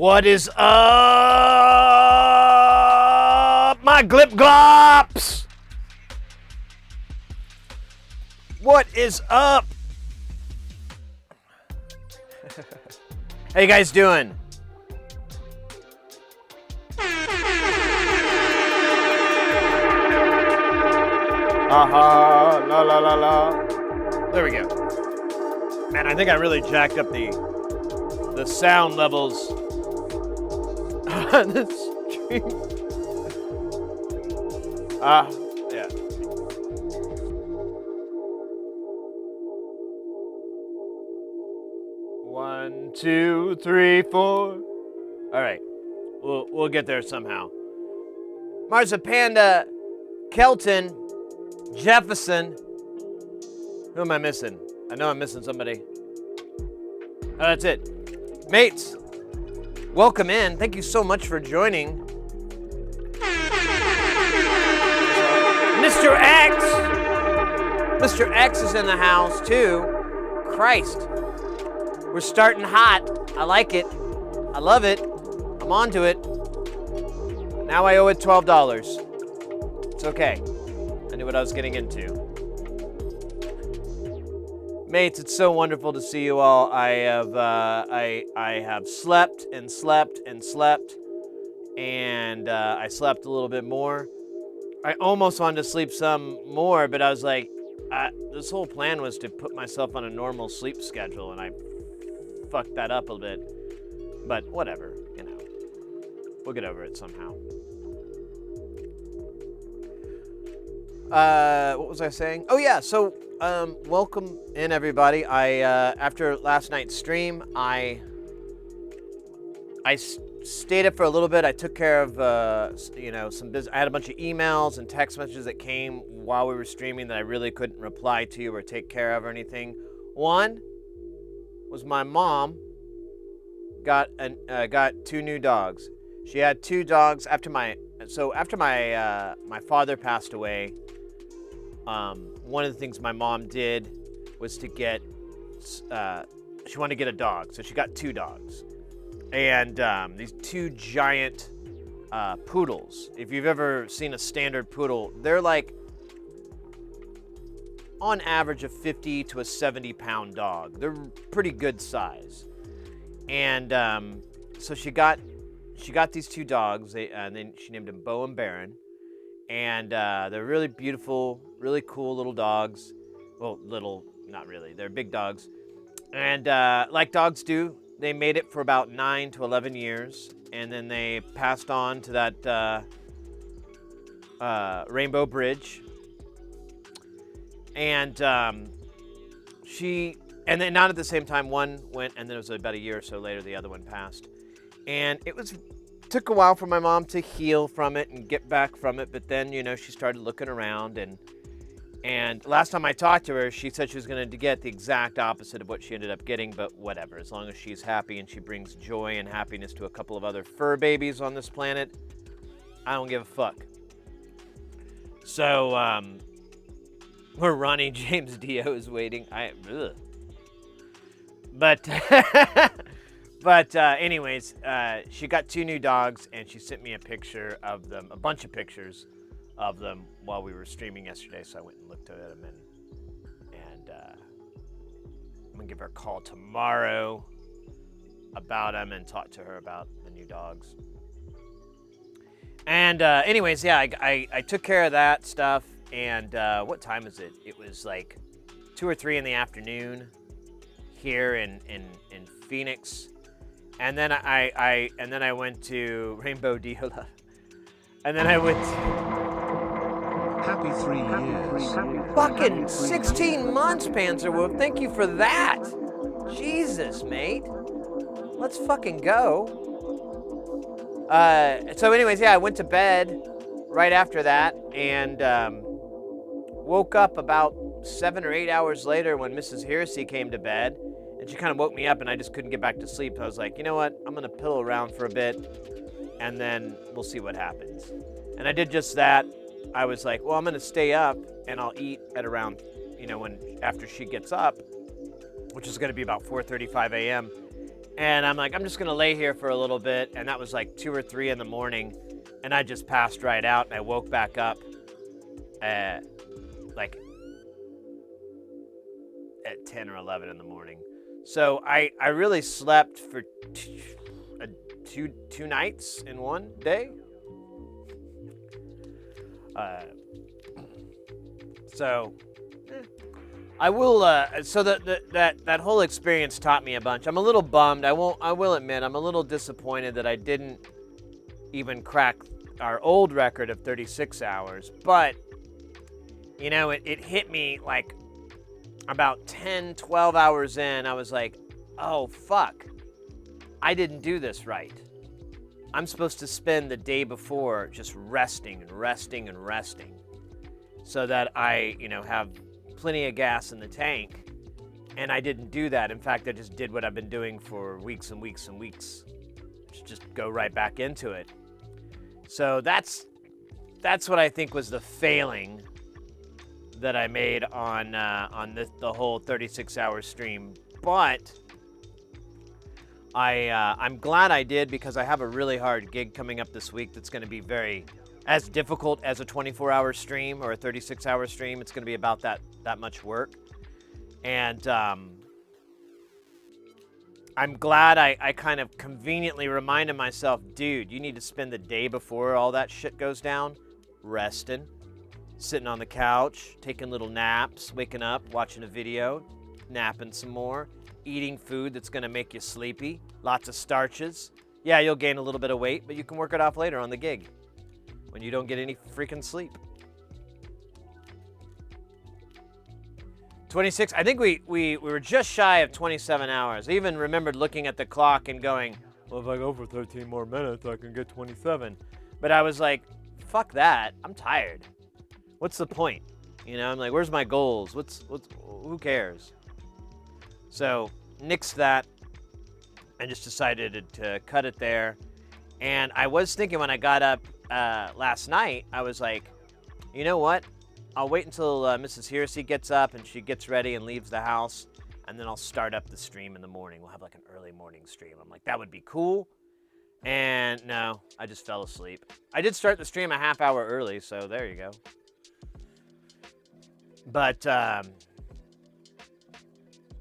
What is up, my glip glops? What is up? How you guys doing? Aha, la la la la. There we go. Man, I think I really jacked up the sound levels on this stream. Yeah. One, two, three, four. All right, we'll get there somehow. Marzipanda, Kelton, Jefferson. Who am I missing? I know I'm missing somebody. Oh, that's it. Mates, welcome in. Thank you so much for joining. Mr. X! Mr. X is in the house too. Christ. We're starting hot. I like it. I love it. I'm onto it. Now I owe it $12. It's okay. I knew what I was getting into. Mates, it's so wonderful to see you all. I have slept and slept and slept, and I slept a little bit more. I almost wanted to sleep some more, but I was like, this whole plan was to put myself on a normal sleep schedule, and I fucked that up a bit. But whatever, you know, we'll get over it somehow. What was I saying? Oh yeah, so welcome in everybody. After last night's stream, I stayed up for a little bit. I took care of some business. I had a bunch of emails and text messages that came while we were streaming that I really couldn't reply to or take care of or anything. One was my mom got two new dogs. She had two dogs after my father passed away. One of the things my mom did was to get, she wanted to get a dog, so she got two dogs. And these two giant poodles. If you've ever seen a standard poodle, they're like, on average, a 50 to a 70-pound dog. They're pretty good size. And so she got these two dogs, and then she named them Bo and Baron. And they're really beautiful, really cool little dogs. Well, little, not really. They're big dogs. And like dogs do, they made it for about 9 to 11 years. And then they passed on to that Rainbow Bridge. And and then not at the same time, one went, and then it was about a year or so later, the other one passed. And took a while for my mom to heal from it and get back from it, but then, she started looking around, and last time I talked to her, she said she was going to get the exact opposite of what she ended up getting, but whatever, as long as she's happy and she brings joy and happiness to a couple of other fur babies on this planet, I don't give a fuck. So, we're Ronnie James Dio is waiting. But anyways, she got two new dogs, and she sent me a picture of them, a bunch of pictures of them while we were streaming yesterday. So I went and looked at them, and I'm gonna give her a call tomorrow about them and talk to her about the new dogs. And anyways, yeah, I took care of that stuff. And what time is it? It was like 2 or 3 in the afternoon here in Phoenix. And then I went to Rainbow Dealer. And then I went Happy 3 years. Fucking 16 months, Panzerwolf. Thank you for that. Jesus, mate. Let's fucking go. So anyways, yeah, I went to bed right after that and woke up about 7 or 8 hours later when Mrs. Hersey came to bed. And she kind of woke me up, and I just couldn't get back to sleep. I was like, you know what? I'm going to pillow around for a bit, and then we'll see what happens. And I did just that. I was like, well, I'm going to stay up, and I'll eat at around, after she gets up, which is going to be about 4:35 a.m. And I'm like, I'm just gonna lay here for a little bit. And that was like 2 or 3 in the morning. And I just passed right out and I woke back up at like at 10 or 11 in the morning. So I really slept for two nights in one day. So I will. So that whole experience taught me a bunch. I'm a little bummed. I will admit I'm a little disappointed that I didn't even crack our old record of 36 hours. But you know, it hit me like about 10, 12 hours in. I was like, oh fuck, I didn't do this right. I'm supposed to spend the day before just resting and resting and resting, so that I, have plenty of gas in the tank. And I didn't do that. In fact, I just did what I've been doing for weeks and weeks and weeks. Just go right back into it. So that's what I think was the failing that I made on the whole 36-hour stream. But I'm glad I did, because I have a really hard gig coming up this week that's going to be very as difficult as a 24-hour stream or a 36-hour stream. It's going to be about that much work. And I'm glad I kind of conveniently reminded myself, dude, you need to spend the day before all that shit goes down resting, sitting on the couch, taking little naps, waking up, watching a video, napping some more, eating food that's going to make you sleepy, lots of starches. Yeah, you'll gain a little bit of weight, but you can work it off later on the gig when you don't get any freaking sleep. 26, I think we were just shy of 27 hours. I even remembered looking at the clock and going, well, if I go for 13 more minutes, I can get 27. But I was like, fuck that. I'm tired. What's the point? I'm like, where's my goals? Who cares? So, nixed that and just decided to cut it there. And I was thinking when I got up last night, I was like, you know what? I'll wait until Mrs. Hersey gets up and she gets ready and leaves the house, and then I'll start up the stream in the morning. We'll have like an early morning stream. I'm like, that would be cool. And no, I just fell asleep. I did start the stream a half hour early, so there you go. But,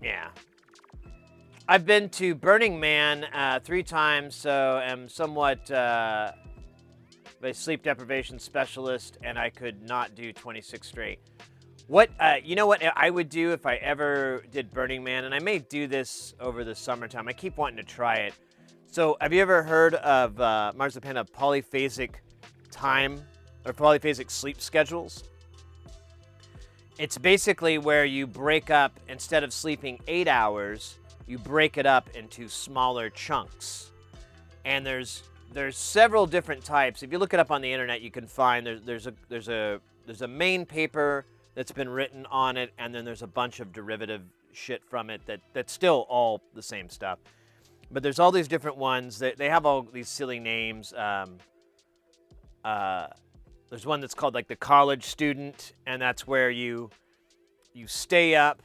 yeah. I've been to Burning Man 3 times, so I'm somewhat a sleep deprivation specialist, and I could not do 26 straight. What I would do if I ever did Burning Man, and I may do this over the summertime. I keep wanting to try it. So have you ever heard of Marzipana polyphasic time or polyphasic sleep schedules? It's basically where you break up, instead of sleeping 8 hours, you break it up into smaller chunks. And there's several different types. If you look it up on the internet, you can find there's a main paper that's been written on it, and then there's a bunch of derivative shit from it that's still all the same stuff. But there's all these different ones. They have all these silly names. There's one that's called like the college student, and that's where you stay up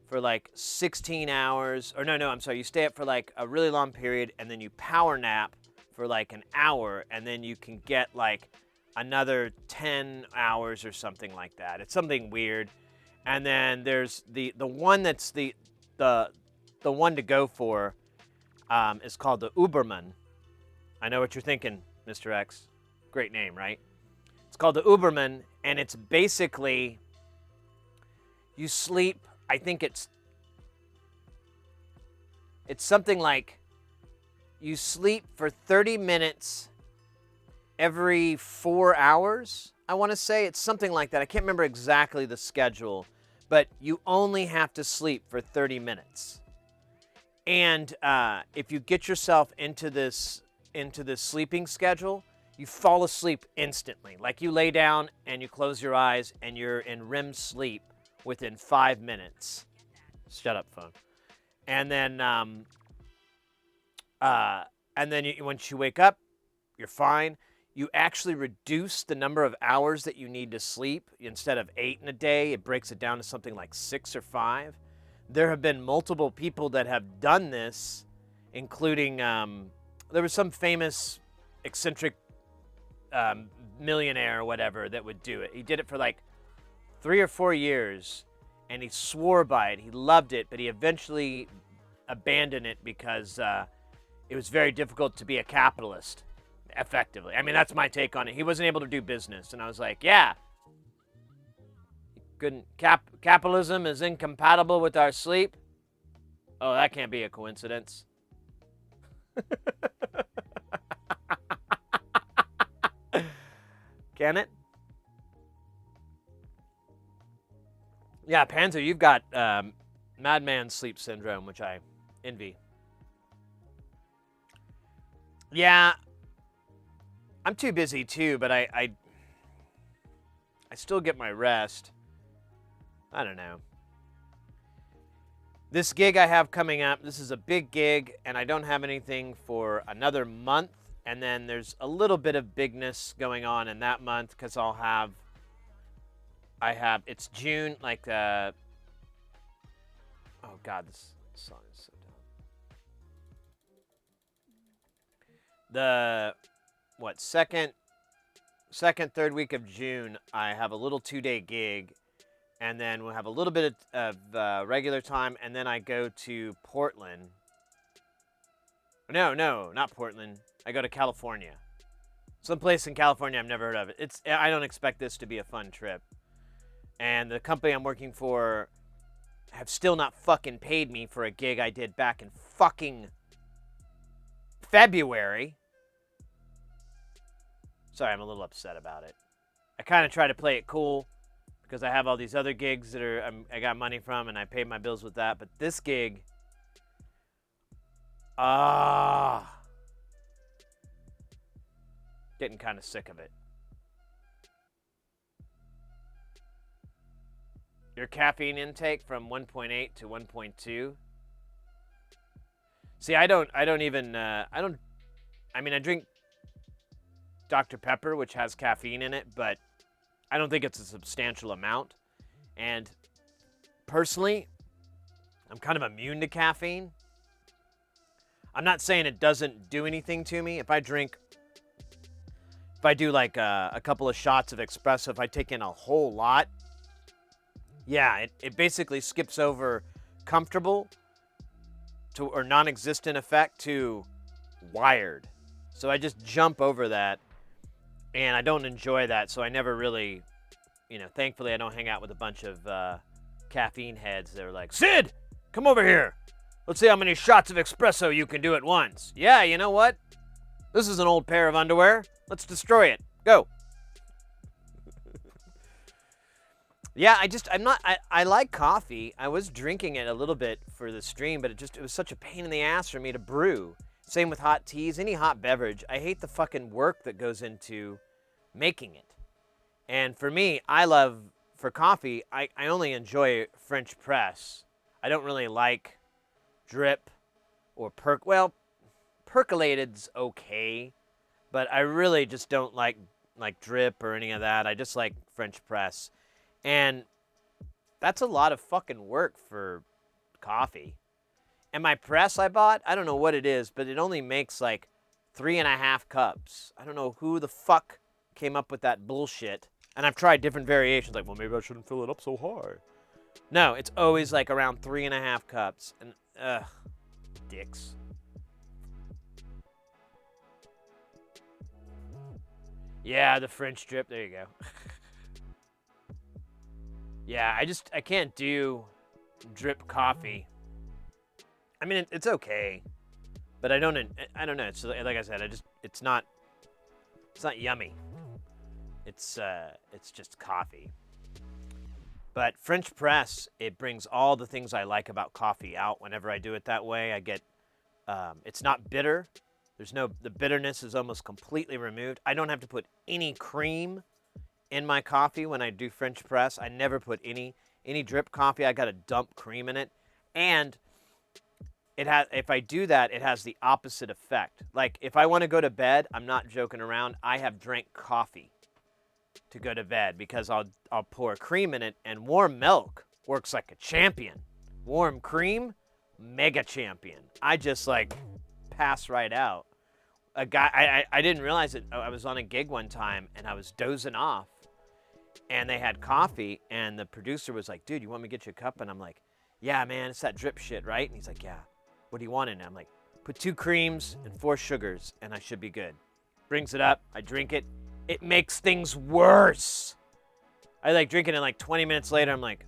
for like 16 hours. Or no, I'm sorry. You stay up for like a really long period, and then you power nap for like an hour, and then you can get like another 10 hours or something like that. It's something weird. And then there's the one that's the one to go for is called the Uberman. I know what you're thinking, Mr. X. Great name, right? It's called the Uberman, and it's basically you sleep, I think it's something like you sleep for 30 minutes every 4 hours, I want to say. It's something like that. I can't remember exactly the schedule, but you only have to sleep for 30 minutes. And if you get yourself into this sleeping schedule, you fall asleep instantly. Like you lay down and you close your eyes and you're in REM sleep within 5 minutes. Shut up, phone. And then once you wake up, you're fine. You actually reduce the number of hours that you need to sleep. Instead of 8 in a day, it breaks it down to something like 6 or 5. There have been multiple people that have done this, including there was some famous eccentric millionaire or whatever that would do it. He did it for like 3 or 4 years, and he swore by it. He loved it, but he eventually abandoned it because it was very difficult to be a capitalist effectively. I mean, that's my take on it. He wasn't able to do business, and I was like, yeah. Capitalism is incompatible with our sleep. Oh, that can't be a coincidence. Can it? Yeah, Panzer, you've got madman sleep syndrome, which I envy. Yeah, I'm too busy too, but I still get my rest. I don't know. This gig I have coming up, this is a big gig, and I don't have anything for another month. And then there's a little bit of bigness going on in that month because it's June, like, oh God, this song is so dumb. Third week of June, I have a little 2-day gig. And then we'll have a little bit of regular time, and then I go to Portland. No, not Portland. I go to California. Someplace in California I've never heard of. I don't expect this to be a fun trip. And the company I'm working for have still not fucking paid me for a gig I did back in fucking February. Sorry, I'm a little upset about it. I kind of try to play it cool, because I have all these other gigs that I got money from, and I pay my bills with that. But this gig, getting kind of sick of it. Your caffeine intake from 1.8 to 1.2. See, I drink Dr. Pepper, which has caffeine in it, but I don't think it's a substantial amount. And personally, I'm kind of immune to caffeine. I'm not saying it doesn't do anything to me. If I do like a couple of shots of espresso, if I take in a whole lot, yeah, it basically skips over comfortable to or non-existent effect to wired. So I just jump over that. And I don't enjoy that, so I never really, thankfully I don't hang out with a bunch of caffeine heads that are like, Sid, come over here. Let's see how many shots of espresso you can do at once. Yeah, you know what? This is an old pair of underwear. Let's destroy it. Go. Yeah, I like coffee. I was drinking it a little bit for the stream, but it was such a pain in the ass for me to brew. Same with hot teas, any hot beverage. I hate the fucking work that goes into making it. And for me, for coffee, I only enjoy French press. I don't really like drip or percolated's okay, but I really just don't like drip or any of that. I just like French press. And that's a lot of fucking work for coffee. And my press I bought, I don't know what it is, but it only makes like 3.5 cups. I don't know who the fuck came up with that bullshit. And I've tried different variations, like, well, maybe I shouldn't fill it up so hard. No, it's always like around 3.5 cups. And, dicks. Yeah, the French drip, there you go. Yeah, I can't do drip coffee. I mean, it's okay, but I don't know. It's like I said, it's not yummy. It's just coffee. But French press, it brings all the things I like about coffee out. Whenever I do it that way, I get, it's not bitter. The bitterness is almost completely removed. I don't have to put any cream in my coffee when I do French press. I never put any drip coffee. I got to dump cream in it, and if I do that, it has the opposite effect. Like, if I want to go to bed, I'm not joking around, I have drank coffee to go to bed because I'll pour cream in it, and warm milk works like a champion. Warm cream, mega champion. I just pass right out. A guy, I didn't realize it. I was on a gig one time and I was dozing off, and they had coffee, and the producer was like, "Dude, you want me to get you a cup?" And I'm like, "Yeah, man, it's that drip shit, right?" And he's like, "Yeah. What do you want in it?" I'm like, "Put 2 creams and 4 sugars, and I should be good." Brings it up. I drink it. It makes things worse. I like drink it, and like 20 minutes later, I'm like,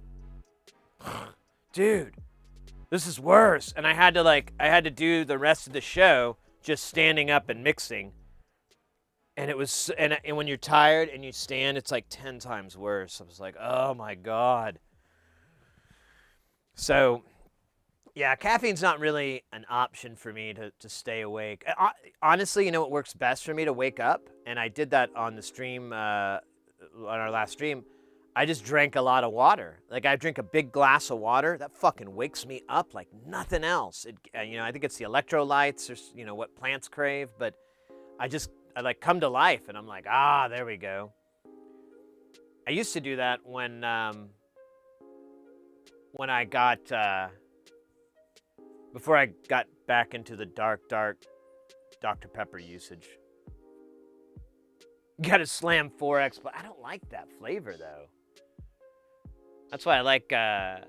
"Dude, this is worse." And I had to do the rest of the show just standing up and mixing. And it was, and when you're tired and you stand, it's like 10 times worse. I was like, oh my God. So, yeah, caffeine's not really an option for me to stay awake. Honestly, you know what works best for me to wake up? And I did that on the stream, on our last stream. I just drank a lot of water. Like, I drink a big glass of water. That fucking wakes me up like nothing else. I think it's the electrolytes or, what plants crave. But I like come to life, and I'm like, there we go. I used to do that when I got, before I got back into the dark Dr. Pepper usage. You gotta slam 4X, but I don't like that flavor, though. That's why I like the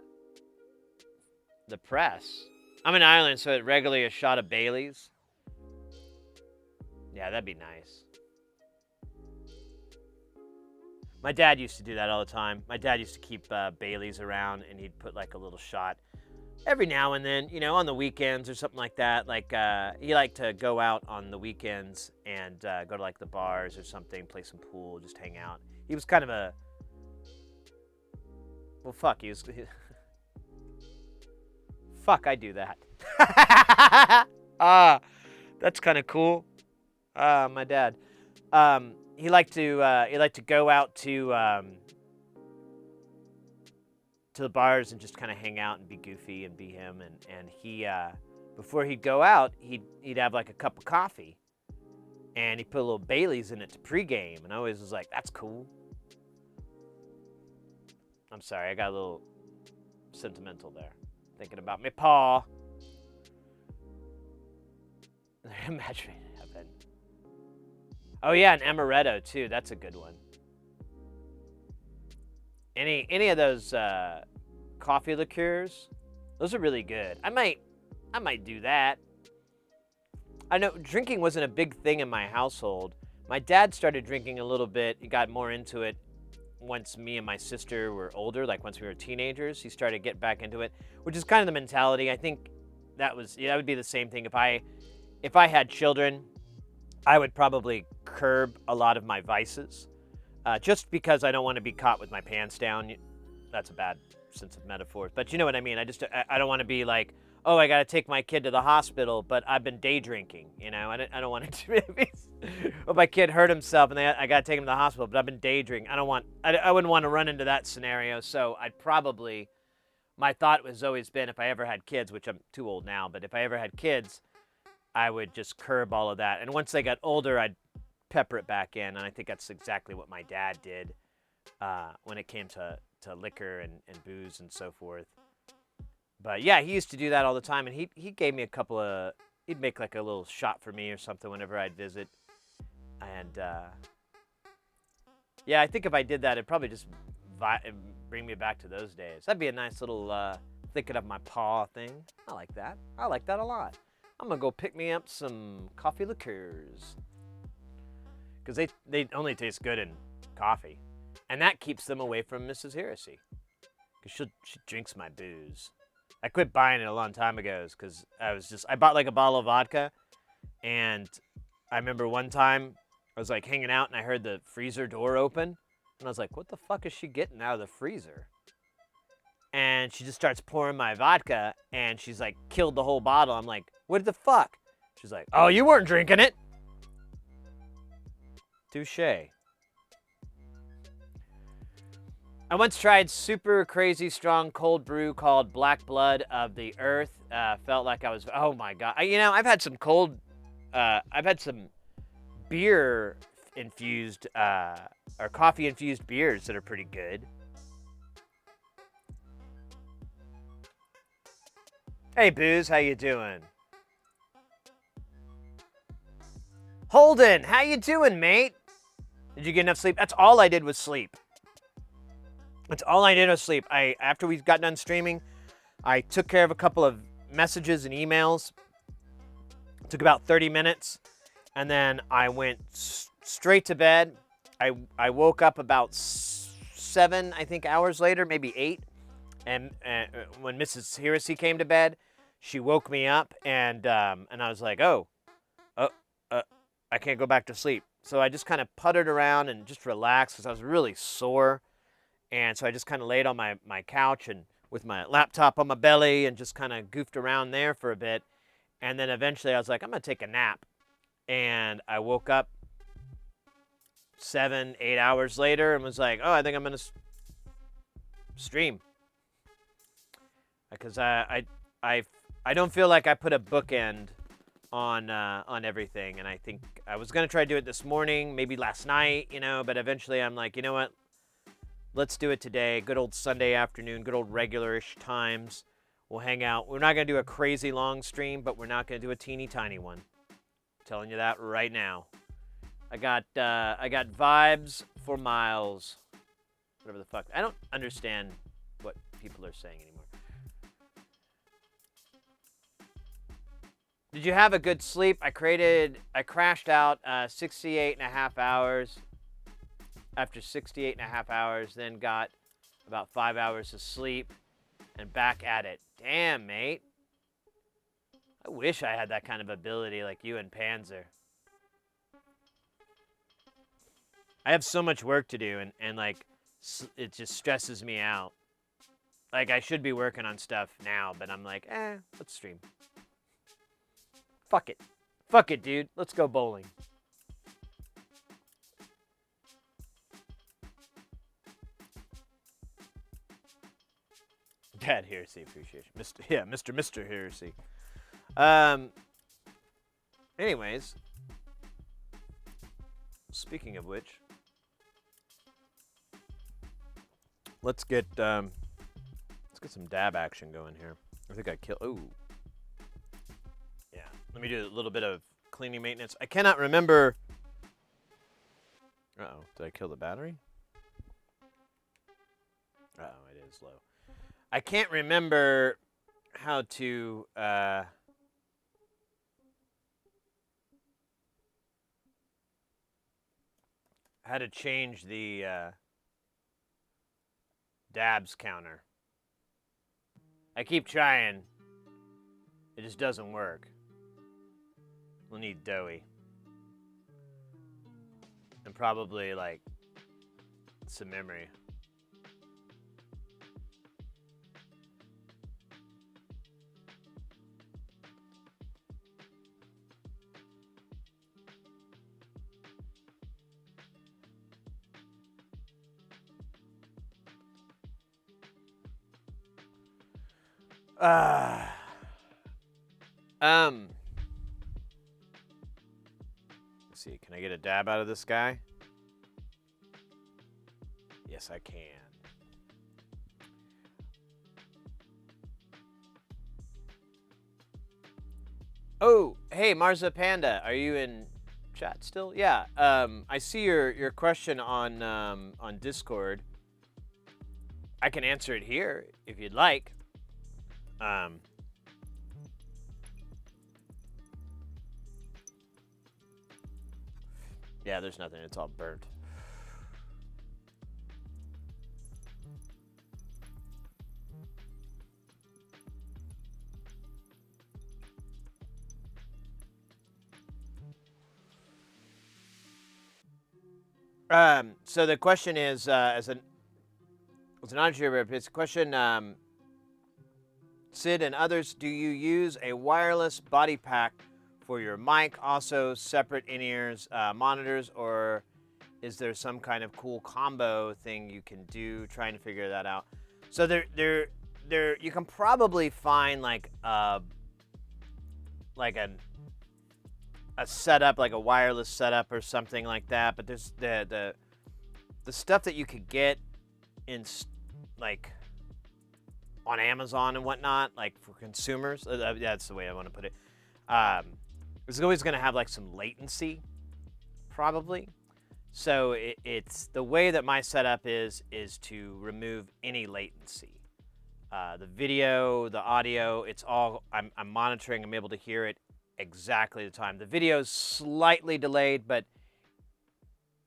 press. I'm in Ireland, so regularly a shot of Bailey's. Yeah, that'd be nice. My dad used to do that all the time. My dad used to keep Bailey's around, and he'd put like a little shot every now and then, on the weekends or something like that. Like, he liked to go out on the weekends and go to like the bars or something, play some pool, just hang out. He was kind of a, well, fuck, fuck, I do that. That's kind of cool. My dad. He liked to go out to the bars and just kind of hang out and be goofy and be him. And he before he'd go out, he'd have like a cup of coffee, and he put a little Bailey's in it to pregame. And I always was like, that's cool. I'm sorry, I got a little sentimental there, thinking about me pa. Imagine heaven. Oh yeah, and amaretto too. That's a good one. Any of those coffee liqueurs, those are really good. I might do that. I know drinking wasn't a big thing in my household. My dad started drinking a little bit. He got more into it once me and my sister were older, like once we were teenagers. He started getting back into it, which is kind of the mentality. I think that would be the same thing if I had children. I would probably curb a lot of my vices, just because I don't want to be caught with my pants down. That's a bad sense of metaphors, but you know what I mean. I don't want to be like, oh, I got to take my kid to the hospital, but I've been day drinking. I don't want to be, or my kid hurt himself and I got to take him to the hospital, but I've been day drinking. I wouldn't want to run into that scenario. So my thought has always been, if I ever had kids, which I'm too old now, but if I ever had kids, I would just curb all of that. And once they got older, I'd pepper it back in. And I think that's exactly what my dad did when it came to liquor and booze and so forth. But yeah, he used to do that all the time. And he gave me he'd make like a little shot for me or something whenever I'd visit. And yeah, I think if I did that, it'd probably just bring me back to those days. That'd be a nice little thinking of my paw thing. I like that. I like that a lot. I'm going to go pick me up some coffee liqueurs. Because they only taste good in coffee. And that keeps them away from Mrs. Heresy. Because she drinks my booze. I quit buying it a long time ago because I bought like a bottle of vodka. And I remember one time I was like hanging out and I heard the freezer door open. And I was like, what the fuck is she getting out of the freezer? And she just starts pouring my vodka, and she's like, killed the whole bottle. I'm like, what the fuck? She's like, oh, you weren't drinking it. Touché. I once tried super crazy strong cold brew called Black Blood of the Earth. Felt like I was, oh my God. I've had some I've had some beer infused, or coffee infused beers that are pretty good. Hey, Booze, how you doing? Holden, how you doing, mate? Did you get enough sleep? That's all I did was sleep. That's all I did was sleep. After we got done streaming, I took care of a couple of messages and emails. It took about 30 minutes, and then I went straight to bed. I woke up about 7, I think, hours later, maybe 8, and when Mrs. Heresy came to bed, she woke me up, and I was like, I can't go back to sleep. So I just kind of puttered around and just relaxed because I was really sore. And so I just kind of laid on my couch and with my laptop on my belly and just kind of goofed around there for a bit. And then eventually I was like, I'm going to take a nap. And I woke up 7, 8 hours later and was like, oh, I think I'm going to stream. Because I don't feel like I put a bookend on everything, and I think I was gonna try to do it this morning, maybe last night, but eventually I'm like, you know what? Let's do it today. Good old Sunday afternoon, good old regular-ish times. We'll hang out. We're not gonna do a crazy long stream, but we're not gonna do a teeny tiny one. I'm telling you that right now. I got vibes for miles. Whatever the fuck. I don't understand what people are saying anymore. Did you have a good sleep? I crashed out 68 and a half hours. After 68 and a half hours, then got about 5 hours of sleep and back at it. Damn, mate. I wish I had that kind of ability like you and Panzer. I have so much work to do, and like, it just stresses me out. Like, I should be working on stuff now, but I'm like, let's stream. Fuck it. Fuck it, dude. Let's go bowling. Dad Heresy appreciation. Mr. Heresy. Anyways. Speaking of which, let's get some dab action going here. I think I killed. Ooh. Yeah. Let me do a little bit of cleaning maintenance. I cannot remember. Uh-oh. Did I kill the battery? Uh-oh, it is low. I can't remember how to how to change the dabs counter. I keep trying. It just doesn't work. We'll need doughy. And probably like some memory. Let's see, can I get a dab out of this guy? Yes, I can. Oh, hey, Marza Panda, are you in chat still? Yeah. I see your question on Discord. I can answer it here if you'd like. Yeah, there's nothing. It's all burnt. So the question is, as an auditor, it's a question, Sid and others, do you use a wireless body pack for your mic, also separate in-ears, monitors, or is there some kind of cool combo thing you can do? Trying to figure that out. So there, you can probably find like a setup, like a wireless setup or something like that. But there's the stuff that you could get in like on Amazon and whatnot, like for consumers. That's the way I want to put it. It's always going to have like some latency, probably. So it's the way that my setup is to remove any latency. The video, the audio, it's all, I'm monitoring. I'm able to hear it exactly the time. The video is slightly delayed, but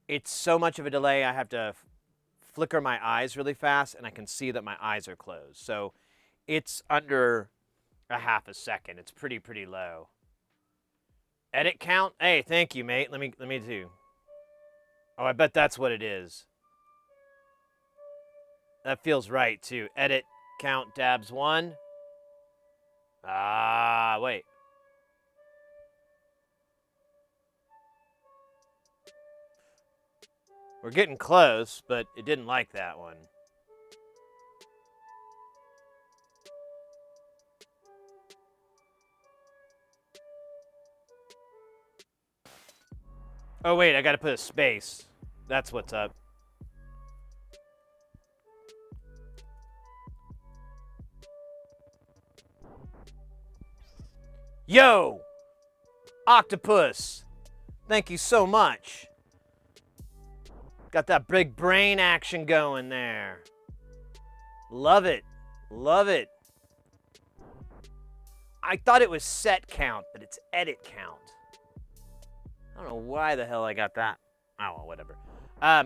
it's so much of a delay, I have to flicker my eyes really fast, and I can see that my eyes are closed. So it's under a half a second. It's pretty low. Edit count? Hey, thank you, mate. Let me do. Oh, I bet that's what it is. That feels right, too. Edit count dabs 1. Ah, wait. We're getting close, but it didn't like that one. Oh, wait, I gotta put a space. That's what's up. Yo! Octopus! Thank you so much. Got that big brain action going there. Love it. Love it. I thought it was set count, but it's edit count. I don't know why the hell I got that. Oh, well, whatever.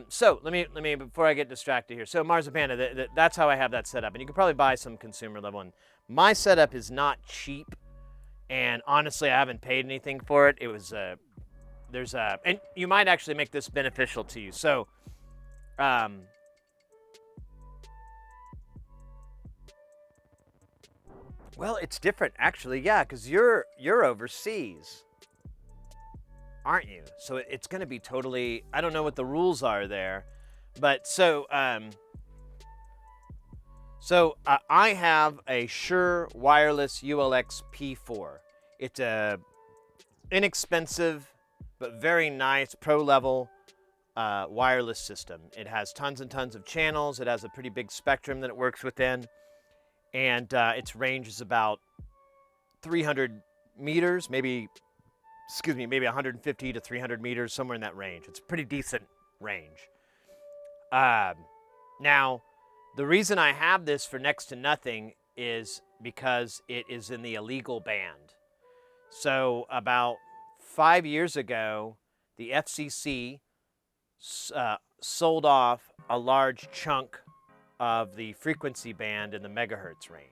So let me before I get distracted here. So Marzipanda, that's how I have that set up, and you can probably buy some consumer level one. My setup is not cheap, and honestly, I haven't paid anything for it. It was and you might actually make this beneficial to you. So, well, it's different actually, yeah, because you're overseas, aren't you? So it's going to be totally. I don't know what the rules are there, but so I have a Shure Wireless ULX P4. It's a inexpensive but very nice pro-level wireless system. It has tons and tons of channels. It has a pretty big spectrum that it works within, and its range is about 300 meters, maybe 150 to 300 meters, somewhere in that range. It's a pretty decent range. Now, the reason I have this for next to nothing is because it is in the illegal band. So about 5 years ago, the FCC sold off a large chunk of the frequency band in the megahertz range.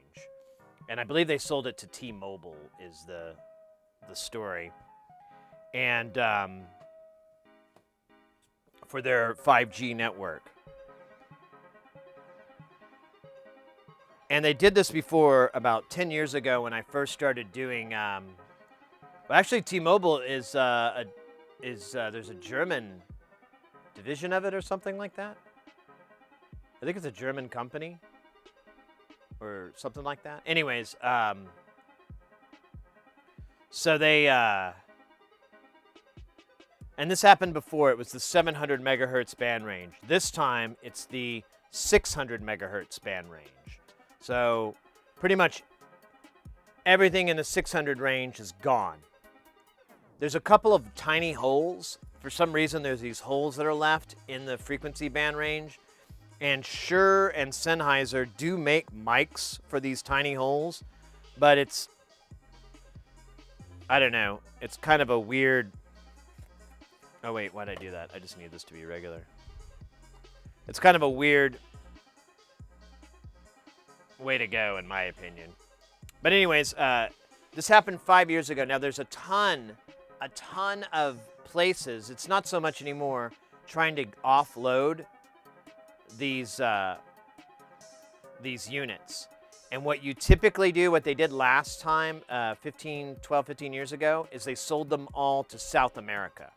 And I believe they sold it to T-Mobile is the story. And for their 5G network. And they did this before about 10 years ago when I first started doing. Well, actually, T-Mobile is there's a German division of it or something like that. I think it's a German company or something like that. Anyways, so they and this happened before. It was the 700 megahertz band range. This time, it's the 600 megahertz band range. So pretty much everything in the 600 range is gone. There's a couple of tiny holes. For some reason, there's these holes that are left in the frequency band range. And Shure and Sennheiser do make mics for these tiny holes, but it's, I don't know, it's kind of a weird, oh wait, why'd I do that? I just need this to be regular. It's kind of a weird way to go, in my opinion. But anyways, this happened 5 years ago. Now there's a ton of places. It's not so much anymore trying to offload these units. And what you typically do, what they did last time, 12, 15 years ago, is they sold them all to South America.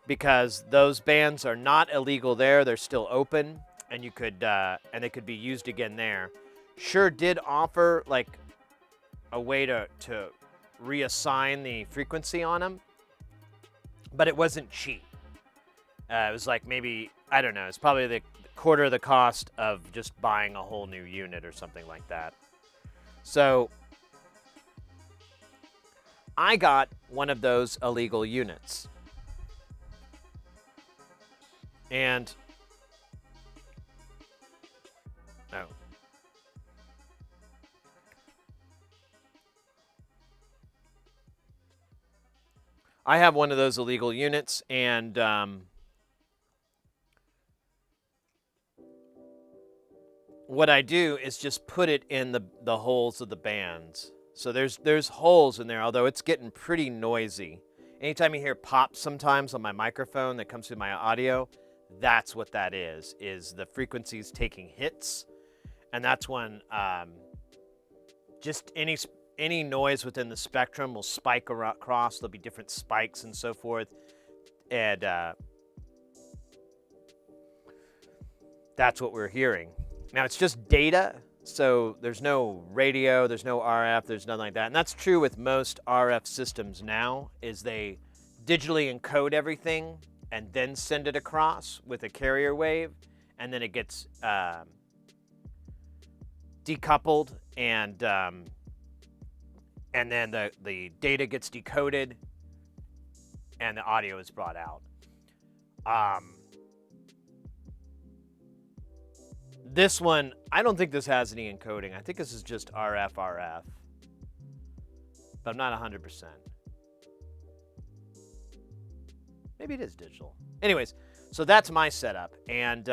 Because those bands are not illegal there. They're still open. And you could, and they could be used again there. Shure did offer like a way to reassign the frequency on them, but it wasn't cheap. It was like maybe, I don't know, it's probably the quarter of the cost of just buying a whole new unit or something like that. So I got one of those illegal units. And oh, I have one of those illegal units, and what I do is just put it in the holes of the bands. So there's holes in there, although it's getting pretty noisy. Anytime you hear pop sometimes on my microphone that comes through my audio, that's what that is the frequencies taking hits. And that's when just any noise within the spectrum will spike across. There'll be different spikes and so forth. And that's what we're hearing. Now, it's just data, so there's no radio, there's no RF, there's nothing like that. And that's true with most RF systems now, is they digitally encode everything and then send it across with a carrier wave, and then it gets decoupled, and then the data gets decoded, and the audio is brought out. This one, I don't think this has any encoding. I think this is just RF, but I'm not 100%. Maybe it is digital. Anyways, so that's my setup. And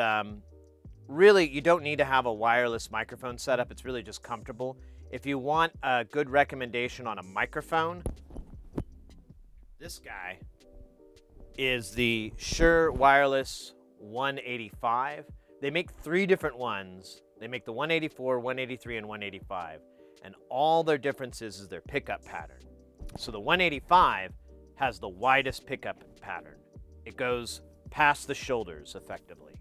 really, you don't need to have a wireless microphone setup. It's really just comfortable. If you want a good recommendation on a microphone, this guy is the Shure Wireless 185. They make 3 different ones. They make the 184, 183, and 185. And all their differences is their pickup pattern. So the 185 has the widest pickup pattern. It goes past the shoulders effectively.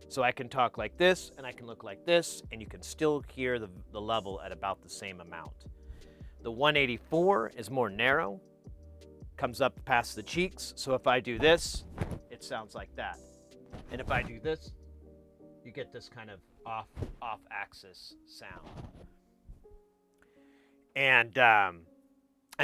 So I can talk like this, and I can look like this, and you can still hear the level at about the same amount. The 184 is more narrow, comes up past the cheeks. So if I do this, it sounds like that. And if I do this, you get this kind of off-axis sound. And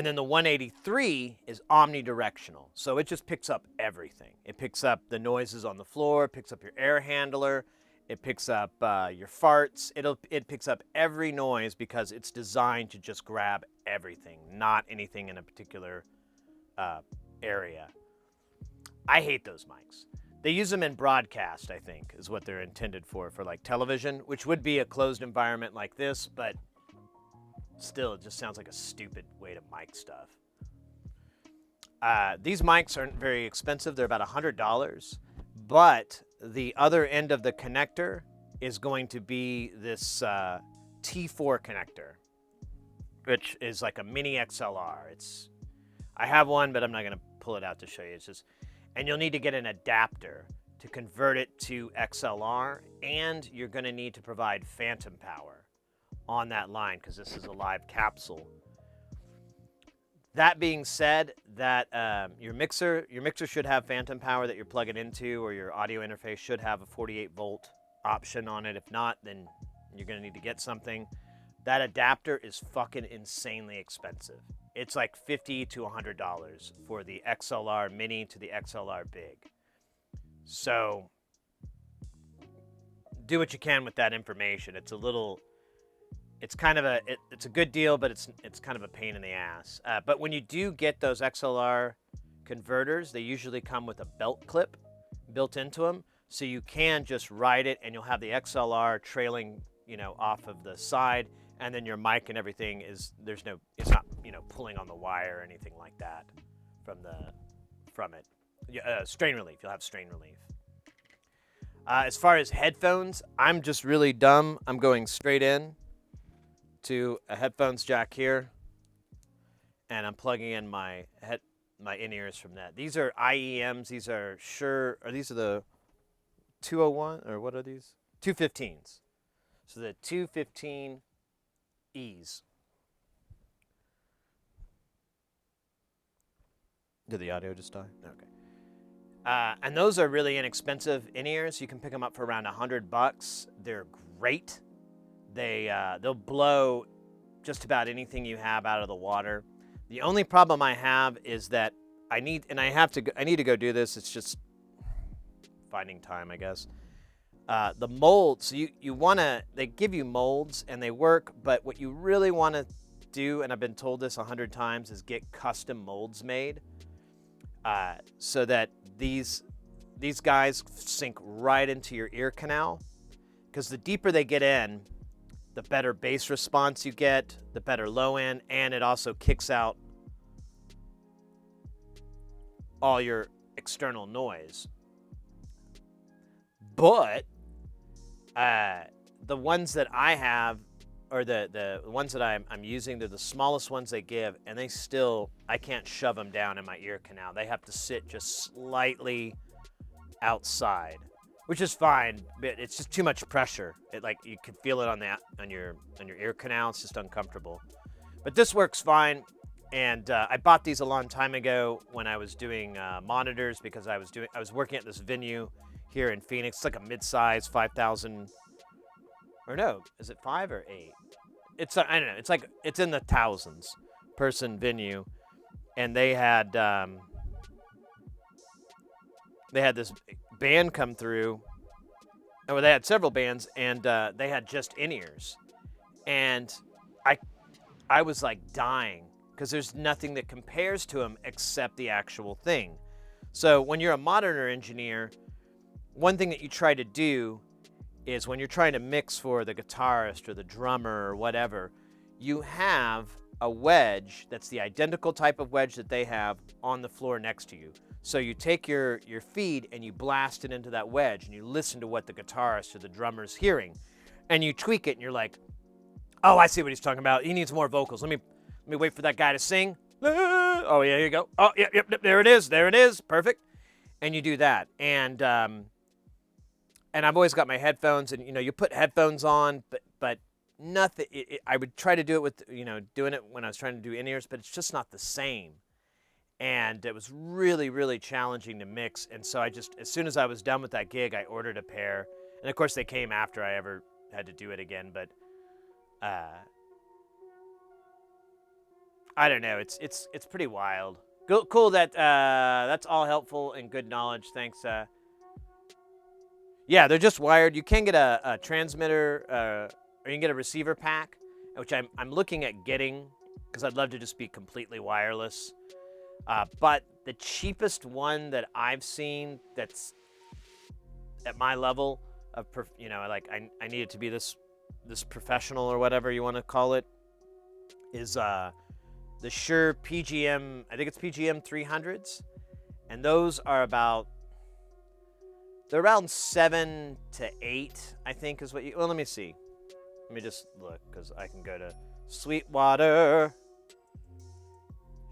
then the 183 is omnidirectional. So it just picks up everything. It picks up the noises on the floor, it picks up your air handler, it picks up your farts. It picks up every noise because it's designed to just grab everything, not anything in a particular area. I hate those mics. They use them in broadcast, I think, is what they're intended for like television, which would be a closed environment like this, but still, it just sounds like a stupid way to mic stuff. These mics aren't very expensive. They're about $100, but the other end of the connector is going to be this T4 connector, which is like a mini XLR. I have one, but I'm not going to pull it out to show you. It's just, and you'll need to get an adapter to convert it to XLR, and you're going to need to provide phantom power on that line because this is a live capsule. That being said, that your mixer should have phantom power that you're plugging into, or your audio interface should have a 48-volt option on it. If not, then you're going to need to get something. That adapter is fucking insanely expensive. It's like $50 to $100 for the XLR Mini to the XLR Big. So do what you can with that information. It's kind of it's a good deal, but it's kind of a pain in the ass. But when you do get those XLR converters, they usually come with a belt clip built into them, so you can just ride it, and you'll have the XLR trailing, off of the side, and then your mic and everything it's not, pulling on the wire or anything like that from it. Strain relief, you'll have strain relief. As far as headphones, I'm just really dumb. I'm going straight in to a headphones jack here, and I'm plugging in my in-ears from that. These are IEMs. These are Shure, or these are the 201, or what are these? 215s. So the 215Es. Did the audio just die? Okay. And those are really inexpensive in-ears. You can pick them up for around $100. They're great. They'll blow just about anything you have out of the water. The only problem I have is that I need to go do this. It's just finding time, I guess. The molds, you want to, they give you molds and they work, but what you really want to do, and I've been told this 100 times, is get custom molds made so that these guys sink right into your ear canal, because the deeper they get in, the better bass response you get, the better low end, and it also kicks out all your external noise. But the ones that I have, or the ones that I'm using, they're the smallest ones they give, and they still, I can't shove them down in my ear canal. They have to sit just slightly outside, which is fine, but it's just too much pressure. It, like, you can feel it on your ear canal. It's just uncomfortable. But this works fine. And I bought these a long time ago when I was doing monitors, because I was working at this venue here in Phoenix. It's like a mid-size 5,000, or no, is it 5 or 8? It's, I don't know. It's like, it's in the thousands person venue, and they had this band come through, or they had several bands, and they had just in-ears, and I was like dying, because there's nothing that compares to them except the actual thing. So when you're a monitor engineer, one thing that you try to do is, when you're trying to mix for the guitarist or the drummer or whatever, you have a wedge that's the identical type of wedge that they have on the floor next to you. So you take your feed and you blast it into that wedge, and you listen to what the guitarist or the drummer's hearing, and you tweak it, and you're like, oh, I see what he's talking about. He needs more vocals. Let me wait for that guy to sing. Oh, yeah, here you go. Oh, yep, there it is. Perfect. And you do that. And I've always got my headphones, and, you put headphones on, but nothing. I would try to do it with, doing it when I was trying to do in-ears, but it's just not the same. And it was really, really challenging to mix. And so as soon as I was done with that gig, I ordered a pair. And of course they came after I ever had to do it again. But I don't know. It's pretty wild. Cool that that's all helpful and good knowledge. Thanks. Yeah, they're just wired. You can get a transmitter, or you can get a receiver pack, which I'm looking at getting, because I'd love to just be completely wireless. But the cheapest one that I've seen that's at my level of, like I need it to be this professional, or whatever you want to call it, is the Shure PGM, I think it's PGM 300s. And those are they're around 7 to 8, I think is what well, let me see. Let me just look, because I can go to Sweetwater.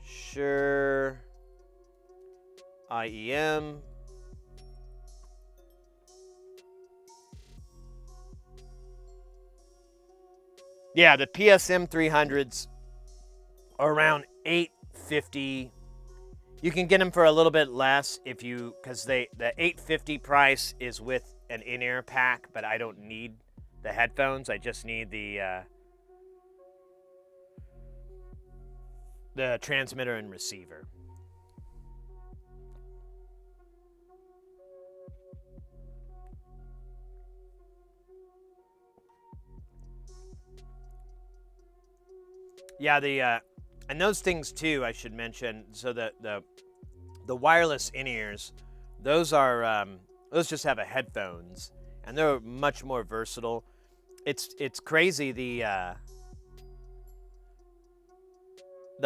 Shure IEM. Yeah, the PSM 300s are around $850. You can get them for a little bit less because the $850 price is with an in-ear pack, but I don't need the headphones. I just need the transmitter and receiver. Yeah, and those things too, I should mention. So the wireless in-ears, those just have a headphones, and they're much more versatile. It's crazy, the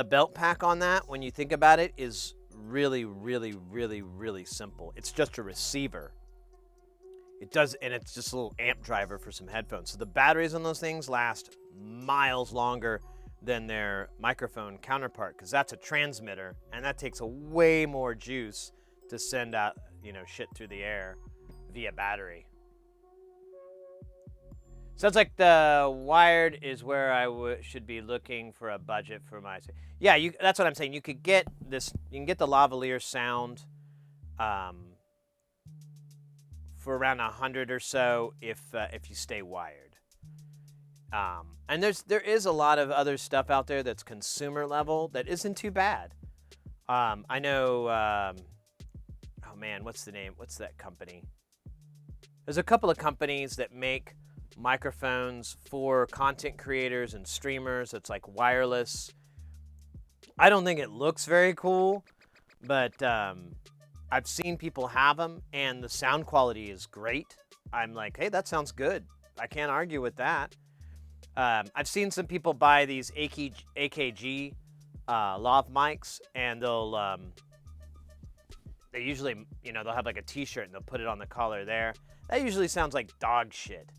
belt pack on that, when you think about it, is really, really, really, really simple. It's just a receiver. And it's just a little amp driver for some headphones. So the batteries on those things last miles longer than their microphone counterpart, because that's a transmitter, and that takes a way more juice to send out, shit through the air via battery. Sounds like the wired is where I should be looking for a budget for my. Yeah, that's what I'm saying. You could get this. You can get the lavalier sound for around $100 or so if you stay wired. And there is a lot of other stuff out there that's consumer level that isn't too bad. I know. Oh man, what's the name? What's that company? There's a couple of companies that make microphones for content creators and streamers. It's like wireless. I don't think it looks very cool, but I've seen people have them, and the sound quality is great. I'm like, hey, that sounds good. I can't argue with that. I've seen some people buy these AKG lav mics, and they usually, they'll have like a T-shirt and they'll put it on the collar there. That usually sounds like dog shit.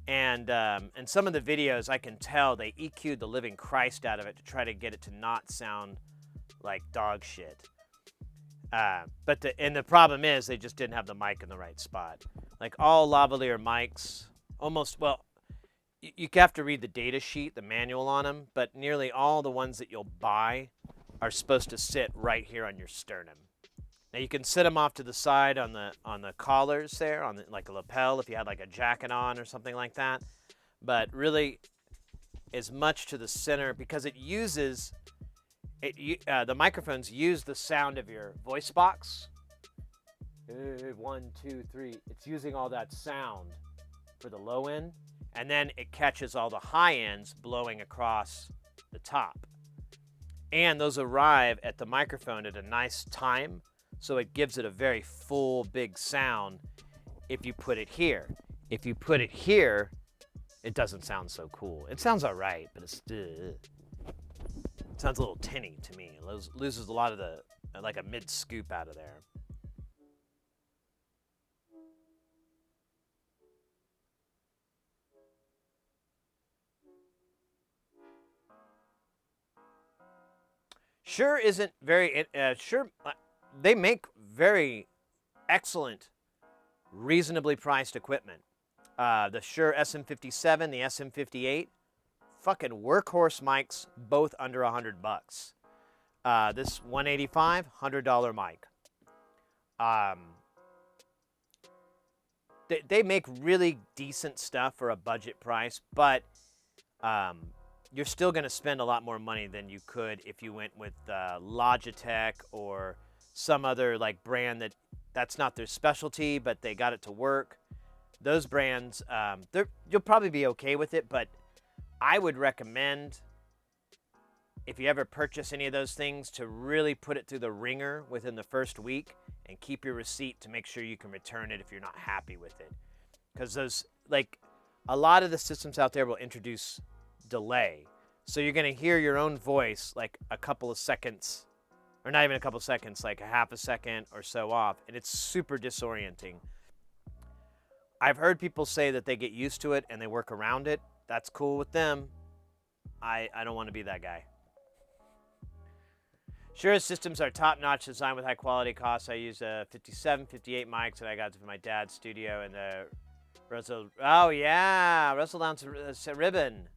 And in some of the videos, I can tell they EQ'd the living Christ out of it to try to get it to not sound like dog shit. But the problem is they just didn't have the mic in the right spot. Like all lavalier mics, you have to read the data sheet, the manual on them, but nearly all the ones that you'll buy are supposed to sit right here on your sternum. Now you can sit them off to the side on the collars there, like a lapel if you had like a jacket on or something like that. But really, as much to the center because the microphones use the sound of your voice box. 1, 2, 3. It's using all that sound for the low end, and then it catches all the high ends blowing across the top. And those arrive at the microphone at a nice time. So it gives it a very full, big sound if you put it here. If you put it here, it doesn't sound so cool. It sounds all right, but it sounds a little tinny to me. It loses a lot of like a mid-scoop out of there. Shure isn't very, Shure, they make very excellent, reasonably priced equipment. The Shure SM57, the SM58, fucking workhorse mics, both under $100. This 185, $100 mic. They make really decent stuff for a budget price, but you're still going to spend a lot more money than you could if you went with Logitech or some other like brand that's not their specialty, but they got it to work. Those brands, you'll probably be okay with it, but I would recommend, if you ever purchase any of those things, to really put it through the ringer within the first week and keep your receipt to make sure you can return it if you're not happy with it. Because a lot of the systems out there will introduce delay. So you're going to hear your own voice like a couple of seconds, or not even a couple of seconds, like a half a second or so off, and it's super disorienting. I've heard people say that they get used to it and they work around it. That's cool with them. I don't want to be that guy. Shure systems are top-notch, designed with high-quality costs. I use a 57, 58 mics that I got from my dad's studio, and the Russell. Oh yeah, Russell Downs ribbon.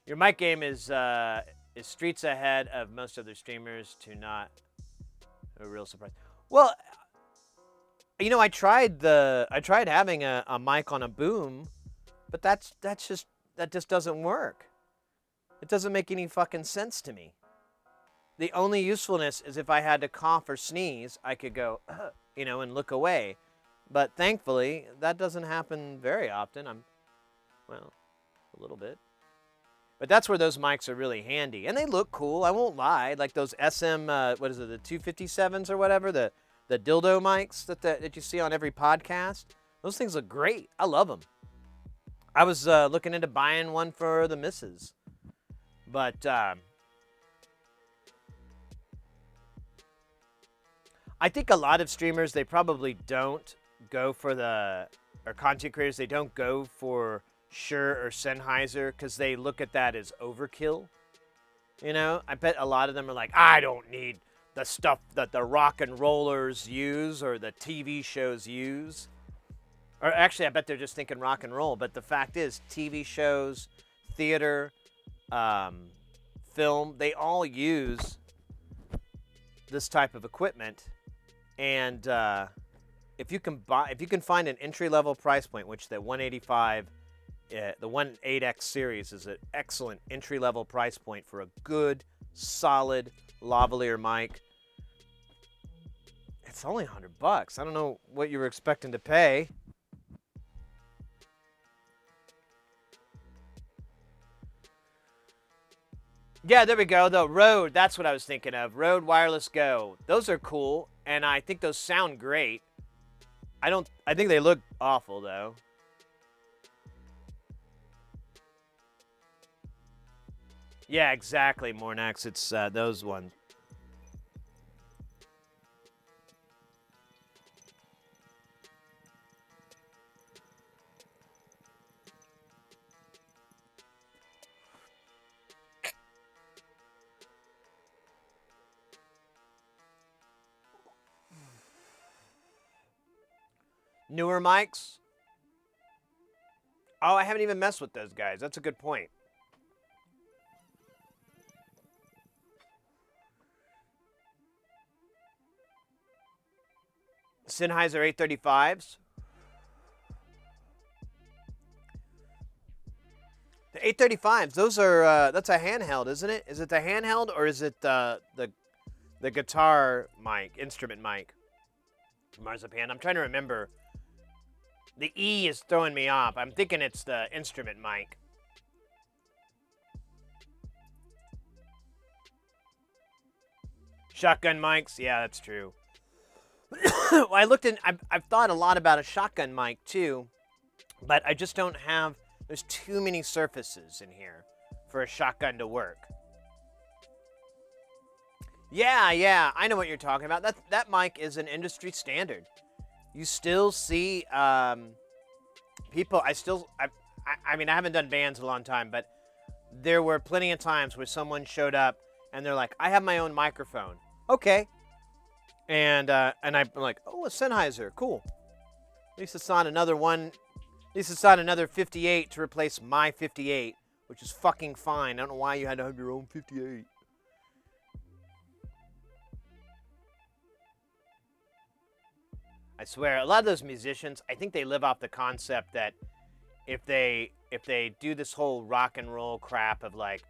Your mic game is streets ahead of most other streamers, to not a real surprise. Well, I tried having a mic on a boom, but that just doesn't work. It doesn't make any fucking sense to me. The only usefulness is if I had to cough or sneeze, I could go, and look away. But thankfully, that doesn't happen very often. A little bit. But that's where those mics are really handy. And they look cool, I won't lie. Like those SM, the 257s or whatever, the dildo mics that you see on every podcast. Those things look great. I love them. I was looking into buying one for the missus. But I think a lot of streamers, they probably don't go for or content creators, they don't go for Shure or Sennheiser because they look at that as overkill. I bet a lot of them are like, I don't need the stuff that the rock and rollers use or the TV shows use. Or actually, I bet they're just thinking rock and roll. But the fact is, TV shows, theater, film, they all use this type of equipment. And if you can find an entry-level price point, which the 185 The 1.8X series is an excellent entry-level price point for a good, solid lavalier mic. It's only $100. I don't know what you were expecting to pay. Yeah, there we go. The Rode, that's what I was thinking of. Rode Wireless Go. Those are cool, and I think those sound great. I think they look awful, though. Yeah, exactly, Mornax. It's those ones. Newer mics? Oh, I haven't even messed with those guys. That's a good point. Sennheiser 835s. The 835s, those are that's a handheld, isn't it? Is it the handheld or is it the guitar mic, instrument mic? Marzipan. I'm trying to remember. The E is throwing me off. I'm thinking it's the instrument mic. Shotgun mics? Yeah, that's true. Well, I've thought a lot about a shotgun mic too, but I just don't have, there's too many surfaces in here for a shotgun to work. Yeah, I know what you're talking about. That mic is an industry standard. You still see people. I mean, I haven't done bands in a long time, but there were plenty of times where someone showed up and they're like, "I have my own microphone." Okay, and I'm like, "Oh, a Sennheiser, cool. At least it's not another one. At least it's not another 58 to replace my 58, which is fucking fine. I don't know why you had to have your own 58." I swear, a lot of those musicians, I think they live off the concept that if they do this whole rock and roll crap of like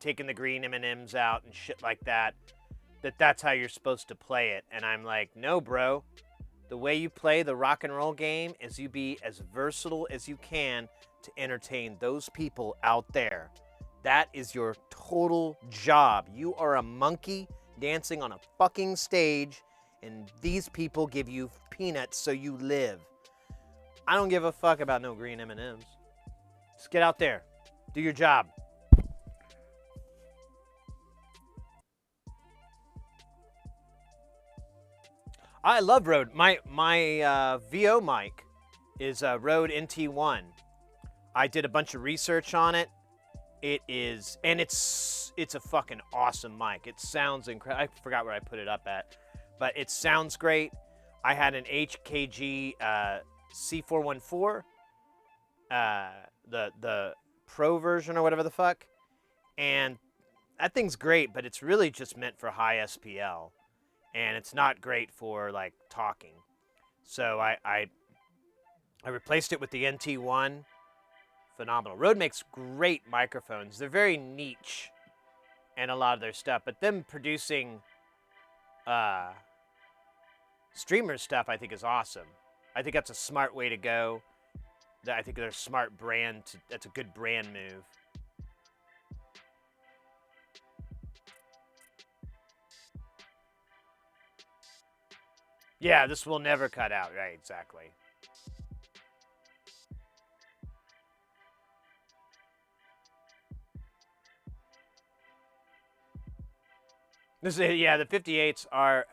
taking the green M&Ms out and shit like that, that's how you're supposed to play it. And I'm like, no, bro. The way you play the rock and roll game is you be as versatile as you can to entertain those people out there. That is your total job. You are a monkey dancing on a fucking stage, and these people give you peanuts so you live. I don't give a fuck about no green M&Ms. Just get out there. Do your job. I love Rode. My VO mic is a Rode NT1. I did a bunch of research on it. It's a fucking awesome mic. It sounds incredible. I forgot where I put it up at, but it sounds great. I had an HKG C414, the Pro version or whatever the fuck, and that thing's great, but it's really just meant for high SPL, and it's not great for like talking. So I replaced it with the NT1. Phenomenal. Rode makes great microphones. They're very niche and a lot of their stuff, but them producing streamer stuff I think is awesome. I think that's a smart way to go. I think they're a smart brand. That's a good brand move. Yeah, this will never cut out. Right, exactly. Yeah, the 58s are.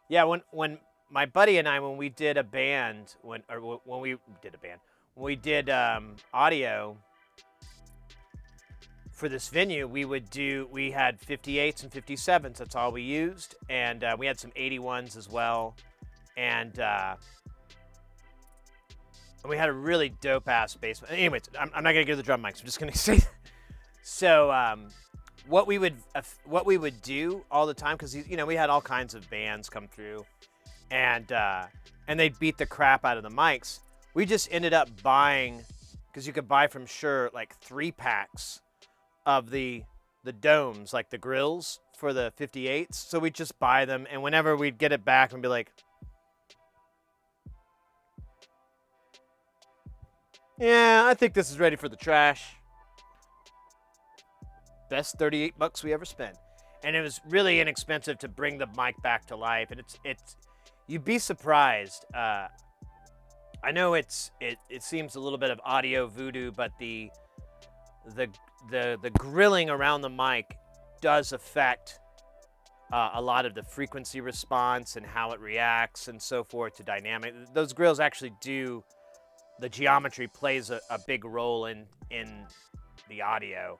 Yeah, when my buddy and I, when we did a band, when we did audio for this venue, we had 58s and 57s. That's all we used, and we had some 81s as well, and we had a really dope ass bass. Anyways, I'm not gonna get to the drum mics. I'm just gonna say. So what we would do all the time, because we had all kinds of bands come through, and they'd beat the crap out of the mics. We just ended up buying because you could buy from Shure like 3 packs of the domes, like the grills for the 58s. So we'd just buy them, and whenever we'd get it back and be like, yeah, I think this is ready for the trash. Best $38 we ever spent. And it was really inexpensive to bring the mic back to life. And it's you'd be surprised. I know it seems a little bit of audio voodoo, but the grilling around the mic does affect a lot of the frequency response and how it reacts and so forth to dynamic. Those grills actually do, the geometry plays a big role in the audio.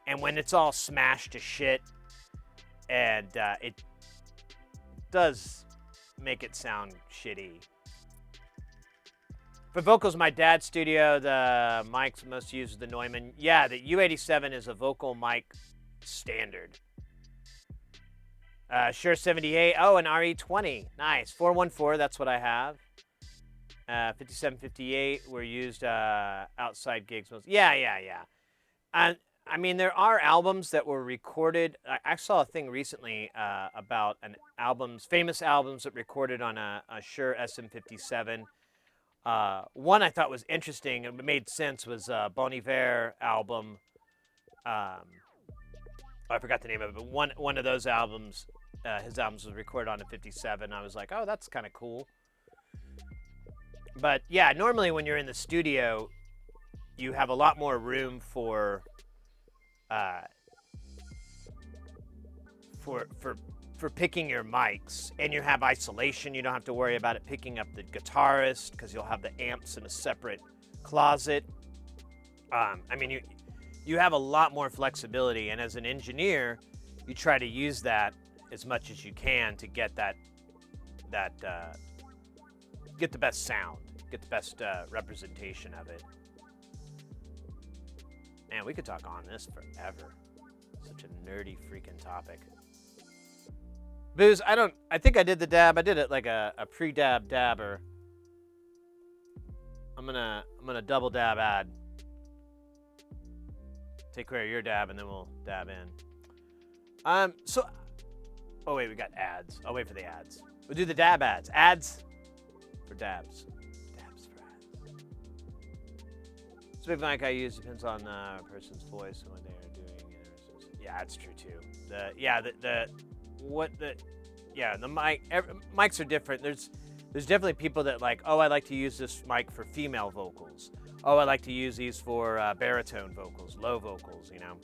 And when it's all smashed to shit, and it does make it sound shitty. For vocals, my dad's studio, the mics most used is the Neumann. Yeah, the U87 is a vocal mic standard. Shure 78. Oh, an RE20. Nice. 414, that's what I have. 5758 were used outside gigs. Yeah. I mean, there are albums that were recorded. I saw a thing recently about famous albums that recorded on a Shure SM57. One I thought was interesting and made sense was Bon Iver album. I forgot the name of it, but one of those albums, his albums was recorded on a 57. I was like, oh, that's kind of cool. But yeah, normally when you're in the studio, you have a lot more room for picking your mics, and you have isolation. You don't have to worry about it picking up the guitarist because you'll have the amps in a separate closet. I mean, you have a lot more flexibility, and as an engineer, you try to use that as much as you can to get get the best sound, get the best representation of it. Man, we could talk on this forever. Such a nerdy freaking topic. Booze, I think I did the dab. I did it like a pre-dab dabber. I'm gonna double dab ad. Take care of your dab and then we'll dab in. Oh wait, we got ads. I'll wait for the ads. We'll do the dab ads. Ads for dabs. Dabs for ads. Specific mic I use depends on the person's voice and what they are doing. Yeah, that's true too. The mics are different. There's definitely people that like, oh, I like to use this mic for female vocals. Oh, I like to use these for baritone vocals, low vocals, you know.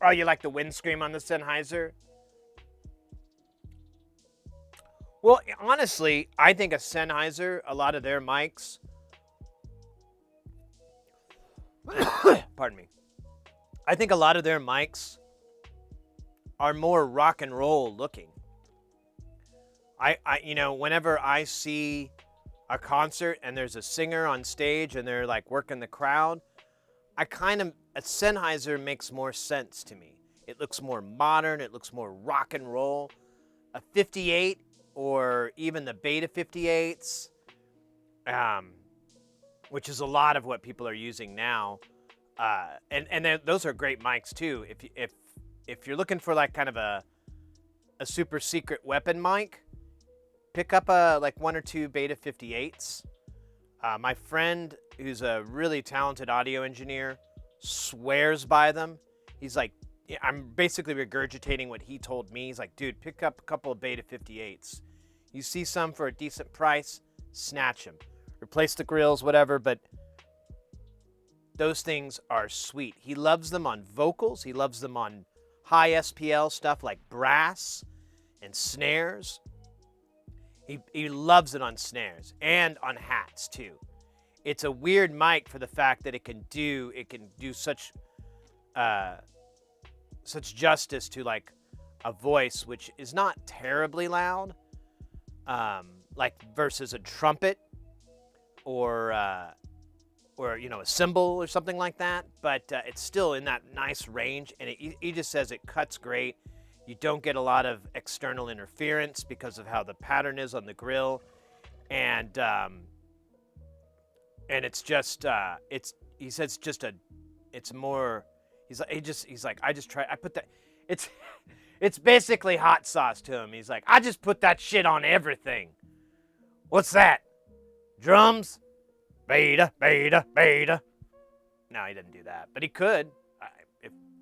Oh, you like the wind scream on the Sennheiser? Well, honestly, I think a Sennheiser, a lot of their mics, pardon me, I think a lot of their mics are more rock and roll looking. Whenever I see a concert and there's a singer on stage and they're like working the crowd, a Sennheiser makes more sense to me. It looks more modern. It looks more rock and roll. A 58 or even the Beta 58s, which is a lot of what people are using now. And those are great mics too. If you're looking for like kind of a super secret weapon mic, pick up like 1 or 2 Beta 58s. My friend, who's a really talented audio engineer, swears by them. He's like, I'm basically regurgitating what he told me. He's like, dude, pick up a couple of Beta 58s. You see some for a decent price, snatch them. Replace the grills, whatever, but those things are sweet. He loves them on vocals. He loves them on high SPL stuff like brass and snares. He loves it on snares and on hats too. It's a weird mic for the fact that it can do such justice to like a voice which is not terribly loud, like versus a trumpet or a cymbal or something like that. But it's still in that nice range, and he just says it cuts great. You don't get a lot of external interference because of how the pattern is on the grill, and it's just he says it's more. He's like I put that. It's basically hot sauce to him. He's like, I just put that shit on everything. What's that? Drums? Beta, beta, beta. No, he didn't do that, but he could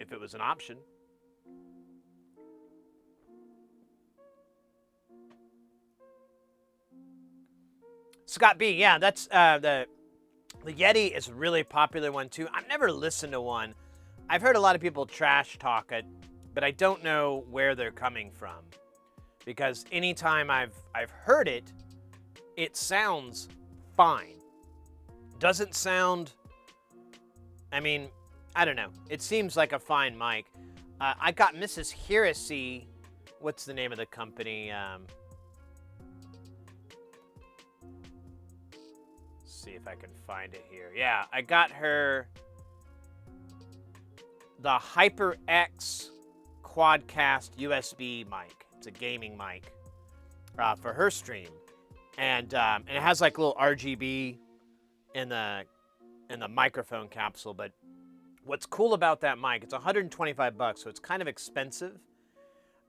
if it was an option. Scott B, yeah, that's the Yeti is a really popular one too. I've never listened to one. I've heard a lot of people trash talk it, but I don't know where they're coming from, because anytime I've heard it, it sounds fine. Doesn't sound, I mean, I don't know. It seems like a fine mic. I got Mrs. Heresy. What's the name of the company? See if I can find it here. Yeah, I got her the HyperX Quadcast USB mic. It's a gaming mic for her stream, and it has like a little RGB in the microphone capsule. But what's cool about that mic? It's $125, so it's kind of expensive.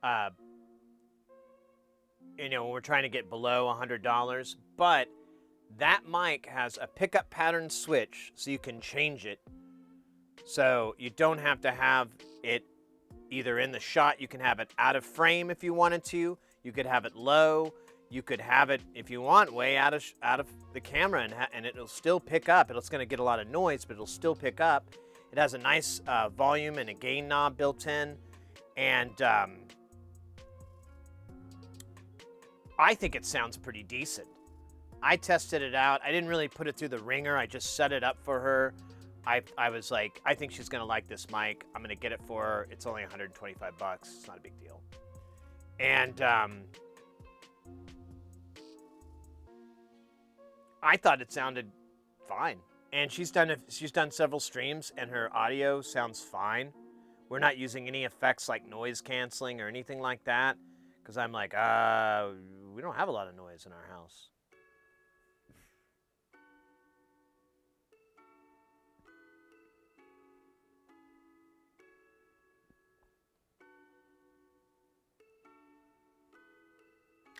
When we're trying to get below $100, but that mic has a pickup pattern switch, so you can change it. So you don't have to have it either in the shot. You can have it out of frame if you wanted to. You could have it low. You could have it, if you want, way out of the camera, and it'll still pick up. It's going to get a lot of noise, but it'll still pick up. It has a nice volume and a gain knob built in, and I think it sounds pretty decent. I tested it out. I didn't really put it through the ringer. I just set it up for her. I was like, I think she's going to like this mic. I'm going to get it for her. It's only $125. It's not a big deal. And I thought it sounded fine. And she's done several streams, and her audio sounds fine. We're not using any effects like noise canceling or anything like that, because I'm like, we don't have a lot of noise in our house.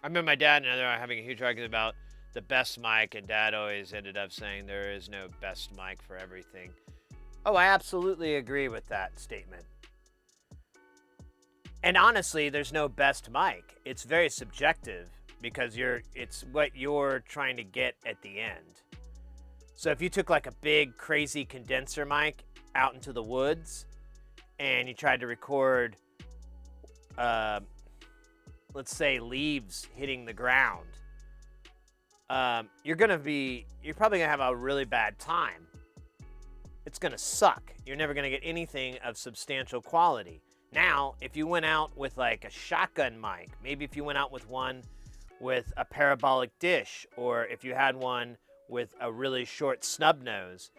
I remember my dad and I were having a huge argument about the best mic, and Dad always ended up saying there is no best mic for everything. Oh, I absolutely agree with that statement. And honestly, there's no best mic. It's very subjective, because it's what you're trying to get at the end. So if you took like a big crazy condenser mic out into the woods and you tried to record let's say leaves hitting the ground, you're probably gonna have a really bad time. It's gonna suck. You're never gonna get anything of substantial quality. Now, if you went out with like a shotgun mic, maybe if you went out with one with a parabolic dish, or if you had one with a really short snub nose,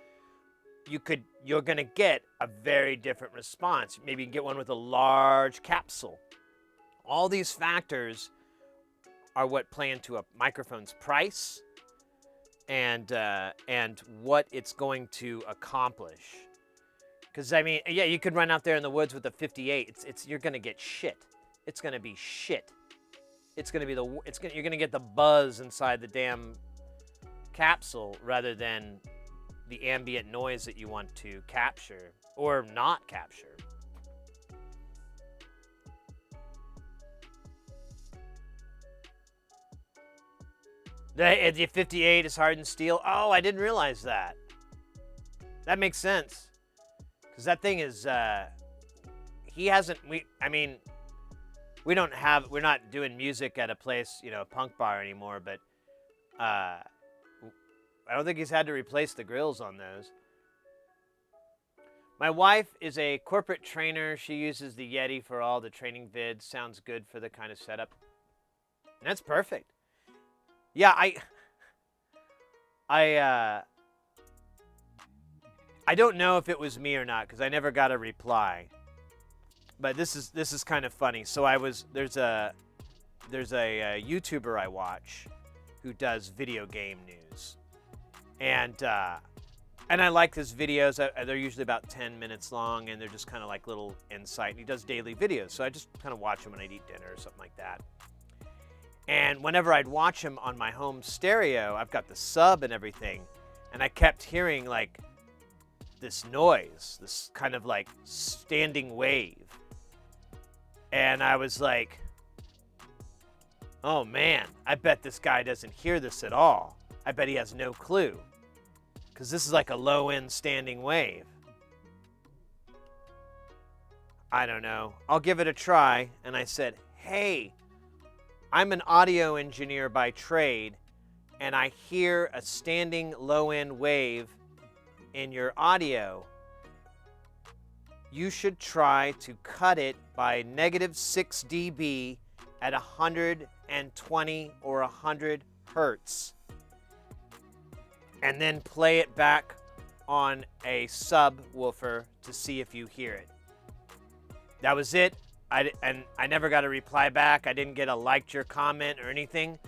you're gonna get a very different response. Maybe you can get one with a large capsule. All these factors are what play into a microphone's price and what it's going to accomplish. Because I mean, yeah, you could run out there in the woods with a 58. You're gonna get shit. It's gonna be shit. It's gonna be you're gonna get the buzz inside the damn capsule rather than the ambient noise that you want to capture or not capture. The 58 is hardened steel. Oh, I didn't realize that. That makes sense. Because that thing is, he hasn't. We're not doing music at a place, a punk bar anymore. But I don't think he's had to replace the grills on those. My wife is a corporate trainer. She uses the Yeti for all the training vids. Sounds good for the kind of setup. And that's perfect. Yeah, I don't know if it was me or not because I never got a reply. But this is kind of funny. So there's a YouTuber I watch who does video game news, and I like his videos. They're usually about 10 minutes long, and they're just kind of like little insight. And he does daily videos, so I just kind of watch him when I eat dinner or something like that. And whenever I'd watch him on my home stereo, I've got the sub and everything, and I kept hearing like this noise, this kind of like standing wave. And I was like, oh man, I bet this guy doesn't hear this at all. I bet he has no clue. Because this is like a low-end standing wave. I don't know. I'll give it a try. And I said, hey, I'm an audio engineer by trade, and I hear a standing low-end wave in your audio. You should try to cut it by -6 dB at 120 or 100 hertz. And then play it back on a subwoofer to see if you hear it. That was it. I never got a reply back. I didn't get a liked your comment or anything.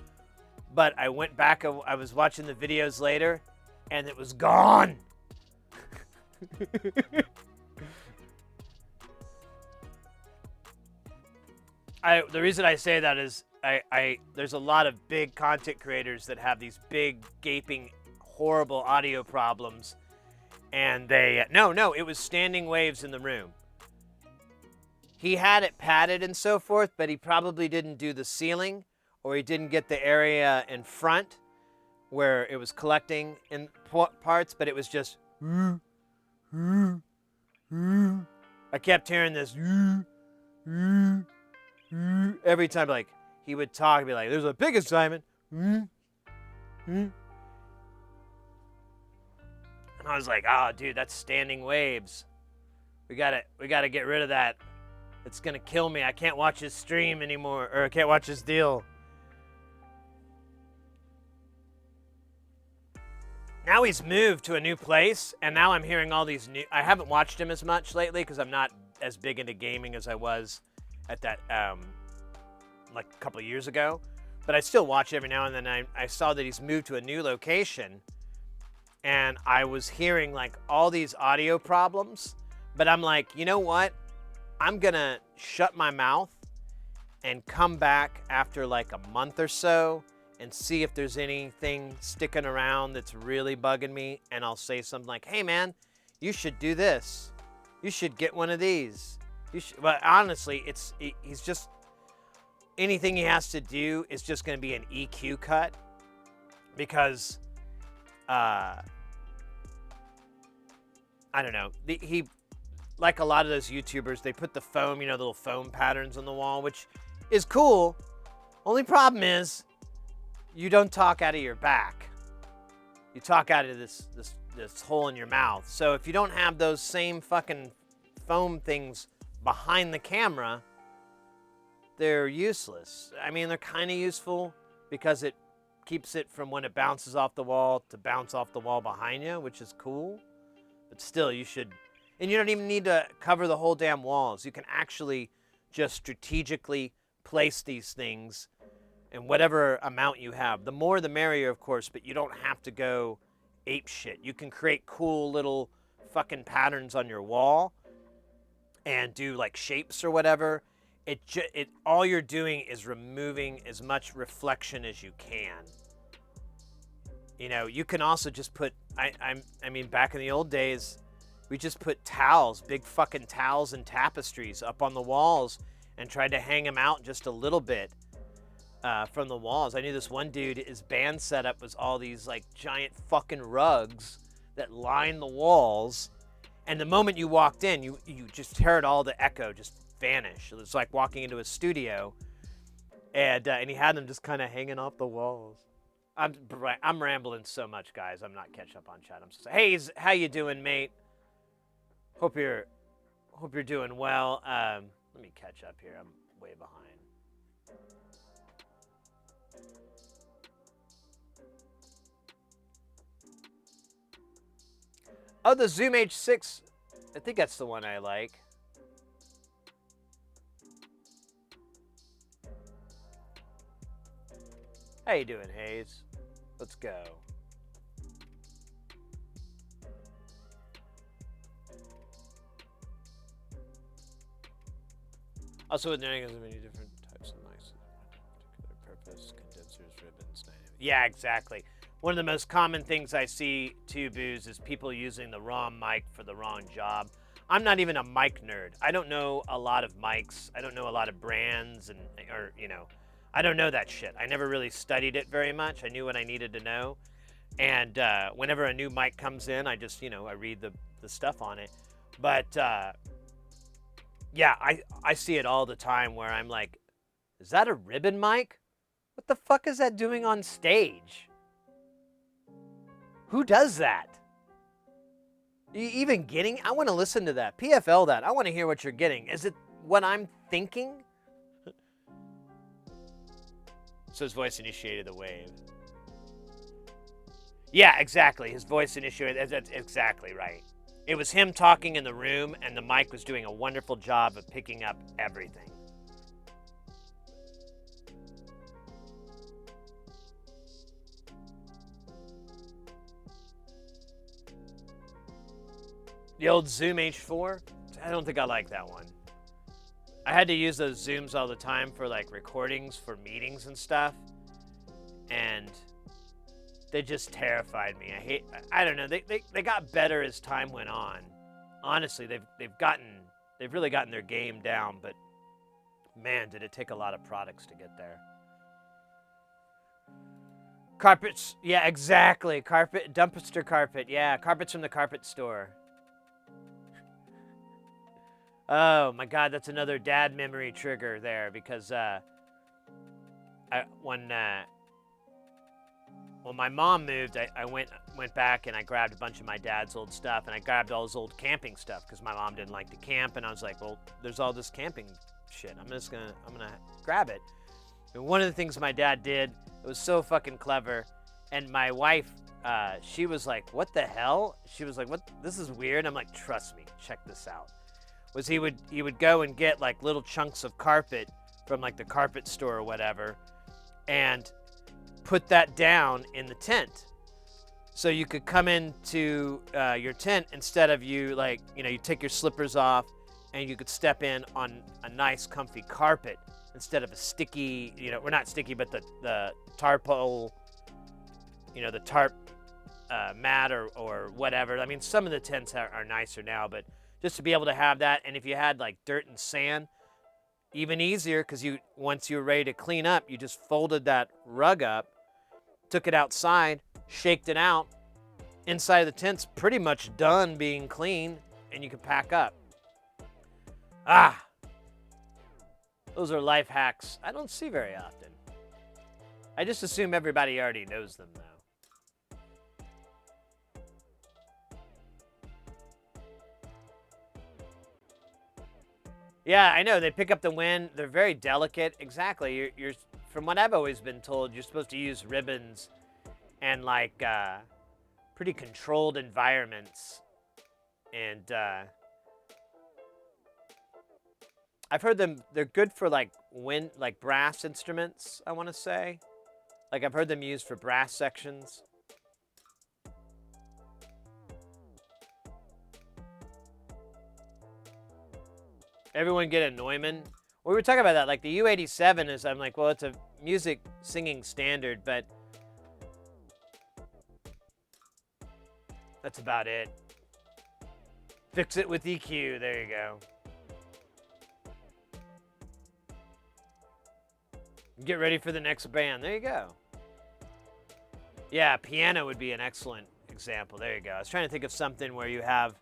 But I went back, I was watching the videos later, and it was gone. The reason I say that is there's a lot of big content creators that have these big, gaping, horrible audio problems, and it was standing waves in the room. He had it padded and so forth, but he probably didn't do the ceiling, or he didn't get the area in front where it was collecting in parts, but it was just I kept hearing this every time, like he would talk, be like, there's a big assignment. And I was like, oh dude, that's standing waves. We gotta get rid of that. It's gonna kill me. I can't watch his stream anymore, or I can't watch his deal. Now he's moved to a new place, and now I'm hearing all these new... I haven't watched him as much lately because I'm not as big into gaming as I was at that, like a couple of years ago. But I still watch every now and then. I saw that he's moved to a new location, and I was hearing like all these audio problems. But I'm like, you know what? I'm gonna shut my mouth and come back after like a month or so and see if there's anything sticking around that's really bugging me, and I'll say something like, hey man, you should do this. You should get one of these. But honestly, he's just, anything he has to do is just gonna be an EQ cut, because I don't know, he, like a lot of those YouTubers, they put the foam, the little foam patterns on the wall, which is cool. Only problem is, you don't talk out of your back. You talk out of this hole in your mouth. So if you don't have those same fucking foam things behind the camera, they're useless. I mean, they're kind of useful because it keeps it from, when it bounces off the wall, to bounce off the wall behind you, which is cool. But still, you should... And you don't even need to cover the whole damn walls. You can actually just strategically place these things in whatever amount you have. The more the merrier, of course, but you don't have to go ape shit. You can create cool little fucking patterns on your wall and do like shapes or whatever. All you're doing is removing as much reflection as you can. You can also just put, I mean, back in the old days, we just put towels, big fucking towels and tapestries up on the walls and tried to hang them out just a little bit from the walls. I knew this one dude, his band setup was all these like giant fucking rugs that line the walls, And the moment you walked in, you just heard all the echo just vanish. It was like walking into a studio, and he had them just kind of hanging off the walls. I'm rambling so much, guys. I'm not catching up on chat. I'm so sorry. Hey, how you doing, mate? Hope you're doing well. Let me catch up here. I'm way behind. Oh, the Zoom H6. I think that's the one I like. How you doing, Hayes? Let's go. Also, with Nerding, there's many different types of mics. Particular purpose, condensers, ribbons, dynamic. Yeah, exactly. One of the most common things I see, too, Booze, is people using the wrong mic for the wrong job. I'm not even a mic nerd. I don't know a lot of mics. I don't know a lot of brands, or I don't know that shit. I never really studied it very much. I knew what I needed to know. And whenever a new mic comes in, I just, I read the stuff on it. But, yeah, I see it all the time where I'm like, is that a ribbon mic? What the fuck is that doing on stage? Who does that? You even getting? I want to listen to that. PFL that. I want to hear what you're getting. Is it what I'm thinking? So his voice initiated the wave. Yeah, exactly. His voice initiated. That's exactly right. It was him talking in the room, and the mic was doing a wonderful job of picking up everything. The old Zoom H4? I don't think I like that one. I had to use those Zooms all the time for like recordings for meetings and stuff. And they just terrified me. I don't know. They got better as time went on. Honestly, they've really gotten their game down, but man, did it take a lot of products to get there. Carpets, yeah, exactly. Carpet, dumpster carpet, yeah, carpets from the carpet store. Oh my God, that's another dad memory trigger there because when my mom moved, I went back and I grabbed a bunch of my dad's old stuff, and I grabbed all his old camping stuff because my mom didn't like to camp, and I was like, well, there's all this camping shit. I'm gonna grab it. And one of the things my dad did, it was so fucking clever, and my wife, she was like, what the hell? She was like, what? This is weird. I'm like, trust me, check this out. Was he would go and get like little chunks of carpet from like the carpet store or whatever, and put that down in the tent. So you could come into your tent instead of you take your slippers off and you could step in on a nice comfy carpet instead of a sticky, we're not sticky, but the tarpole, the tarp mat or whatever. I mean, some of the tents are nicer now, but just to be able to have that. And if you had like dirt and sand, even easier, because once you were ready to clean up, you just folded that rug up, took it outside, shaked it out. Inside of the tent's pretty much done being clean, and you can pack up. Those are life hacks I don't see very often. I just assume everybody already knows them, though. Yeah, I know. They pick up the wind. They're very delicate. Exactly. You're from what I've always been told, you're supposed to use ribbons and like pretty controlled environments. And I've heard they're good for like brass instruments, I want to say. Like I've heard them used for brass sections. Everyone get a Neumann. We were talking about that. Like the U87 is, I'm like, well, it's a music singing standard, but that's about it. Fix it with EQ. There you go. Get ready for the next band. There you go. Yeah, piano would be an excellent example. There you go. I was trying to think of something where you have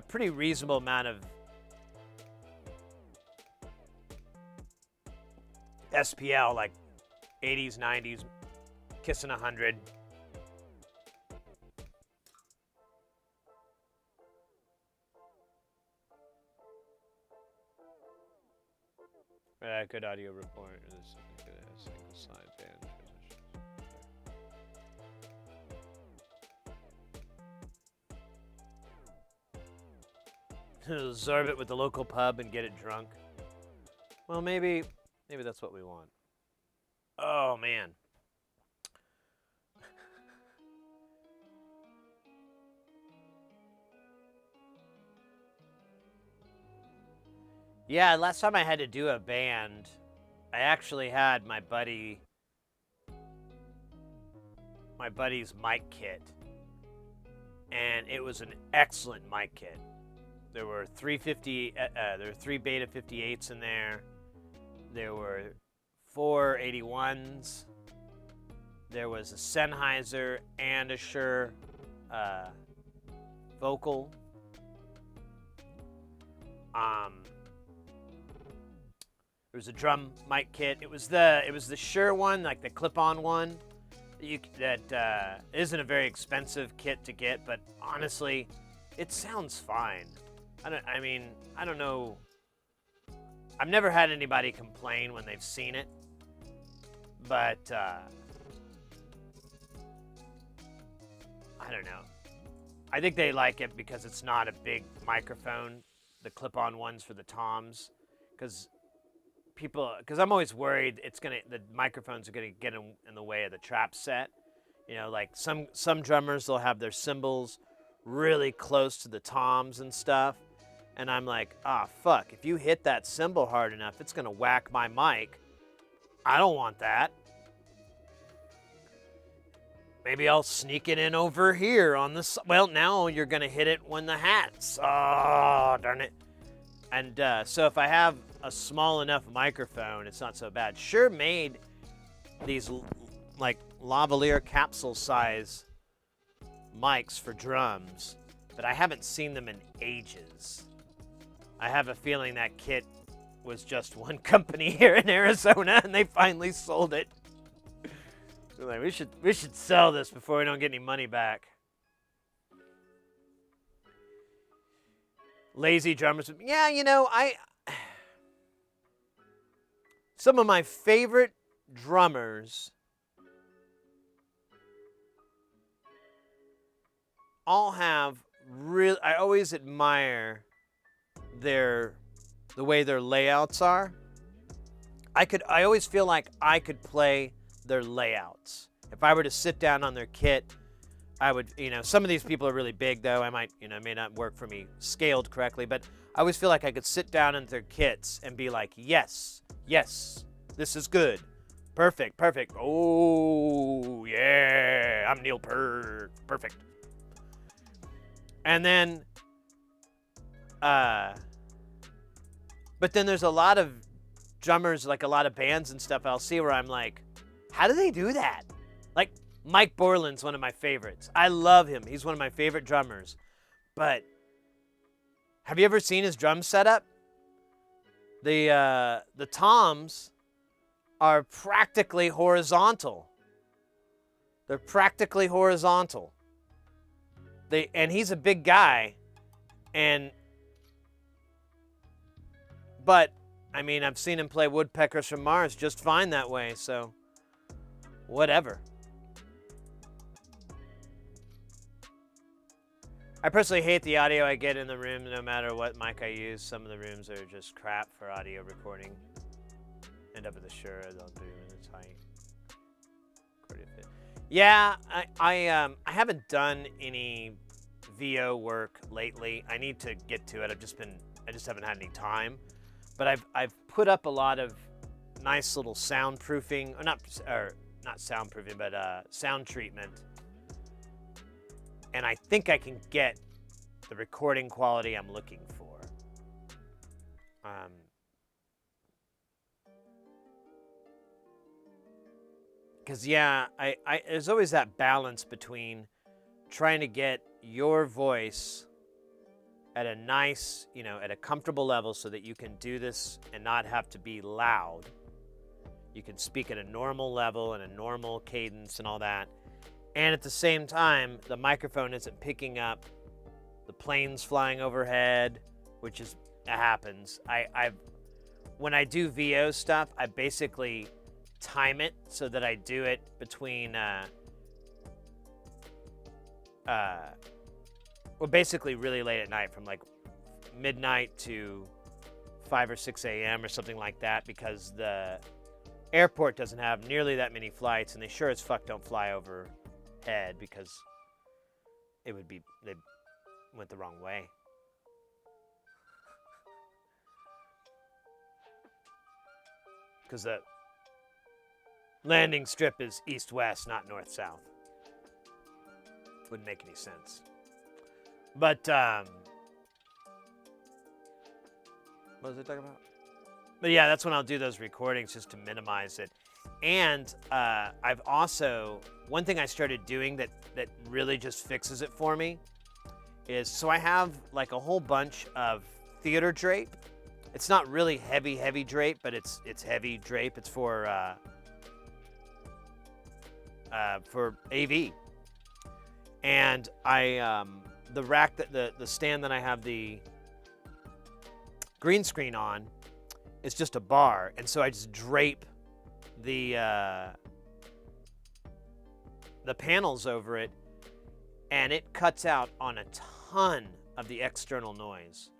a pretty reasonable amount of SPL, like 80s, 90s, kissing 100. Good audio report. Single side band transitions. Absorb it with the local pub and get it drunk. Well, maybe that's what we want. Oh man. Yeah, last time I had to do a band, I actually had my buddy's mic kit, and it was an excellent mic kit. There were there were 3 Beta 58s in there. There were 4 81s. There was a Sennheiser and a Shure vocal. There was a drum mic kit. It was the Shure one, like the clip-on one. That isn't a very expensive kit to get, but honestly, it sounds fine. I don't know. I've never had anybody complain when they've seen it, but I don't know. I think they like it because it's not a big microphone, the clip-on ones for the toms, because I'm always worried the microphones are gonna get in the way of the trap set. You know, like some drummers, they'll have their cymbals really close to the toms and stuff, and I'm like, fuck, if you hit that cymbal hard enough, it's gonna whack my mic. I don't want that. Maybe I'll sneak it in over here on the. Well, now you're gonna hit it when the hat's. Oh, darn it. And so if I have a small enough microphone, it's not so bad. Shure made these like lavalier capsule size mics for drums, but I haven't seen them in ages. I have a feeling that kit was just one company here in Arizona, and they finally sold it. They're like, we should sell this before we don't get any money back. Lazy drummers. Yeah, some of my favorite drummers all have I always admire the way their layouts are. I always feel like I could play their layouts. If I were to sit down on their kit, I would, some of these people are really big though. I might, it may not work for me scaled correctly, but I always feel like I could sit down in their kits and be like, yes, this is good. Perfect. Oh, yeah, I'm Neil Peart. Perfect. And then, but then there's a lot of drummers, like a lot of bands and stuff I'll see where I'm like, how do they do that? Like, Mike Borland's one of my favorites. I love him. He's one of my favorite drummers. But have you ever seen his drum setup? The toms are practically horizontal. They're practically horizontal. And he's a big guy, but I've seen him play Woodpeckers from Mars just fine that way, so whatever. I personally hate the audio I get in the room no matter what mic I use. Some of the rooms are just crap for audio recording. End up with a Shure, they'll do it, it's tight. Yeah, I haven't done any VO work lately. I need to get to it. I just haven't had any time. But I've put up a lot of nice little soundproofing, or not soundproofing, but sound treatment. And I think I can get the recording quality I'm looking for. Because, yeah, there's always that balance between trying to get your voice at a nice, at a comfortable level so that you can do this and not have to be loud. You can speak at a normal level and a normal cadence and all that. And at the same time, the microphone isn't picking up the planes flying overhead, which happens. When I do VO stuff, I basically time it so that I do it between basically really late at night, from like midnight to 5 or 6 a.m. or something like that, because the airport doesn't have nearly that many flights, and they sure as fuck don't fly overhead because they went the wrong way. Because the landing strip is east-west, not north-south. Wouldn't make any sense. But, what was I talking about? But yeah, that's when I'll do those recordings, just to minimize it. And I've also, one thing I started doing that really just fixes it for me is, so I have like a whole bunch of theater drape. It's not really heavy drape, but it's heavy drape. It's for AV. And the rack, the stand that I have the green screen on is just a bar, and so I just drape the panels over it, and it cuts out on a ton of the external noise.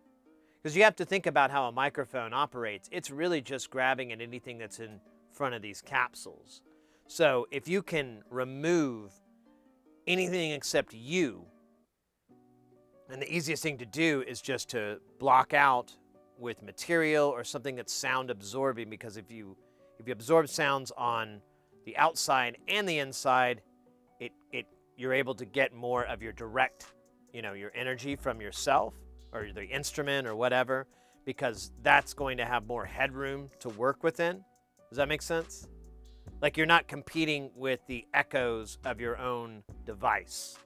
Because you have to think about how a microphone operates. It's really just grabbing at anything that's in front of these capsules. So if you can remove anything except you, and the easiest thing to do is just to block out with material or something that's sound absorbing, because if you absorb sounds on the outside and the inside, you're able to get more of your direct, your energy from yourself or the instrument or whatever, because that's going to have more headroom to work within. Does that make sense? Like, you're not competing with the echoes of your own device.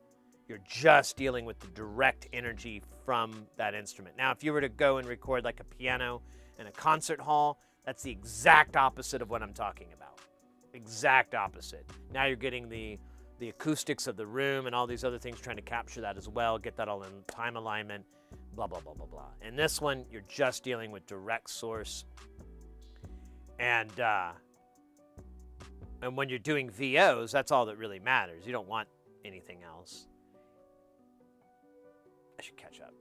You're just dealing with the direct energy from that instrument. Now, if you were to go and record like a piano in a concert hall, that's the exact opposite of what I'm talking about. Exact opposite. Now you're getting the acoustics of the room and all these other things, trying to capture that as well, get that all in time alignment, blah, blah, blah, blah, blah. In this one, you're just dealing with direct source. And when you're doing VOs, that's all that really matters. You don't want anything else. I should catch up.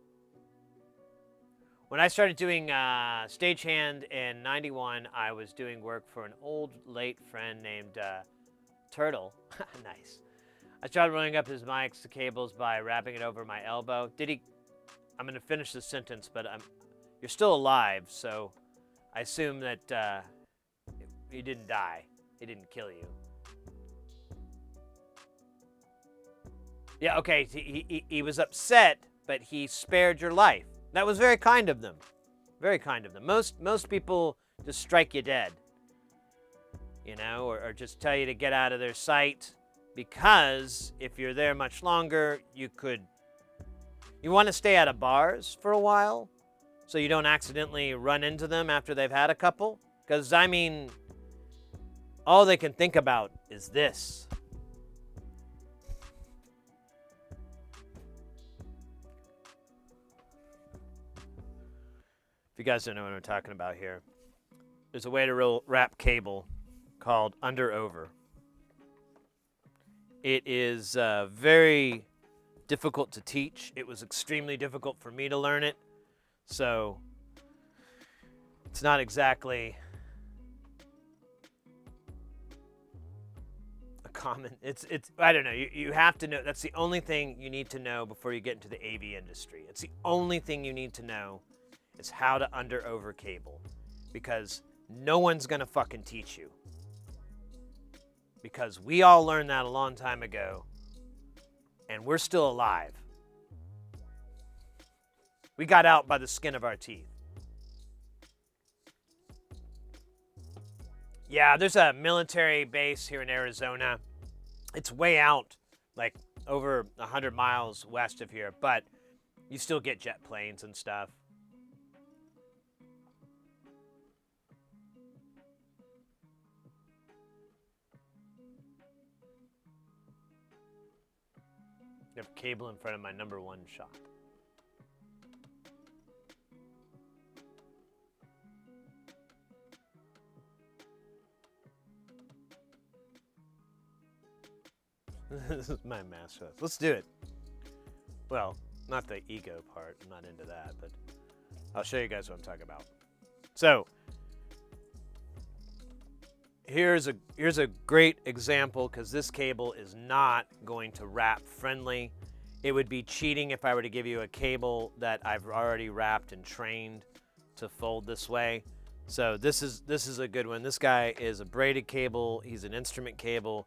When I started doing stagehand in '91, I was doing work for an old late friend named Turtle. Nice. I started rolling up his mics to cables by wrapping it over my elbow. I'm going to finish this sentence, but you're still alive, so I assume that he didn't die. He didn't kill you. Yeah, okay, he was upset, but he spared your life. That was very kind of them. Very kind of them. Most people just strike you dead, or just tell you to get out of their sight, because if you're there much longer, you want to stay out of bars for a while so you don't accidentally run into them after they've had a couple. Because, all they can think about is this. If you guys don't know what I'm talking about here, there's a way to wrap cable called under-over. It is very difficult to teach. It was extremely difficult for me to learn it. So it's not exactly a common, it's I don't know, you have to know. That's the only thing you need to know before you get into the AV industry. It's the only thing you need to know, is how to under-over cable, because no one's gonna fucking teach you, because we all learned that a long time ago, and we're still alive. We got out by the skin of our teeth. Yeah, there's a military base here in Arizona. It's way out, like over 100 miles west of here, but You still get jet planes and stuff. I have cable in front of my #1 shop. This is my master. Let's do it. Well, not the ego part. I'm not into that, but I'll show you guys what I'm talking about. So, here's a great example, because this cable is not going to wrap friendly. It would be cheating if I were to give you a cable that I've already wrapped and trained to fold this way. So this is a good one. This guy is a braided cable. He's an instrument cable.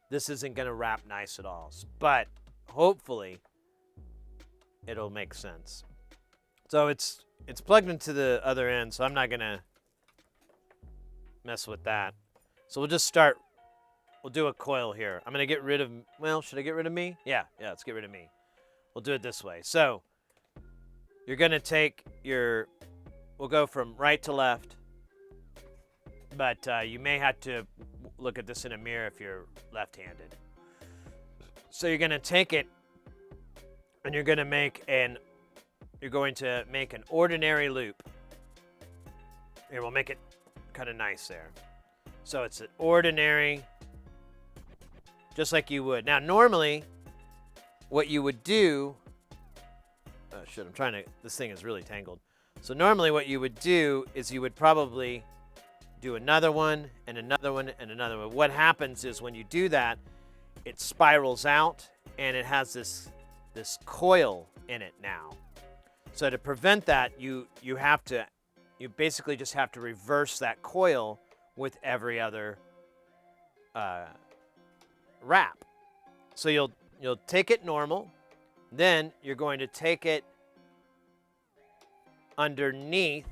This isn't going to wrap nice at all, but hopefully it'll make sense. So it's plugged into the other end, so I'm not going to mess with that. So we'll just start. We'll do a coil here. I'm going to get rid of, well, should I get rid of me? Yeah, let's get rid of me. We'll do it this way. So you're going to take your, we'll go from right to left, but you may have to look at this in a mirror if you're left-handed. So you're going to take it and you're going to make an ordinary loop. Here, we'll make it kind of nice there. So it's an ordinary, just like you would. Now, normally, what you would do, oh shit, this thing is really tangled. So normally what you would do is you would probably do another one and another one and another one. What happens is when you do that, it spirals out and it has this coil in it now. So to prevent that, you basically just have to reverse that coil with every other wrap. So you'll take it normal, then you're going to take it underneath.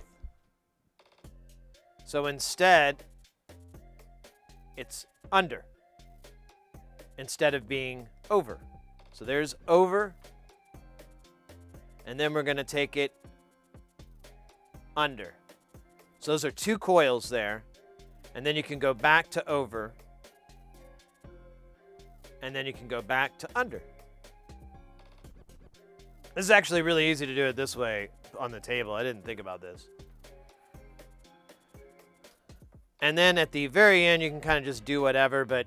So instead, it's under instead of being over. So there's over, and then we're going to take it under. So those are two coils there, and then you can go back to over, and then you can go back to under. This is actually really easy to do it this way on the table. I didn't think about this. And then at the very end, you can kind of just do whatever, but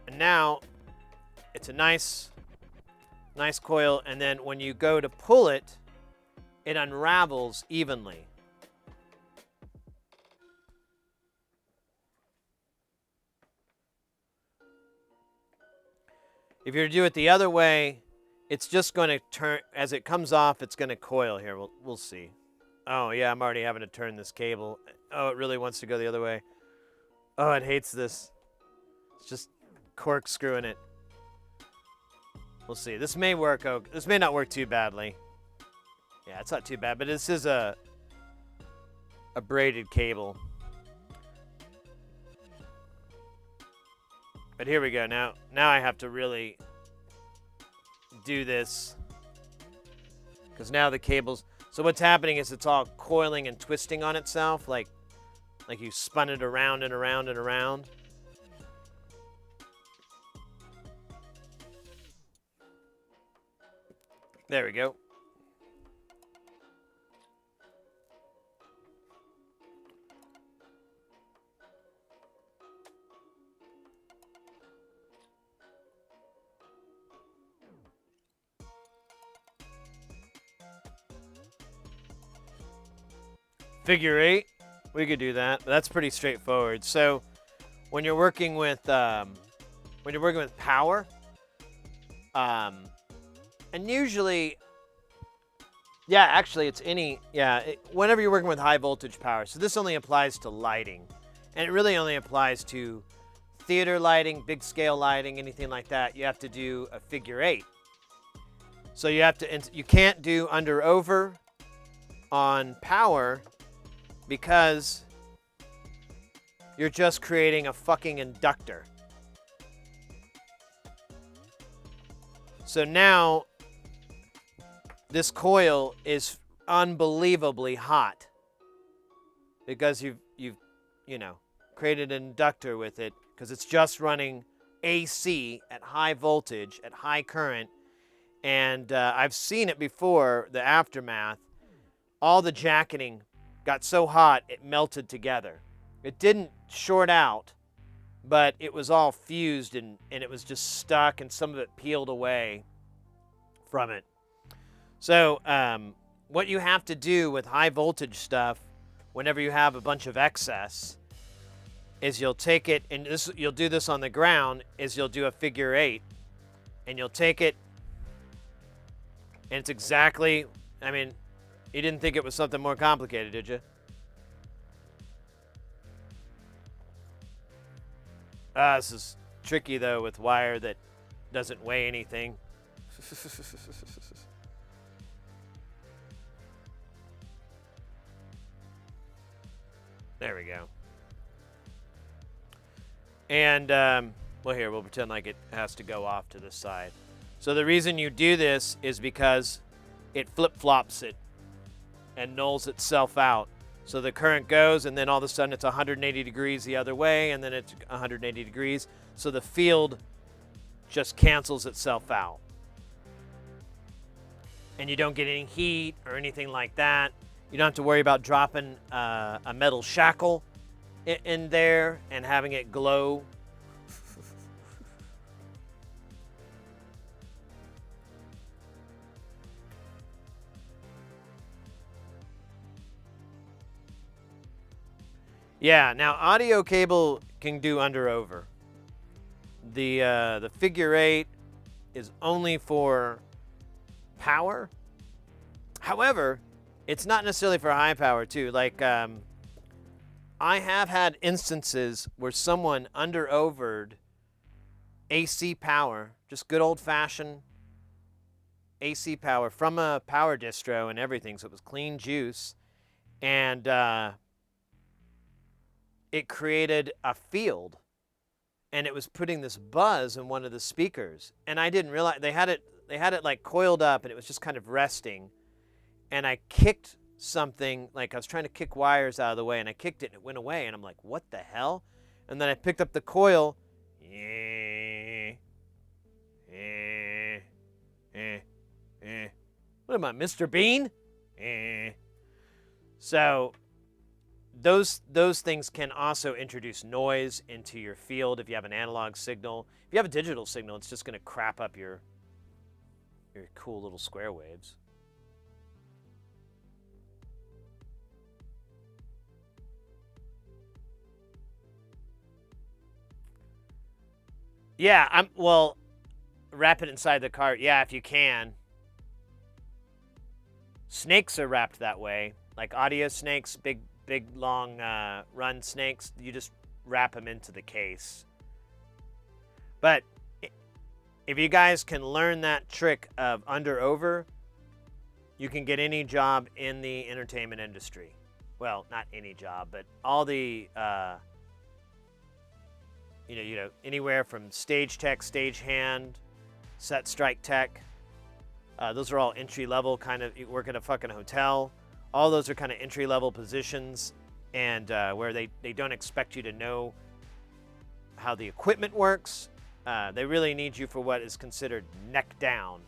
and now it's a nice coil, and then when you go to pull it, it unravels evenly. If you're to do it the other way, it's just going to turn, as it comes off, it's going to coil here. We'll see. Oh, yeah, I'm already having to turn this cable. Oh, it really wants to go the other way. Oh, it hates this. It's just corkscrewing it. We'll see. This may work. Oh, this may not work too badly. Yeah, it's not too bad, but this is a braided cable. But here we go. Now I have to really do this, because now the cables. So what's happening is it's all coiling and twisting on itself, like you spun it around and around and around. There we go. Figure 8, we could do that. But that's pretty straightforward. So when you're working with power, and usually, yeah, actually it's whenever you're working with high voltage power. So this only applies to lighting, and it really only applies to theater lighting, big scale lighting, anything like that. You have to do a figure 8. So you can't do under over on power, because you're just creating a fucking inductor. So now this coil is unbelievably hot because you've you know, created an inductor with it because it's just running AC at high voltage, at high current. And I've seen it before, the aftermath. All the jacketing got so hot it melted together. It didn't short out, but it was all fused and it was just stuck, and some of it peeled away from it. So what you have to do with high voltage stuff whenever you have a bunch of excess is you'll take it, and you'll do this on the ground, is you'll do a figure 8, and you'll take it, and it's exactly, I mean, you didn't think it was something more complicated, did you? This is tricky, though, with wire that doesn't weigh anything. There we go. And, well, here, we'll pretend like it has to go off to the side. So the reason you do this is because it flip-flops it and nulls itself out. So the current goes, and then all of a sudden it's 180 degrees the other way, and then it's 180 degrees. So the field just cancels itself out. And you don't get any heat or anything like that. You don't have to worry about dropping a metal shackle in there and having it glow. Yeah, now audio cable can do under over. The figure 8 is only for power. However, it's not necessarily for high power too. Like I have had instances where someone under overed AC power, just good old fashioned AC power from a power distro and everything, so it was clean juice, and it created a field, and it was putting this buzz in one of the speakers, and I didn't realize they had it like coiled up, and it was just kind of resting, and I kicked something, like I was trying to kick wires out of the way, and I kicked it and it went away, and I'm like, what the hell? And then I picked up the coil. What am I, Mr. Bean? So those things can also introduce noise into your field if you have an analog signal. If you have a digital signal, it's just going to crap up your cool little square waves. Yeah, well, wrap it inside the car. Yeah, if you can. Snakes are wrapped that way, like audio snakes, big long run snakes. You just wrap them into the case. But if you guys can learn that trick of under over, you can get any job in the entertainment industry. Well, not any job, but all the you know, anywhere from stage tech, stage hand, set strike tech. Those are all entry level, kind of. You work at a fucking hotel. All those are kind of entry level positions, and where they don't expect you to know how the equipment works. They really need you for what is considered neck down,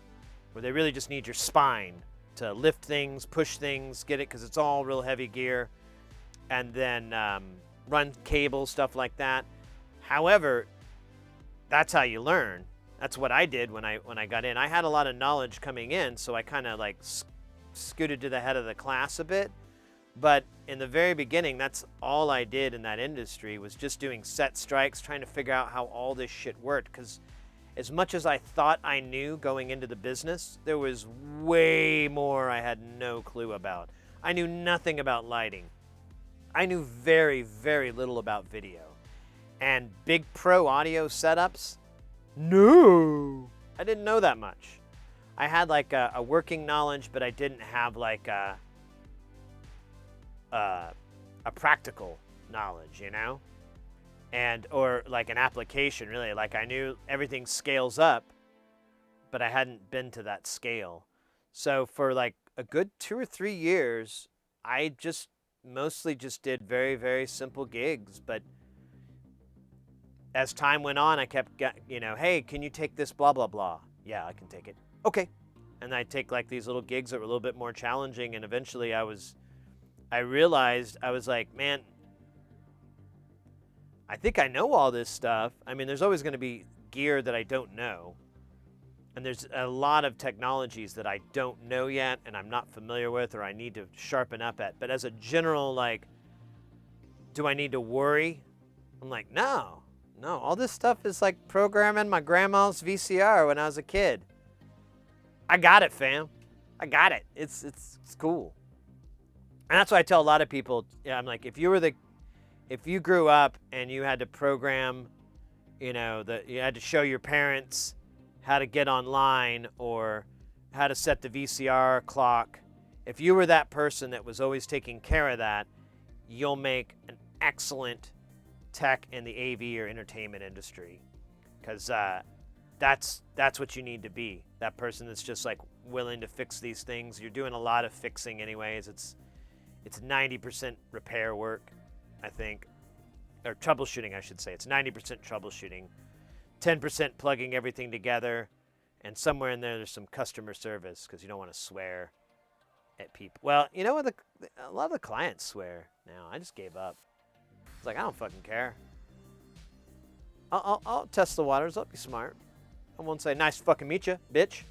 where they really just need your spine to lift things, push things, get it, because it's all real heavy gear, and then run cable, stuff like that. However, that's how you learn. That's what I did when I got in. I had a lot of knowledge coming in, so I kind of like scooted to the head of the class a bit. But in the very beginning, that's all I did in that industry, was just doing set strikes, trying to figure out how all this shit worked. Because as much as I thought I knew going into the business, there was way more I had no clue about. I knew nothing about lighting. I knew very, very little about video. And big pro audio setups? No, I didn't know that much. I had like a working knowledge, but I didn't have like a practical knowledge, you know? And, or like an application, really. Like I knew everything scales up, but I hadn't been to that scale. So for like a good 2 or 3 years, I just mostly just did very, very simple gigs. But as time went on, I kept, hey, can you take this blah, blah, blah? Yeah, I can take it. Okay. And I'd take like these little gigs that were a little bit more challenging. And eventually I realized, I was like, man, I think I know all this stuff. I mean, there's always going to be gear that I don't know. And there's a lot of technologies that I don't know yet and I'm not familiar with or I need to sharpen up at. But as a general, like, do I need to worry? I'm like, no. All this stuff is like programming my grandma's VCR when I was a kid. I got it, fam. I got it. It's cool. And that's why I tell a lot of people, I'm like, if you grew up and you had to program, you had to show your parents how to get online or how to set the VCR clock, if you were that person that was always taking care of that, you'll make an excellent tech in the AV or entertainment industry. Because that's what you need to be. That person that's just like willing to fix these things. You're doing a lot of fixing anyways. It's 90% repair work, I think. Or troubleshooting, I should say. It's 90% troubleshooting. 10% plugging everything together, and somewhere in there's some customer service because you don't want to swear at people. Well, you know what? A lot of the clients swear now. I just gave up. It's like, I don't fucking care. I'll test the waters. I'll be smart. I won't say, nice to fucking meet you, bitch,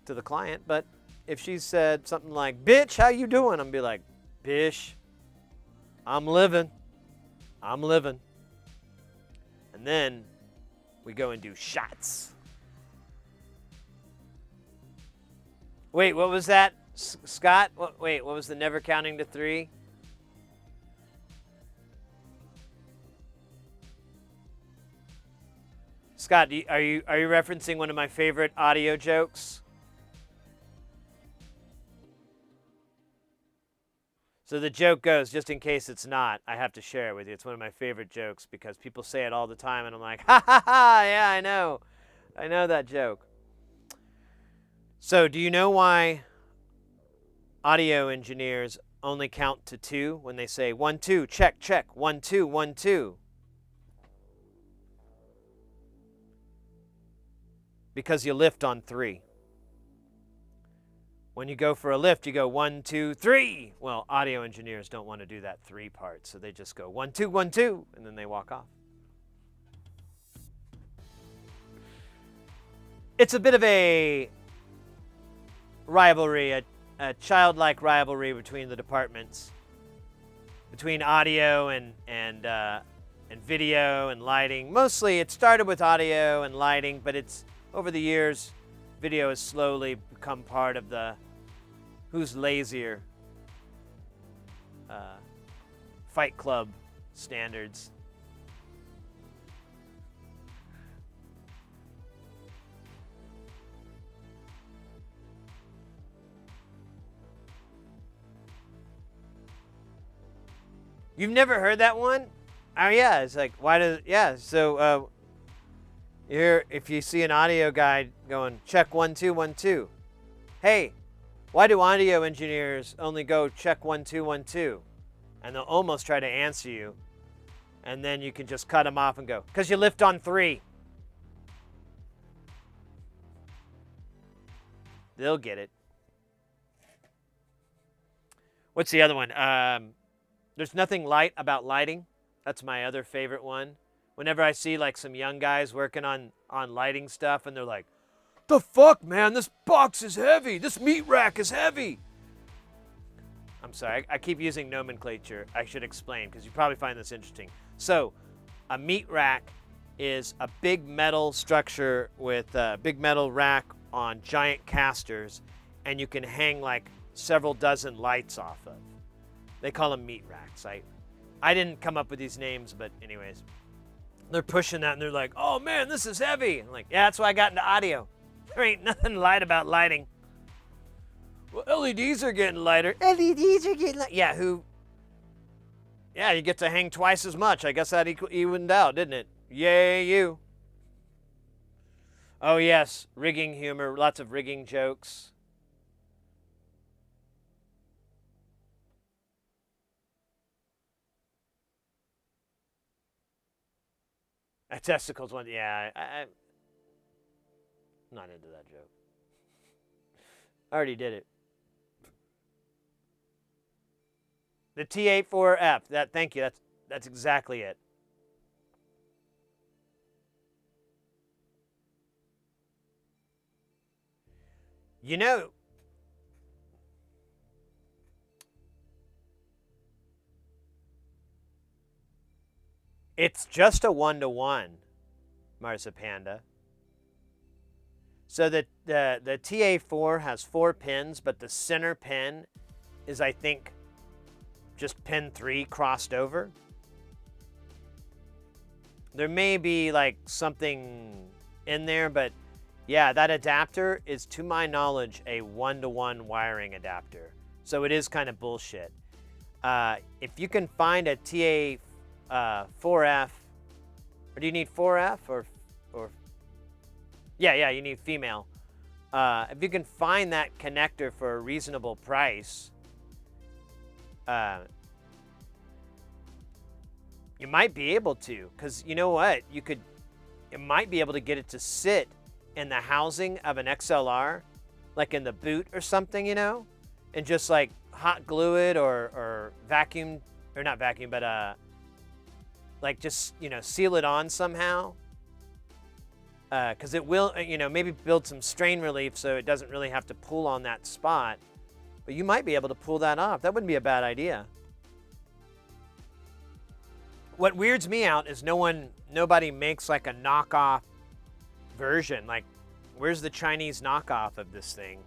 to the client. But if she said something like, bitch, how you doing? I'm going to be like, bish, I'm living. And then we go and do shots. Wait, what was that, Scott? What was the never counting to 3? Scott, are you referencing one of my favorite audio jokes? So the joke goes, just in case it's not, I have to share it with you. It's one of my favorite jokes because people say it all the time, and I'm like, ha ha ha, yeah, I know that joke. So do you know why audio engineers only count to 2 when they say 1, 2, check, 1, 2, 1, 2? Because you lift on 3. When you go for a lift, you go 1, 2, 3. Well, audio engineers don't want to do that 3 part, so they just go 1, 2, 1, 2, and then they walk off. It's a bit of a rivalry, a childlike rivalry between the departments, between audio and video and lighting. Mostly, it started with audio and lighting, but it's over the years, video has slowly become part of the who's lazier Fight Club standards. You've never heard that one? Oh yeah, it's like, so if you see an audio guy going, check 1, 2, 1, 2. Hey, why do audio engineers only go check 1, 2, 1, 2? And they'll almost try to answer you. And then you can just cut them off and go, because you lift on 3. They'll get it. What's the other one? There's nothing light about lighting. That's my other favorite one. Whenever I see like some young guys working on lighting stuff and they're like, the fuck, man, this box is heavy. This meat rack is heavy. I'm sorry, I keep using nomenclature. I should explain because you probably find this interesting. So a meat rack is a big metal structure with a big metal rack on giant casters, and you can hang like several dozen lights off of. They call them meat racks. I didn't come up with these names, but anyways. They're pushing that and they're like, oh man, this is heavy. I'm like, yeah, that's why I got into audio. There ain't nothing light about lighting. Well, LEDs are getting lighter. LEDs are getting lighter. Yeah, Yeah, you get to hang twice as much. I guess that evened out, didn't it? Yay, you. Oh yes, rigging humor, lots of rigging jokes. A testicles one, yeah. I'm not into that joke. I already did it. The T84F. That. Thank you. That's exactly it. You know, it's just a 1-to-1, Marsipanda. So the TA4 has 4 pins, but the center pin is, I think, just pin 3 crossed over. There may be like something in there, but yeah, that adapter is, to my knowledge, a 1-to-1 wiring adapter. So it is kind of bullshit. If you can find a TA 4F, or do you need 4F or yeah, you need female. If you can find that connector for a reasonable price, you might be able to, because you know what? It might be able to get it to sit in the housing of an XLR, like in the boot or something, and just like hot glue it or vacuum, or not vacuum, but like just, seal it on somehow. Because it will, maybe build some strain relief so it doesn't really have to pull on that spot. But you might be able to pull that off. That wouldn't be a bad idea. What weirds me out is nobody makes like a knockoff version. Like, where's the Chinese knockoff of this thing?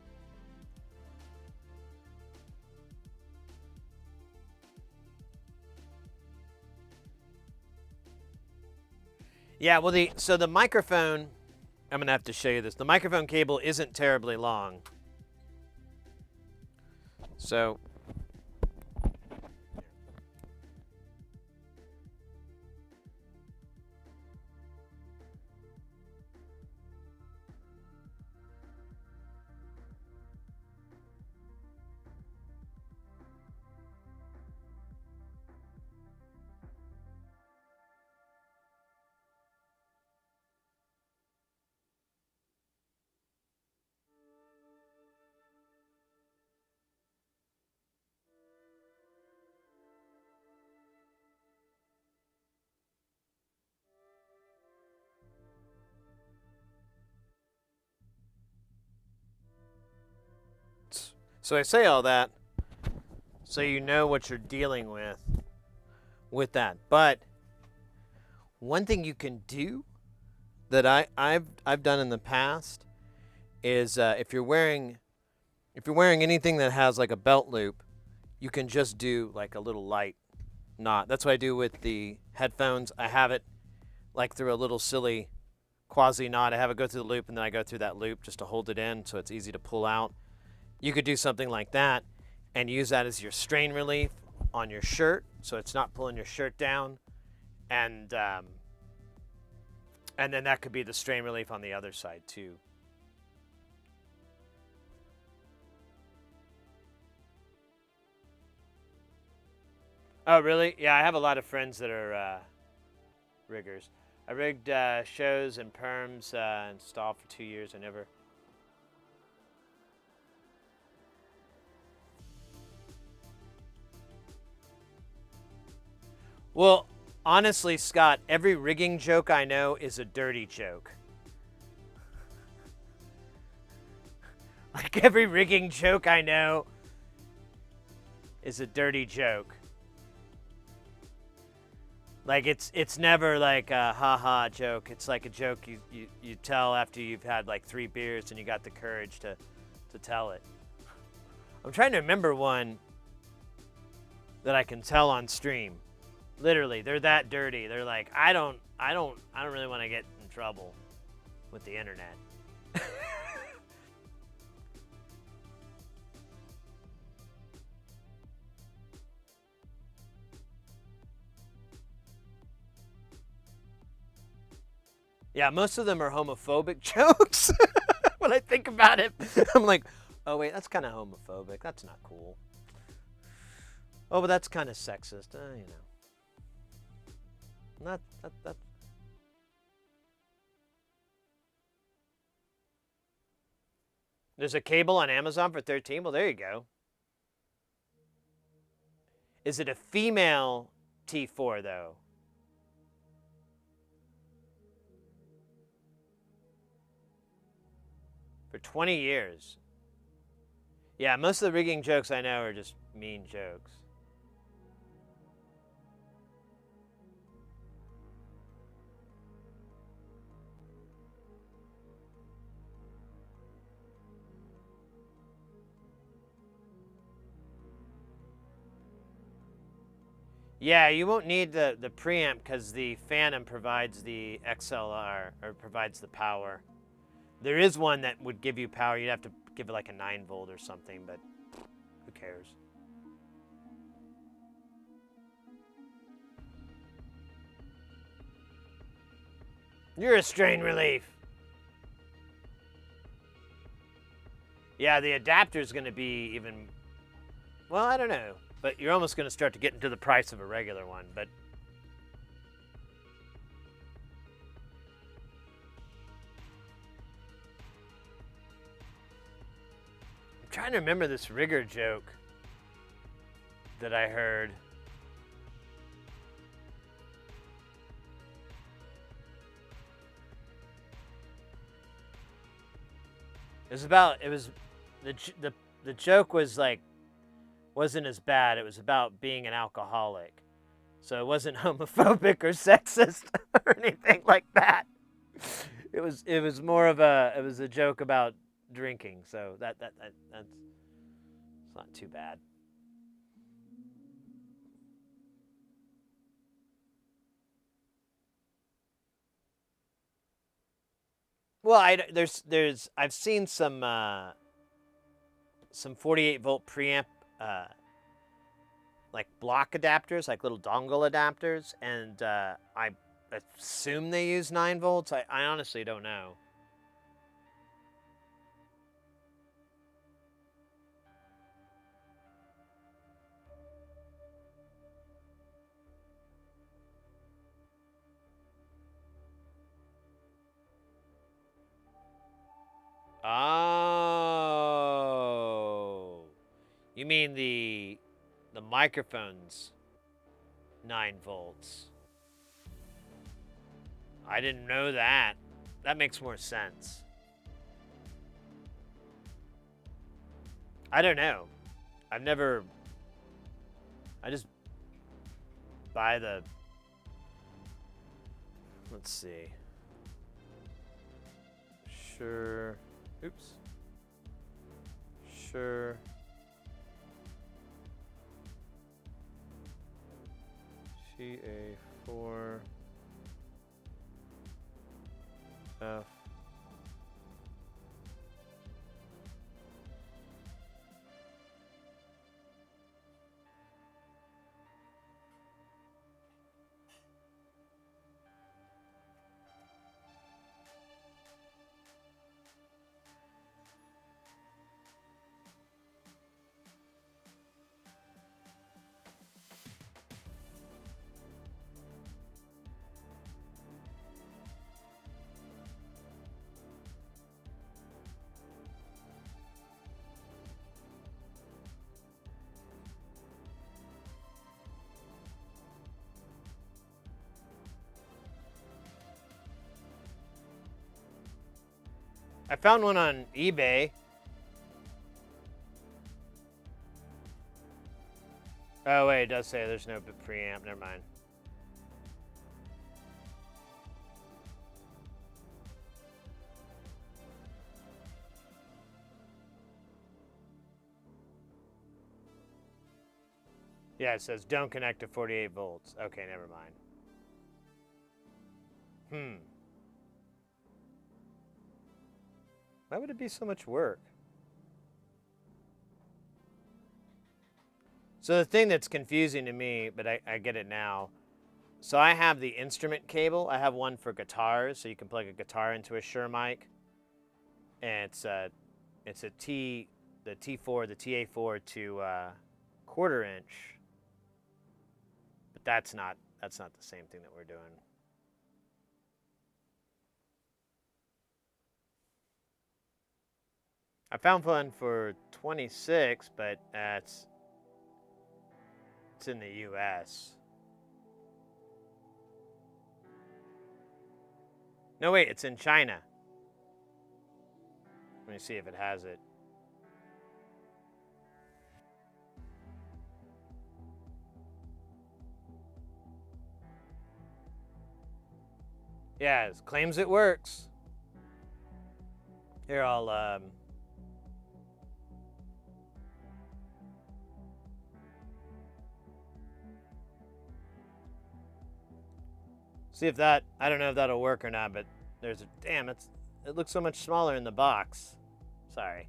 Yeah, well, the microphone, I'm gonna have to show you this. The microphone cable isn't terribly long. So I say all that so you know what you're dealing with that. But one thing you can do that I've done in the past is if you're wearing anything that has like a belt loop, you can just do like a little light knot. That's what I do with the headphones. I have it like through a little silly quasi knot. I have it go through the loop, and then I go through that loop just to hold it in so it's easy to pull out. You could do something like that and use that as your strain relief on your shirt, so it's not pulling your shirt down, and then that could be the strain relief on the other side too. Oh, really? Yeah, I have a lot of friends that are riggers. I rigged shows and perms installed for 2 years. I never. Well, honestly, Scott, every rigging joke I know is a dirty joke. Like, every rigging joke I know is a dirty joke. Like, it's never like a ha-ha joke. It's like a joke you tell after you've had like 3 beers and you got the courage to tell it. I'm trying to remember one that I can tell on stream. Literally, they're that dirty. They're like, I don't really want to get in trouble with the internet. Yeah, most of them are homophobic jokes. When I think about it, I'm like, oh wait, that's kind of homophobic. That's not cool. Oh, but that's kind of sexist. You know. That. There's a cable on Amazon for 13. Well, there you go. Is it a female T4 though? For 20 years. Yeah, most of the rigging jokes I know are just mean jokes. Yeah, you won't need the preamp because the Phantom provides the XLR, or provides the power. There is one that would give you power. You'd have to give it like a 9-volt or something, but who cares? You're a strain relief. Yeah, the adapter is going to be even, well, I don't know. But you're almost going to start to get into the price of a regular one. But I'm trying to remember this rigger joke that I heard. The joke was like, wasn't as bad. It was about being an alcoholic. So it wasn't homophobic or sexist or anything like that. It was more of a joke about drinking. So that's it's not too bad. Well, I've seen some 48-volt preamp like block adapters, like little dongle adapters, and I assume they use 9 volts. I honestly don't know. Oh, you mean the microphones 9 volts? I didn't know that. That makes more sense. I don't know. I just buy the, let's see. Shure. Oops. Shure. GA4 F. I found one on eBay. Oh wait, it does say there's no preamp. Never mind. Yeah, it says don't connect to 48 volts. Okay, never mind. Why would it be so much work? So the thing that's confusing to me, but I get it now. So I have the instrument cable. I have one for guitars, so you can plug a guitar into a Shure mic. And it's a the T4, the TA4 to quarter inch. But that's not the same thing that we're doing. I found one for 26, but it's in the U.S. No, wait, it's in China. Let me see if it has it. Yeah, it claims it works. Here, I'll see if that, I don't know if that'll work or not, but there's a, damn, it looks so much smaller in the box. Sorry.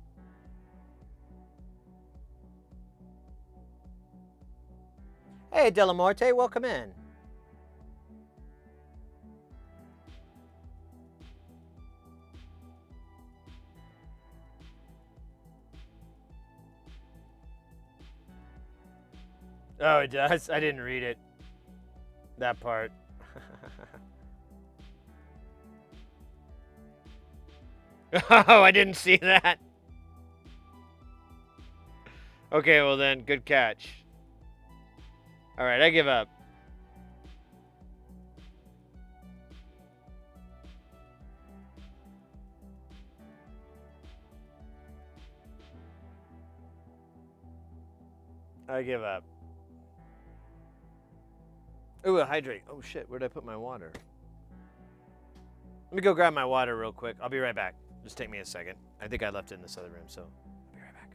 Hey, Delamorte, welcome in. Oh, it does? I didn't read it. That part. Oh, I didn't see that. Okay, well then, good catch. All right, I give up. I give up. Ooh, a hydrate. Oh shit, where'd I put my water? Let me go grab my water real quick. I'll be right back. Just take me a second. I think I left it in this other room, so I'll be right back.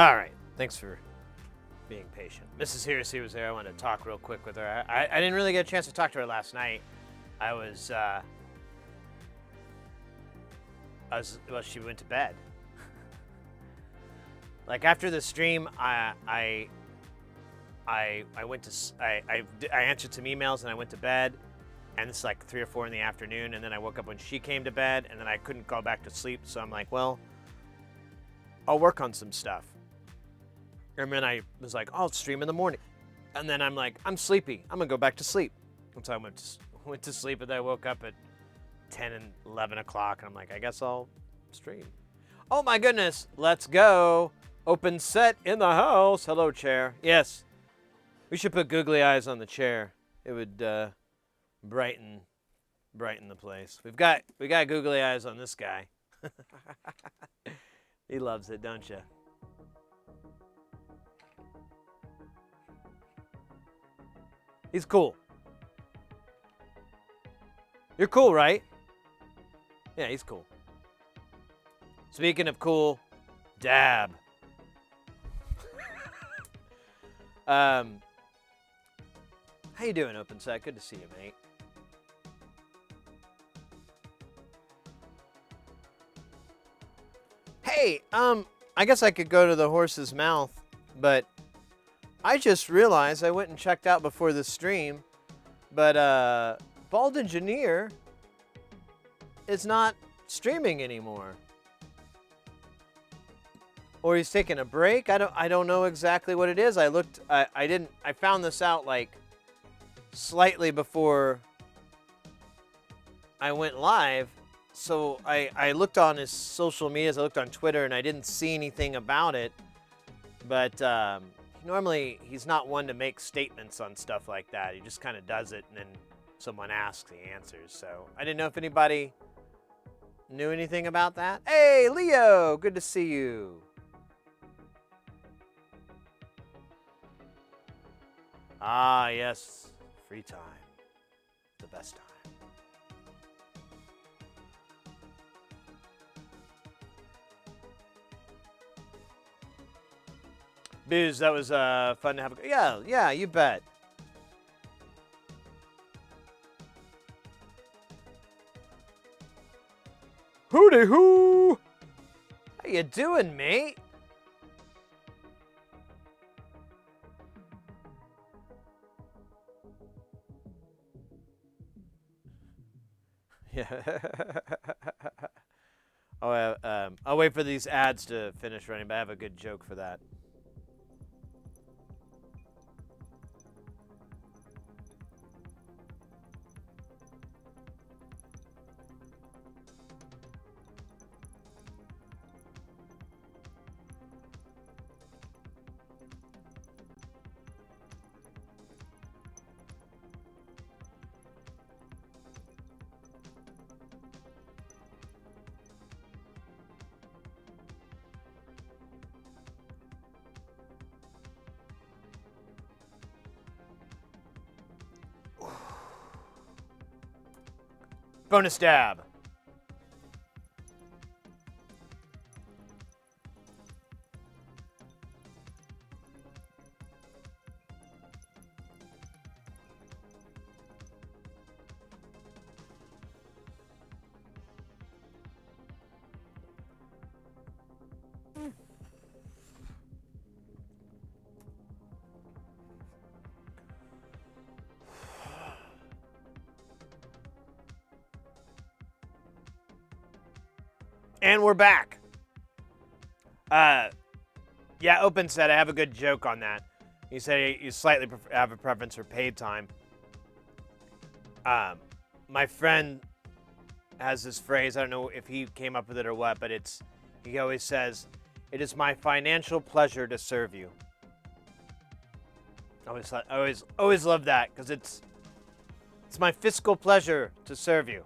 All right. Thanks for being patient. Mrs. Heresy was there. I wanted to talk real quick with her. I didn't really get a chance to talk to her last night. Well, she went to bed. Like after the stream, I went to I answered some emails and I went to bed, and it's like 3 or 4 in the afternoon, and then I woke up when she came to bed, and then I couldn't go back to sleep, so I'm like, well, I'll work on some stuff. And then I was like, I'll stream in the morning. And then I'm like, I'm sleepy. I'm going to go back to sleep. And so I went to sleep, and then I woke up at 10 and 11 o'clock, and I'm like, I guess I'll stream. Oh, my goodness. Let's go. Open set in the house. Hello, chair. Yes. We should put googly eyes on the chair. It would brighten the place. We got googly eyes on this guy. He loves it, don't you? He's cool. You're cool, right? Yeah, he's cool. Speaking of cool, Dab. How you doing, OpenSec? Good to see you, mate. Hey, I guess I could go to the horse's mouth, but I just realized I went and checked out before the stream, but Bald Engineer is not streaming anymore. Or he's taking a break. I don't know exactly what it is. I found this out like slightly before I went live. So I looked on his social medias, I looked on Twitter, and I didn't see anything about it. But normally he's not one to make statements on stuff like that. He just kind of does it, and then someone asks, he answers. So I didn't know if anybody knew anything about that. Hey, Leo, good to see you. Ah, yes, free time, the best time. Booze, that was fun to have. Yeah, you bet. Hooty hoo! How you doing, mate? Yeah. I'll wait for these ads to finish running, but I have a good joke for that. Bonus dab. And we're back. Yeah, Open said I have a good joke on that. He said you slightly have a preference for paid time. My friend has this phrase. I don't know if he came up with it or what, but he always says, "It is my financial pleasure to serve you." I always love that because it's my fiscal pleasure to serve you.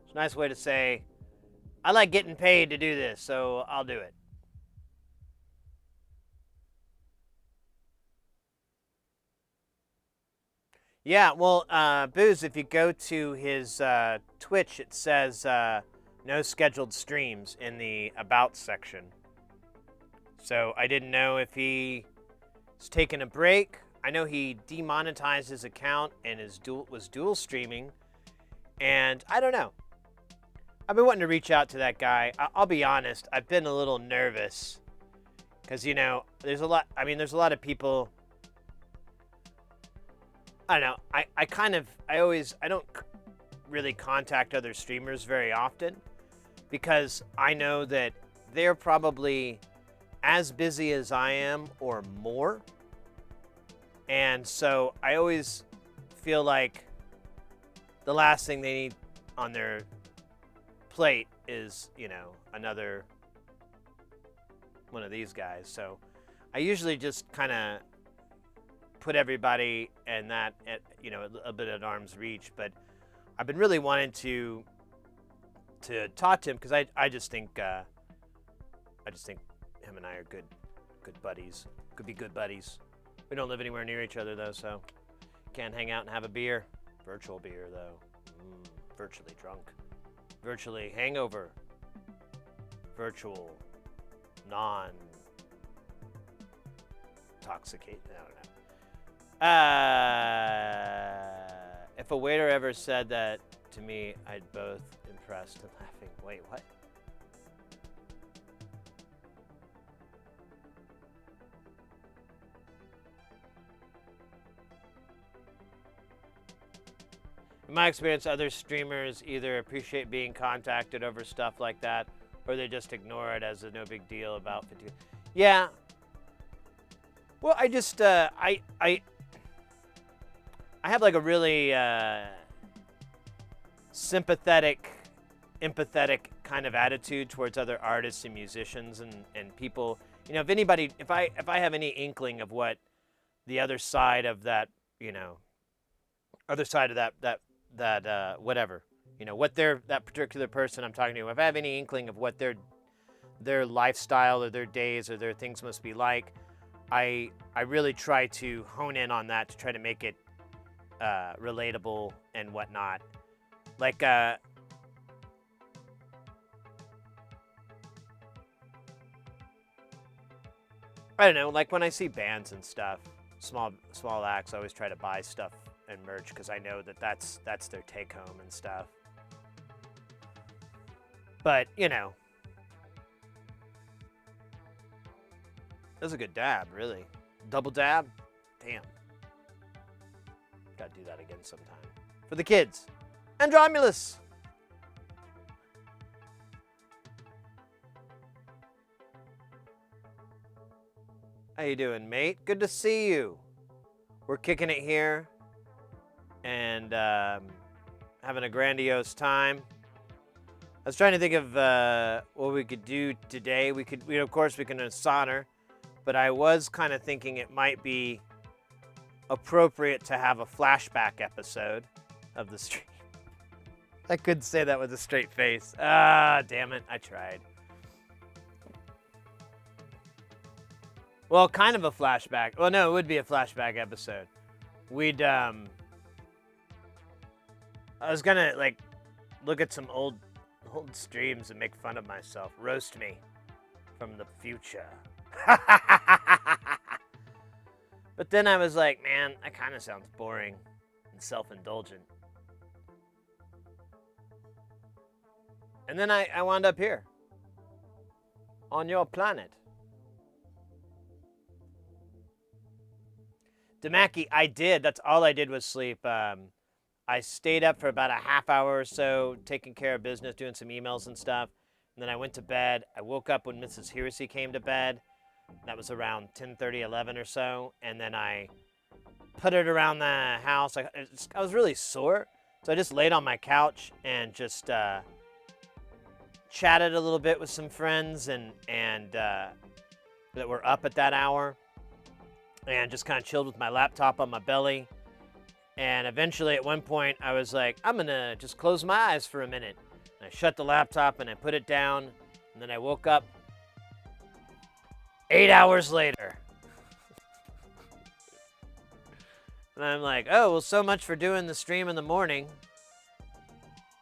It's a nice way to say, I like getting paid to do this, so I'll do it. Yeah, well, Booze, if you go to his Twitch, it says no scheduled streams in the About section. So I didn't know if he was taking a break. I know he demonetized his account and was dual streaming. And I don't know. I've been wanting to reach out to that guy. I'll be honest, I've been a little nervous. Because, there's a lot of people. I don't know. I don't really contact other streamers very often. Because I know that they're probably as busy as I am or more. And so I always feel like the last thing they need on their plate is, another one of these guys. So I usually just kind of put everybody and that at, a bit at arm's reach. But I've been really wanting to talk to him because I just think him and I are good buddies. Could be good buddies. We don't live anywhere near each other though, so can't hang out and have a beer. Virtual beer though. Virtually drunk. Virtually hangover. Virtual non-toxicate. I don't know. If a waiter ever said that to me, I'd both impressed and laughing. Wait, what? In my experience, other streamers either appreciate being contacted over stuff like that, or they just ignore it as a no big deal about 50. Yeah. Well, I just I have like a really sympathetic, empathetic kind of attitude towards other artists and musicians and people. If I have any inkling of what the other side of that, whatever, what that particular person I'm talking to, if I have any inkling of what their lifestyle or their days or their things must be like, I really try to hone in on that to try to make it relatable and whatnot. Like I don't know, like when I see bands and stuff, small acts, I always try to buy stuff and merch because I know that's their take home and stuff. But that was a good dab, really. Double dab, damn. Gotta do that again sometime for the kids. Andromulus. How you doing, mate? Good to see you. We're kicking it here and having a grandiose time. I was trying to think of what we could do today. We can sauna, but I was kind of thinking it might be appropriate to have a flashback episode of the stream. I couldn't say that with a straight face. Ah, damn it. I tried. Well, kind of a flashback. Well, no, it would be a flashback episode. I was gonna, look at some old streams and make fun of myself. Roast me from the future. But then I was like, man, that kind of sounds boring and self-indulgent. And then I wound up here. On your planet. Damaki, I did. That's all I did was sleep. I stayed up for about a half hour or so, taking care of business, doing some emails and stuff. And then I went to bed. I woke up when Mrs. Hirsi came to bed. That was around 10:30, 11 or so. And then I puttered around the house. I was really sore. So I just laid on my couch and just chatted a little bit with some friends and that were up at that hour. And just kind of chilled with my laptop on my belly. And eventually, at one point, I was like, I'm going to just close my eyes for a minute. And I shut the laptop and I put it down. And then I woke up 8 hours later. And I'm like, oh, well, so much for doing the stream in the morning.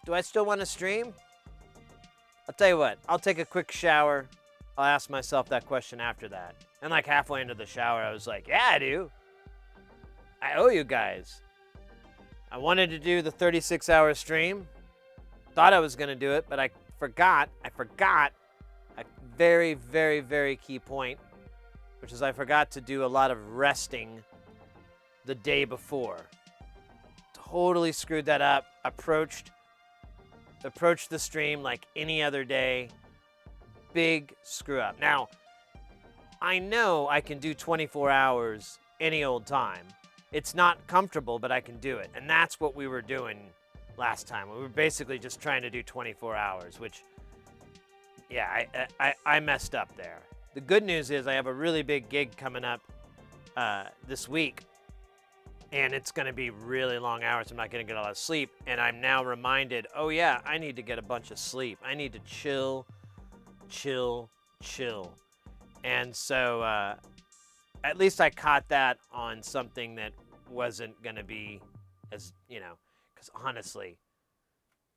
Do I still want to stream? I'll tell you what, I'll take a quick shower. I'll ask myself that question after that. And like halfway into the shower, I was like, yeah, I do. I owe you guys. I wanted to do the 36-hour stream. Thought I was going to do it, but I forgot a very, very, very key point, which is I forgot to do a lot of resting the day before. Totally screwed that up. Approached the stream like any other day. Big screw up. Now, I know I can do 24 hours any old time. It's not comfortable, but I can do it. And that's what we were doing last time. We were basically just trying to do 24 hours, which, yeah, I messed up there. The good news is I have a really big gig coming up this week, and it's going to be really long hours. I'm not going to get a lot of sleep, and I'm now reminded, oh yeah, I need to get a bunch of sleep. I need to chill. And so at least I caught that on something that wasn't going to be as, because honestly,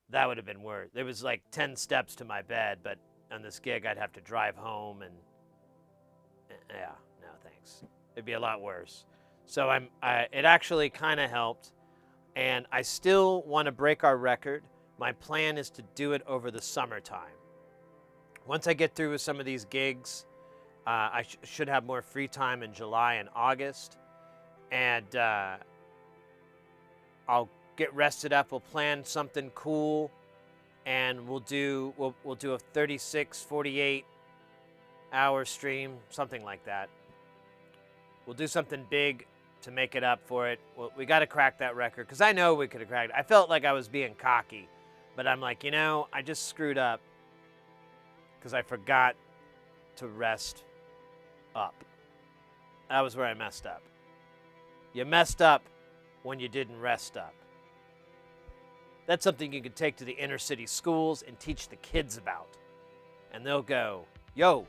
that would have been worse. There was like 10 steps to my bed, but on this gig, I'd have to drive home, and yeah, no thanks. It'd be a lot worse. So it actually kind of helped, and I still want to break our record. My plan is to do it over the summertime. Once I get through with some of these gigs, I should have more free time in July and August, and I'll get rested up. We'll plan something cool, and we'll do a 36, 48 hour stream, something like that. We'll do something big to make it up for it. We got to crack that record, because I know we could have cracked it. I felt like I was being cocky, but I'm like, I just screwed up because I forgot to rest up. That was where I messed up. You messed up when you didn't rest up. That's something you can take to the inner city schools and teach the kids about. And they'll go, yo,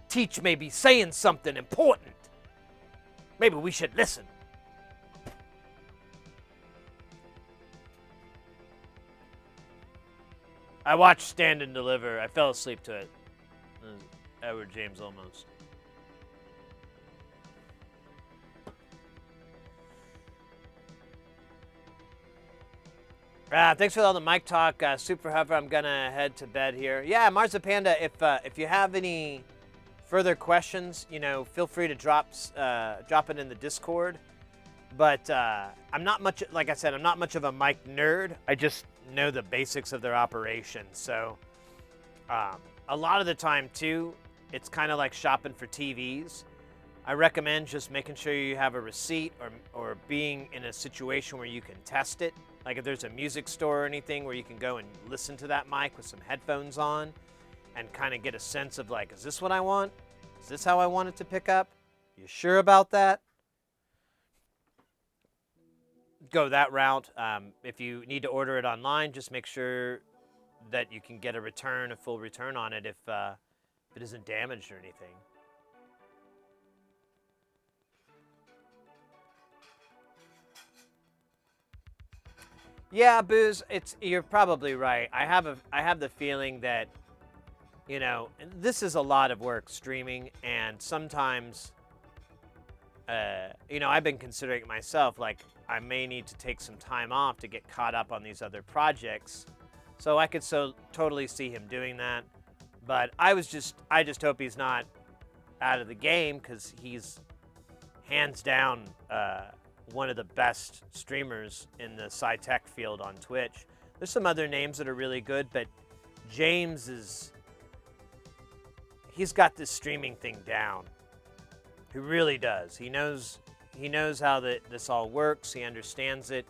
Teach may be saying something important. Maybe we should listen. I watched Stand and Deliver. I fell asleep to it. Edward James Olmos. Thanks for all the mic talk, Super Hover. I'm gonna head to bed here. Yeah, Marza Panda. If you have any further questions, feel free to drop it in the Discord. But I'm not much, like I said, I'm not much of a mic nerd. I just know the basics of their operation. So a lot of the time too, it's kind of like shopping for TVs. I recommend just making sure you have a receipt or being in a situation where you can test it. Like if there's a music store or anything where you can go and listen to that mic with some headphones on and kind of get a sense of like, is this what I want? Is this how I want it to pick up? You sure about that? Go that route. If you need to order it online, just make sure that you can get a full return on it if it isn't damaged or anything. Yeah, Booze, you're probably right. I have the feeling that, this is a lot of work streaming, and sometimes, I've been considering it myself, like I may need to take some time off to get caught up on these other projects. So I could totally see him doing that. But I just hope he's not out of the game, because he's hands down one of the best streamers in the sci-tech field on Twitch. There's some other names that are really good, but James he's got this streaming thing down. He really does. He knows how this all works. He understands it,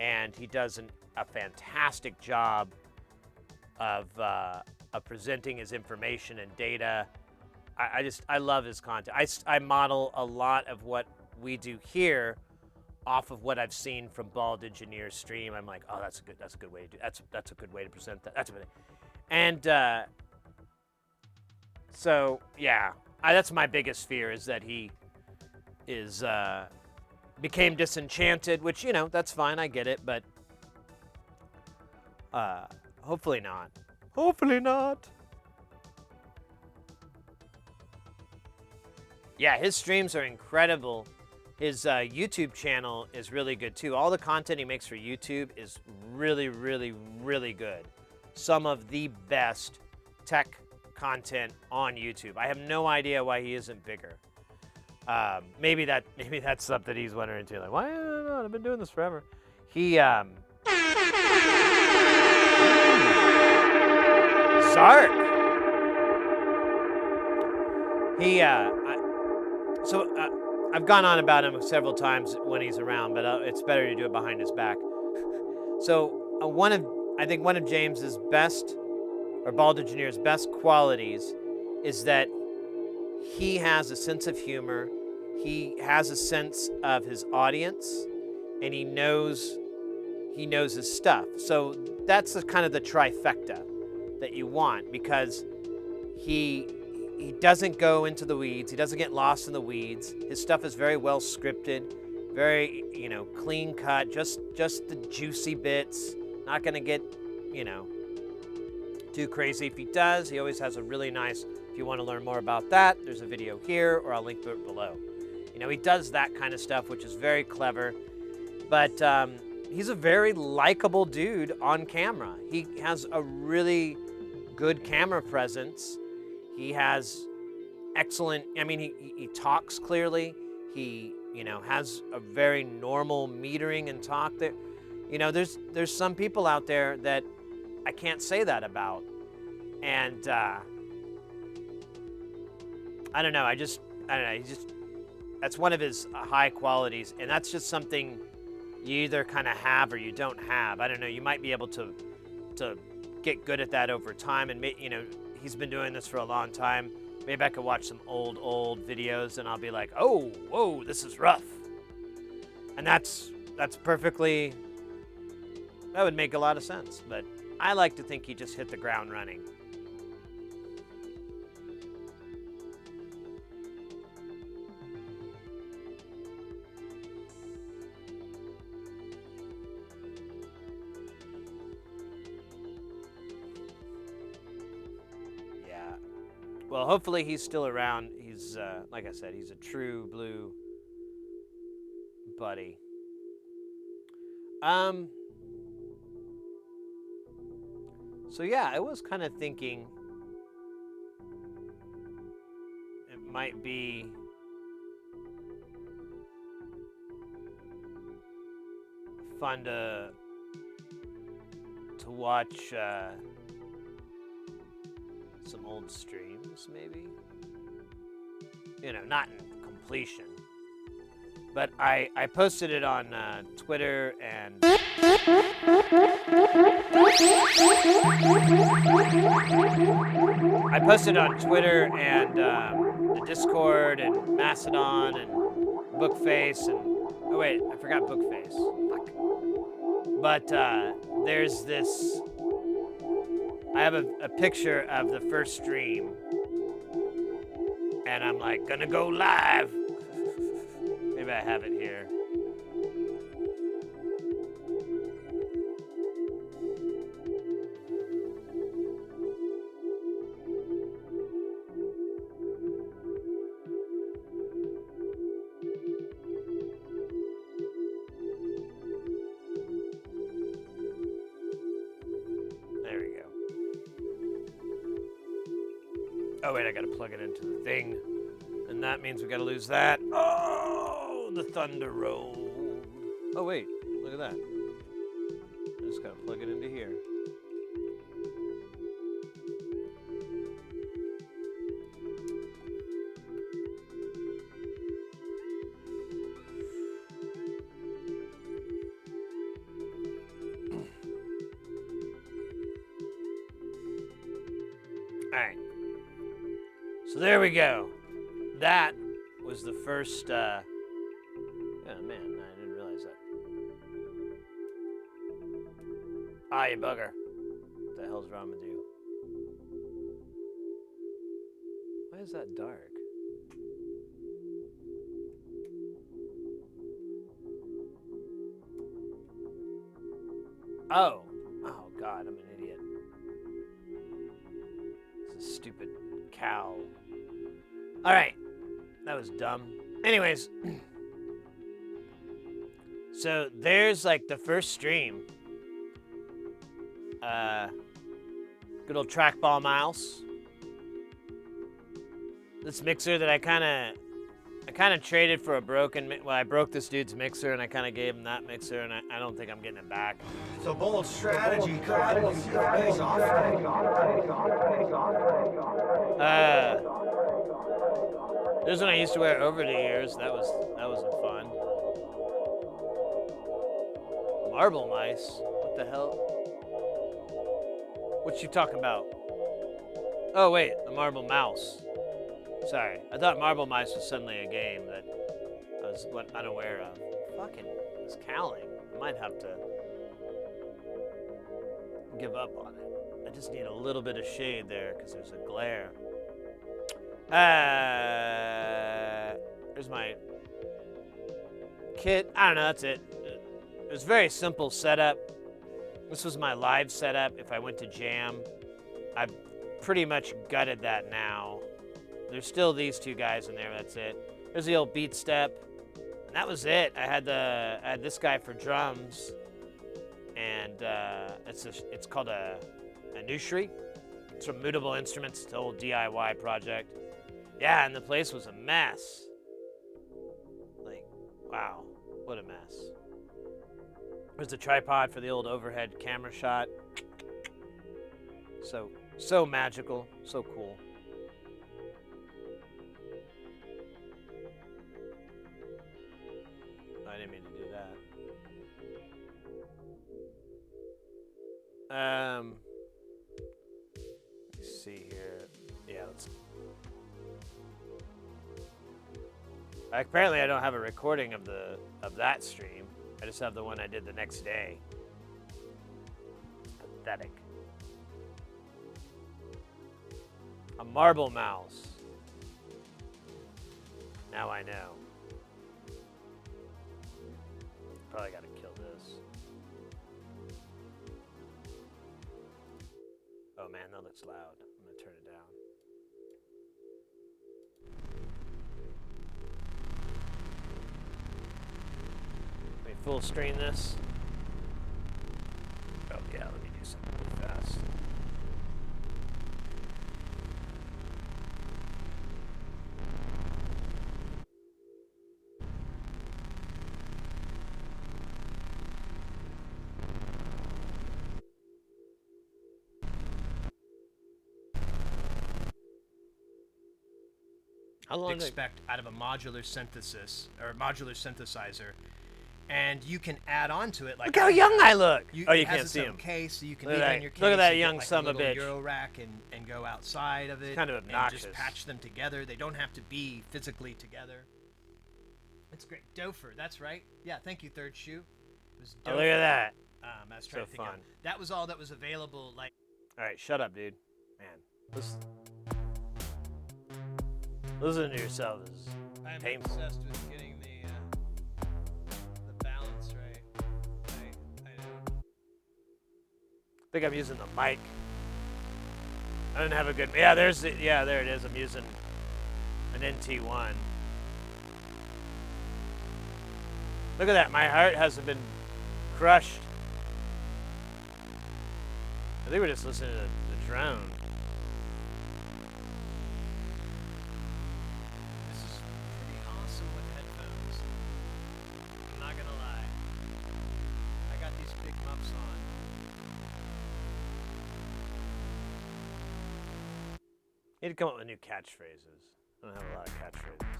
and he does a fantastic job of presenting his information and data. I love his content. I model a lot of what we do here off of what I've seen from Bald Engineer's stream. I'm like, oh, that's a good way to do. That's a good way to present that. That's a good. And so yeah, that's my biggest fear, is that he became disenchanted, which that's fine. I get it, but hopefully not. Hopefully not. Yeah, his streams are incredible. His YouTube channel is really good too. All the content he makes for YouTube is really, really, really good. Some of the best tech content on YouTube. I have no idea why he isn't bigger. Maybe that's something he's wondering too. Like, why? I don't know. I've been doing this forever. He Zark. He I've gone on about him several times when he's around, but it's better to do it behind his back. So I think one of James's best, or Bald Engineer's best qualities, is that he has a sense of humor. He has a sense of his audience, and he knows his stuff. So that's kind of the trifecta that you want, because he doesn't go into the weeds. He doesn't get lost in the weeds. His stuff is very well scripted, very, clean cut, just the juicy bits. Not going to get, too crazy. If he does, he always has a really nice, if you want to learn more about that, there's a video here, or I'll link to it below. He does that kind of stuff, which is very clever, but he's a very likable dude on camera. He has a really good camera presence. He has excellent, he talks clearly. He, has a very normal metering and talk. There, there's some people out there that I can't say that about. And I don't know, that's one of his high qualities, and that's just something you either kind of have or you don't have. I don't know, you might be able to get good at that over time, and he's been doing this for a long time. Maybe I could watch some old videos and I'll be like, oh, whoa, this is rough. And that's perfectly, that would make a lot of sense. But I like to think he just hit the ground running. Well, hopefully he's still around. He's, like I said, he's a true blue buddy. So yeah, I was kind of thinking it might be fun to watch some old streams, maybe. Not in completion. But I posted it on Twitter and... I posted on Twitter and the Discord and Mastodon and Bookface and... Oh wait, I forgot Bookface. Fuck. But there's this... I have a picture of the first stream, and I'm like, gonna go live. Maybe I have it here. Oh wait, I gotta plug it into the thing. And that means we gotta lose that. Oh, the thunder roll. Oh wait, look at that. I just gotta plug it into here. Alright. So there we go. That was the first, oh man, I didn't realize that. Ah, you bugger. What the hell's wrong with you? Why is that dark? Oh. Oh, God, I'm an idiot. It's a stupid cow. All right. That was dumb. Anyways. So there's like the first stream. Good old trackball mouse. This mixer that I kind of traded for a broken. Well, I broke this dude's mixer, and I kind of gave him that mixer, and I don't think I'm getting it back. It's a bold strategy, Kurt. Pays off. This one I used to wear over the years. That was fun. Marble mice. What the hell? What you talking about? Oh wait, the marble mouse. Sorry, I thought Marble Mice was suddenly a game that I was unaware of. Fucking, it's cowling. I might have to give up on it. I just need a little bit of shade there because there's a glare. There's my kit. I don't know, that's it. It was a very simple setup. This was my live setup if I went to jam. I've pretty much gutted that now. There's still these two guys in there, that's it. There's the old beat step. And that was it. I had this guy for drums. And it's called a Nushri. It's from Mutable Instruments, it's an old DIY project. Yeah, and the place was a mess. Like, wow, what a mess. There's the tripod for the old overhead camera shot. So magical, so cool. I didn't mean to do that. Let's see here. Yeah, apparently I don't have a recording of that stream. I just have the one I did the next day. Pathetic. A marble mouse. Now I know. Probably gotta kill this. Oh man, that looks loud. I'm gonna turn it down. Let me full screen this. Oh yeah, let me do something really fast. How long expect out of a modular synthesis or modular synthesizer, and you can add on to it like. Look how young I look. You can't see him. Case, so you can Look leave at it that. in your case. Look at that and young get, like, son a of a little bitch. Euro rack and go outside of it. Kind of obnoxious. And just patch them together. They don't have to be physically together. It's great. Dofer, that's right. Yeah, thank you, Third Shoe. It was Oh, look at that. I was trying So to think fun. of, that was all that was available. Like. All right, shut up, dude. Man, listen to yourself is I'm painful. obsessed with getting the balance right. I know. I think I'm using the mic. I didn't have a good. Yeah, there it is. I'm using an NT1. Look at that. My heart hasn't been crushed. I think we're just listening to the drone. This is pretty awesome with headphones. I'm not gonna lie. I got these big muffs on. Need to come up with new catchphrases. I don't have a lot of catchphrases.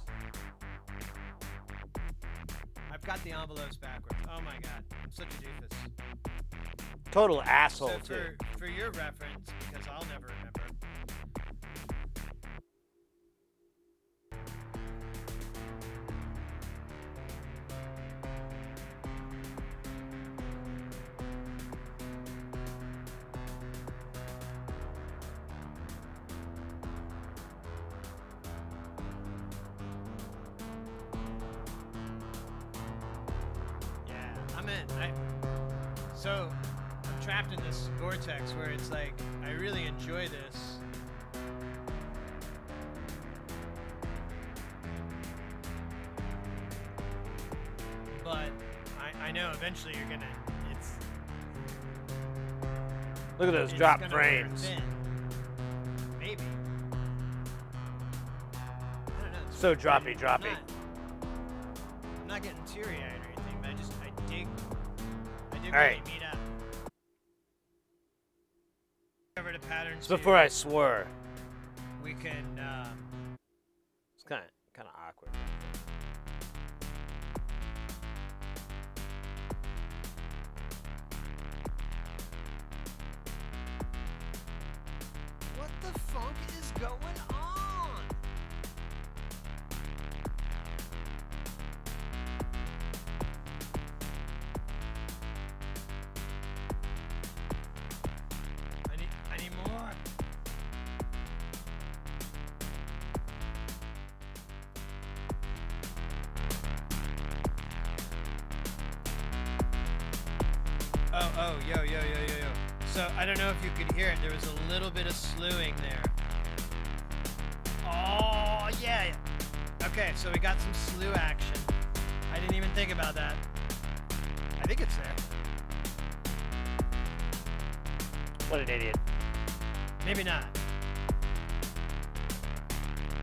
I've got the envelopes backwards. Oh my god, I'm such a doofus. Total asshole So too. for your reference, because I'll never remember. So I'm trapped in this vortex where it's like I really enjoy this, know eventually you're gonna. It's. Look at those it's drop gonna wear frames. thin. Maybe. I don't know. it's So pretty- droppy. I'm not getting teary-eyed or anything, but I dig All really right. meet up. Cover the patterns. It's before I swore. we can. It's kind of awkward. What the funk is going on? I need more. Oh, yo. So, I don't know if you could hear it. There was a little bit of slewing there. Oh, yeah. Okay, so we got some slew action. I didn't even think about that. I think it's there. What an idiot. Maybe not.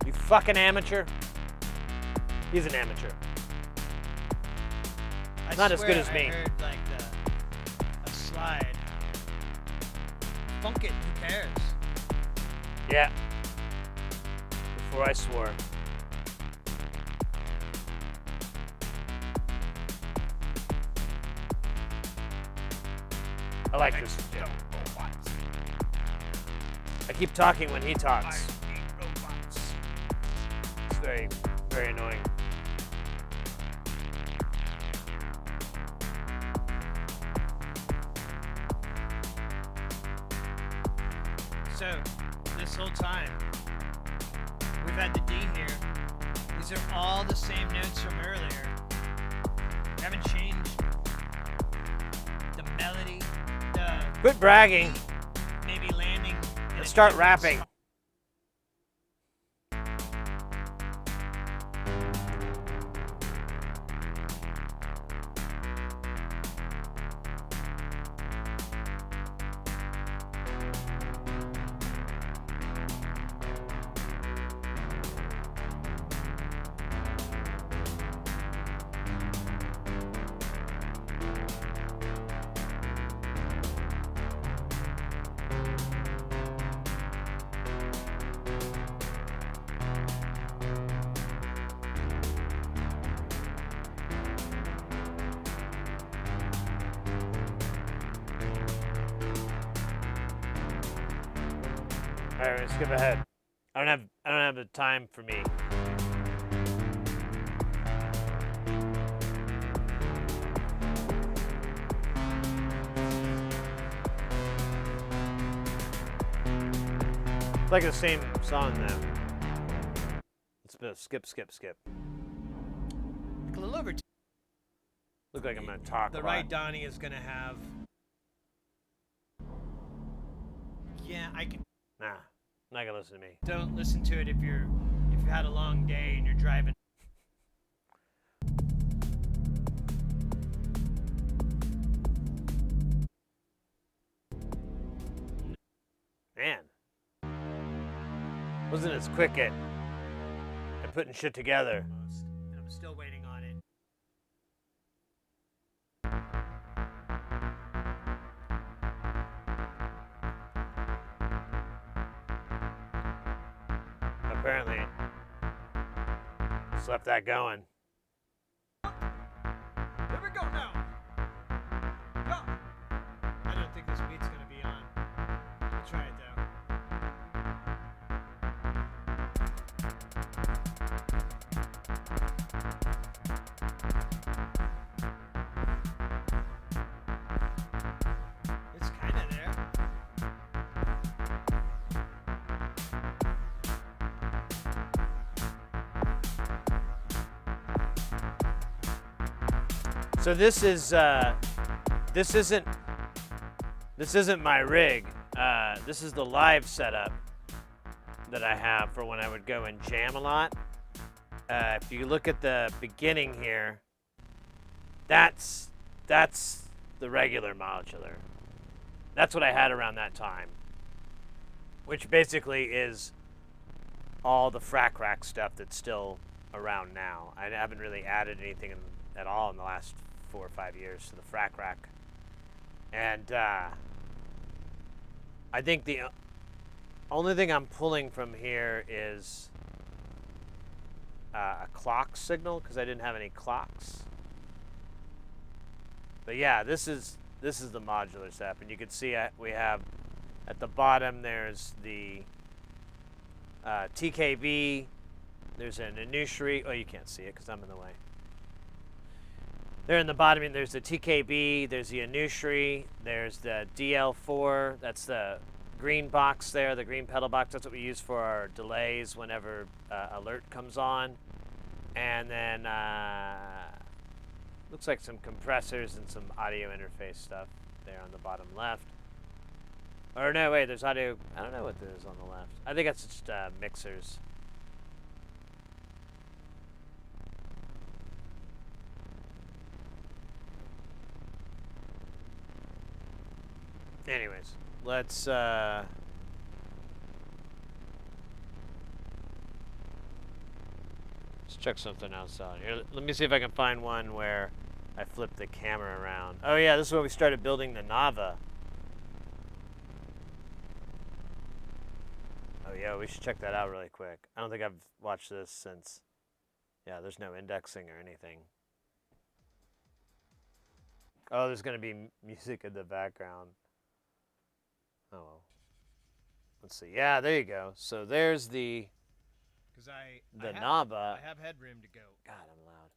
You fucking amateur. He's an amateur. I Not as good swear as me. I heard like a slide. Funk it, who cares? Yeah. Before I swore. I like this. Yeah. I keep talking when he talks. It's very, very annoying. So, this whole time, we've had the D here. These are all the same notes from earlier. We haven't changed the melody, the Quit bragging. maybe landing. in a And start different rapping. song. All right, skip ahead. I don't have the time for me. It's like the same song now. It's been a skip. A little over. Look like I'm gonna talk a The lot. right Donnie is gonna have. Yeah, I can. Nah, not gonna listen to me. Don't listen to it if you had a long day and you're driving. Man, wasn't as quick at putting shit together. Almost, and I'm still waiting on it. Apparently, just left that going. Here we go now. Go. I don't think this beat's gonna be on. We'll try it though. It's kind of there. So this isn't my rig. This is the live setup that I have for when I would go and jam a lot. If you look at the beginning here, that's that's the regular modular. That's what I had around that time, which basically is all the frac rack stuff that's still around now. I haven't really added anything at all in the last 4 or 5 years to the frac rack. And I think the only thing I'm pulling from here is a clock signal, because I didn't have any clocks. But yeah, this is the modular setup, and you can see we have at the bottom there's the TKB. There's an Anushri. Oh, you can't see it because I'm in the way. There in the bottom, there's the TKB. There's the Anushri. There's the DL4. That's the green box there, the green pedal box. That's what we use for our delays whenever alert comes on. And then looks like some compressors and some audio interface stuff there on the bottom left. Or no, wait, there's audio. I don't know what there is on the left. I think that's just mixers. Anyways, let's check something else out here. Let me see if I can find one where I flip the camera around. Oh yeah, this is where we started building the Nava. Oh yeah, we should check that out really quick. I don't think I've watched this since, yeah, there's no indexing or anything. Oh, there's gonna be music in the background. Oh well. Let's see. Yeah, there you go. So there's the Nava. I have headroom to go. God, I'm loud.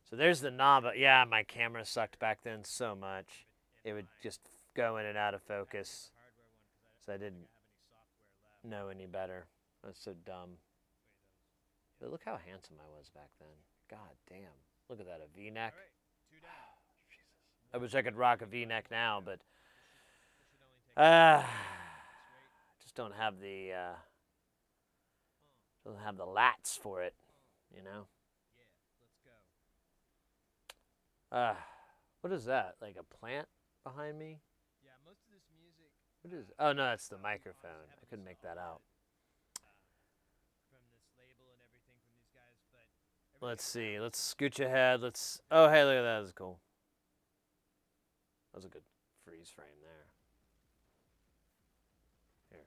So there's the Nava. Yeah, my camera sucked back then so much. It would just go in and out of focus. So I didn't know any better. I was so dumb. But look how handsome I was back then. God damn. Look at that, a V-neck. I wish I could rock a V-neck now, but just don't have the lats for it, you know. What is that? Like a plant behind me? Yeah, most of this music. What is? Oh no, that's the microphone. I couldn't make that out. From this label and everything from these guys, but Let's see. Let's scooch ahead. Let's. Oh, hey, look at that. That's cool. That was a good freeze frame there. Here.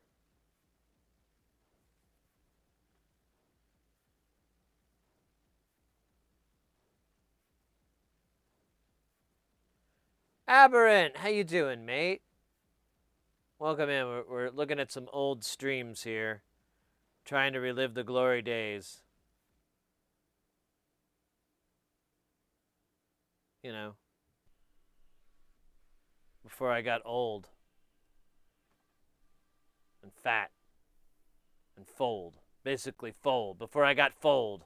Aberrant, how you doing, mate? Welcome in. We're looking at some old streams here, trying to relive the glory days. You know, before I got old and fat and fold. Basically fold. Before I got fold.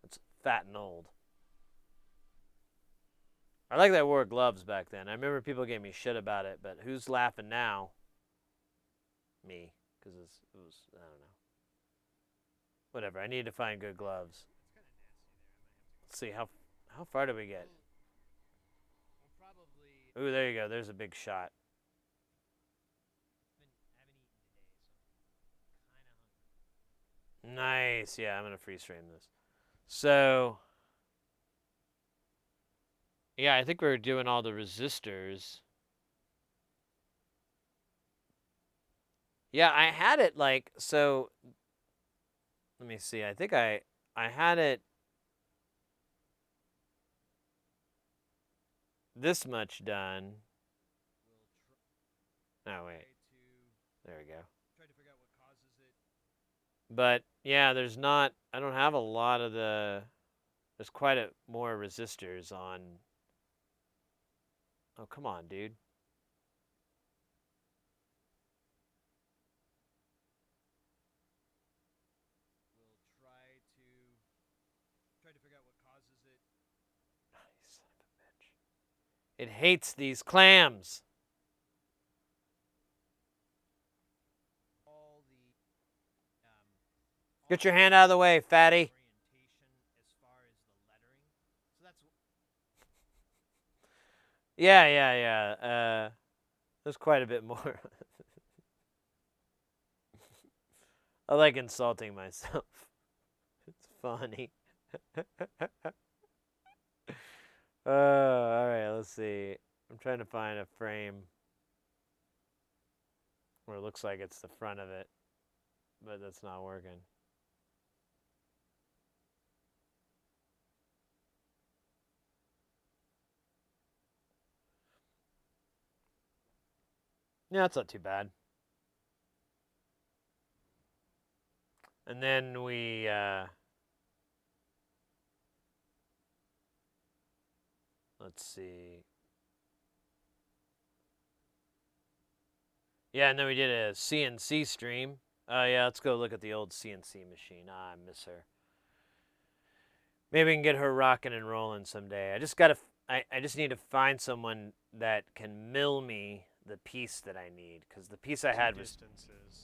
That's fat and old. I like that I wore gloves back then. I remember people gave me shit about it, but who's laughing now? Me. Because it was, I don't know. Whatever, I need to find good gloves. Let's see, how far do we get? Ooh, there you go. There's a big shot. Nice. Yeah, I'm going to freeze frame this. So, yeah, I think we're doing all the resistors. Yeah, I had it like, so, let me see. I think I had it this much done. Oh, wait. There we go. But, yeah, there's not, I don't have a lot of there's quite more resistors on. Oh, come on, dude. Try to figure out what causes it. You son of a bitch. It hates these clams. Get your hand out of the way, fatty. Yeah. There's quite a bit more. I like insulting myself. It's funny. All right, let's see. I'm trying to find a frame where it looks like it's the front of it, but that's not working. Yeah, it's not too bad. And then let's see. Yeah, and then we did a CNC stream. Oh, yeah, let's go look at the old CNC machine. Ah, I miss her. Maybe we can get her rocking and rolling someday. I just need to find someone that can mill me the piece that I need, because the piece I had was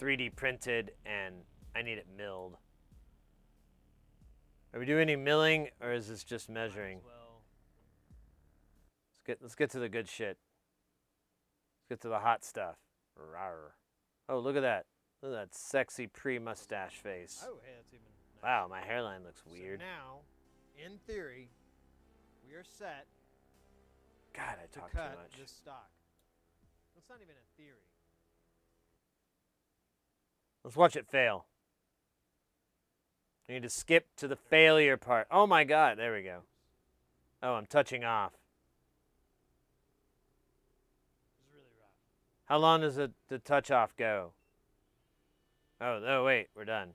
3D printed and I need it milled. Are we doing any milling, or is this just measuring? Let's get to the good shit. Let's get to the hot stuff. Rawr. Oh, look at that. Look at that sexy pre-mustache face. Oh, hey, that's even nice. Wow, my hairline looks weird. So now, in theory, we are set God, I to talk too cut much. this stock. It's not even a theory. Let's watch it fail. I need to skip to the failure part. Oh my god, there we go. Oh, I'm touching off. This is really rough. How long does the touch off go? Oh, no, wait, we're done.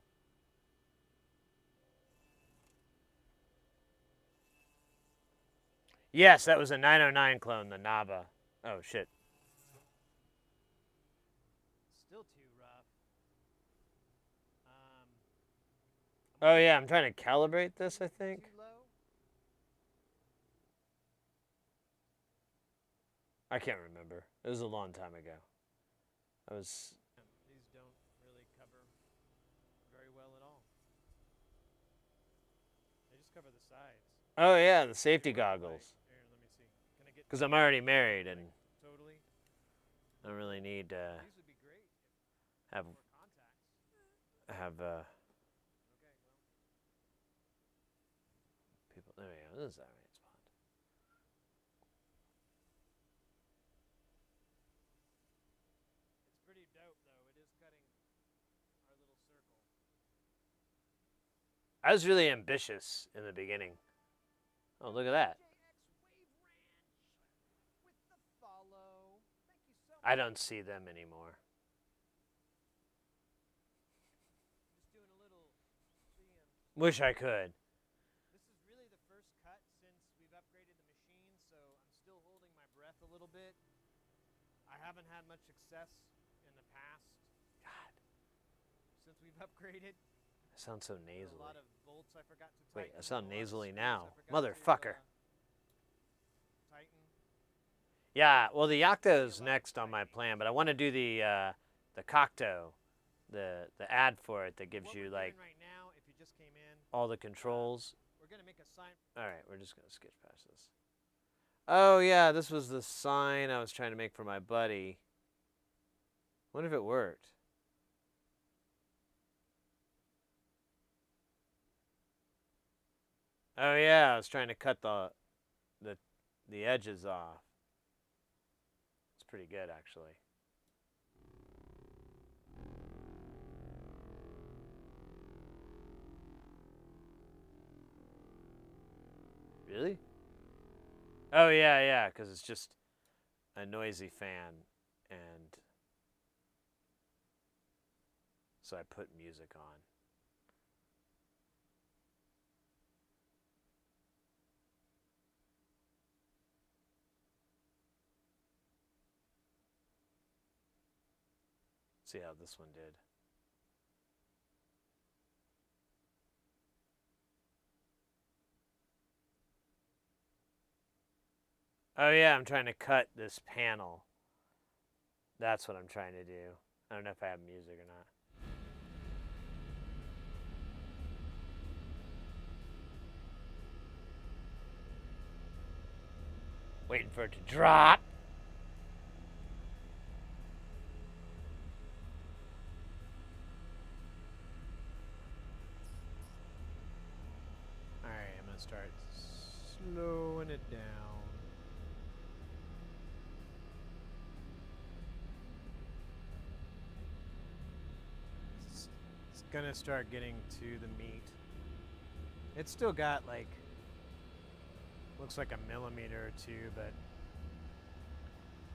Yes, that was a 909 clone, the Naba. Oh, shit. Still too rough. Oh, yeah, I'm trying to calibrate this, I think. Too low? I can't remember. It was a long time ago. These don't really cover very well at all. They just cover the sides. Oh, yeah, the safety goggles. Here, let me see. Can I get Because I'm already married and totally? I don't really need to These would be great. have More contacts. people. There we go. This is the right spot. It's pretty dope, though. It is cutting our little circle. I was really ambitious in the beginning. Oh, look at that. With the follow. Thank you so much. I don't see them anymore. Just doing a little seeing. Wish I could. This is really the first cut since we've upgraded the machine, so I'm still holding my breath a little bit. I haven't had much success in the past. God, Since we've upgraded. I sound so A nasally. lot of bolts I forgot to Wait, tighten. I sound a lot of nasally screws now. I forgot to, Motherfucker. tighten. Yeah, well, the Yocto's next on my plan, but I want to do the Cocteau, the ad for it that gives What you we're like doing right now, if you just came in, all the controls. we're gonna make a sign. All right, we're just gonna skip past this. Oh yeah, this was the sign I was trying to make for my buddy. What if it worked? Oh yeah, I was trying to cut the edges off. It's pretty good actually. Really? Oh yeah, because it's just a noisy fan, and so I put music on. See how this one did. Oh yeah, I'm trying to cut this panel. That's what I'm trying to do. I don't know if I have music or not. Waiting for it to drop. Alright, I'm gonna start slowing it down. It's gonna start getting to the meat. It's still got like, looks like a millimeter or two, but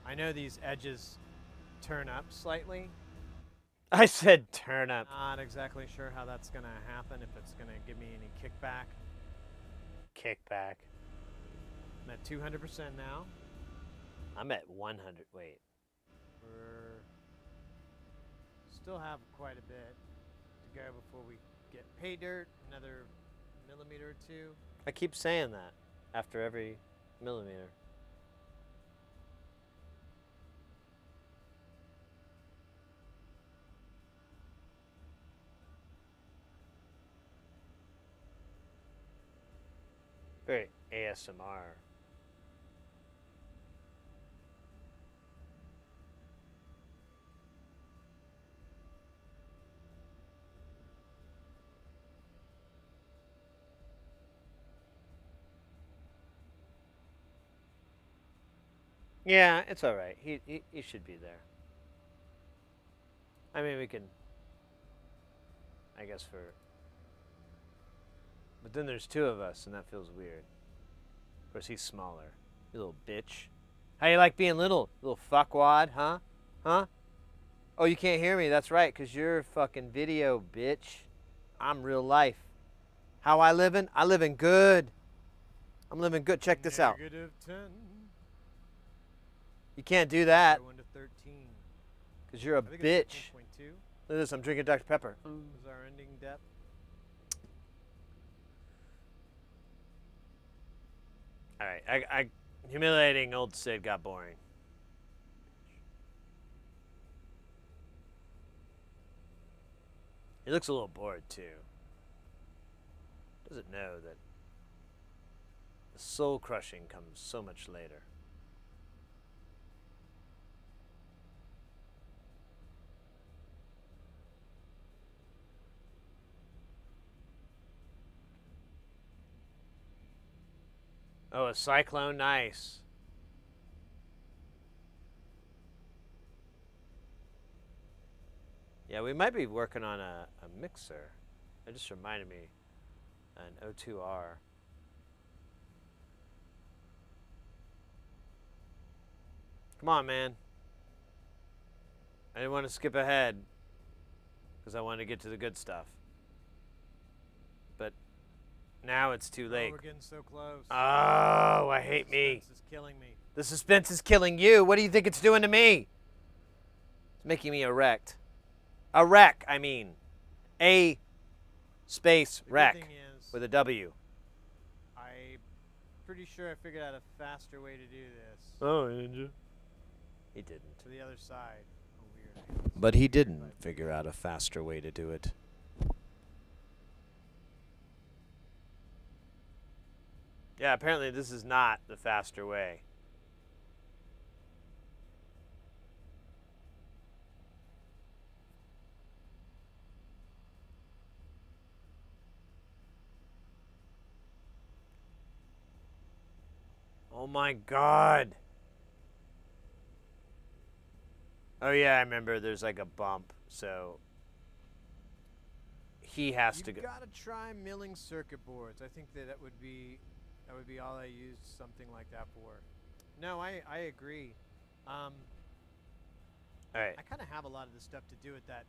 I know these edges turn up slightly. I said turn up. Not exactly sure how that's gonna happen, if it's gonna give me any kickback. Kickback. I'm at 200% now. I'm at 100. Wait. We're still have quite a bit to go before we get pay dirt. Another millimeter or two. I keep saying that after every millimeter. Very ASMR. Yeah, it's all right. He should be there. I mean, we can, I guess, for... But then there's two of us, and that feels weird. Of course, he's smaller. You little bitch. How you like being little? Little fuckwad, huh? Huh? Oh, you can't hear me. That's right, because you're fucking video, bitch. I'm real life. How I living? I living good. I'm living good. Check this out. -10. You can't do that. 1 to 13. Because you're a bitch. Look at this. I'm drinking Dr. Pepper. This is our ending depth. All right. I humiliating old Sid got boring. He looks a little bored, too. Doesn't know that the soul crushing comes so much later. Oh, a cyclone, nice. Yeah, we might be working on a mixer. It just reminded me, an O2R. Come on, man. I didn't want to skip ahead because I wanted to get to the good stuff. But now it's too late. Oh, we're getting so close. Oh, I hate me. This is killing me. The suspense is killing you. What do you think it's doing to me? It's making me erect. A wreck, I mean. A space wreck with a W. I'm pretty sure I figured out a faster way to do this. Oh, did you? He didn't. To the other side. Oh, weird. But he didn't figure out a faster way to do it. Yeah, apparently this is not the faster way. Oh my god. Oh yeah, I remember there's like a bump, so he has to go. You've got to try milling circuit boards. I think that would be all I used something like that for. No, I agree. All right. I kind of have a lot of the stuff to do with that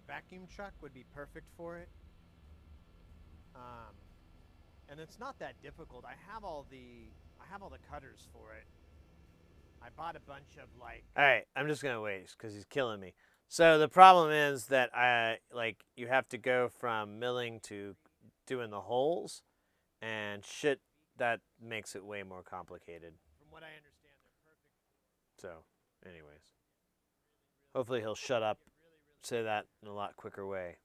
vacuum truck would be perfect for it. And it's not that difficult. I have all the cutters for it. I bought a bunch of like. All right, I'm just gonna wait because he's killing me. So the problem is that you have to go from milling to doing the holes, and shit that makes it way more complicated. From what I understand, they're perfect. So, anyways, hopefully he'll shut up, say that in a lot quicker way.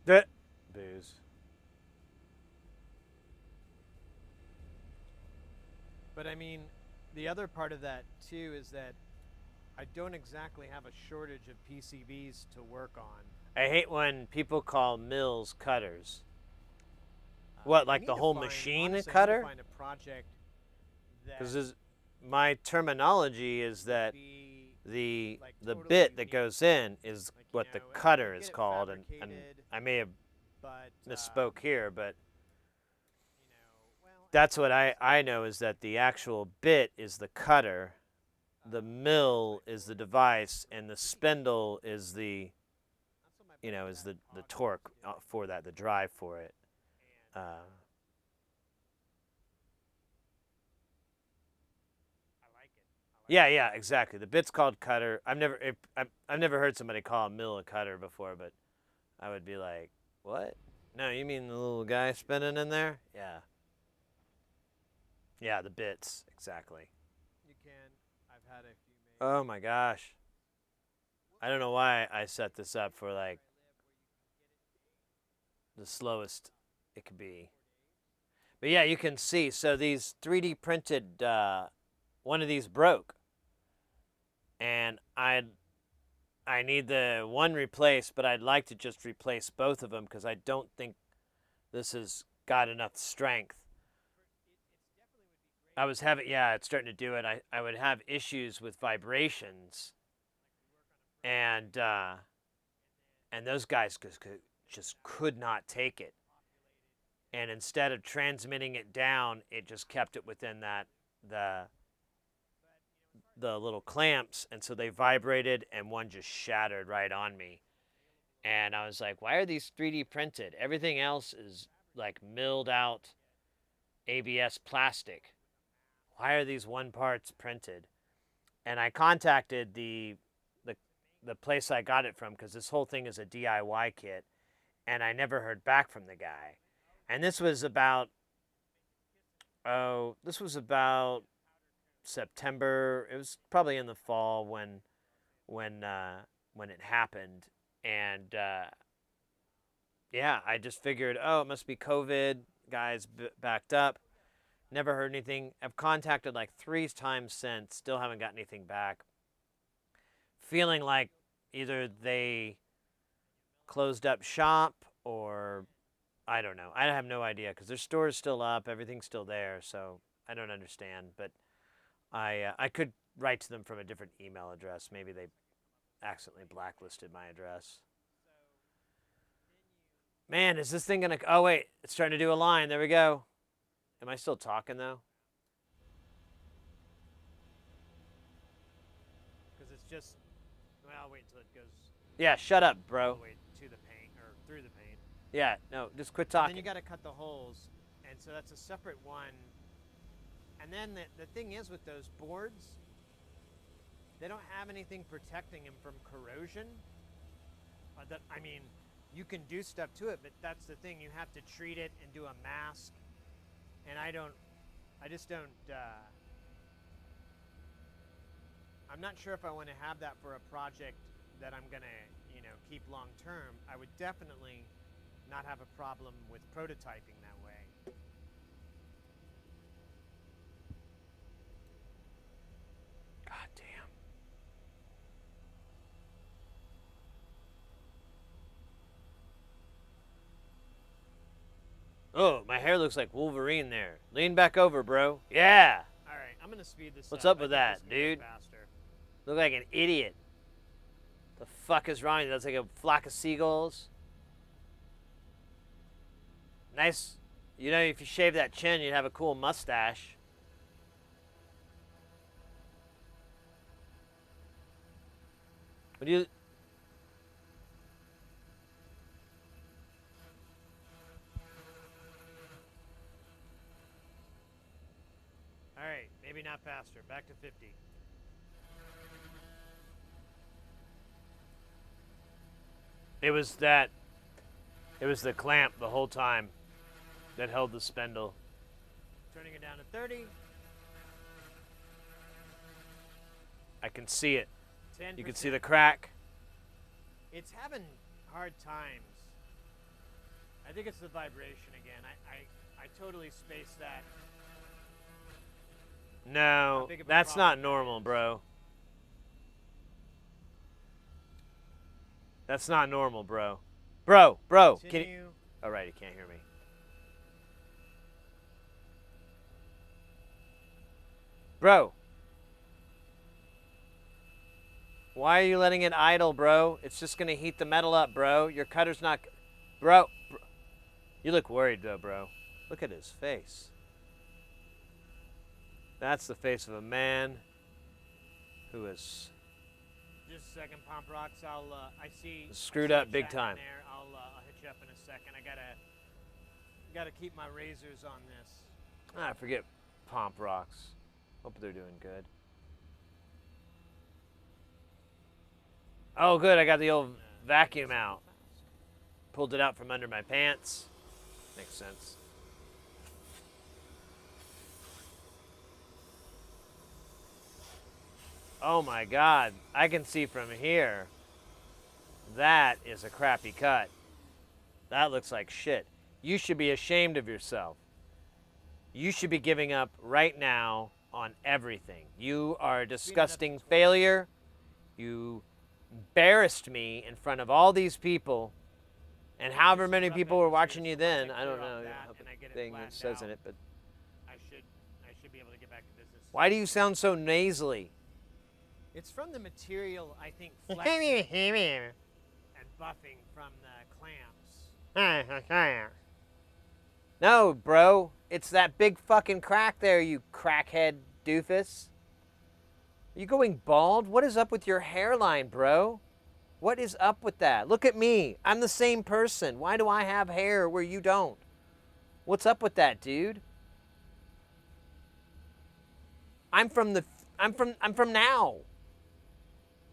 The booze. But I mean, the other part of that too is that I don't exactly have a shortage of PCBs to work on. I hate when people call mills cutters. What, I like need the to whole find- machine honestly, I need to cutter? find a project that Because my terminology is that be the like, the totally bit that unique. goes in is Like, you what the know, I cutter can is get it called, and fabricated, I may have but misspoke here, but you know, well, that's what I know is that the actual bit is the cutter, the mill is the device, and the spindle is the is the torque for that, the drive for it. Yeah, exactly. The bit's called cutter. I've never heard somebody call a mill a cutter before, but I would be like, what? No, you mean the little guy spinning in there? Yeah. Yeah, the bits, exactly. you can. I've had a few made. Oh my gosh. I don't know why I set this up for like the slowest it could be. But yeah, you can see. So these 3D printed, one of these broke, and I need the one replaced, but I'd like to just replace both of them because I don't think this has got enough strength. I was having, yeah, it's starting to do it. I would have issues with vibrations, and those guys just could not take it. And instead of transmitting it down, it just kept it within the little clamps, and so they vibrated, and one just shattered right on me. And I was like, why are these 3D printed? Everything else is like milled out ABS plastic. Why are these one parts printed? And I contacted the place I got it from, because this whole thing is a DIY kit, and I never heard back from the guy. And this was about September. It was probably in the fall when it happened, and yeah, I just figured, oh, it must be COVID. Guys backed up. Never heard anything. I've contacted like 3 times since. Still haven't got anything back. Feeling like either they closed up shop or I don't know. I have no idea because their store is still up. Everything's still there. So I don't understand. But I could write to them from a different email address. Maybe they accidentally blacklisted my address. Man, is this thing going to... Oh, wait. It's trying to do a line. There we go. Am I still talking, though? Because it's just, well, I'll wait until it goes. Yeah, shut up, All bro. the way to the paint or through the paint. Yeah, no, just quit And talking. then you got to cut the holes, and so that's a separate one. And then the thing is with those boards, they don't have anything protecting them from corrosion. I mean, you can do stuff to it, but that's the thing. You have to treat it and do a mask. And I just don't. I'm not sure if I want to have that for a project that I'm gonna, keep long term. I would definitely not have a problem with prototyping that way. God damn. Oh, my hair looks like Wolverine there. Lean back over, bro. Yeah. All right, I'm gonna speed this What's up. up with I that, think this can go dude? Faster. Look like an idiot. The fuck is wrong? That's like a flock of seagulls. Nice. If you shave that chin, you'd have a cool mustache. Would you... All right, maybe not faster. Back to 50. It was the clamp the whole time that held the spindle. Turning it down to 30. I can see it. 10%. You can see the crack. It's having hard times I think it's the vibration again. I totally spaced that. No, How big of a that's not problem that normal, is. bro. That's not normal, bro. Bro, can you... Continue. All right, he can't hear me. Bro. Why are you letting it idle, bro? It's just going to heat the metal up, bro. Your cutter's not... Bro. You look worried, though, bro. Look at his face. That's the face of a man who is... Just a second, Pomp Rocks. I see. Screwed I see up you big chatting time. There. I'll hit you up in a second. I gotta keep my razors on this. I forget Pomp Rocks. Hope they're doing good. Oh, good. I got the old vacuum out. Pulled it out from under my pants. Makes sense. Oh my God. I can see from here. That is a crappy cut. That looks like shit. You should be ashamed of yourself. You should be giving up right now on everything. You are a disgusting failure. You embarrassed me in front of all these people. And however many people were watching you then, I don't know how the thing it says in it, but I should be able to get back to business. why do you sound so nasally? It's from the material, I think, flexing and buffing from the clamps. No, bro. It's that big fucking crack there, you crackhead doofus. Are you going bald? What is up with your hairline, bro? What is up with that? Look at me. I'm the same person. Why do I have hair where you don't? What's up with that, dude? I'm from now.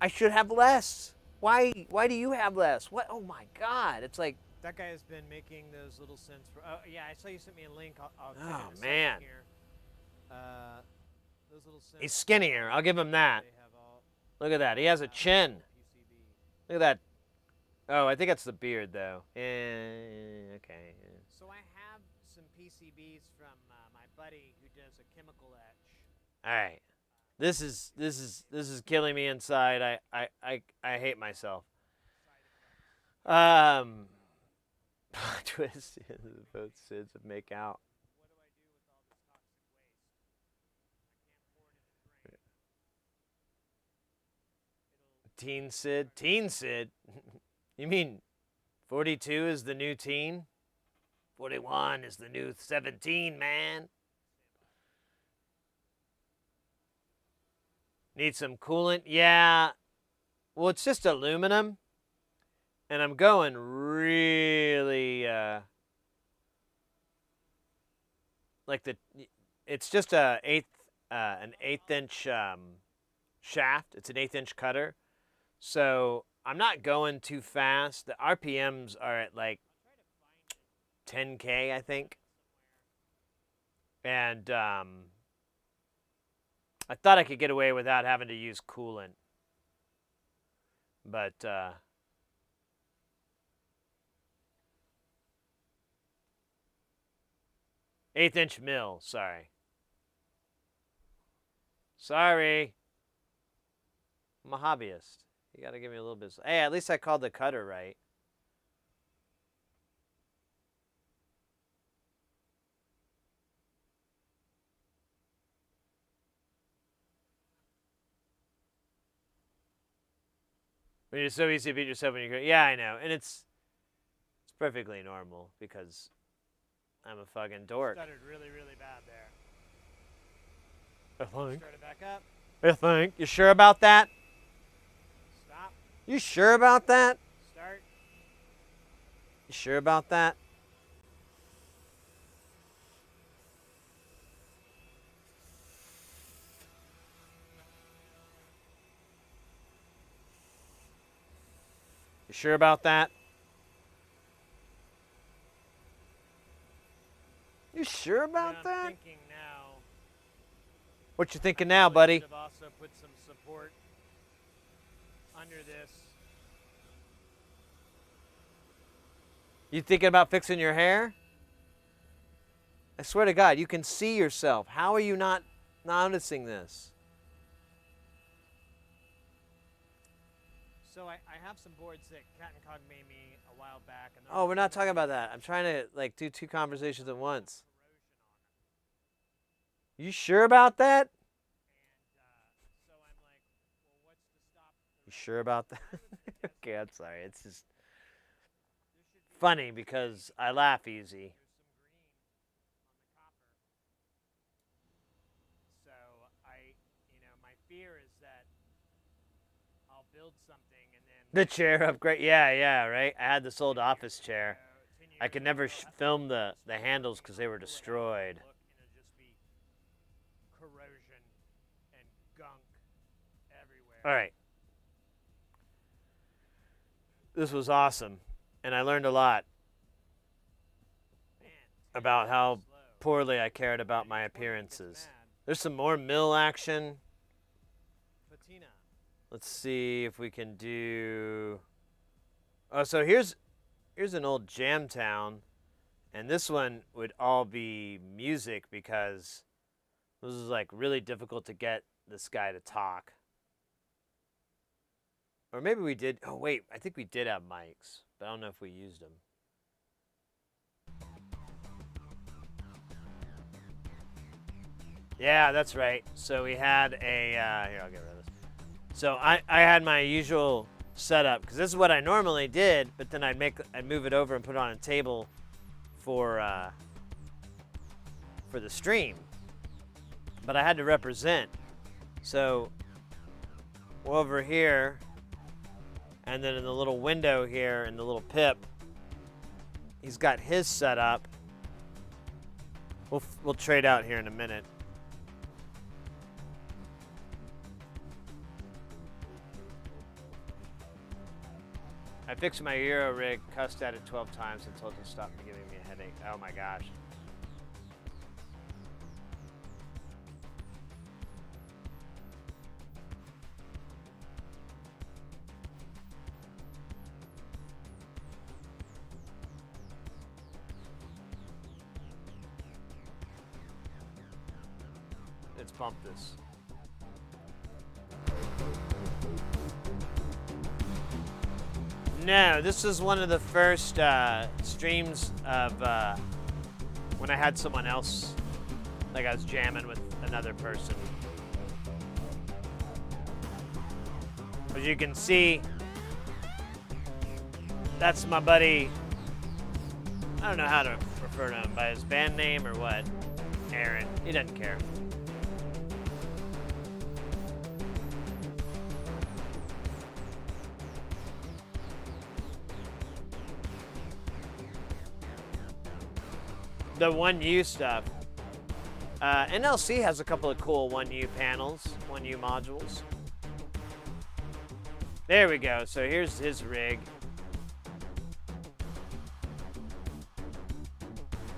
I should have less. Why do you have less? What? Oh my God. It's like, That guy has been making those little cents for. Oh yeah, I saw you sent me a link. I'll check it in a oh second man. here. Those little cents. He's skinnier. I'll give him that. They have all, Look at that. He has a chin. PCB. Look at that. Oh, I think that's the beard though. Okay. So I have some PCBs from my buddy who does a chemical etch. All right. This is killing me inside. I hate myself. Twist both sids of make out. What do I do with all this toxic waste? I can't pour it in a drain. Teen Sid. Teen Sid? You mean 42 is the new teen? 41 is the new 17, man. Need some coolant? Yeah. Well, it's just aluminum. And I'm going really, like it's just an eighth inch shaft. It's an 1/8 inch cutter. So I'm not going too fast. The RPMs are at like 10K, I think. And I thought I could get away without having to use coolant. But 1/8 inch mill, sorry. Sorry. I'm a hobbyist. You gotta give me a little bit. Hey, at least I called the cutter right. But it's so easy to beat yourself when you're going. Yeah, I know. And it's perfectly normal because I'm a fucking dork. Stuttered really, really bad there. I think. Start it back up. I think. You sure about that? Stop. You sure about that? Start. You sure about that? You sure about that? You sure about I'm that? thinking now. What you thinking now, buddy? Should have also put some support under this. You thinking about fixing your hair? I swear to God, you can see yourself. How are you not noticing this? So I have some boards that Cat and Cog made me a while back. And Oh, we're not talking about that. I'm trying to like do two conversations at once. You sure about that? So I'm like, well, what's to stop? You sure about that? Okay, I'm sorry. It's just funny because I laugh easy. So my fear is that I'll build something and then The chair upgrade. Yeah, right. I had this old office chair. I could never film the handles because they were destroyed. Look, and it'll just be corrosion and gunk everywhere. All right. This was awesome, and I learned a lot Man, about how slow. poorly I cared about my appearances. There's some more mill action. Patina. Let's see if we can do. Oh, so here's an old jam town, and this one would all be music because this was like really difficult to get this guy to talk. Or maybe we did. Oh wait, I think we did have mics, but I don't know if we used them. Yeah, that's right. So we had a here. I'll get rid of this. So I had my usual setup because this is what I normally did, but then I'd move it over and put it on a table for the stream. But I had to represent. So over here, and then in the little window here in the little pip, he's got his setup. We'll trade out here in a minute. I fixed my Euro rig, cussed at it 12 times and told it to stop giving me a headache. Oh my gosh. Let's bump this. No, this was one of the first streams of when I had someone else, like I was jamming with another person. As you can see, that's my buddy. I don't know how to refer to him by his band name or what. Aaron. He doesn't care. The 1U stuff. NLC has a couple of cool 1U panels, 1U modules. There we go. So here's his rig.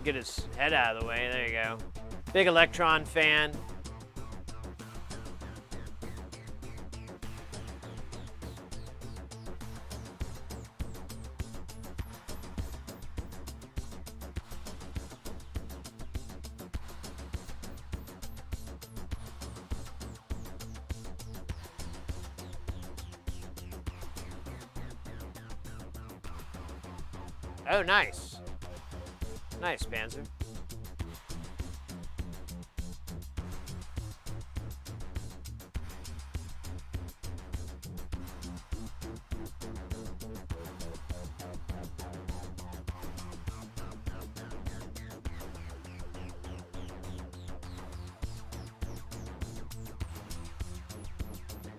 Get his head out of the way. There you go. Big Electron fan. Oh, nice. Nice, Panzer.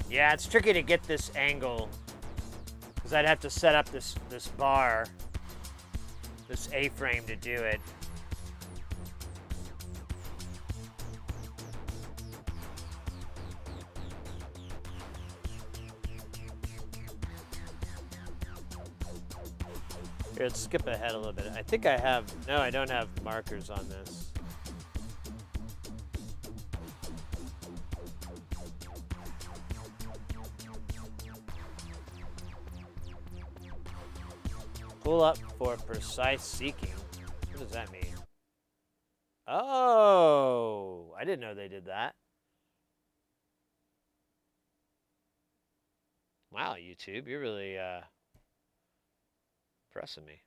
Yeah, it's tricky to get this angle because I'd have to set up this bar, this A-frame to do it. Here, let's skip ahead a little bit. I think I have, no, I don't have markers on this. Pull up for precise seeking. What does that mean? Oh, I didn't know they did that. Wow, YouTube, you're really impressing me.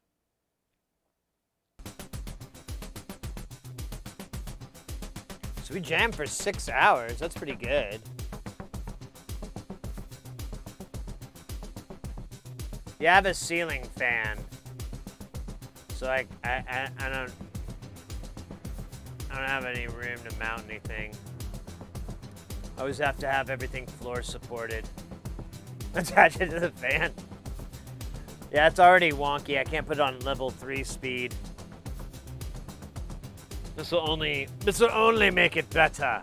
So we jammed for 6 hours. That's pretty good. You have a ceiling fan, so I don't have any room to mount anything. I always have to have everything floor supported. Attach it to the fan. Yeah, it's already wonky. I can't put it on level 3 speed. This will only make it better.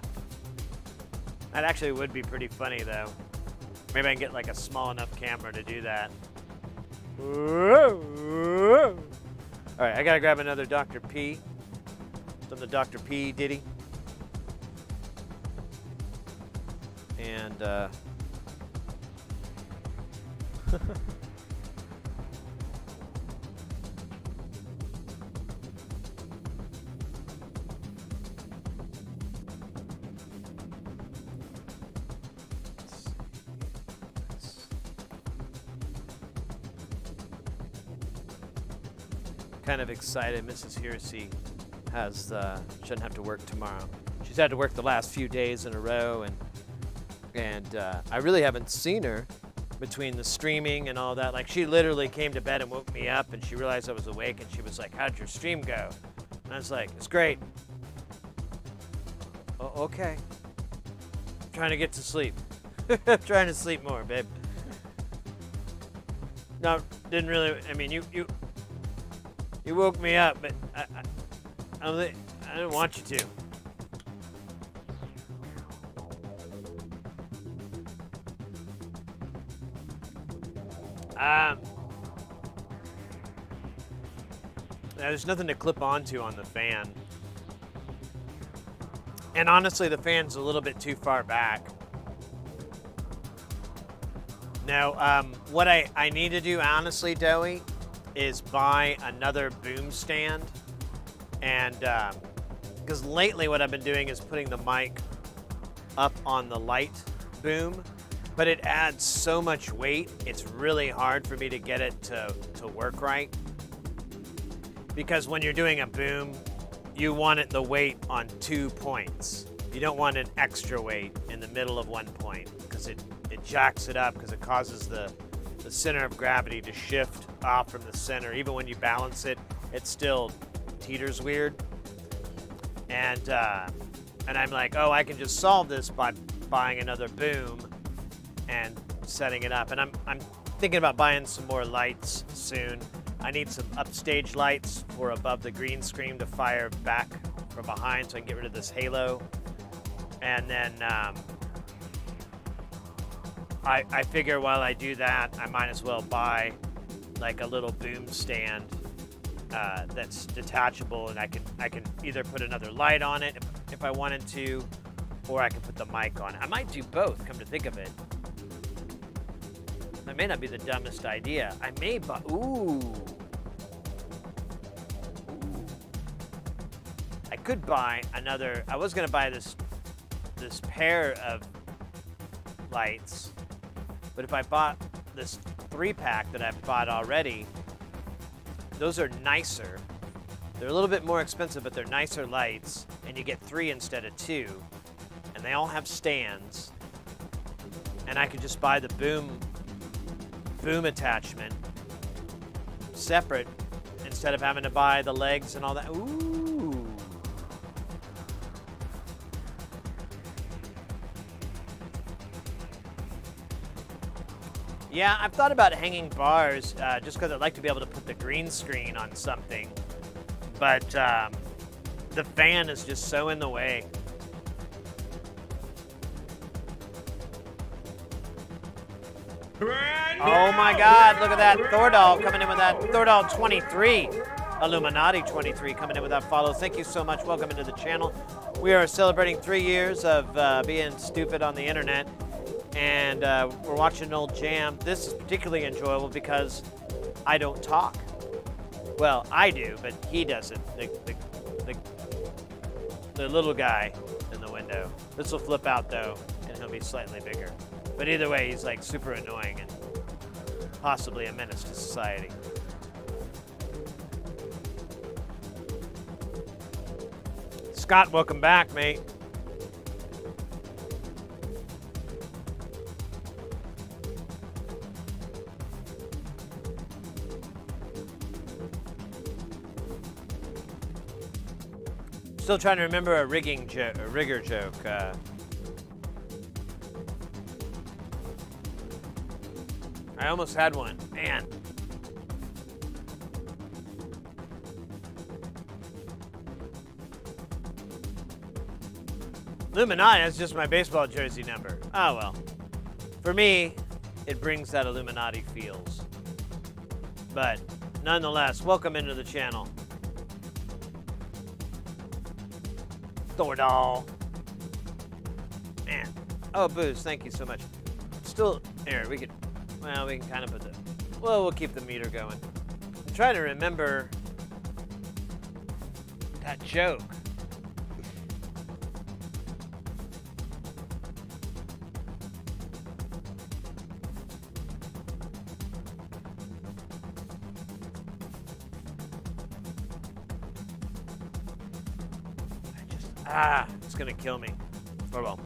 That actually would be pretty funny though. Maybe I can get like a small enough camera to do that. All right, I gotta grab another Dr. P. From the Dr. P ditty. And kind of excited. Mrs. Hersey shouldn't have to work tomorrow. She's had to work the last few days in a row, and I really haven't seen her between the streaming and all that. Like, she literally came to bed and woke me up, and she realized I was awake, and she was like, "How'd your stream go?" And I was like, "It's great." "Oh, okay. I'm trying to get to sleep." I'm trying to sleep more, babe. No, didn't really. I mean, you woke me up, but I didn't want you to. There's nothing to clip onto on the fan. And honestly, the fan's a little bit too far back. Now, what I need to do, honestly, Doey, is buy another boom stand. And because lately what I've been doing is putting the mic up on the light boom, but it adds so much weight, it's really hard for me to get it to work right. Because when you're doing a boom, you want the weight on 2 points. You don't want an extra weight in the middle of 1 point, because it jacks it up, because it causes the center of gravity to shift off from the center. Even when you balance it, it still teeters weird. And I'm like, oh, I can just solve this by buying another boom and setting it up. And I'm thinking about buying some more lights soon. I need some upstage lights for above the green screen to fire back from behind, so I can get rid of this halo. And then I figure while I do that, I might as well buy like a little boom stand that's detachable, and I can either put another light on it if I wanted to, or I can put the mic on it. I might do both, come to think of it. That may not be the dumbest idea. I may buy, I could buy another, I was gonna buy this pair of lights, but if I bought this 3-pack that I've bought already, those are nicer. They're a little bit more expensive, but they're nicer lights, and you get 3 instead of 2, and they all have stands, and I could just buy the boom attachment separate instead of having to buy the legs and all that. Ooh. Yeah, I've thought about hanging bars just because I'd like to be able to put the green screen on something, but the fan is just so in the way. Oh my God, look at that Thordal coming in with that Thordal 23. Illuminati 23 coming in with that follow. Thank you so much. Welcome into the channel. We are celebrating 3 years of being stupid on the internet, and we're watching an old jam. This is particularly enjoyable because I don't talk. Well, I do, but he doesn't. The little guy in the window. This will flip out though, and he'll be slightly bigger. But either way, he's like super annoying and possibly a menace to society. Scott, welcome back, mate. Still trying to remember a rigger joke. I almost had one, man. Illuminati, that's just my baseball jersey number. Oh well. For me, it brings that Illuminati feels. But nonetheless, welcome into the channel. Thordal. Man. Oh, Booze, thank you so much. Still, here, we can kind of put the, well, we'll keep the meter going. I'm trying to remember that joke. It's gonna kill me. Oh well.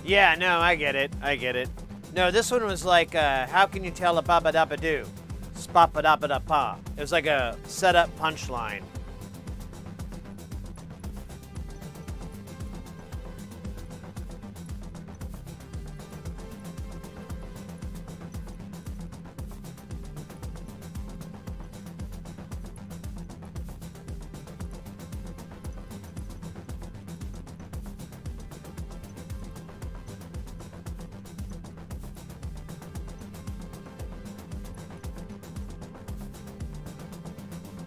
Yeah, no, I get it. No, this one was like, how can you tell a ba-ba-da-ba-doo? Spop-a-da-ba-da-pa. It was like a setup punchline.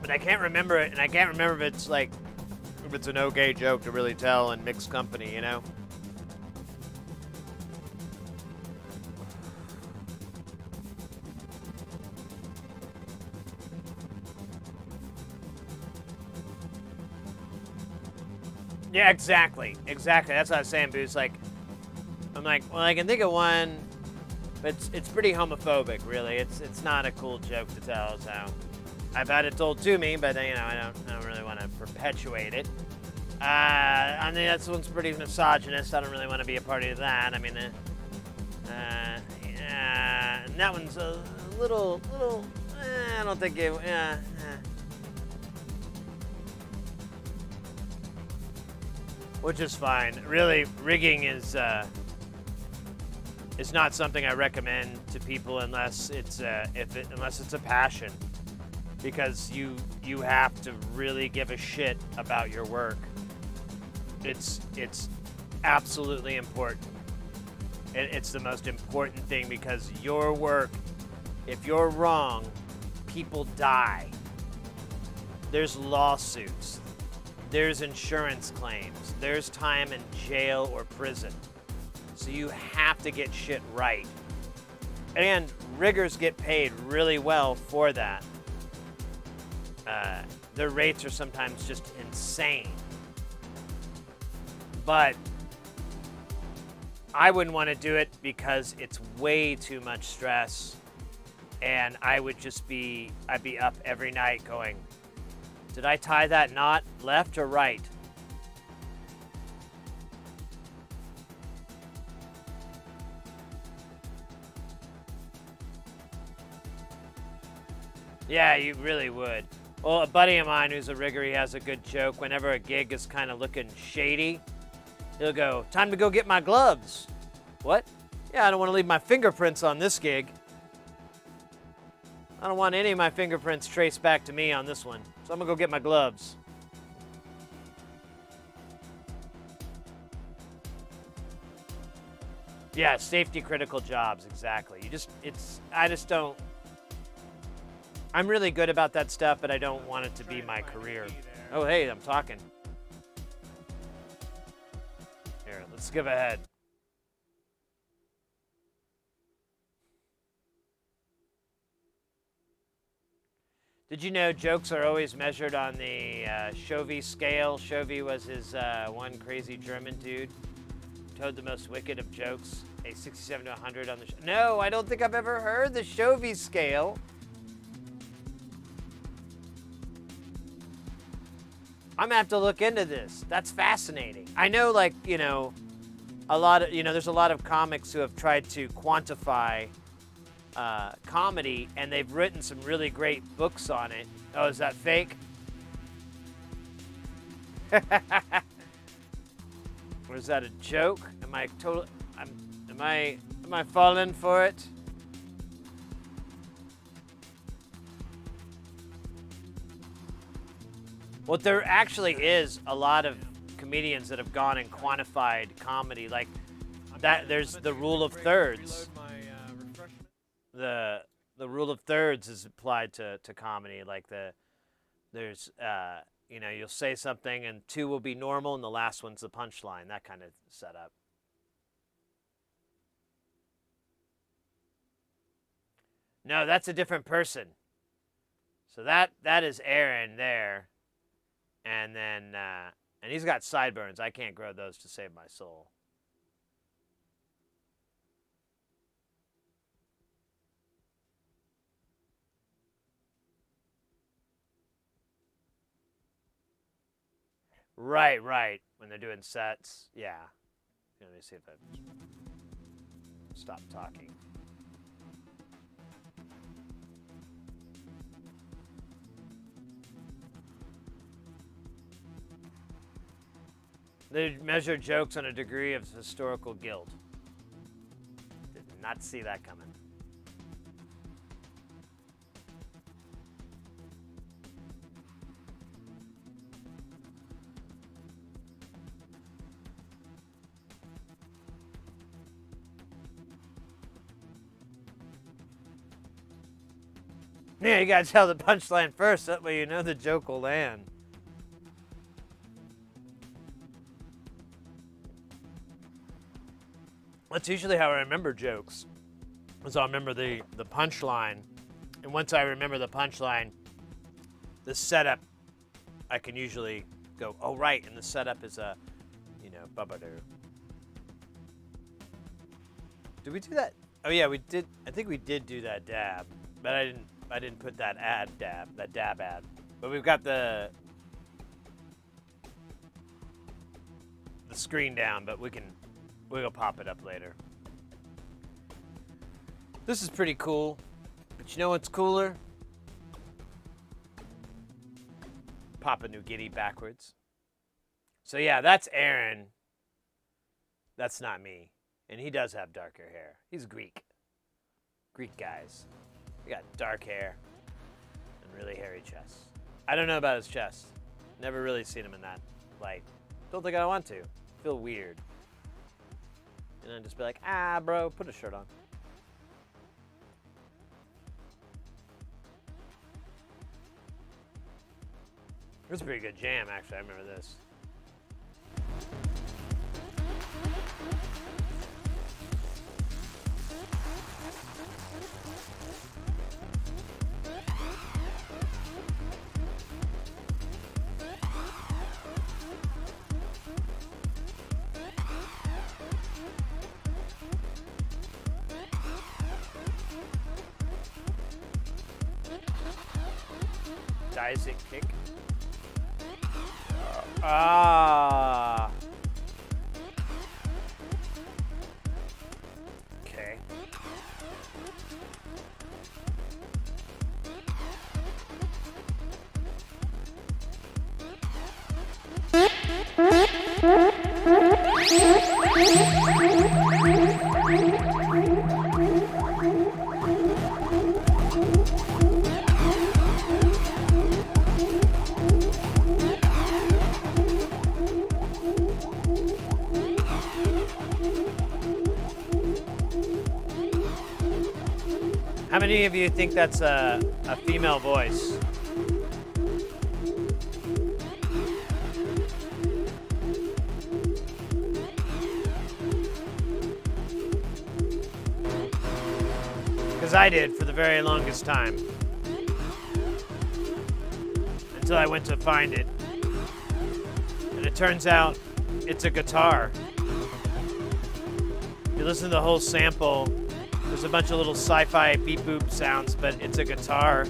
But I can't remember it, and I can't remember if it's like, if it's an okay joke to really tell in mixed company, you know? Yeah, exactly. That's what I was saying, Booze. Like, I'm like, well, I can think of one, but it's pretty homophobic, really. It's not a cool joke to tell, so I've had it told to me, but you know, I don't really want to perpetuate it. I mean, that one's pretty misogynist. I don't really want to be a party to that. I mean, and that one's a little. I don't think it. Which is fine. Really, rigging is not something I recommend to people unless it's unless it's a passion. Because you have to really give a shit about your work. It's absolutely important. It's the most important thing because your work, if you're wrong, people die. There's lawsuits. There's insurance claims. There's time in jail or prison. So you have to get shit right. And riggers get paid really well for that. Their rates are sometimes just insane. But I wouldn't want to do it because it's way too much stress. And I'd be up every night going, did I tie that knot left or right? Yeah, you really would. Well, a buddy of mine who's a rigger, he has a good joke. Whenever a gig is kind of looking shady, he'll go, time to go get my gloves. What? Yeah, I don't want to leave my fingerprints on this gig. I don't want any of my fingerprints traced back to me on this one. So I'm going to go get my gloves. Yeah, safety critical jobs, exactly. I just don't. I'm really good about that stuff, but I don't want it to be my career. Oh, hey, I'm talking. Here, let's skip ahead. Did you know jokes are always measured on the Chovy scale? Chovy was his one crazy German dude. Told the most wicked of jokes, a 67 to 100 on the No, I don't think I've ever heard the Chovy scale. I'm gonna have to look into this. That's fascinating. I know, like, you know, there's a lot of comics who have tried to quantify comedy, and they've written some really great books on it. Oh, is that fake? Or is that a joke? Am I falling for it? Well, there actually is a lot of comedians that have gone and quantified comedy, like that. There's the rule of thirds. The rule of thirds is applied to comedy. Like there's you know, you'll say something and 2 will be normal and the last one's the punchline. That kind of setup. No, that's a different person. So that is Aaron there, and then and he's got sideburns. I can't grow those to save my soul. Right. When they're doing sets, yeah. Let me see if I stop talking. They measure jokes on a degree of historical guilt. Did not see that coming. Yeah, you gotta tell the punchline first, that way you know the joke will land. That's usually how I remember jokes. Is I'll remember the punchline, and once I remember the punchline, the setup, I can usually go, oh right, and the setup is a, you know, babadoo. Did we do that? Oh yeah, we did. I think we did do that dab, but I didn't put that dab ad. But we've got the screen down, but we'll pop it up later. This is pretty cool, but you know what's cooler? Papa New Guinea backwards. So yeah, that's Aaron. That's not me. And he does have darker hair. He's Greek. Greek guys. He got dark hair and really hairy chest. I don't know about his chest. Never really seen him in that light. Don't think I want to. Feel weird. And then just be like, bro, put a shirt on. It was a pretty good jam, actually. I remember this. Dicing kick. Okay. How many of you think that's a female voice? Because I did for the very longest time. Until I went to find it. And it turns out it's a guitar. If you listen to the whole sample, there's a bunch of little sci-fi beep boop sounds, but it's a guitar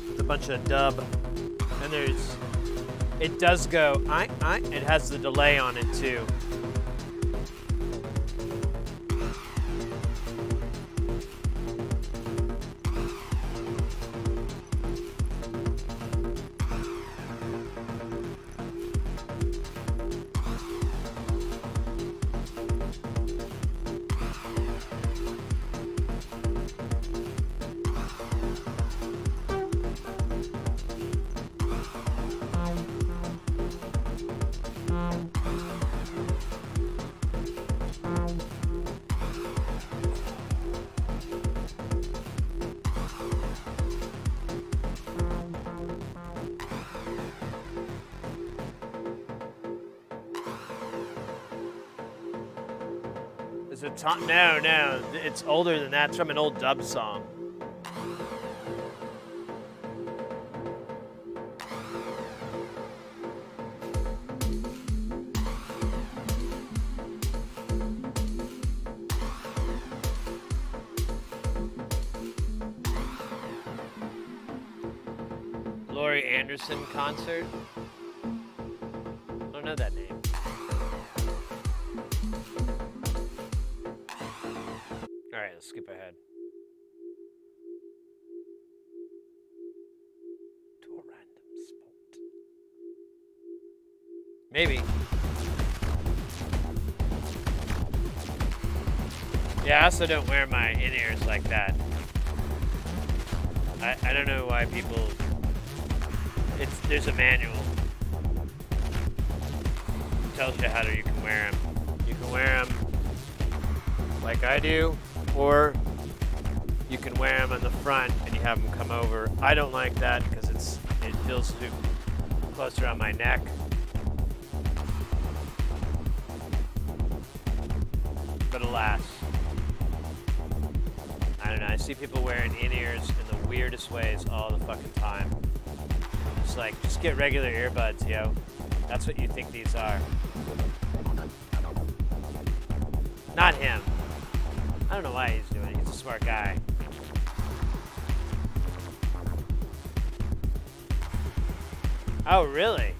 with a bunch of dub. And it does go, it has the delay on it too. No, it's older than that. It's from an old dub song. Laurie Anderson concert? I don't know that name. Alright, let's skip ahead. To a random spot. Maybe. Yeah, I also don't wear my in-ears like that. I don't know why people... There's a manual. It tells you how you can wear them. You can wear them like I do, or you can wear them on the front and you have them come over. I don't like that because it feels too close around my neck. But alas, I don't know. I see people wearing in-ears in the weirdest ways all the fucking time. It's like, just get regular earbuds, yo. That's what you think these are. Not him. I don't know why he's doing it. He's a smart guy. Oh, really?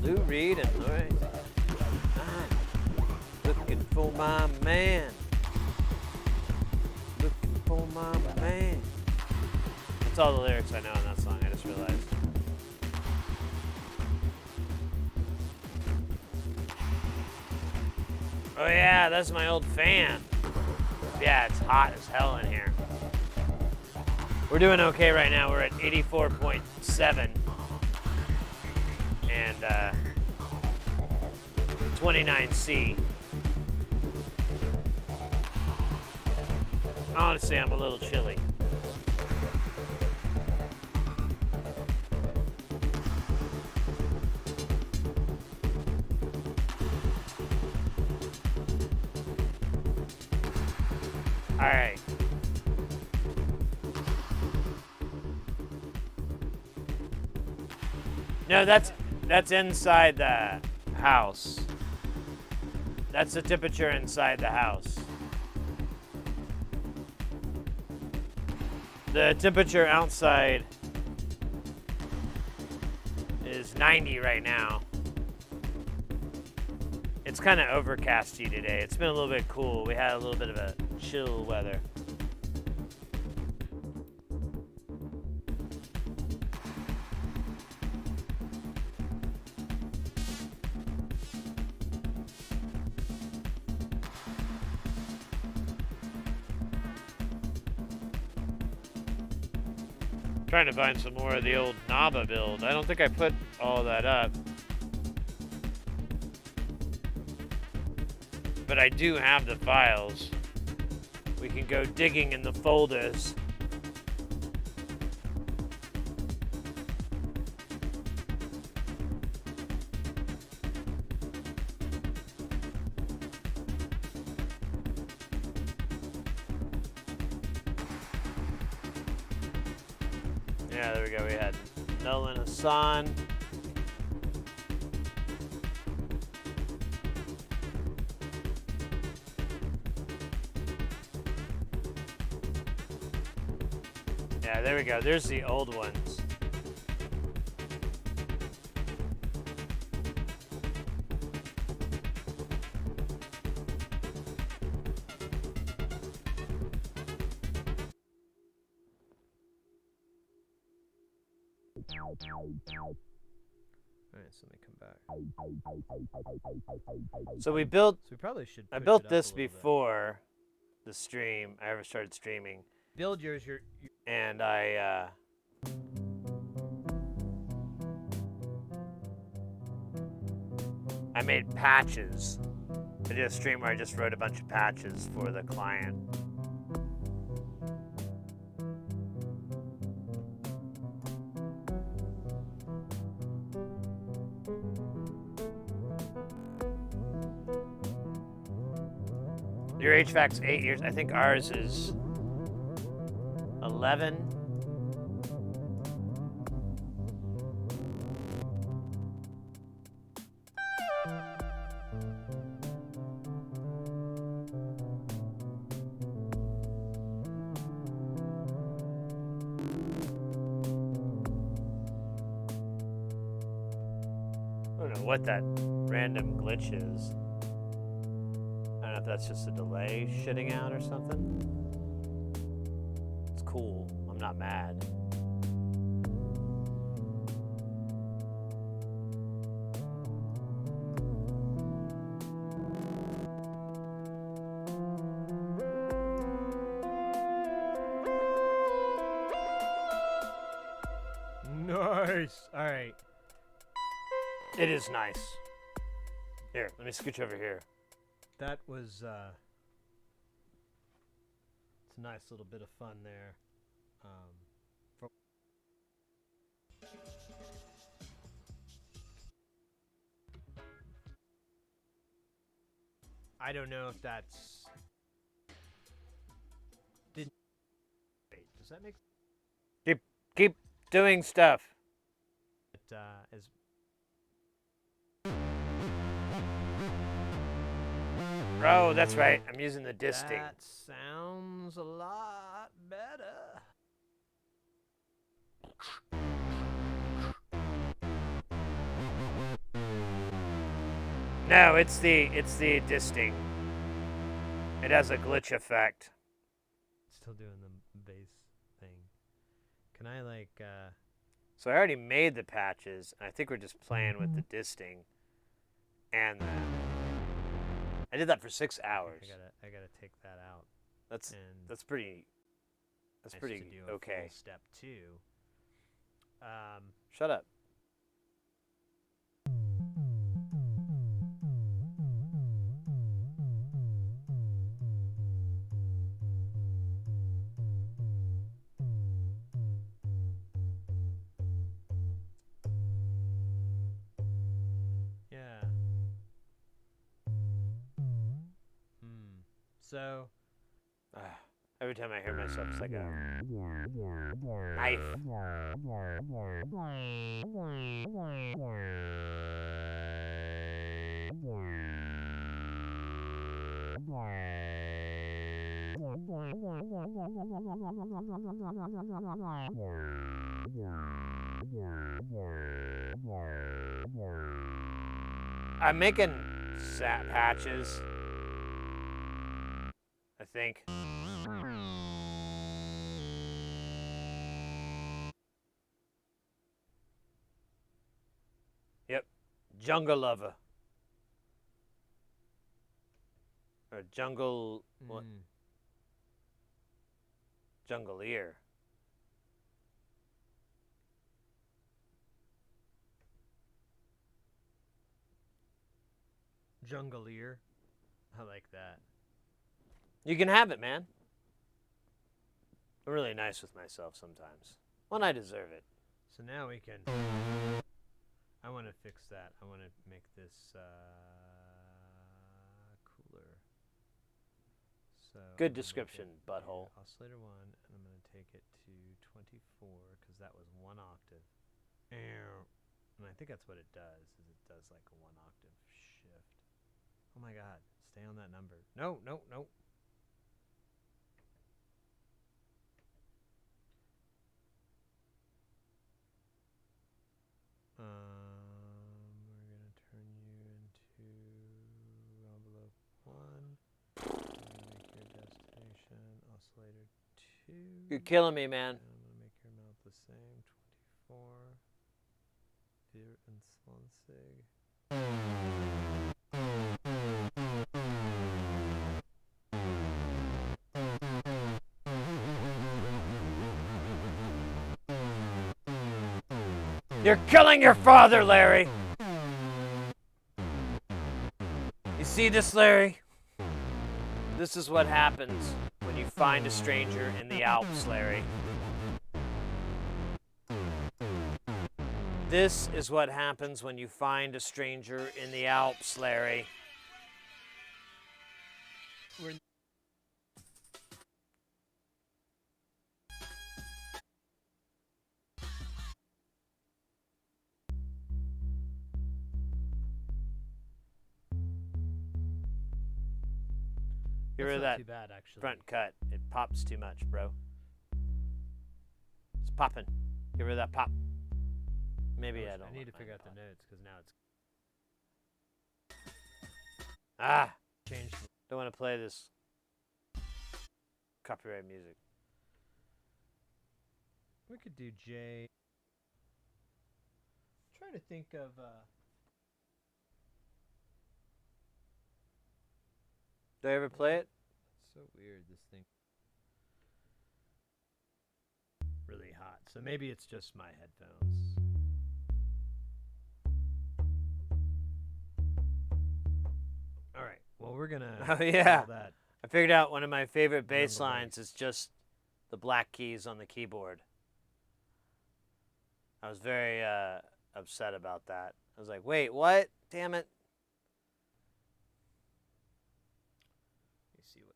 Lou Reed and Laurie. Looking for my man. Looking for my man. That's all the lyrics I know in that song, I just realized. Oh yeah, that's my old fan. Yeah, it's hot as hell in here. We're doing okay right now. We're at 84.7 and 29C. Honestly, I'm a little chilly. All right. No, that's inside the house. That's the temperature inside the house. The temperature outside is 90 right now. It's kind of overcasty today. It's been a little bit cool. We had a little bit of a chill weather. Trying to find some more of the old Naba build. I don't think I put all that up. but I do have the files. We can go digging in the folders. Yeah, there we go. We had Nolan Hassan. Yeah, there we go. There's the old ones. Alright, so let me come back. So we built. So we probably should. I push built it up this a little bit. before the stream. I ever started streaming, Build yours. Your and I made patches. I did a stream where I just wrote a bunch of patches for the client. Your HVAC's 8 years. I think ours is 11. I don't know what that random glitch is. I don't know if that's just a delay shitting out or something. It's cool. I'm not mad. nice. All right. It is nice. Here, let me scooch over here. That was it's a nice little bit of fun there. I don't know if that's didn't wait, does that make Keep doing stuff. it as Oh, that's right. I'm using the disting. that sounds a lot better. No, it's the disting. It has a glitch effect. Still doing the bass thing. Can I like So I already made the patches, and I think we're just playing with the disting. And I did that for 6 hours. I gotta take that out. That's And pretty. That's nice pretty to do a okay. full step 2. Shut up. Yeah. So Every time I hear myself, it's like a knife. I'm making sat patches, I think. Yep, Jungle Lover. Or Jungle, what? Jungleer. Jungleer. I like that. You can have it, man. I'm really nice with myself sometimes. When I deserve it. So now we can. I want to fix that. I want to make this cooler. So Good I'm gonna description, take butthole. the oscillator 1, and I'm going to take it to 24 because that was 1 octave. And I think that's what it does. Is it does like a 1 octave shift. Oh my God! Stay on that number. No, no, no. We're gonna turn you into envelope 1. I'm gonna make your destination oscillator 2. You're killing me, man. And I'm gonna make your mouth the same. 24. Wir and Swansig. You're killing your father, Larry. You see this, Larry? This is what happens when you find a stranger in the Alps, Larry. This is what happens when you find a stranger in the Alps, Larry. Get rid of That's not that too bad, actually. front cut. It pops too much, bro. It's popping. Get rid of that pop. Maybe I don't. I need to want figure my out the pop. notes because now it's Ah, changed. don't want to play this copyright music. We could do J. Try to think of. Did I ever play it? It's so weird. This thing. Really hot. So maybe it's just my headphones. All right. Well, we're gonna. Oh, yeah. call that. I figured out one of my favorite bass Jungle lines is just the black keys on the keyboard. I was very upset about that. I was like, wait, what? Damn it. Let me see what.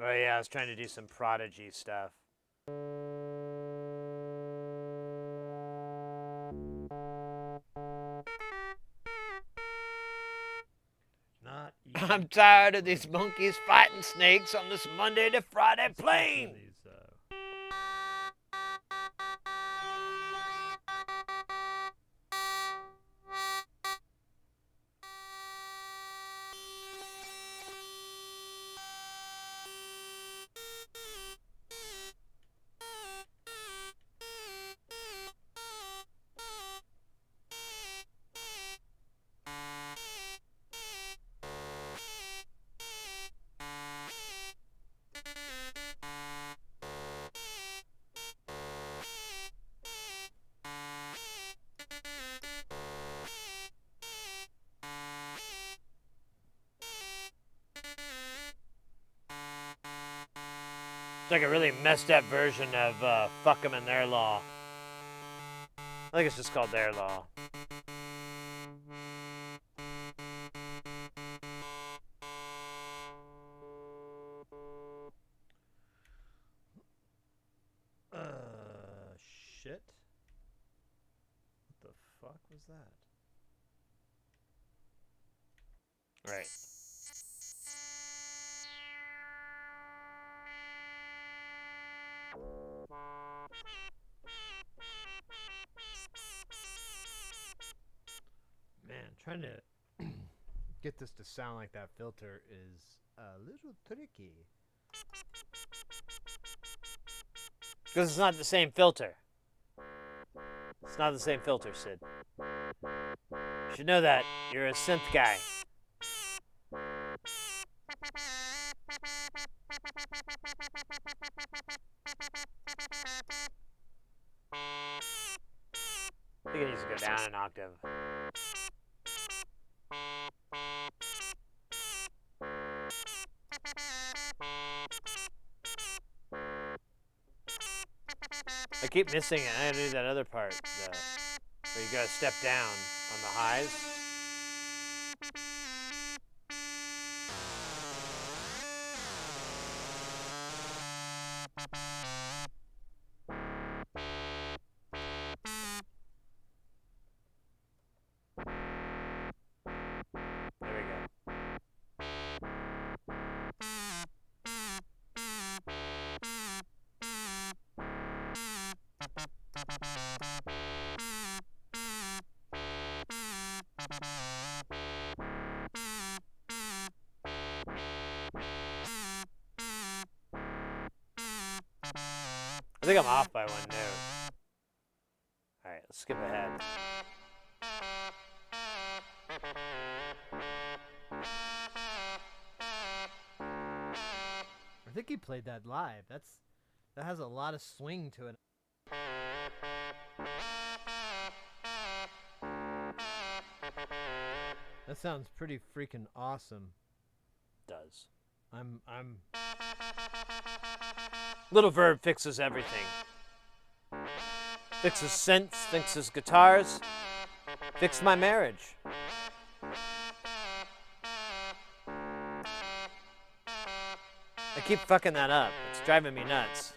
Oh, yeah, I was trying to do some Prodigy stuff. Not. I'm tired of these monkeys fighting snakes on this Monday to Friday plane. These, It's like a really messed up version of Fuck 'em and Their Law. I think it's just called Their Law. shit. What the fuck was that? Right. Man, trying to get this to sound like that filter is a little tricky. Because it's not the same filter. It's not the same filter, Sid. You should know that. You're a synth guy. think it needs to go down an octave. I keep missing it. I gotta do that other part, where you gotta step down on the highs. There we go. I think I'm off by one note. Alright, let's skip ahead. I think he played that live. That has a lot of swing to it. That sounds pretty freaking awesome. Does. I'm Little Verb fixes everything. Fixes synths, fixes guitars, fixed my marriage. I keep fucking that up. It's driving me nuts.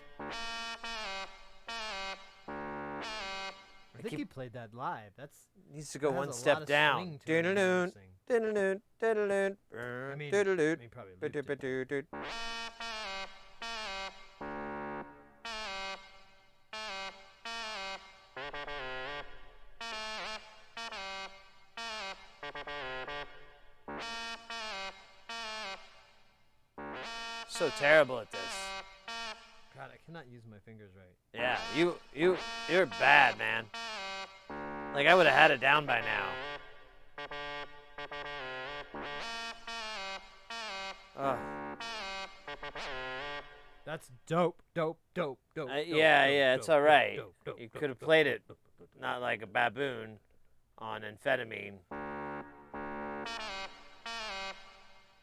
I think he played that live. Needs to go that has one a lot step of down. swing to it, I'm noticing. I mean, he probably looped it. So terrible at this. God, I cannot use my fingers right. Yeah, you're bad, man. Like I would have had it down by now. Ugh. That's dope. Yeah, it's all right. You could have played it not like a baboon on amphetamine.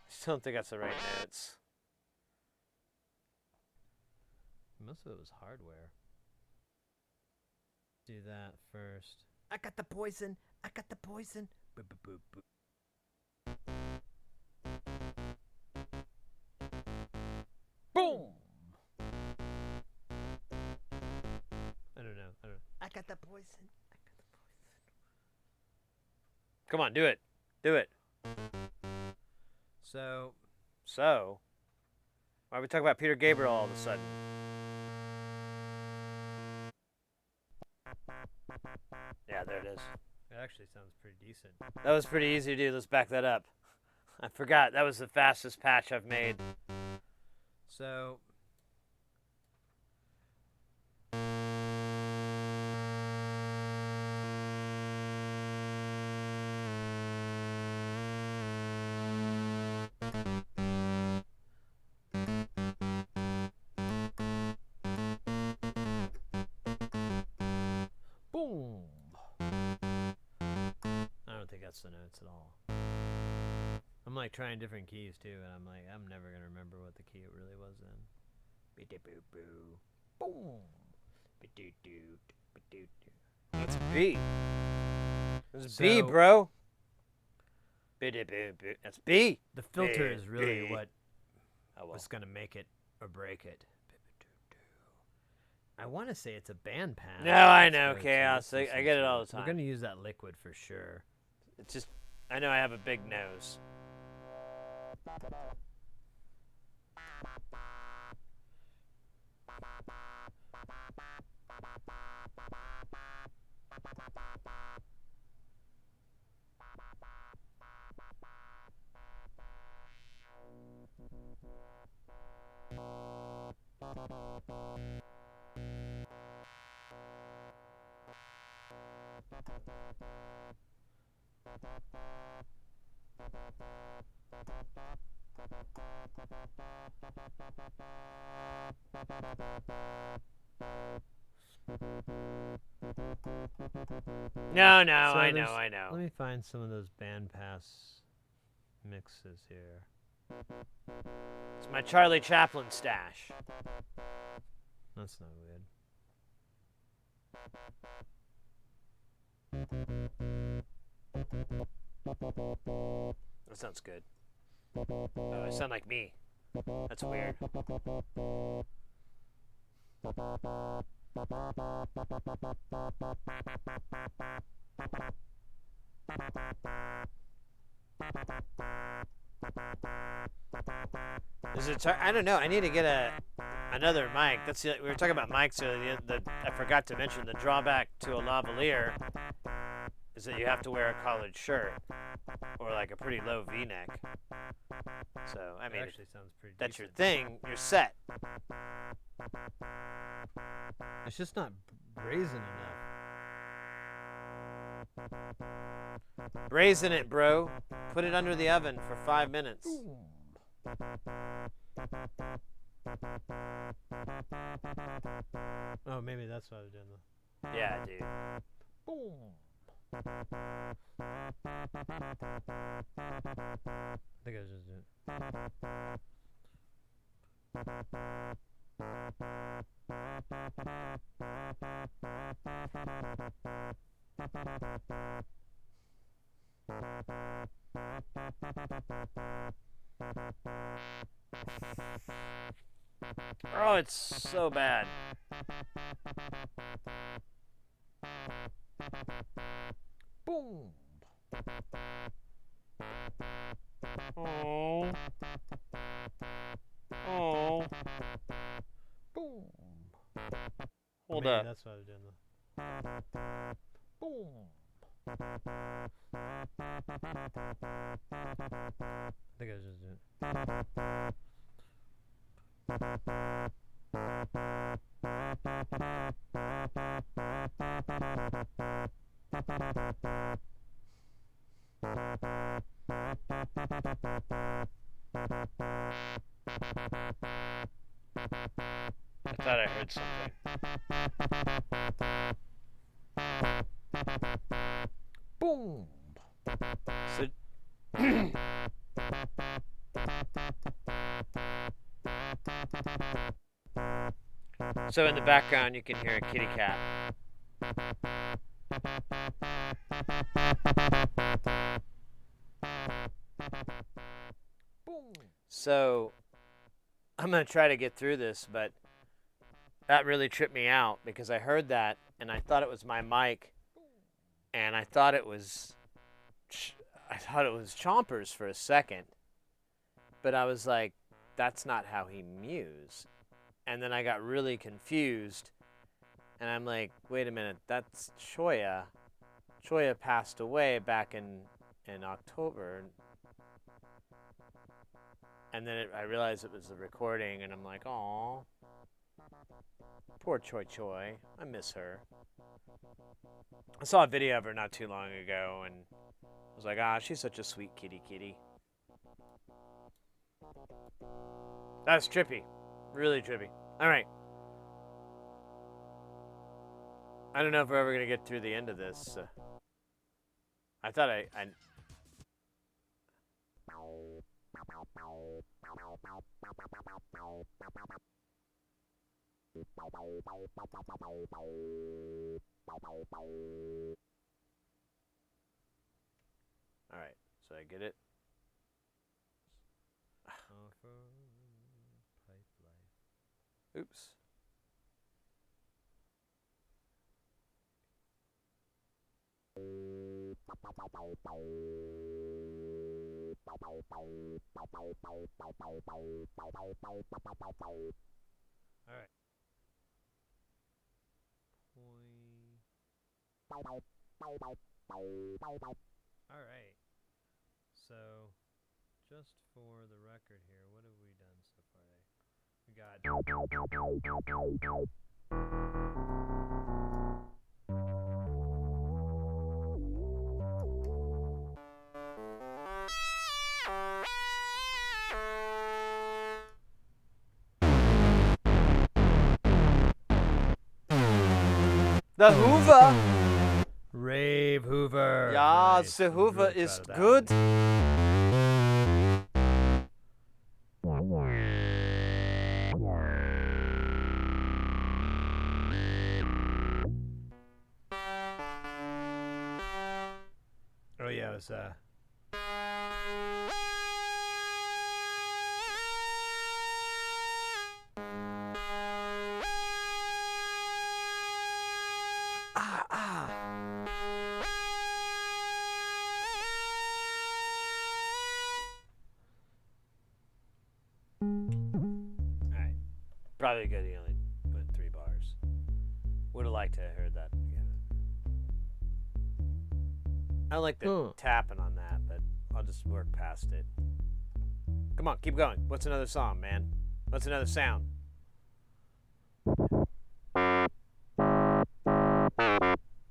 Still don't think that's the right notes. Most of it was hardware. Do that first. I got the poison. Boop, boop, boop, boop. Boom! I don't know. I got the poison. Come on, do it. Do it. So, why are we talking about Peter Gabriel all of a sudden? Yeah, there it is. it actually sounds pretty decent. That was pretty easy to do. Let's back that up. I forgot. That was the fastest patch I've made. So, boom. I don't think that's the notes at all. I'm like trying different keys too, and I'm like, I'm never gonna remember what the key it really was in. Be-de-boo-boo. Boom. Be-doo-doo. Be-doo-doo. That's B. That's So- B, bro. Biddy-boo-boo. That's B. The filter B, is really B. what Oh, well. was gonna make it or break it. I want to say it's a bandpass. No, I That's know, good, so Chaos. let's I listen get to it all the We're time. gonna use that liquid for sure. It's just, I know I have a big nose. No, So I there's- know, I know. Let me find some of those band pass mixes here. It's my Charlie Chaplin stash. That's not good. That sounds good. Oh, I sound like me. That's weird. Is it? I don't know. I need to get another mic. That's we were talking about mics earlier. I forgot to mention the drawback to a lavalier is that you have to wear a collared shirt or like a pretty low V-neck. So I mean, It actually sounds pretty. that's your decent. thing. You're set. It's just not brazen enough. Brazen it, bro. Put it under the oven for 5 minutes. Oh, maybe that's what I was doing. Yeah, dude. I think I was just doing. Oh, it's so bad. Boom. Oh. Oh. Boom. Hold maybe up. That's what I was doing. Boom. I think I was just doing. I thought I heard something. Boom. So, so in the background, you can hear a kitty cat. Boom. So, I'm going to try to get through this, but that really tripped me out because I heard that and I thought it was my mic and I thought it was Chompers for a second. But I was like, that's not how he mews. And then I got really confused and I'm like, wait a minute, that's Choya. Choya passed away back in October. And then I realized it was the recording, and I'm like, "Aw, poor Choi Choi. I miss her." I saw a video of her not too long ago, and I was like, "Ah, she's such a sweet kitty. That's trippy, really trippy. All right. I don't know if we're ever gonna get through the end of this. I thought I All right, so I get it. Offer pipe life. Oops. All right. All right. So, just for the record here, what have we done so far today? We got. The Hoover. Rave Hoover. Ja, Nice. the I'm Hoover really proud is of that good. Oh yeah, it was Alright. Probably good he only went 3 bars. Would have liked to have heard that again. I don't like the tapping on that, but I'll just work past it. Come on, keep going. What's another song, man? What's another sound?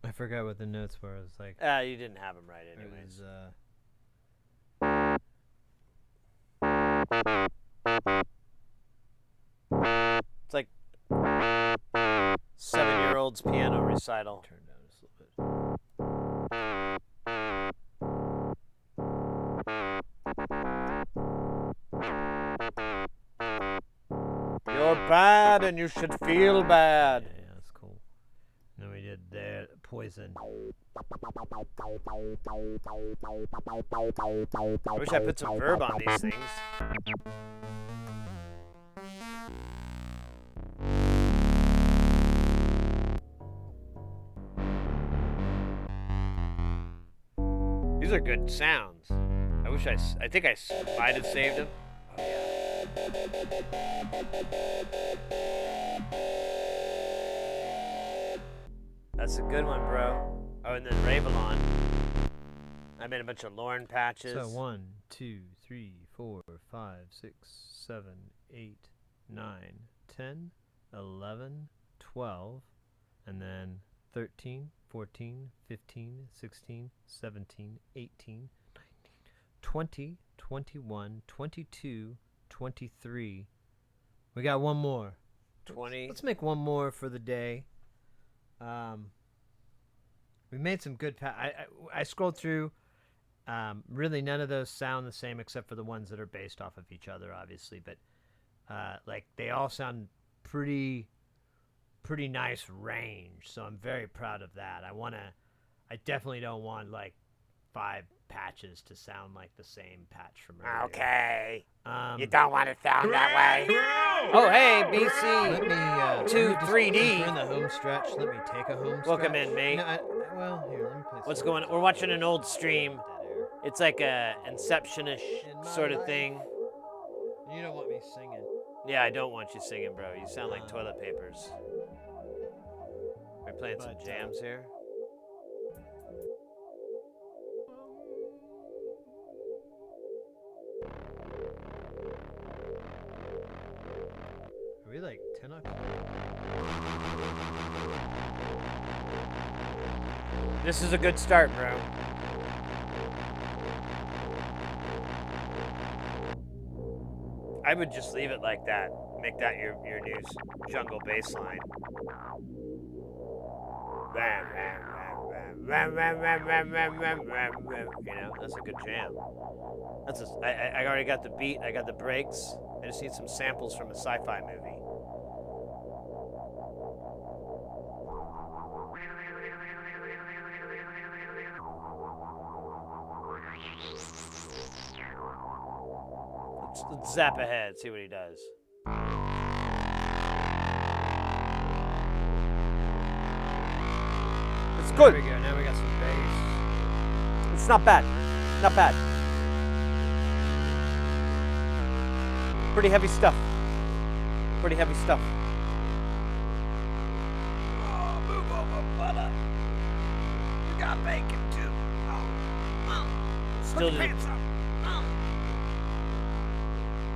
I forgot what the notes were. It was like You didn't have them right it anyways. was It's like 7-year-old's piano recital. turn down just a little bit. You're bad and you should feel bad. Yeah, that's cool. And then we did the Poison. I wish I put some verb on these things. These are good sounds. I wish I think I might have saved them. Oh, yeah. That's a good one, bro. Oh, and then Ravelon. I made a bunch of Lorne patches. So 1, 2, 3, 4, 5, 6, 7, 8, 9, 10, 11, 12, and then 13, 14, 15, 16, 17, 18, 19, 20, 21, 22, 23. We got one more. 20. Let's make one more for the day. We made some good. I scrolled through. Really, none of those sound the same except for the ones that are based off of each other, obviously. But like they all sound pretty nice range. So I'm very proud of that. I definitely don't want like 5 patches to sound like the same patch from earlier. Okay. You don't want to sound that way. Oh, hey, BC. Let me 2 let me just- 3D. We're in the home stretch. Let me take a home stretch. Welcome in, mate. Well, here, let me play What's some going on? We're watching an old stream. Dead air. It's like a Inception-ish In my sort of life. thing. You don't want me singing. Yeah, I don't want you singing, bro. You sound like toilet papers. We're playing some But, jams here. Are we like 10 o'clock? This is a good start, bro. I would just leave it like that. Make that your new jungle bass line. You know, that's a good jam. I already got the beat. I got the breaks. I just need some samples from a sci-fi movie. Let's zap ahead, see what he does. It's good. There we go. Now we got some bass. It's not bad. Not bad. Pretty heavy stuff. Pretty heavy stuff. Oh, move over, butter. You got bacon too. Still Put the didn't- pants up.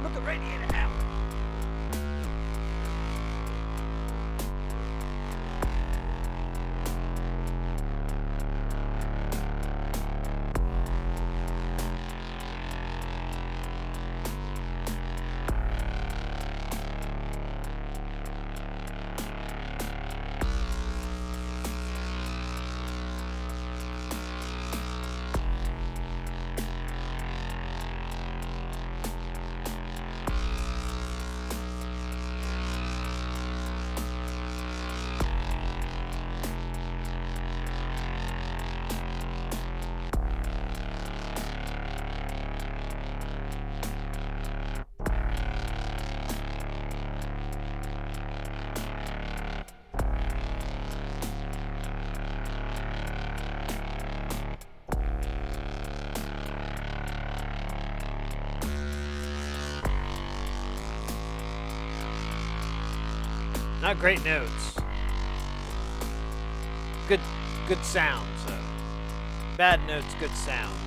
Put the radiator out. Not great notes. Good sounds, though. Bad notes, good sounds.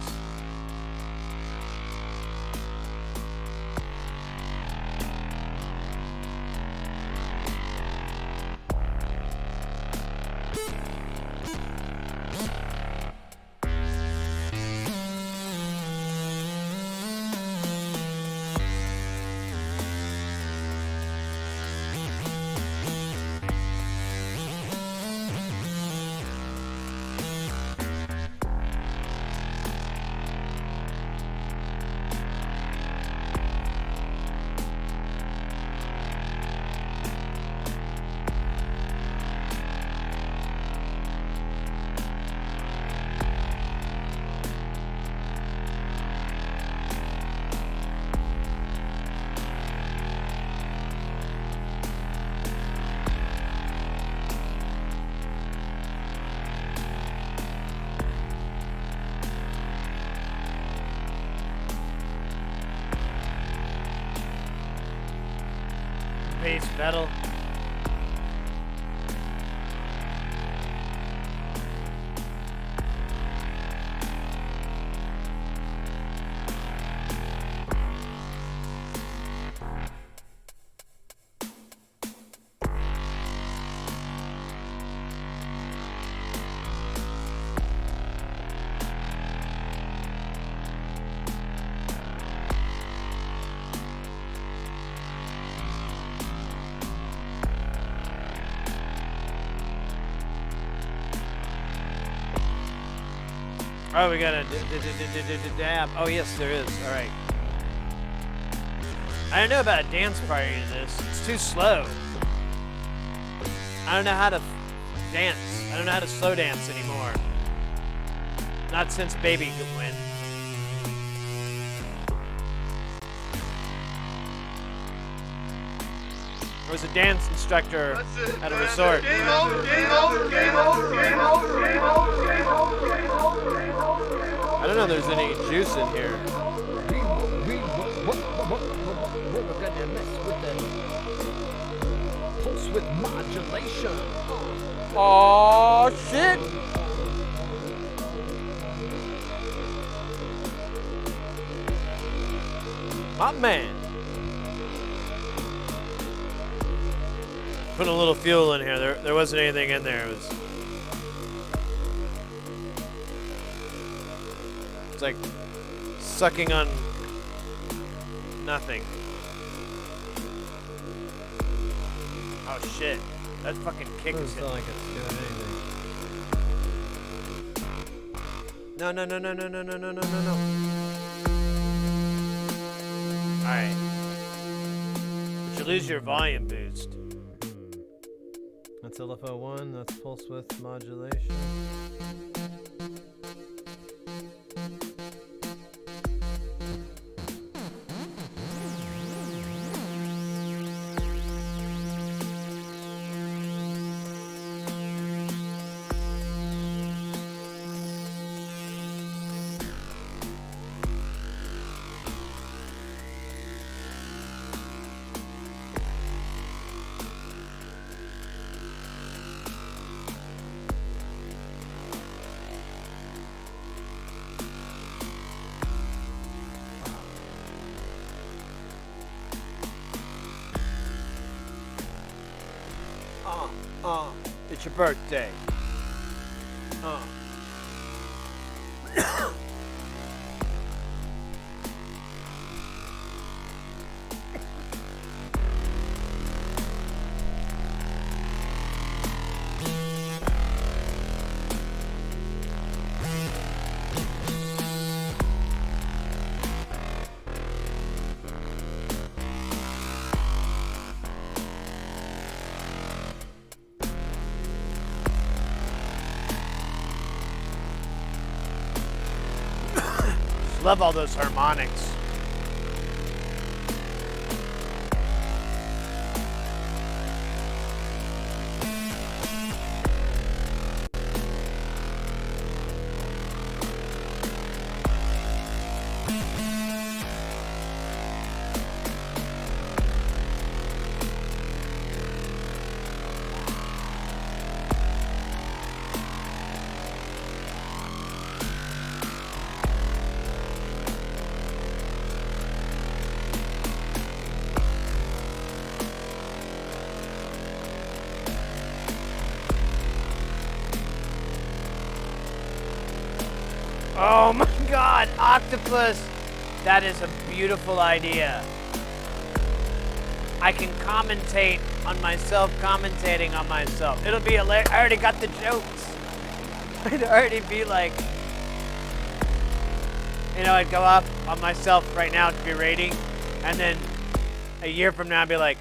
Bass pedal. Oh, we got a dab. Oh, yes, there is. All right. I don't know about a dance party to this. It's too slow. I don't know how to dance. I don't know how to slow dance anymore. Not since Baby went. I was a dance instructor at a resort. Game over, game over, game over, game over, game over, game over, game over, game over. I don't know if there's any juice in here. We're gonna mess with the pulse with modulation. Oh shit! My man. Put a little fuel in here. There wasn't anything in there. It's like sucking on nothing. Oh shit! That fucking kick Doesn't is sound like it's doing anything. No. All right. But you lose your volume boost. That's LFO 1. That's pulse width modulation. It's your birthday. Love all those harmonics. Oh my god, octopus! That is a beautiful idea. I can commentate on myself commentating on myself. It'll be hilarious. I already got the jokes. I'd already be like, you know, I'd go up on myself right now to be rating, and then a year from now I'd be like,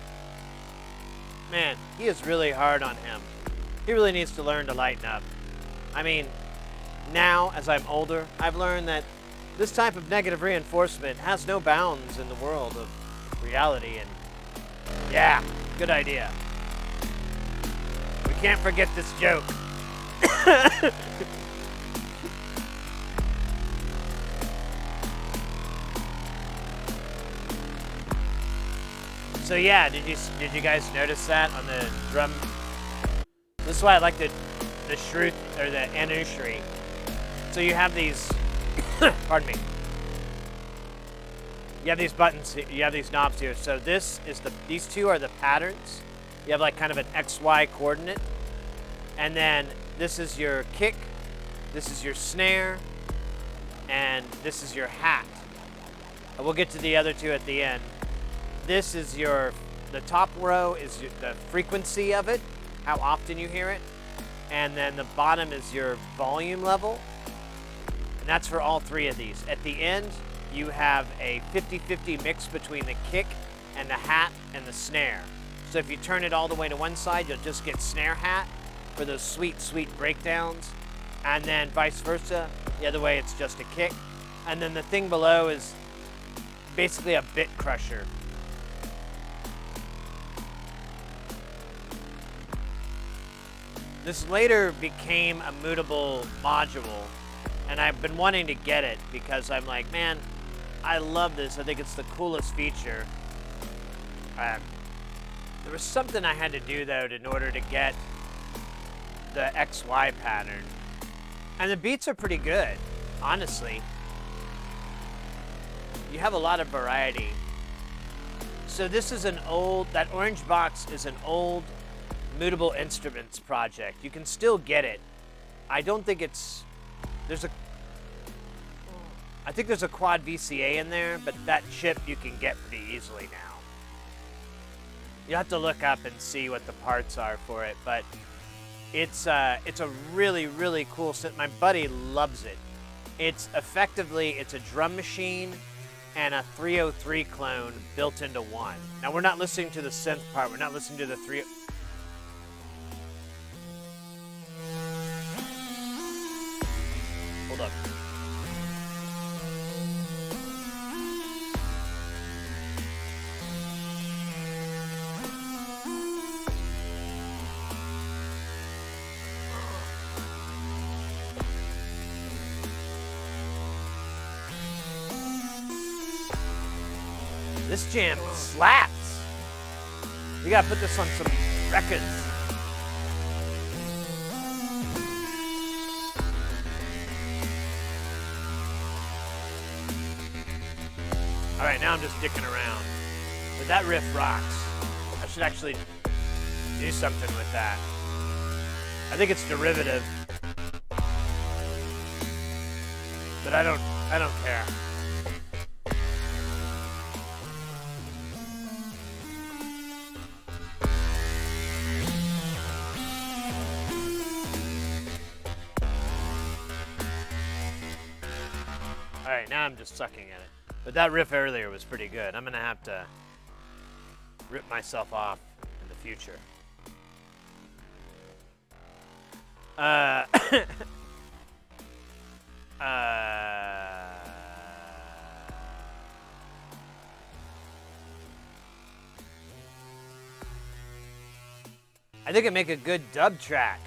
man, he is really hard on him. He really needs to learn to lighten up. I mean, now, as I'm older, I've learned that this type of negative reinforcement has no bounds in the world of reality, and yeah, good idea. We can't forget this joke. So yeah, did you guys notice that on the drum? This is why I like the shroot or the anushri. So you have these, pardon me. You have these buttons, you have these knobs here. So this is these two are the patterns. You have like kind of an XY coordinate. And then this is your kick, this is your snare, and this is your hat. And we'll get to the other two at the end. This is the top row is the frequency of it, how often you hear it. And then the bottom is your volume level. And that's for all three of these. At the end, you have a 50-50 mix between the kick and the hat and the snare. So if you turn it all the way to one side, you'll just get snare hat for those sweet, sweet breakdowns. And then vice versa, the other way it's just a kick. And then the thing below is basically a bit crusher. This later became a mutable module, and I've been wanting to get it because I'm like, man, I love this. I think it's the coolest feature. There was something I had to do, though, in order to get the XY pattern. And the beats are pretty good, honestly. You have a lot of variety. So this is that orange box is an old Mutable Instruments project. You can still get it. I don't think I think there's a quad VCA in there, but that chip you can get pretty easily now. You have to look up and see what the parts are for it, but it's a really, really cool synth. My buddy loves it. It's a drum machine and a 303 clone built into one. Now we're not listening to the synth part. We're not listening to the Hold up. This jam slaps. We gotta put this on some records. All right, now I'm just dicking around. But that riff rocks. I should actually do something with that. I think it's derivative. But I don't care. All right, now I'm just sucking at it. But that riff earlier was pretty good. I'm gonna have to rip myself off in the future. I think it'd make a good dub track.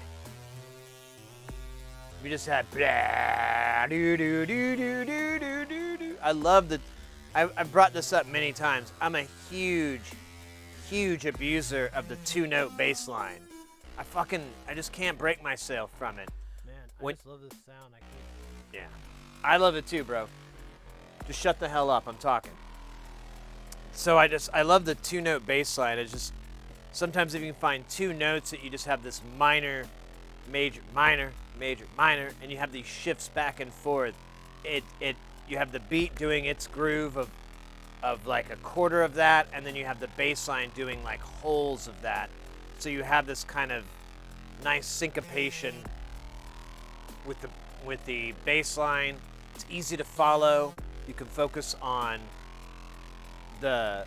We just had blah, doo, doo, doo, doo, doo, doo, doo, doo. I love the. I've brought this up many times. I'm a huge, huge abuser of the 2-note bass line. I just can't break myself from it. Man, I just love this sound. I can't. Yeah, I love it too, bro. Just shut the hell up. I'm talking. So I love the 2-note bass line. It's just sometimes if you can find 2 notes that you just have this minor, major, minor, major, minor, and you have these shifts back and forth. you have the beat doing its groove of like a quarter of that, and then you have the bass line doing like holes of that. So you have this kind of nice syncopation with the bass line. It's easy to follow. You can focus on the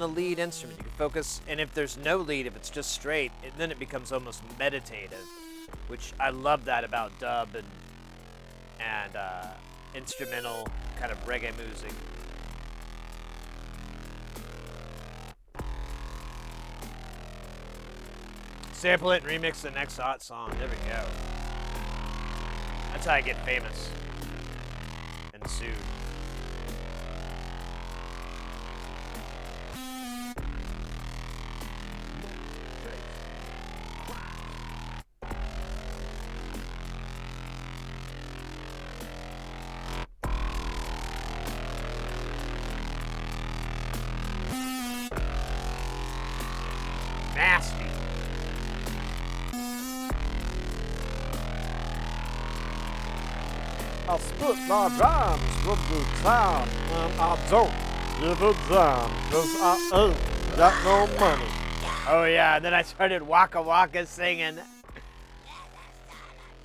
lead instrument. You can focus, and if there's no lead, if it's just straight, then it becomes almost meditative, which I love that about dub and instrumental kind of reggae music. Sample it and remix the next hot song. There we go. That's how I get famous and sued. Nasty. I split my rhymes with the clown, and I don't give a damn, 'cause I ain't got no money. Oh yeah, and then I started Waka Waka singing.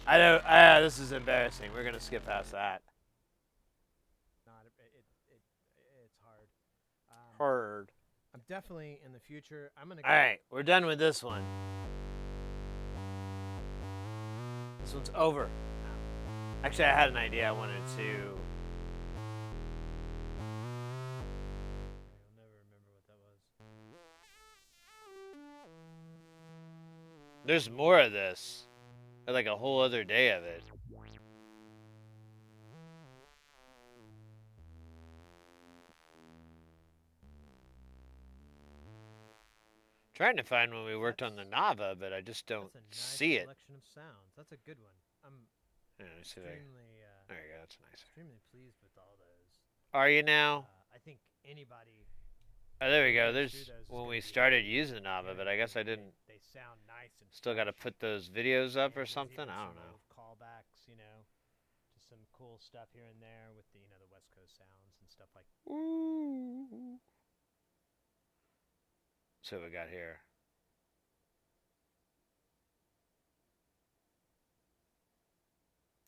I don't. This is embarrassing. We're gonna skip past that. It's hard. Heard. I'm definitely in the future. I'm gonna. All right, we're done with this one. This one's over. Actually, I had an idea. I wanted to. I'll never remember what that was. There's more of this. Like a whole other day of it. Trying to find when we worked on the Nava, but I just don't That's a nice see it. collection of sounds. That's a good one. I'm Yeah, let me see if I- extremely, There you go. That's nice. extremely pleased with all those. Are you now? I think anybody. Oh, there we go. Going There's through those is when gonna we be- started using Nava, but I guess I didn't. They sound nice and Still got to fresh. put those videos up And or there's something. even I don't some know. old callbacks, to some cool stuff here and there with the West Coast sounds and stuff like. So what we got here.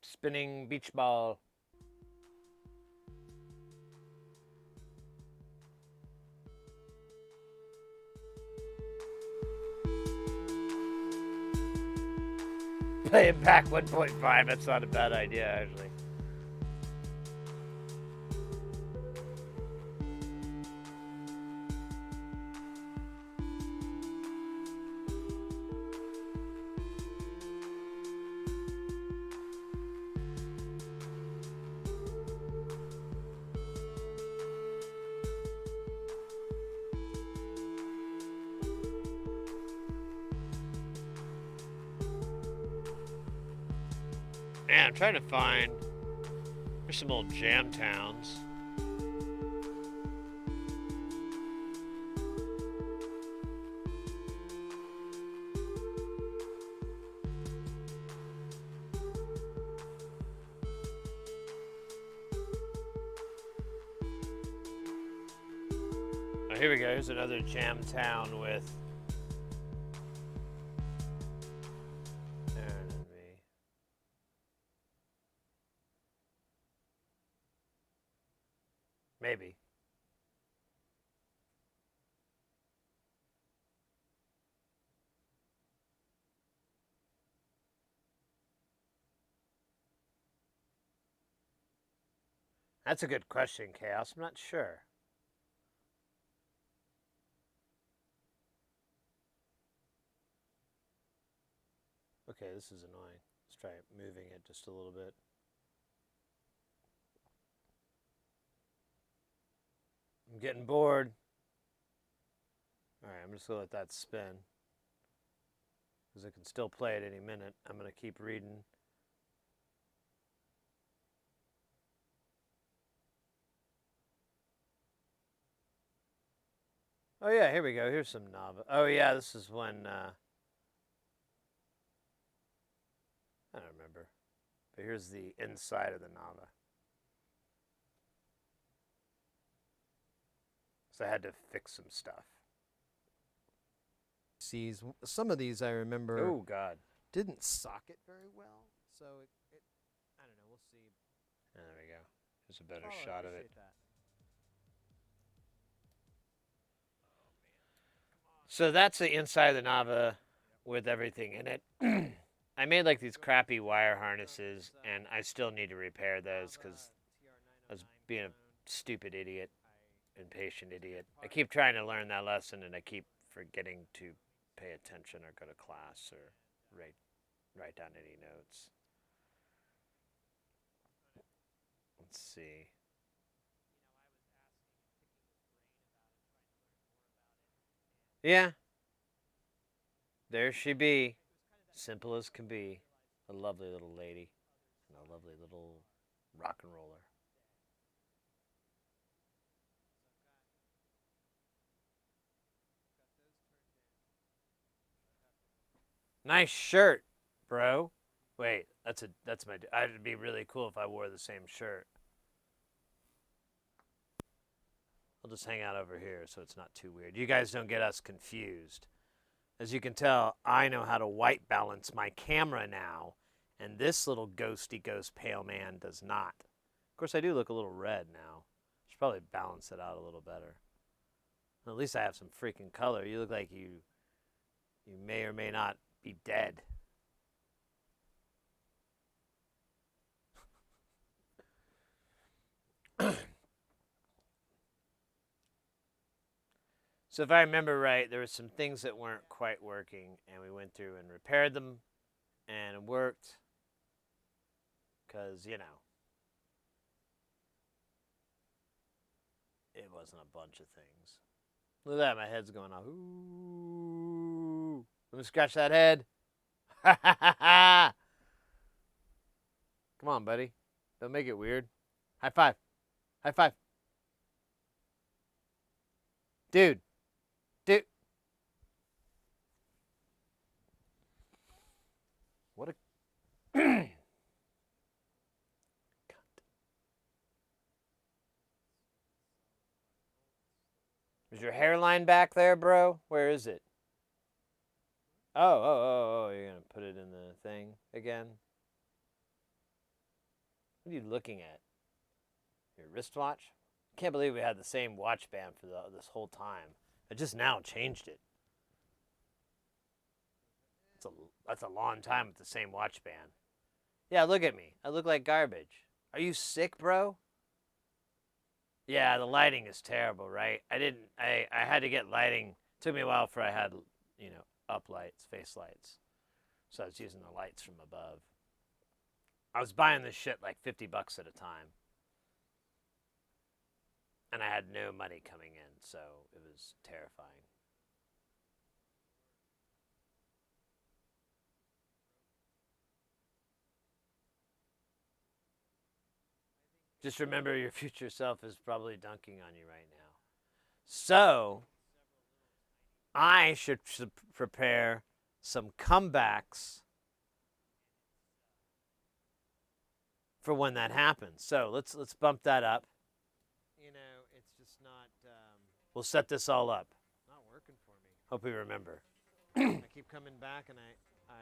Spinning beach ball. Play it back 1.5. That's not a bad idea, actually. Man, I'm trying to find. There's some old jam towns. Oh, here we go. Here's another jam town with. There it'd be. Maybe. That's a good question, Chaos. I'm not sure. Okay, this is annoying. Let's try moving it just a little bit. I'm getting bored. All right, I'm just going to let that spin. Because I can still play it any minute. I'm going to keep reading. Oh yeah, here we go. Here's some Nava. Oh yeah, this is when, I don't remember. But here's the inside of the Nava. So I had to fix some stuff. Some of these I remember Oh God. didn't socket very well, so it I don't know. We'll see. There we go. There's a better Oh, I shot of it. appreciate that. So that's the inside of the Nava with everything in it. I made like these crappy wire harnesses, and I still need to repair those because I was being a stupid idiot, impatient idiot. I keep trying to learn that lesson, and I keep forgetting to pay attention or go to class or write down any notes. Let's see. Yeah. There she be. Simple as can be. A lovely little lady. And a lovely little rock and roller. Nice shirt, bro. Wait, that's my. It'd be really cool if I wore the same shirt. I'll just hang out over here so it's not too weird. You guys don't get us confused. As you can tell, I know how to white balance my camera now, and this little ghosty ghost pale man does not. Of course, I do look a little red now. Should probably balance it out a little better. At least I have some freaking color. You look like you may or may not be dead. So if I remember right, there were some things that weren't quite working, and we went through and repaired them, and it worked. Because, you know, it wasn't a bunch of things. Look at that, my head's going off. Ooh. Let me scratch that head. Ha ha ha ha. Come on, buddy. Don't make it weird. High five. High five. Dude. What a cunt. Is your hairline back there, bro? Where is it? Oh, you're going to put it in the thing again? What are you looking at? Your wristwatch? I can't believe we had the same watch band for this whole time. I just now changed it. That's a long time with the same watch band. Yeah, look at me. I look like garbage. Are you sick, bro? Yeah, the lighting is terrible, right? I had to get lighting. It took me a while before I had, up lights, face lights. So I was using the lights from above. I was buying this shit like $50 at a time. And I had no money coming in, so it was terrifying. Just remember your future self is probably dunking on you right now. So, I should prepare some comebacks for when that happens. So, let's bump that up. You know, it's just not We'll set this all up. not working for me. Hope you remember. I keep coming back, and I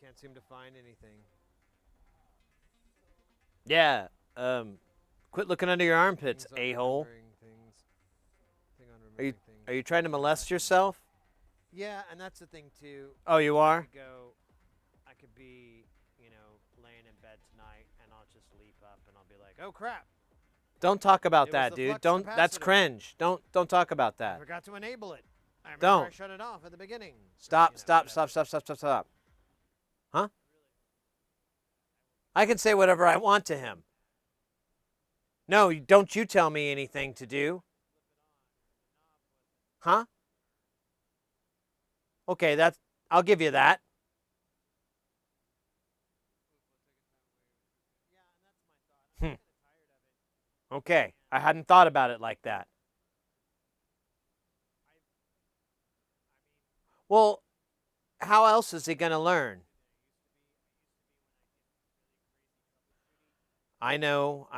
can't seem to find anything. Yeah, quit looking under your armpits, Things on a-hole. remembering things. Thing on remembering things. Are you trying to molest yourself? Yeah, and that's the thing too. Oh, you are? I could be, laying in bed tonight, and I'll just leap up, and I'll be like, "Oh crap! Don't talk about It was that, the dude. flux Don't. That's capacitor. cringe. Don't talk about I that. forgot to enable it. I remember Don't. I shut it off at the beginning." Or, Stop. whatever. Stop. Huh? I can say whatever I want to him. No, don't you tell me anything to do. Huh? Okay, I'll give you that. Okay, I hadn't thought about it like that. Well, how else is he going to learn? I know,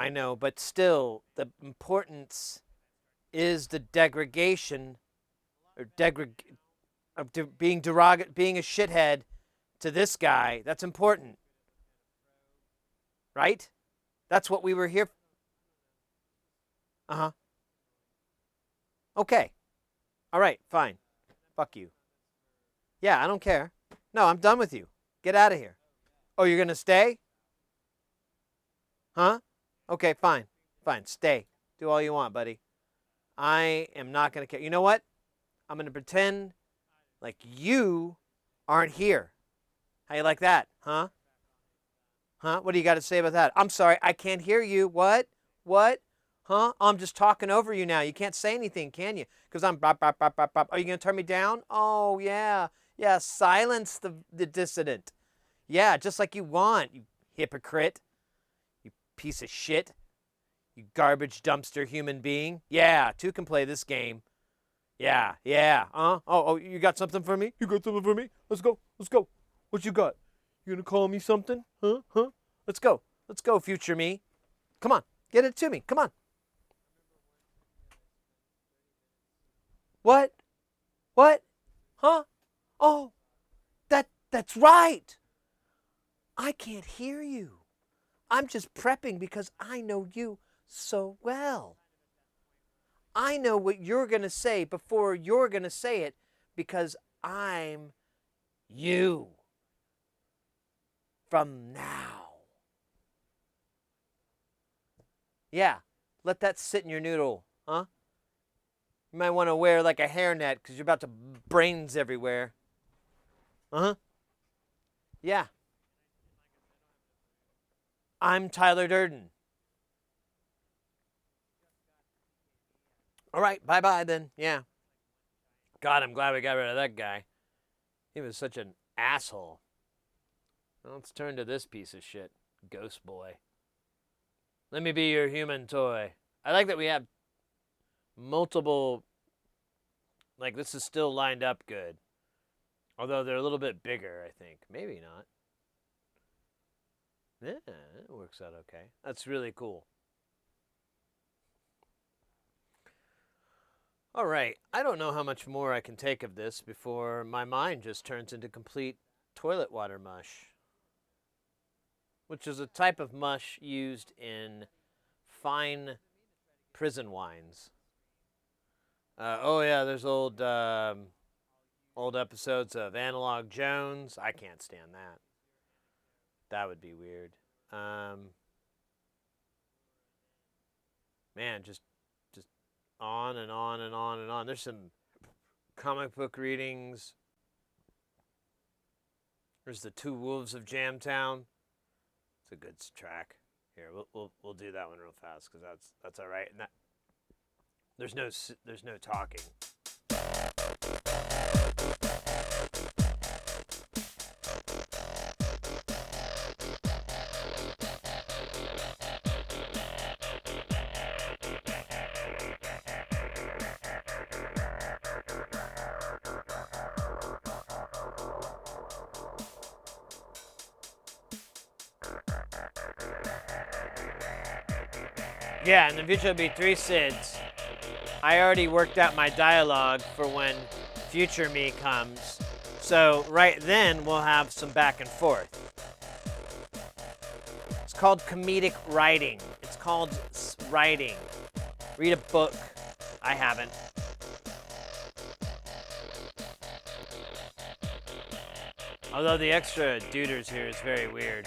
but still, the importance is the degradation or being being a shithead to this guy. That's important. Right? That's what we were here. Uh-huh. Okay. All right, fine. Fuck you. Yeah, I don't care. No, I'm done with you. Get out of here. Oh, you're going to stay? Huh? Okay, fine. Fine, stay. Do all you want, buddy. I am not going to care. You know what? I'm going to pretend like you aren't here. How you like that? Huh? Huh? What do you got to say about that? I'm sorry, I can't hear you. What? What? Huh? I'm just talking over you now. You can't say anything, can you? Because I'm bop, bop, bop, bop, bop. Are you going to turn me down? Oh, yeah. Yeah, silence the dissident. Yeah, just like you want, you hypocrite. You piece of shit. You garbage dumpster human being. Yeah, two can play this game. Yeah, yeah. Oh, you got something for me? You got something for me? Let's go. Let's go. What you got? You gonna call me something? Huh? Let's go. Let's go, future me. Come on. Get it to me. Come on. What? What? Huh? Oh, that's right. I can't hear you. I'm just prepping because I know you so well. I know what you're going to say before you're going to say it because I'm you. From now. Yeah, let that sit in your noodle, huh? You might want to wear like a hairnet because you're about to brains everywhere. Uh-huh. Yeah. I'm Tyler Durden. All right, bye-bye then. Yeah. God, I'm glad we got rid of that guy. He was such an asshole. Well, let's turn to this piece of shit, Ghost Boy. Let me be your human toy. I like that we have multiple, like this is still lined up good. Although they're a little bit bigger, I think. Maybe not. Yeah, it works out okay. That's really cool. All right, I don't know how much more I can take of this before my mind just turns into complete toilet water mush, which is a type of mush used in fine prison wines. Oh yeah, there's old episodes of Analog Jones. I can't stand that. That would be weird. Man, just on and on and on and on. There's some comic book readings. There's the Two Wolves of Jamtown. It's a good track. Here, we'll do that one real fast because that's all right. And that there's no talking. Yeah, in the future it'll be 3 Sids. I already worked out my dialogue for when future me comes. So right then we'll have some back and forth. It's called comedic writing. It's called writing. Read a book. I haven't. Although the extra duders here is very weird.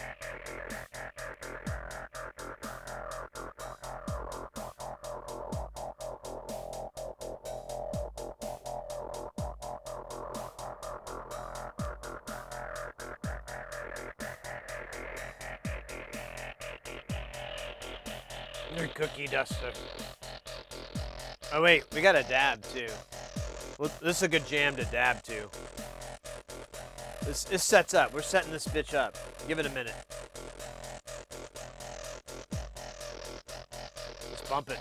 Your cookie duster. Oh wait, we got a dab too. Well, this is a good jam to dab to. This sets up. We're setting this bitch up. Give it a minute. Let's bump it.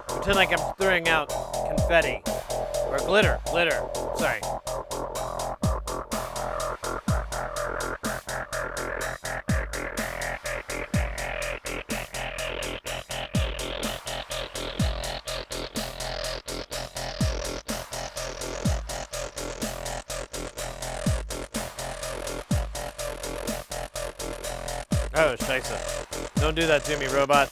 Pretend like I'm throwing out confetti. Or glitter. Sorry. Oh, scheisse. Don't do that to me, robot.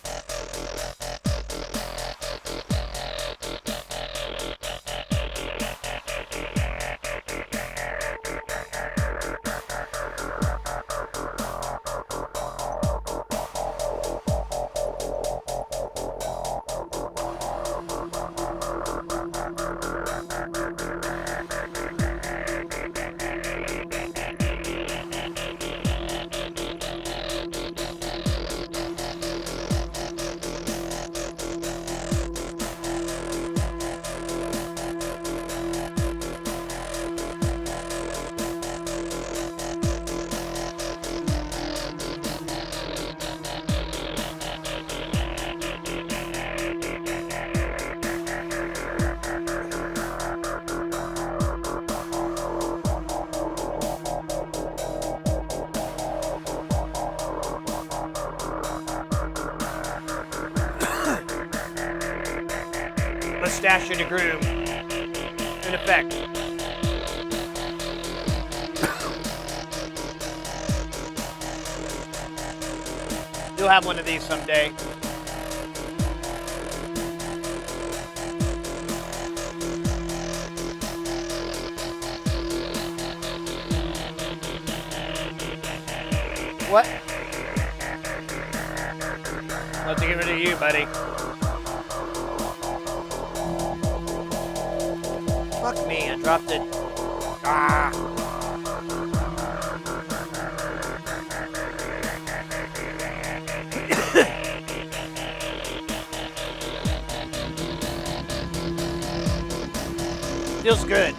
Mustache and a groom. In effect. You'll have one of these someday. What? Love to get rid of you, buddy. Fuck me, I dropped it. Ah! Feels good.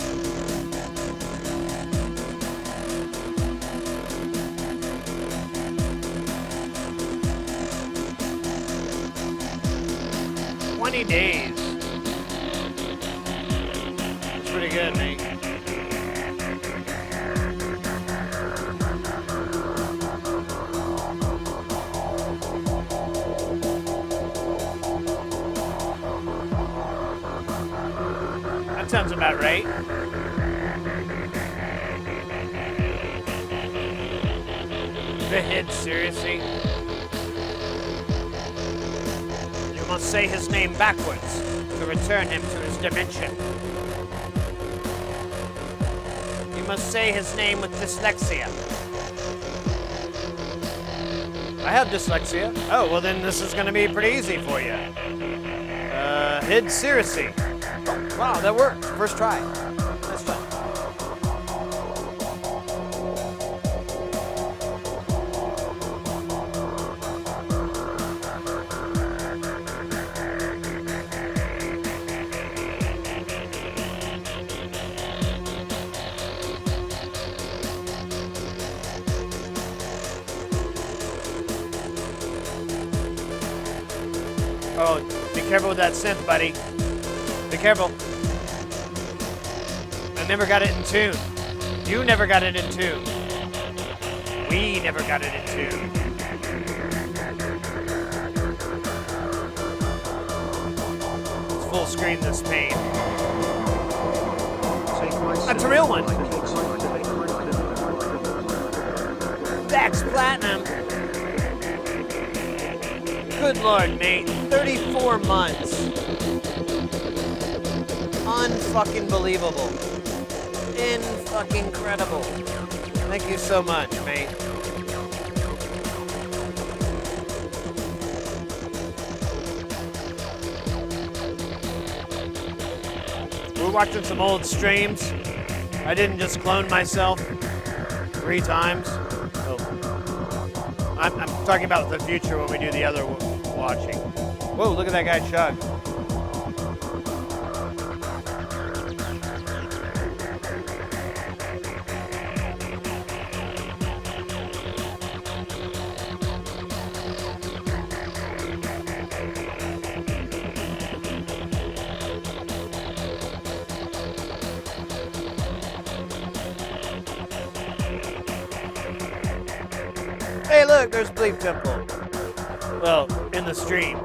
Days. It's pretty good, mate. That sounds about right. The head, seriously? Must say his name backwards to return him to his dimension. You must say his name with dyslexia. I have dyslexia. Oh, well then this is going to be pretty easy for you. Hid seriously. Oh, wow, that worked. First try. Nice try. Oh, be careful with that synth, buddy. Be careful. I never got it in tune. You never got it in tune. We never got it in tune. Let's full screen this pain. That's a real one. Dax Platinum. Good Lord, mate. 34 months. Unfucking believable. In-fucking credible. Thank you so much, mate. We're watching some old streams. I didn't just clone myself 3 times. So I'm talking about the future when we do the other watching. Whoa, look at that guy chug. Hey, look, there's Bleep Temple. Well, in the stream.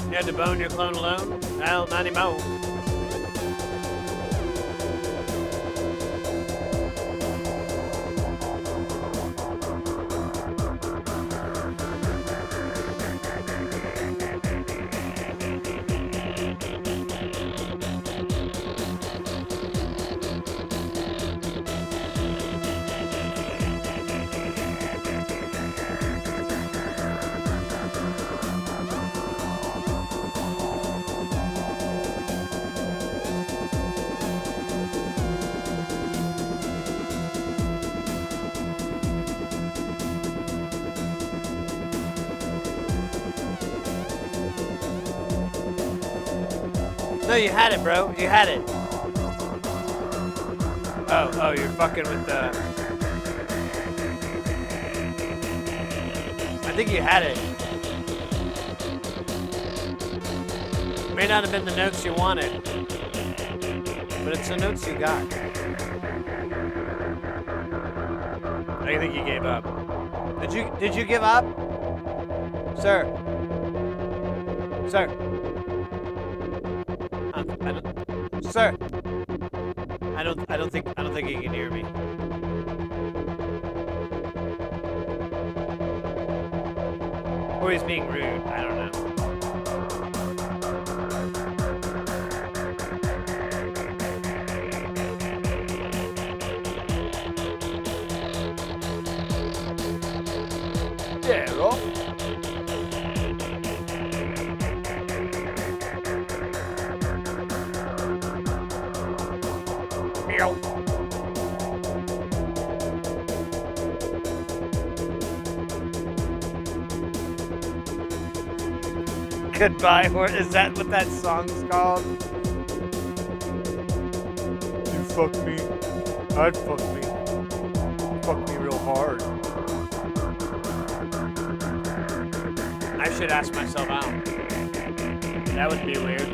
You had to bone your clone alone? Well, not anymore. No, you had it, bro. You had it. Oh, you're fucking with the... I think you had it. May not have been the notes you wanted, but it's the notes you got. I think you gave up. Did you give up? Sir. Sir. Sir. I don't think he can hear me. Or he's being rude. I don't know. Yeah, Rob. Goodbye, or is that what that song's called? You fuck me. I'd fuck me. Fuck me real hard. I should ask myself out. That would be weird.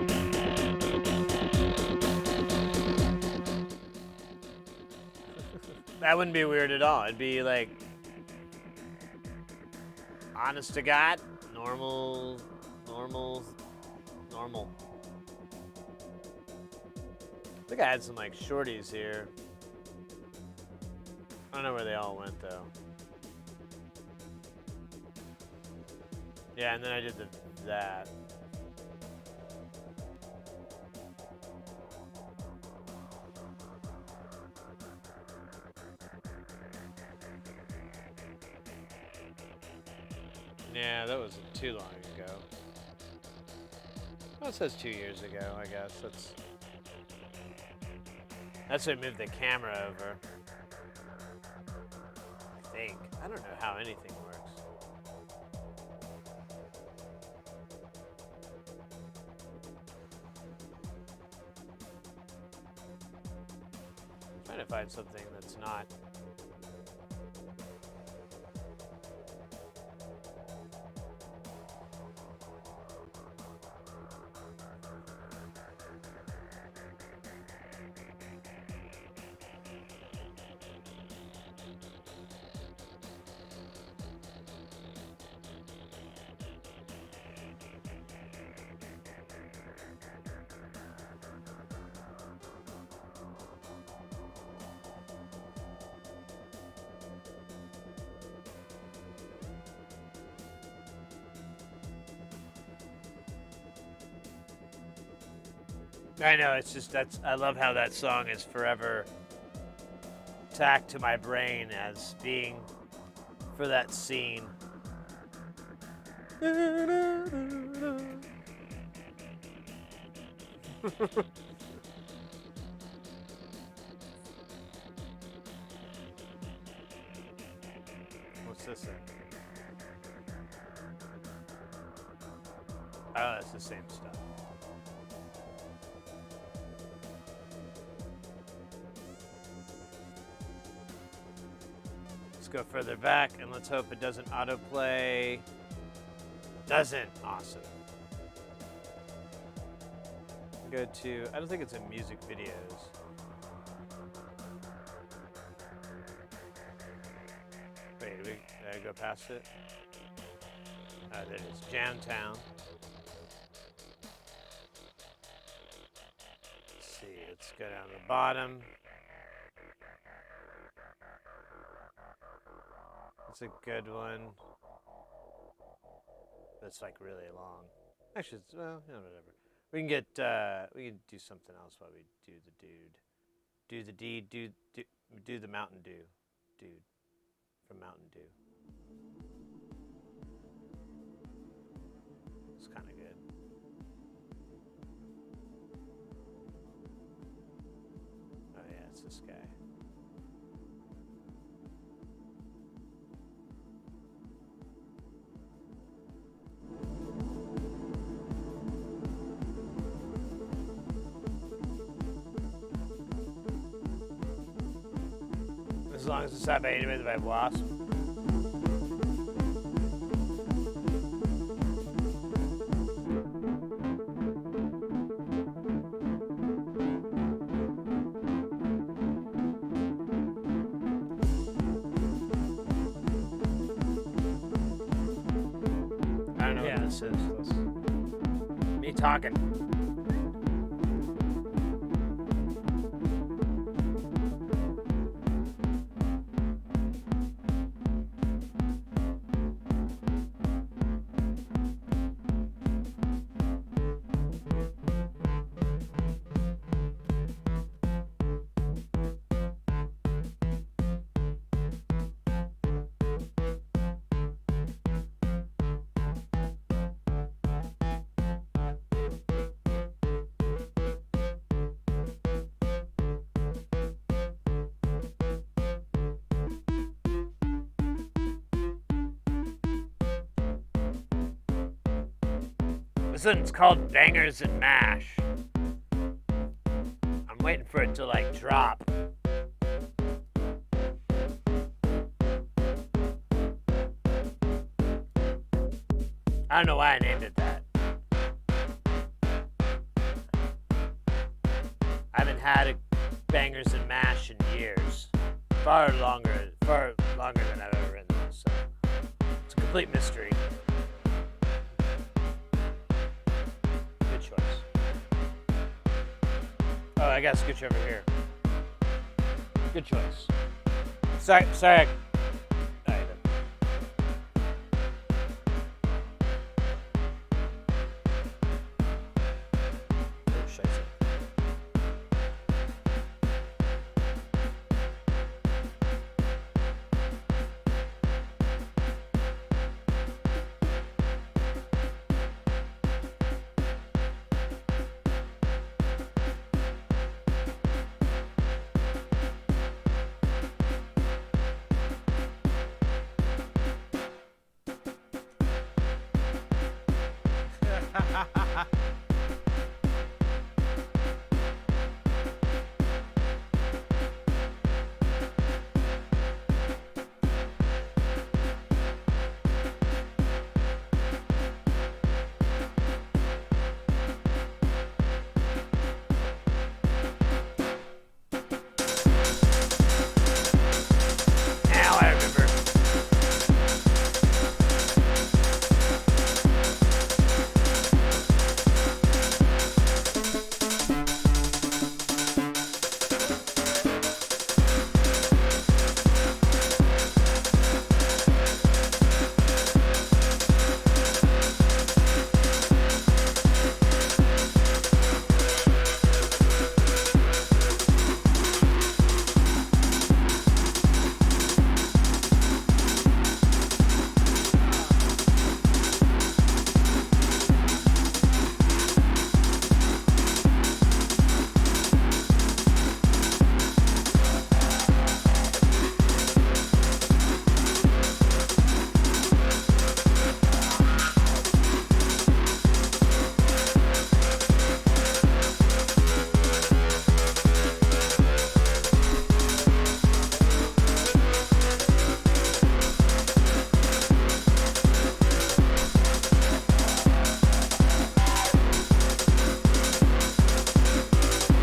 That wouldn't be weird at all. It'd be like, honest to God, normal. I think I had some like shorties here. I don't know where they all went though. Yeah, and then I did that. Yeah, that wasn't too long ago. Well, it says 2 years ago, I guess. That's what moved the camera over. I think. I don't know how anything works. I'm trying to find something that's not. I know, it's just I love how that song is forever tacked to my brain as being for that scene. What's this thing? Oh, that's the same stuff. Go further back and let's hope it doesn't autoplay. Doesn't. Awesome. Go to, I don't think it's in music videos. Wait, did I go past it? There it is. Jamtown. go down to the bottom. That's a good one. That's like really long. Actually, it's, well, yeah, whatever. We can get, we can do something else while we do the dude. Do the deed, do the Mountain Dew. Dude. From Mountain Dew. It's kind of good. Oh yeah, it's this guy. As long as it's not animated by Wasp. I don't know what this is. Me talking. This one's called Bangers and Mash. I'm waiting for it to like drop. I don't know why I named it that. I haven't had a Bangers and Mash in years. Far longer than I've ever written this. So it's a complete mystery. Oh, I got a scooch over here. Good choice. Sorry. Alright, now I remember.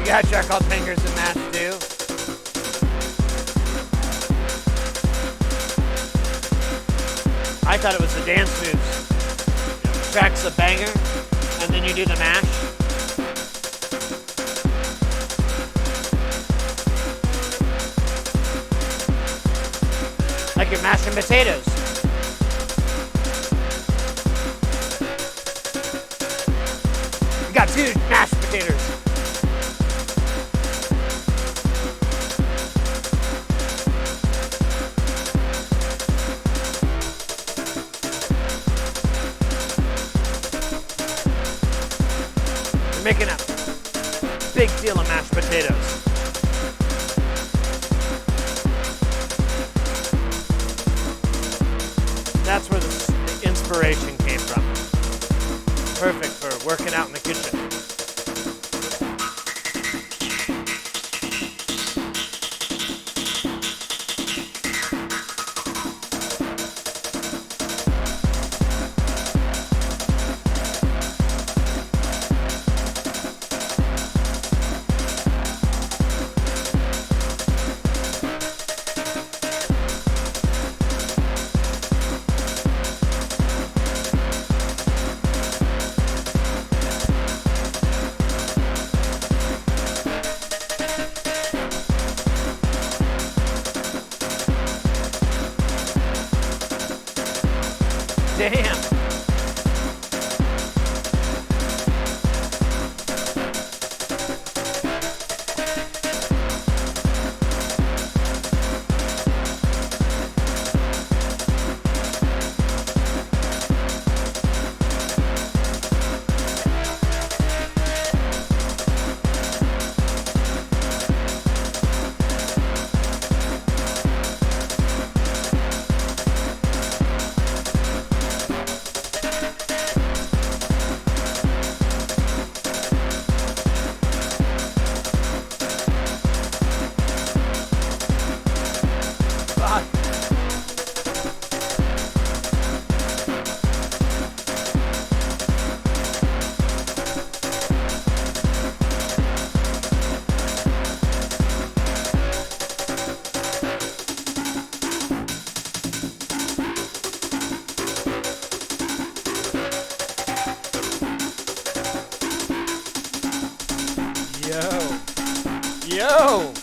got a track called Bangers and Mash too. I thought it was the dance moves. Track's a banger, and then you do the mash. Like you're mashing potatoes. You got 2 mashed potatoes. You're making a big deal of mashed potatoes. That's where the inspiration came from. Perfect for working out in the kitchen. Damn. Yo!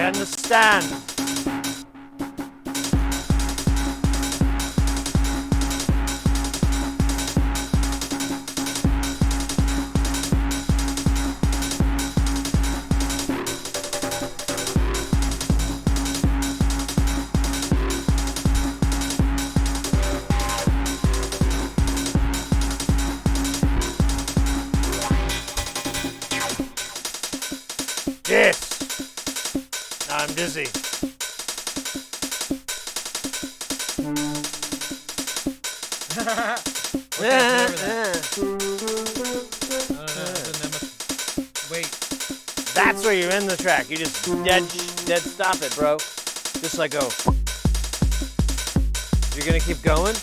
understand? Yes. I'm dizzy. Wait. That's where you're in the track. You just dead stop it, bro. Just like go. You're gonna keep going?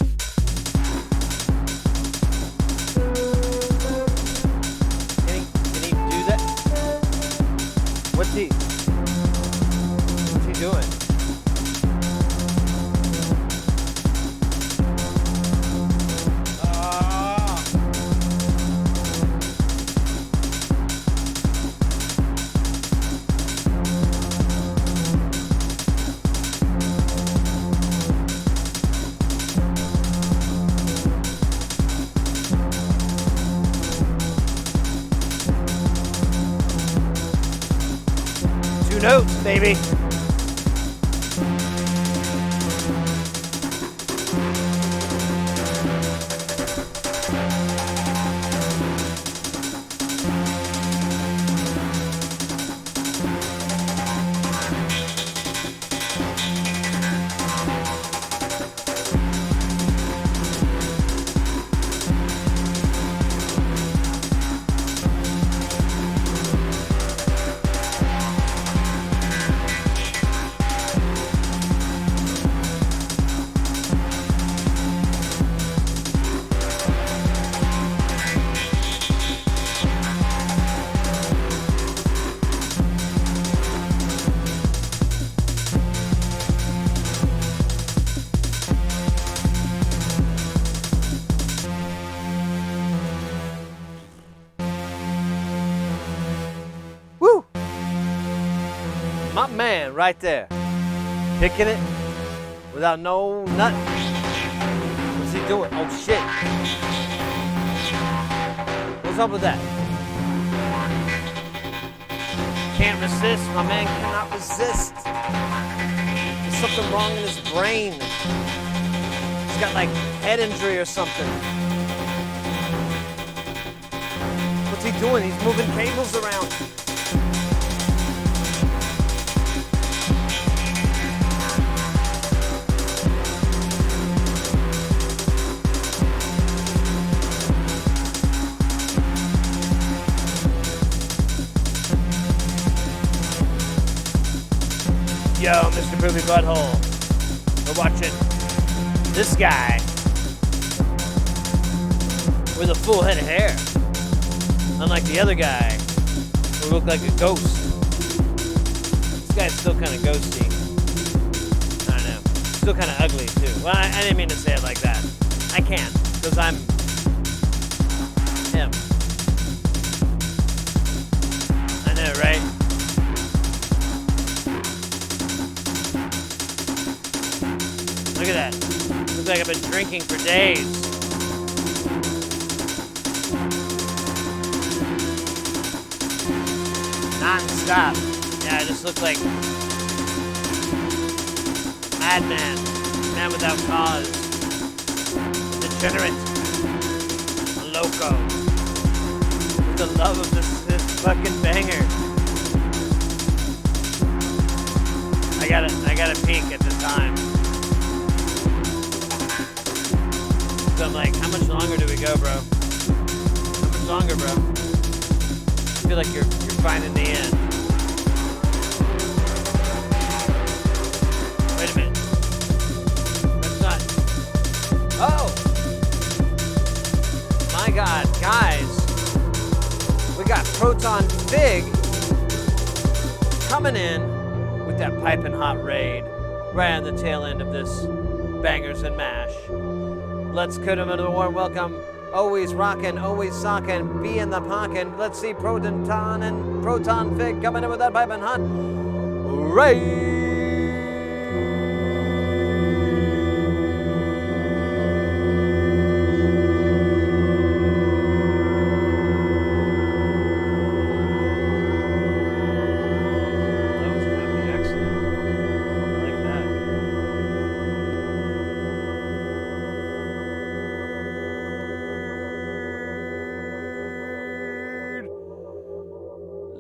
Can he do that? What's he doing? Two notes, baby. Woo! My man right there. Kicking it without no nut. What's he doing? Oh shit. What's up with that? Can't resist. My man cannot resist. There's something wrong in his brain. He's got like head injury or something. What's he doing? He's moving cables around. Yo, Mr. Poopy Butthole. We're watching this guy with a full head of hair. Unlike the other guy who looked like a ghost. This guy's still kind of ghosty. I don't know. Still kind of ugly, too. Well, I didn't mean to say it like that. I can't, because I'm him. I know, right? Look at that. Looks like I've been drinking for days. Non-stop. Yeah, I just look like madman. Man without cause. Degenerate. A loco. With the love of this fucking banger. I gotta peek at the time. So I'm like, how much longer do we go, bro? How much longer, bro? I feel like you're finding the end. Wait a minute. That's not. Oh! My God, guys. We got Proton Fig coming in with that piping hot raid right on the tail end of this Bangers and Mash. Let's cut him into a warm welcome. Always rockin', always sockin', be in the pocket. Let's see Proton and Proton Fig coming in with that piping hot Right. That was a happy accident. I like that.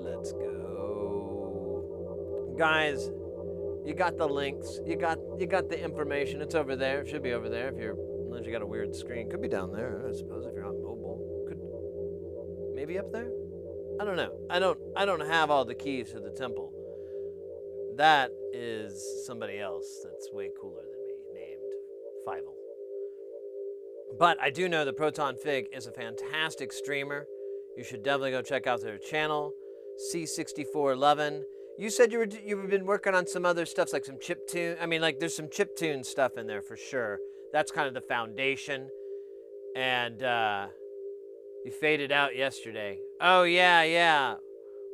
Let's go. Guys, you got the links. You got the information. It's over there. It should be over there if you're unless you got a weird screen. Could be down there, I suppose, if you're on mobile. Could maybe up there? I don't know. I don't have all the keys to the temple. That is somebody else that's way cooler than me, named Fievel. But I do know the Proton Fig is a fantastic streamer. You should definitely go check out their channel, C6411. You said you've been working on some other stuff, like some chiptune. I mean, like there's some chiptune stuff in there for sure. That's kind of the foundation. And you faded out yesterday. Oh yeah.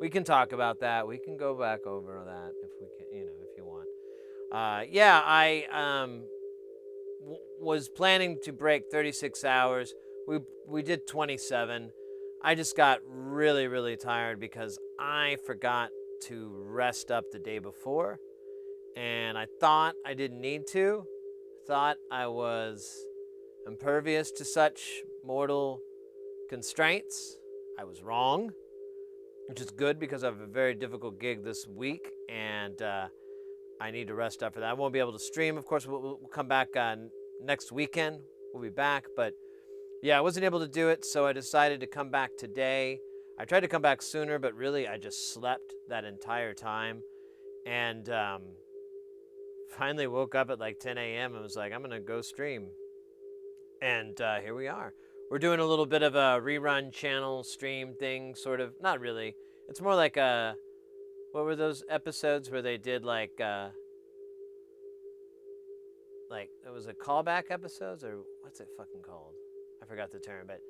We can talk about that. We can go back over that if we can, if you want. Yeah, I was planning to break 36 hours. We did 27. I just got really, really tired because I forgot to rest up the day before, and I thought I didn't need to. Thought I was impervious to such mortal constraints. I was wrong, which is good because I have a very difficult gig this week, and I need to rest up for that. I won't be able to stream. Of course, we'll come back next weekend. We'll be back, but yeah, I wasn't able to do it, so I decided to come back today. I tried to come back sooner, but really I just slept that entire time, and finally woke up at like 10 a.m. and was like, I'm going to go stream. And here we are. We're doing a little bit of a rerun channel stream thing, sort of. Not really. It's more like a, what were those episodes where they did like it was a callback episodes, or what's it fucking called? I forgot the term, but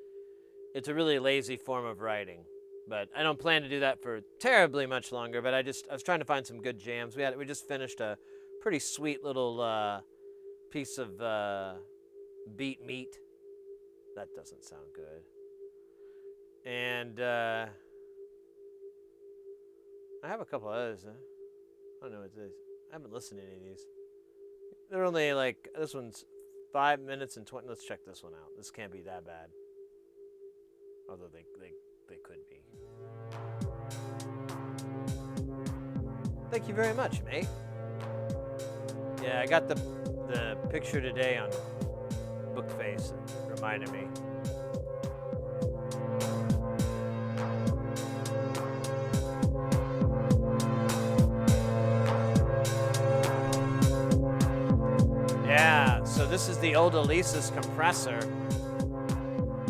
it's a really lazy form of writing. But I don't plan to do that for terribly much longer, but I was trying to find some good jams. We just finished a pretty sweet little piece of beat meat. That doesn't sound good. And I have a couple others. I don't know what it is. I haven't listened to any of these. They're only like, this one's 5 minutes and 20. Let's check this one out. This can't be that bad. Although they could be. Thank you very much, mate. Yeah, I got the picture today on Bookface. It reminded me. Yeah, so this is the old Alesis compressor.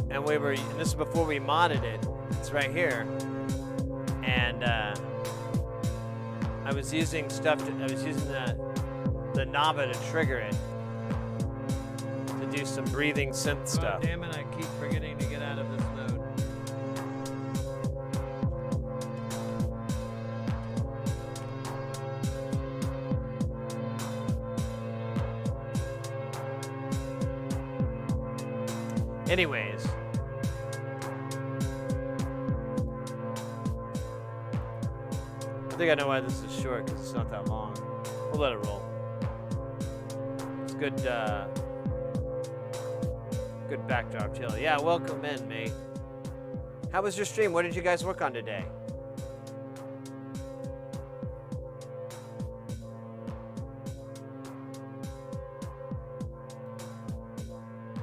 And this is before we modded it. It's right here. And I was using the Nava to trigger it. To do some breathing synth stuff. Oh, damn it, I keep forgetting to get out of this mode. Anyways. I think I know why this is short, because it's not that long. We'll let it roll. It's good, good backdrop chill. Yeah, welcome in, mate. How was your stream? What did you guys work on today?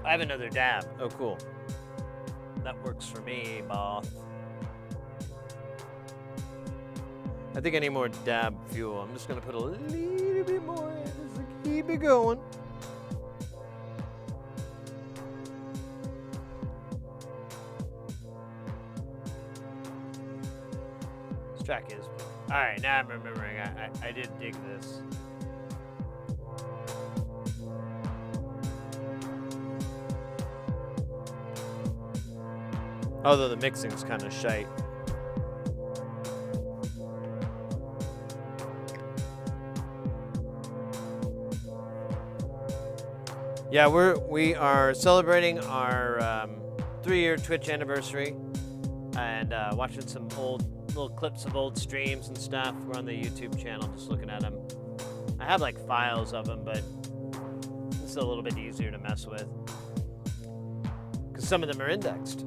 I have another dab. Oh, cool. That works for me, boss. I think I need more dab fuel. I'm just gonna put a little bit more in just to keep it going. This track is. All right, now I'm remembering. I did dig this. Although the mixing's kind of shite. Yeah, we are celebrating our 3-year Twitch anniversary, and watching some old little clips of old streams and stuff. We're on the YouTube channel, just looking at them. I have like files of them, but it's a little bit easier to mess with because some of them are indexed.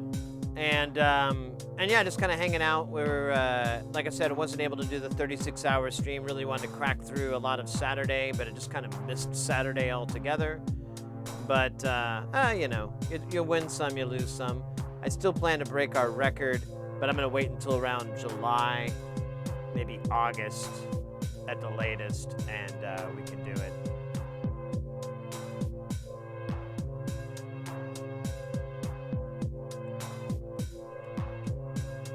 And yeah, just kind of hanging out. We're like I said, I wasn't able to do the 36-hour stream. Really wanted to crack through a lot of Saturday, but I just kind of missed Saturday altogether. But you know, you win some, you lose some. I still plan to break our record, but I'm gonna wait until around July, maybe August at the latest, and we can do it.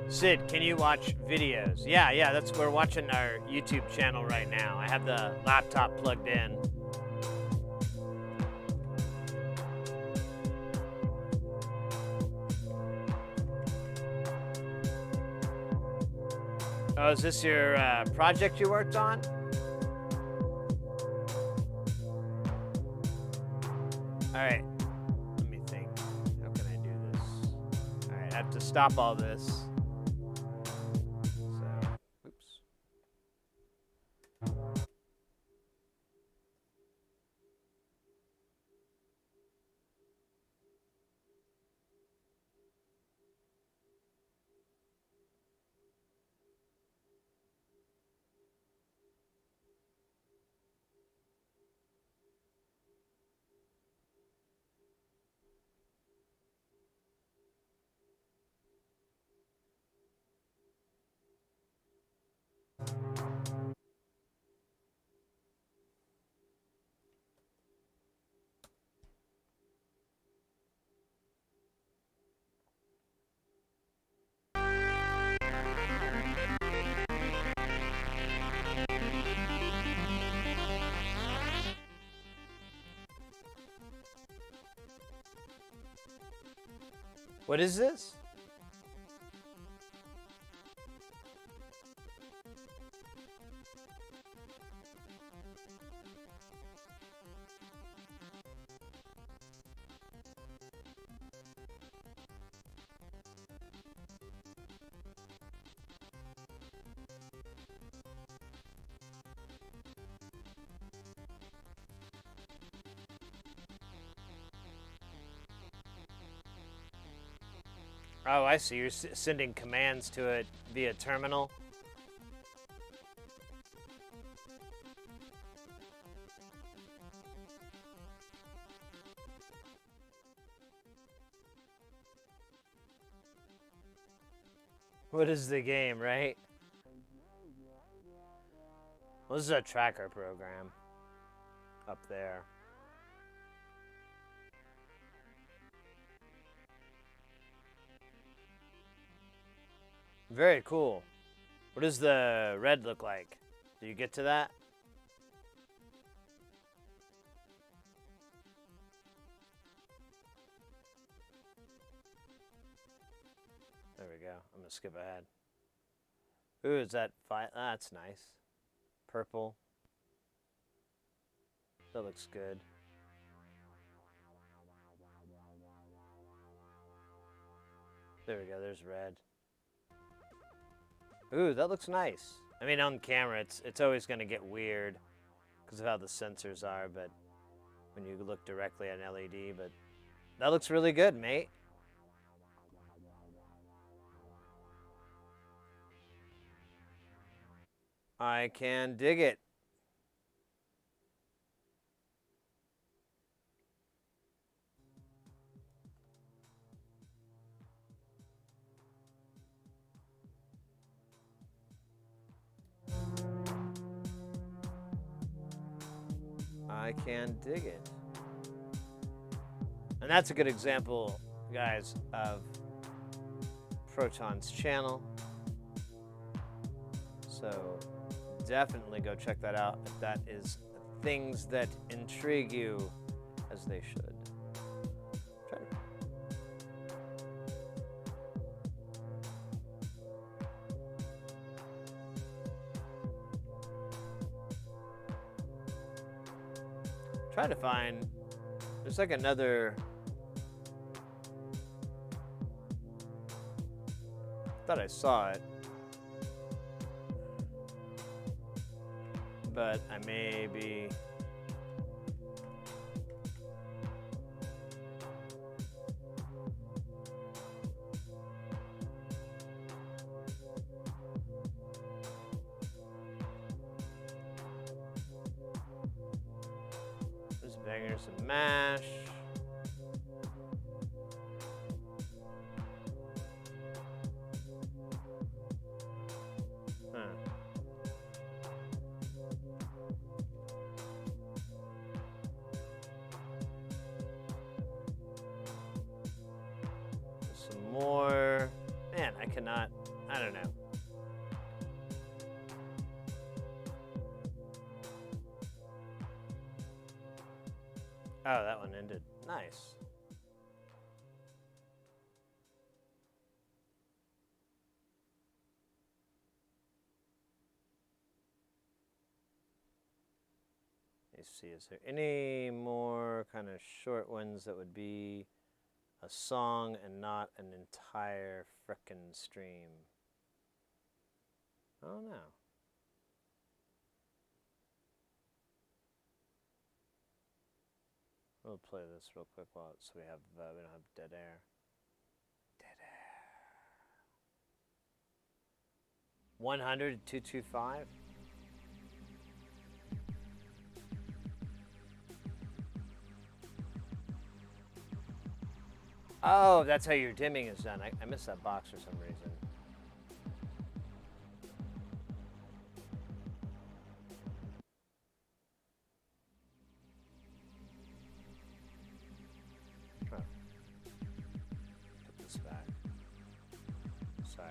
Sid, can you watch videos? Yeah, we're watching our YouTube channel right now. I have the laptop plugged in. Oh, is this your project you worked on? All right, let me think. How can I do this? All right, I have to stop all this. Oops. What is this? Oh, I see. You're sending commands to it via terminal. What is the game, right? Well, this is a tracker program up there. Very cool. What does the red look like? Do you get to that? There we go. I'm gonna skip ahead. Ooh, is that fine? Ah, that's nice. Purple. That looks good. There we go. There's red. Ooh, that looks nice. I mean, on camera, it's always going to get weird because of how the sensors are, but when you look directly at an LED, but that looks really good, mate. I can dig it. I can dig it. And that's a good example, guys, of Proton's channel. So definitely go check that out if that is things that intrigue you, as they should. Try to find There's like another. Thought I saw it, but I may be. There's bangers and mash. Some more. Man, I cannot. I don't know. Oh, that one ended. Nice. Let's see, is there any more kind of short ones that would be a song and not an entire frickin' stream? I don't know. We'll play this real quick while so we don't have dead air. Dead air. 100 225. Oh, that's how your dimming is done. I missed that box for some reason. Huh. Put this back. Sorry.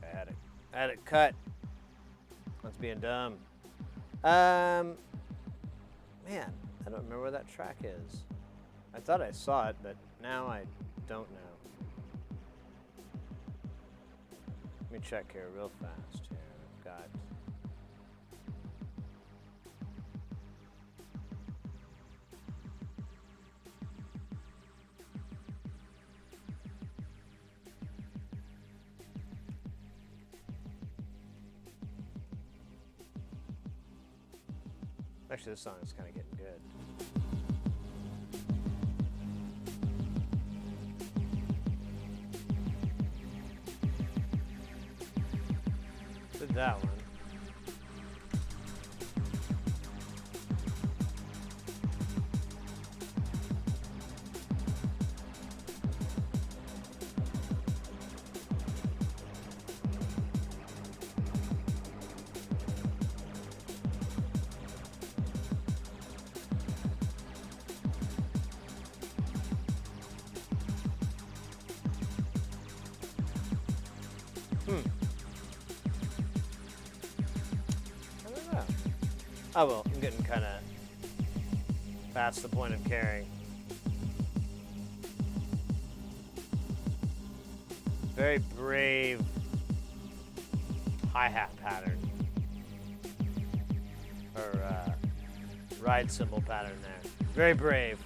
I think I had it cut. That's being dumb. Man, I don't remember where that track is. I thought I saw it, but now I don't know. Let me check here real fast. Here, I've got. Actually, this song is kind of getting good. Did that one. Oh well, I'm getting kind of past the point of caring. Very brave hi-hat pattern. Or ride cymbal pattern there. Very brave.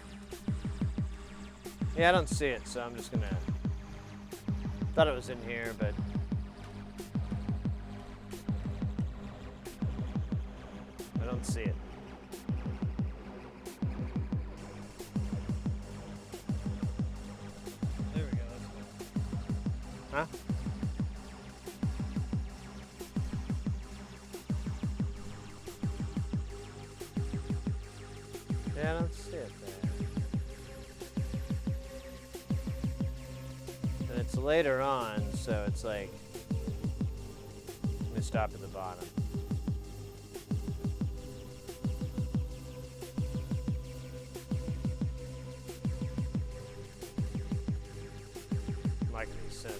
Yeah, I don't see it, so I'm just gonna... Thought it was in here, but... I don't see it. There we go. That's good. Huh? Yeah, I don't see it there. And it's later on, so it's like... Let me stop at the bottom. Make any sense.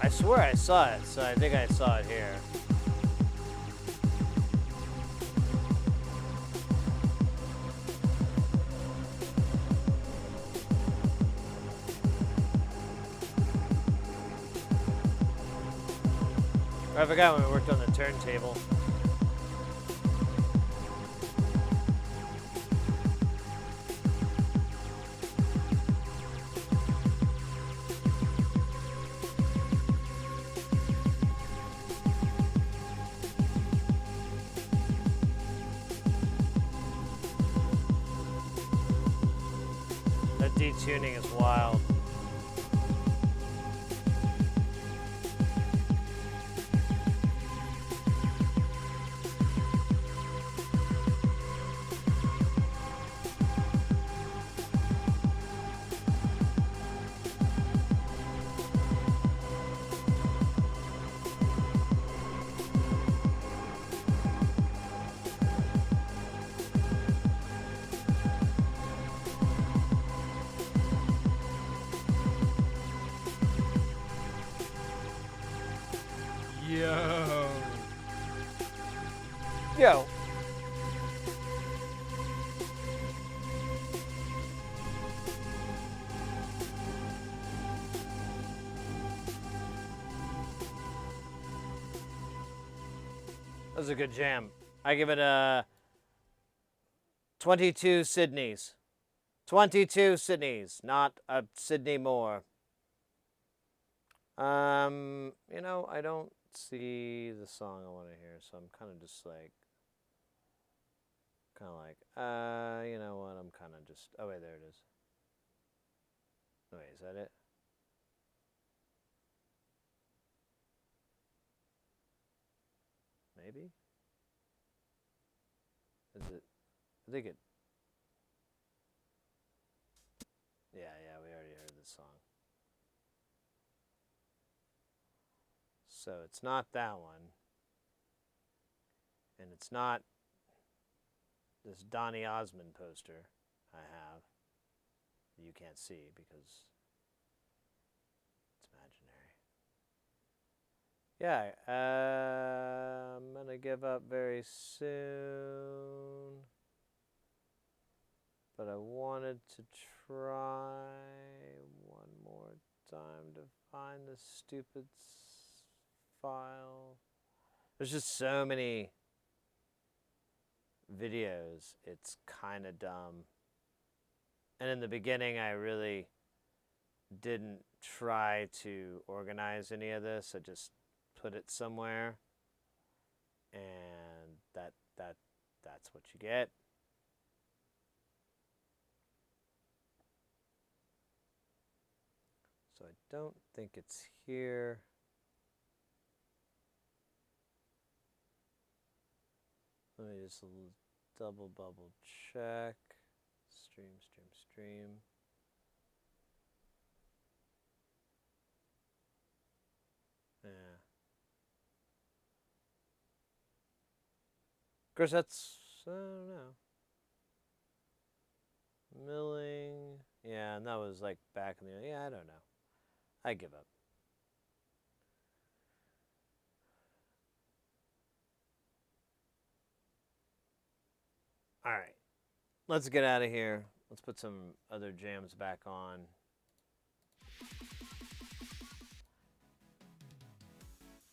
I swear I saw it, so I think I saw it here. I forgot when we worked on the turntable. That detuning is wild. Yo. That was a good jam. I give it a 22 Sydneys. 22 Sydneys, not a Sydney more. You know, I don't see the song I want to hear, so I'm kind of just like, you know what, I'm kind of just, oh wait, there it is. Oh, wait, is that it? Maybe? Is it, I think it, yeah, we already heard this song. So it's not that one. And it's not this Donny Osmond poster I have. You can't see because it's imaginary. Yeah, I'm going to give up very soon. But I wanted to try one more time to find this stupid file. There's just so many videos, it's kind of dumb. And in the beginning, I really didn't try to organize any of this. I just put it somewhere, and that's what you get. So I don't think it's here. Let me just double bubble check. Stream. Yeah. Of course, that's, I don't know. Milling. Yeah, and that was like back in the, yeah, I don't know. I give up. All right, let's get out of here. Let's put some other jams back on.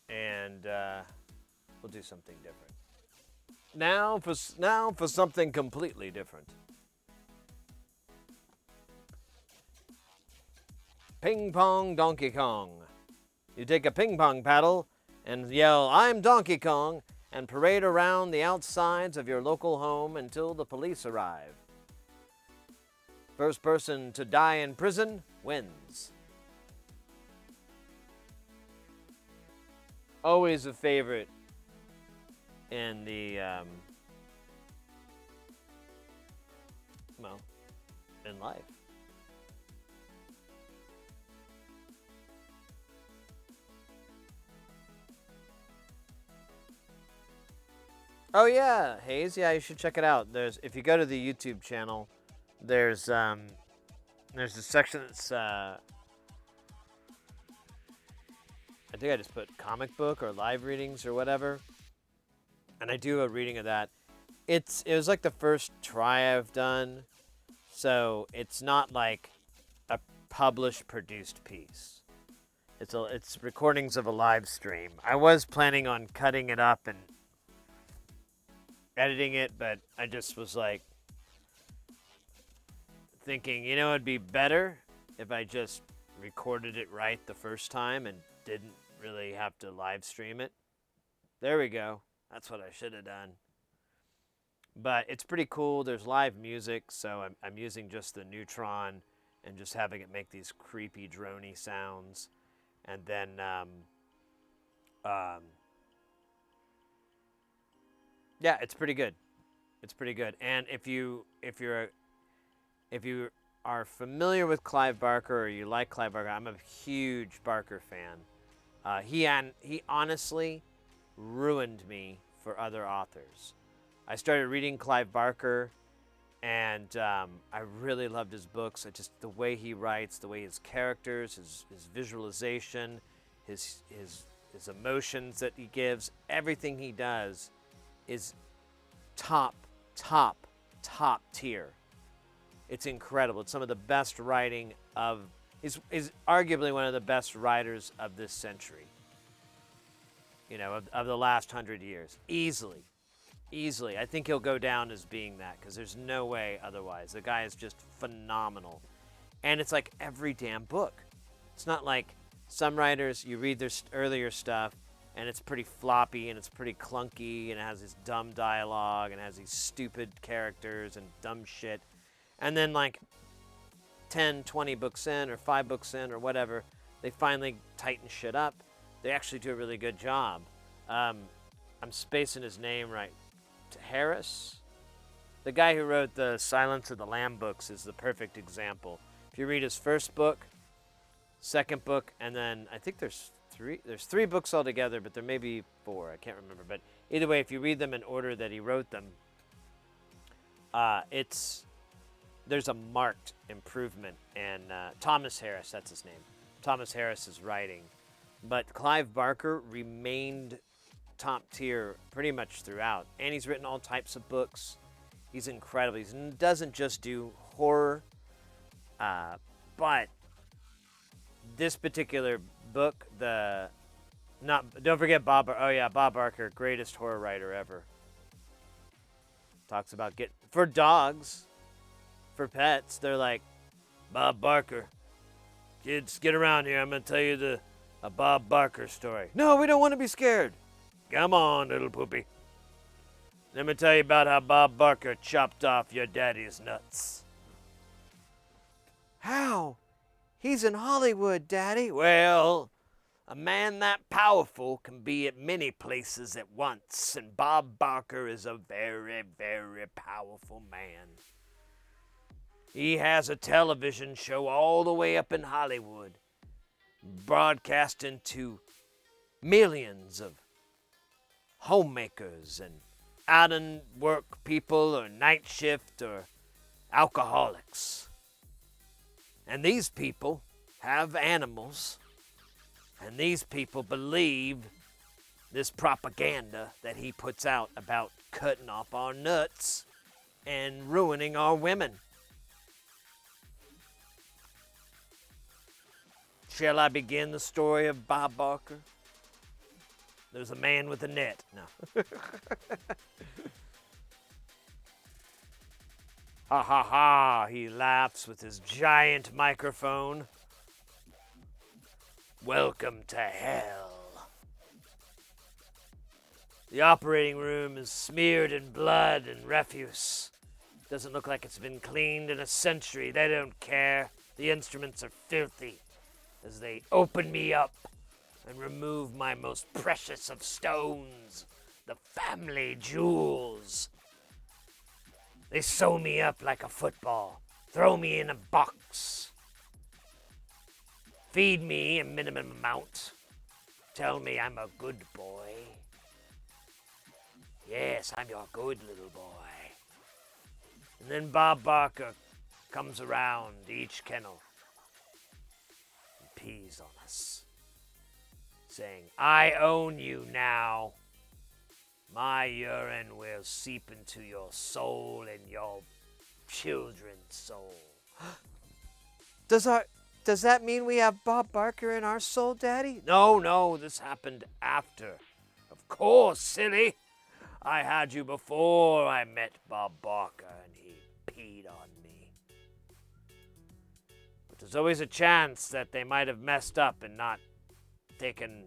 And we'll do something different. Now for something completely different. Ping Pong Donkey Kong. You take a ping pong paddle and yell, "I'm Donkey Kong," and parade around the outsides of your local home until the police arrive. First person to die in prison wins. Always a favorite in the, well, in life. Oh yeah, Hayes. Yeah, you should check it out. If you go to the YouTube channel, there's a section that's I think I just put comic book or live readings or whatever. And I do a reading of that. It was like the first try I've done. So it's not like a published, produced piece. It's recordings of a live stream. I was planning on cutting it up and editing it, but I just was like thinking, it'd be better if I just recorded it right the first time and didn't really have to live stream it. There we go. That's what I should have done. But it's pretty cool. There's live music, so I'm using just the Neutron and just having it make these creepy droney sounds. And then yeah, it's pretty good. It's pretty good. And if you are familiar with Clive Barker or you like Clive Barker, I'm a huge Barker fan. He honestly ruined me for other authors. I started reading Clive Barker, and I really loved his books. Just the way he writes, the way his characters, his visualization, his emotions that he gives, everything he does is top tier. It's incredible. It's some of the best writing is arguably one of the best writers of this century. Of the last 100 years. Easily. I think he'll go down as being that because there's no way otherwise. The guy is just phenomenal. And it's like every damn book. It's not like some writers, you read their earlier stuff and it's pretty floppy and it's pretty clunky and it has this dumb dialogue and it has these stupid characters and dumb shit. And then like 10, 20 books in or 5 books in or whatever, they finally tighten shit up. They actually do a really good job. I'm spacing his name right. Harris? The guy who wrote the Silence of the Lamb books is the perfect example. If you read his first book, second book, and then I think there's three books altogether, but there may be 4. I can't remember. But either way, if you read them in order that he wrote them, there's a marked improvement. And Thomas Harris, that's his name. Thomas Harris is writing. But Clive Barker remained top tier pretty much throughout. And he's written all types of books. He's incredible. He doesn't just do horror, but this particular book, don't forget Bob Barker, greatest horror writer ever. Talks about for dogs, for pets, they're like, Bob Barker, kids, get around here. I'm going to tell you a Bob Barker story. No, we don't want to be scared. Come on, little poopy. Let me tell you about how Bob Barker chopped off your daddy's nuts. How? He's in Hollywood, Daddy. Well, a man that powerful can be at many places at once, and Bob Barker is a very, very powerful man. He has a television show all the way up in Hollywood, broadcasting to millions of homemakers and out-and-work people or night shift or alcoholics. And these people have animals, and these people believe this propaganda that he puts out about cutting off our nuts and ruining our women. Shall I begin the story of Bob Barker? There's a man with a net. No. Ha ha ha, he laughs with his giant microphone. Welcome to hell. The operating room is smeared in blood and refuse. Doesn't look like it's been cleaned in a century. They don't care. The instruments are filthy as they open me up and remove my most precious of stones, the family jewels. They sew me up like a football, throw me in a box, feed me a minimum amount, tell me I'm a good boy. Yes, I'm your good little boy. And then Bob Barker comes around each kennel and pees on us. saying, I own you now. My urine will seep into your soul and your children's soul. Does that mean we have Bob Barker in our soul, Daddy? No, this happened after. Of course, silly. I had you before I met Bob Barker and he peed on me. But there's always a chance that they might have messed up and not taken.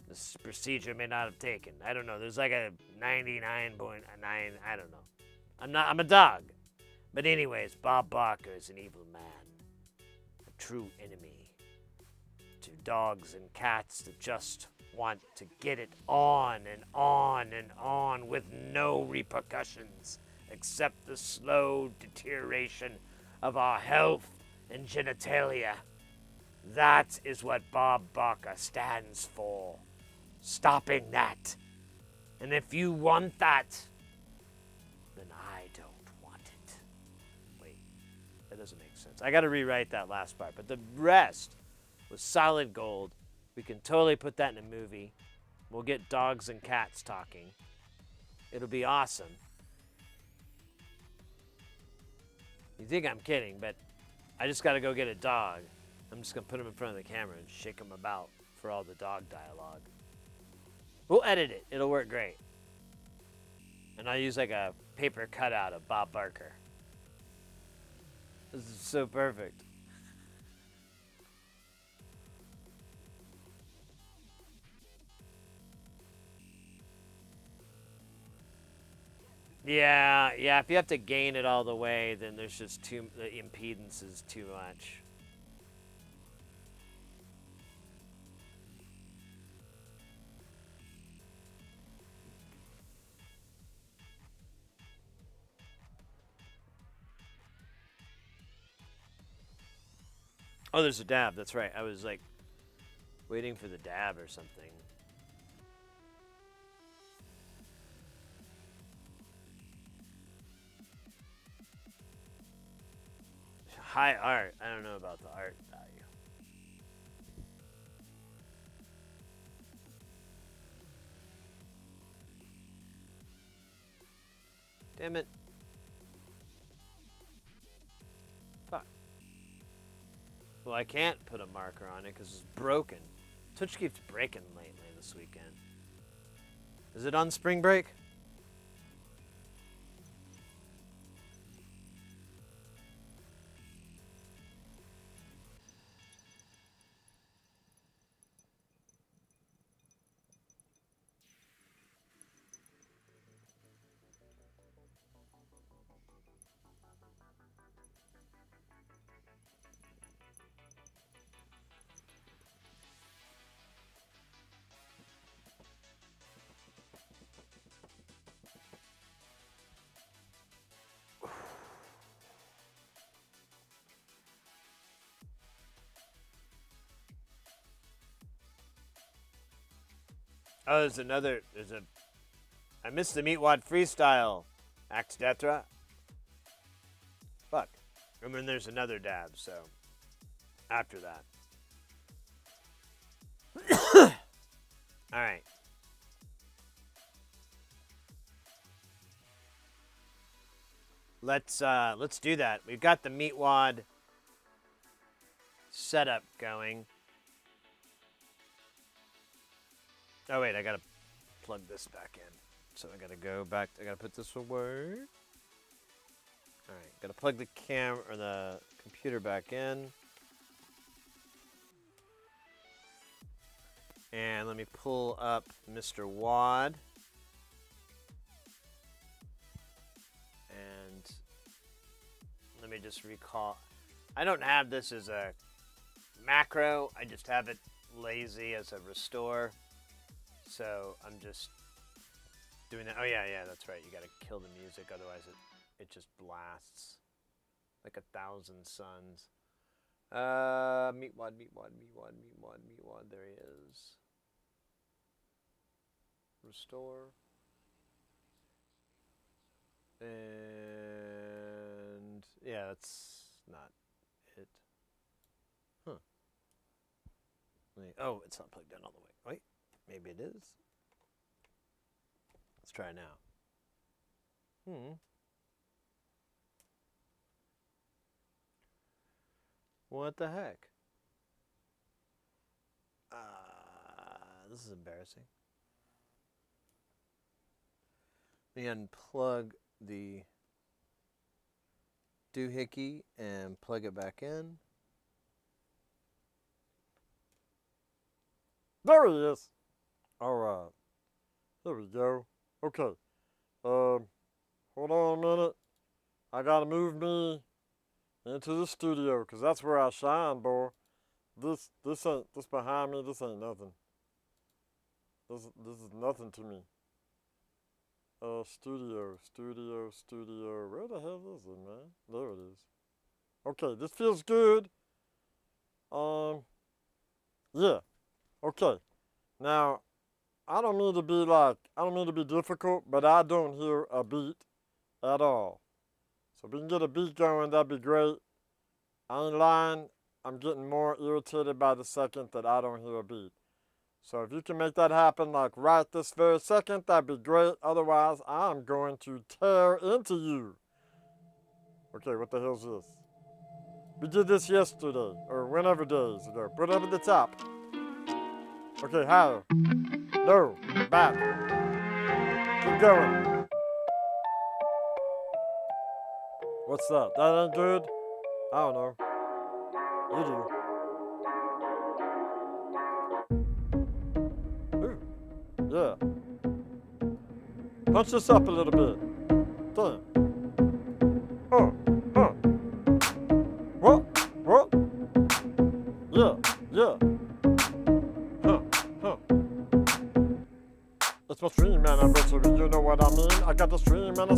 This procedure may not have taken. I don't know. There's like a 99.9. I don't know. I'm a dog. But anyways, Bob Barker is an evil man. A true enemy to dogs and cats that just want to get it on and on and on with no repercussions except the slow deterioration of our health and genitalia. That is what Bob Barker stands for. Stopping that. And if you want that, then I don't want it. Wait, that doesn't make sense. I gotta rewrite that last part. But the rest was solid gold. We can totally put that in a movie. We'll get dogs and cats talking. It'll be awesome. You think I'm kidding, but I just gotta go get a dog. I'm just gonna put him in front of the camera and shake him about for all the dog dialogue. We'll edit it. It'll work great. And I'll use like a paper cutout of Bob Barker. This is so perfect. Yeah, if you have to gain it all the way, then there's just the impedance is too much. Oh, there's a dab. That's right. I was like waiting for the dab or something. High art. I don't know about the art value. Damn it. Fuck. Well, I can't put a marker on it because it's broken. Twitch keeps breaking lately this weekend. Is it on spring break? Oh, I missed the Meatwad freestyle. Axe Detra. Fuck. And then there's another dab, so after that. Alright. Let's do that. We've got the Meatwad setup going. Oh wait, I gotta plug this back in. So I gotta go back. I gotta put this away. All right, gotta plug the the computer back in. And let me pull up Mr. Wad. And let me just recall. I don't have this as a macro. I just have it lazy as a restore. So I'm just doing that. Oh yeah, that's right. You gotta kill the music, otherwise it just blasts like 1,000 suns. Meatwad. There he is. Restore. And yeah, that's not it. Huh. Wait. Oh, it's not plugged in all the way. Wait, maybe it is. Let's try it now. What the heck? This is embarrassing. Let me unplug the doohickey and plug it back in. There he is. All right. There we go. Okay. Hold on a minute. I gotta move me into the studio, because that's where I shine, boy. This behind me, this ain't nothing. This is nothing to me. Studio. Where the hell is it, man? There it is. Okay, this feels good. Yeah. Okay. Now, I don't mean to be difficult, but I don't hear a beat at all. So if we can get a beat going, that'd be great. I ain't lying. I'm getting more irritated by the second that I don't hear a beat. So if you can make that happen like right this very second, that'd be great. Otherwise, I'm going to tear into you. Okay, what the hell's this? We did this yesterday, or whenever days ago. Put it up at the top. Okay, higher. No, back. Keep going. What's that? That ain't good? I don't know. You do. Yeah. Punch this up a little bit. Damn. What? Yeah. It's my stream anniversary, you know what I mean? I got the stream and I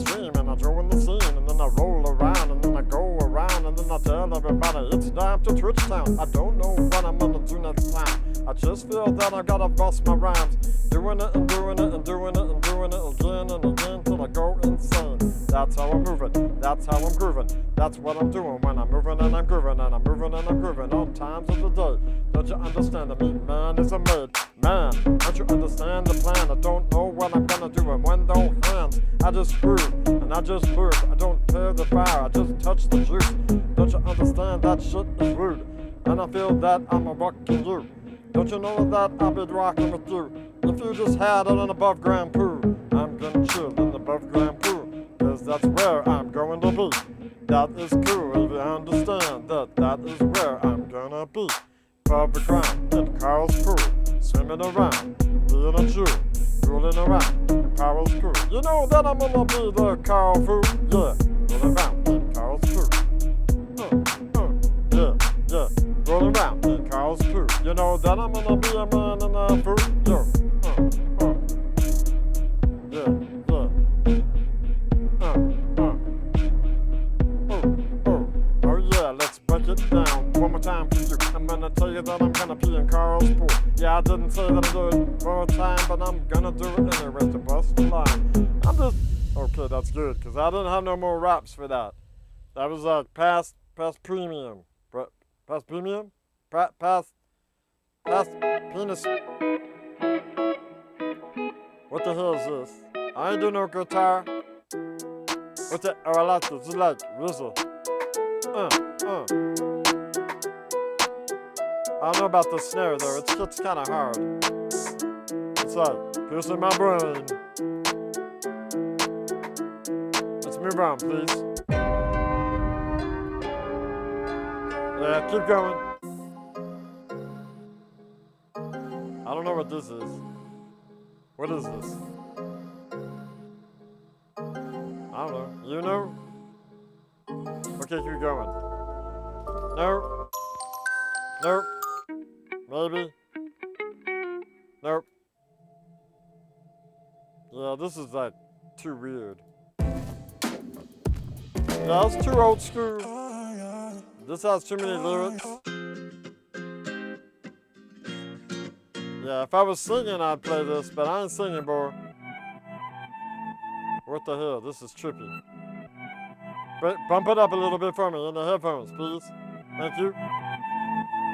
join the scene, and then I roll around, and then I go around, and then I tell everybody it's time to Twitch Town. I don't know what I'm gonna do next time. I just feel that I gotta bust my rhymes. Doing it and doing it and doing it and doing it again and again till I go insane. That's how I'm moving, that's how I'm grooving. That's what I'm doing when I'm moving and I'm grooving and I'm moving and I'm grooving all times of the day. Don't you understand that me, man, is a made man? Don't you understand the plan? I don't know what I'm gonna do, and when those hands, I just groove and I just move. I don't tear the fire, I just touch the juice. Don't you understand that shit is rude? And I feel that I'm a rockin' you. Don't you know that I'll be rocking with you? If you just had an above ground poo, I'm gonna chill in the above ground poo, cause that's where I'm going to be. That is cool if you understand that is where I'm gonna be. Above the ground in Carl's pool, swimming around, being a Jew, rolling around in Carl's pool. You know that I'm gonna be the Carl fool, yeah, rolling around in Carl's pool. Yeah, rolling around in Carl's pool. You know that I'm gonna be a man in a pool, yeah. Oh yeah, let's break it down one more time for you. I'm gonna tell you that I'm gonna pee in Carl's pool. Yeah, I didn't say that I'd do it for a time, but I'm gonna do it anyway to bust the line. Okay, that's good, because I didn't have no more raps for that. That was like past premium. Past premium? Past penis. What the hell is this? I ain't do no guitar. What's that? Oh, I like this. It's like RZA. I don't know about the snare though. It's kind of hard. It's like piercing my brain. Let's move on, please. Yeah, keep going. I don't know what this is. What is this? I don't know. You know? Okay, keep going. Nope. Nope. Maybe. Nope. Yeah, this is like too weird. Yeah, it's too old school. This has too many lyrics. Yeah, if I was singing, I'd play this, but I ain't singing, boy. What the hell? This is trippy. But bump it up a little bit for me in the headphones, please. Thank you.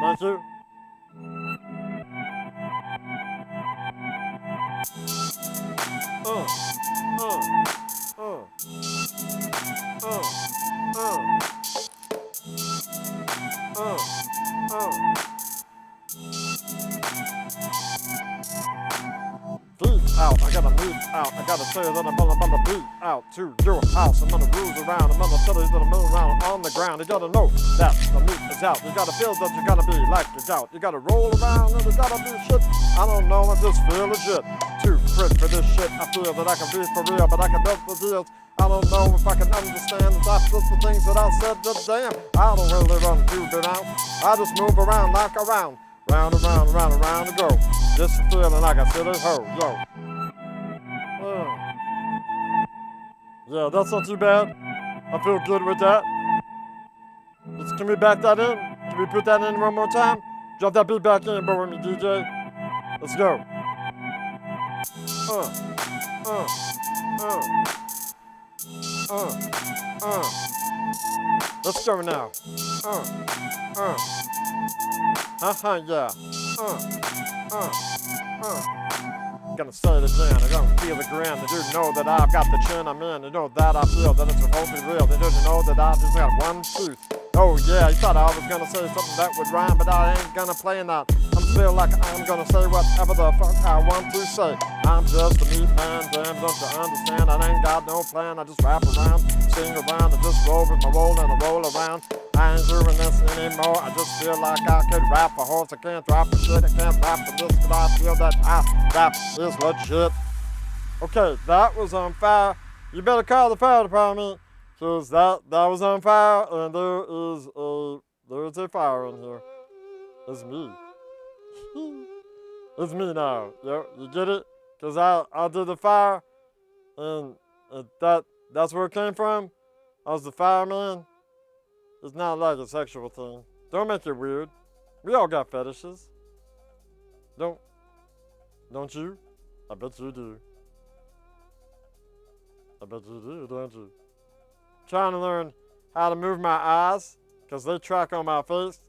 Thank you. Uh, Beat out, I gotta move out. I gotta tell you that I'm gonna beat out to your house. I'm gonna rules around. I'm gonna tell you that I'm moving around on the ground. You gotta know that the meat is out. You gotta feel that you gotta be like your gout. You gotta roll around and you gotta do shit. I don't know, I just feel legit. Too quick for this shit. I feel that I can be for real, but I can build the deals. I don't know if I can understand the types of the things that I said. Just damn, I don't really run too bit out. I just move around like a round. Round and round and round and round to go. Just feeling like a silly hoe, yo. Yeah, that's not too bad. I feel good with that. Can we back that in? Can we put that in one more time? Drop that beat back in, boy, with me, DJ. Let's go. Let's go now. Yeah. Gonna say it again, I don't feel the grin. They do know that I've got the chin I'm in. They know that I feel that it's supposed to be real. They don't know that I just got one tooth. Oh yeah, you thought I was gonna say something that would rhyme, but I ain't gonna play in that. I'm still like I'm gonna say whatever the fuck I want to say. I'm just a meat man, damn, don't you understand? I ain't got no plan, I just rap around, sing around, and just roll with my roll and I roll around. I ain't doing this anymore, I just feel like I could rap a horse. I can't drop a shit, I can't rap for this, but I feel that rap is legit. Okay, that was on fire. You better call the fire department, cause that was on fire, and there's a fire in here. It's me. It's me now. You get it? Cause I did the fire, and that's where it came from. I was the fireman. It's not like a sexual thing. Don't make it weird. We all got fetishes. Don't you? I bet you do. I bet you do, don't you? Trying to learn how to move my eyes, because they track on my face.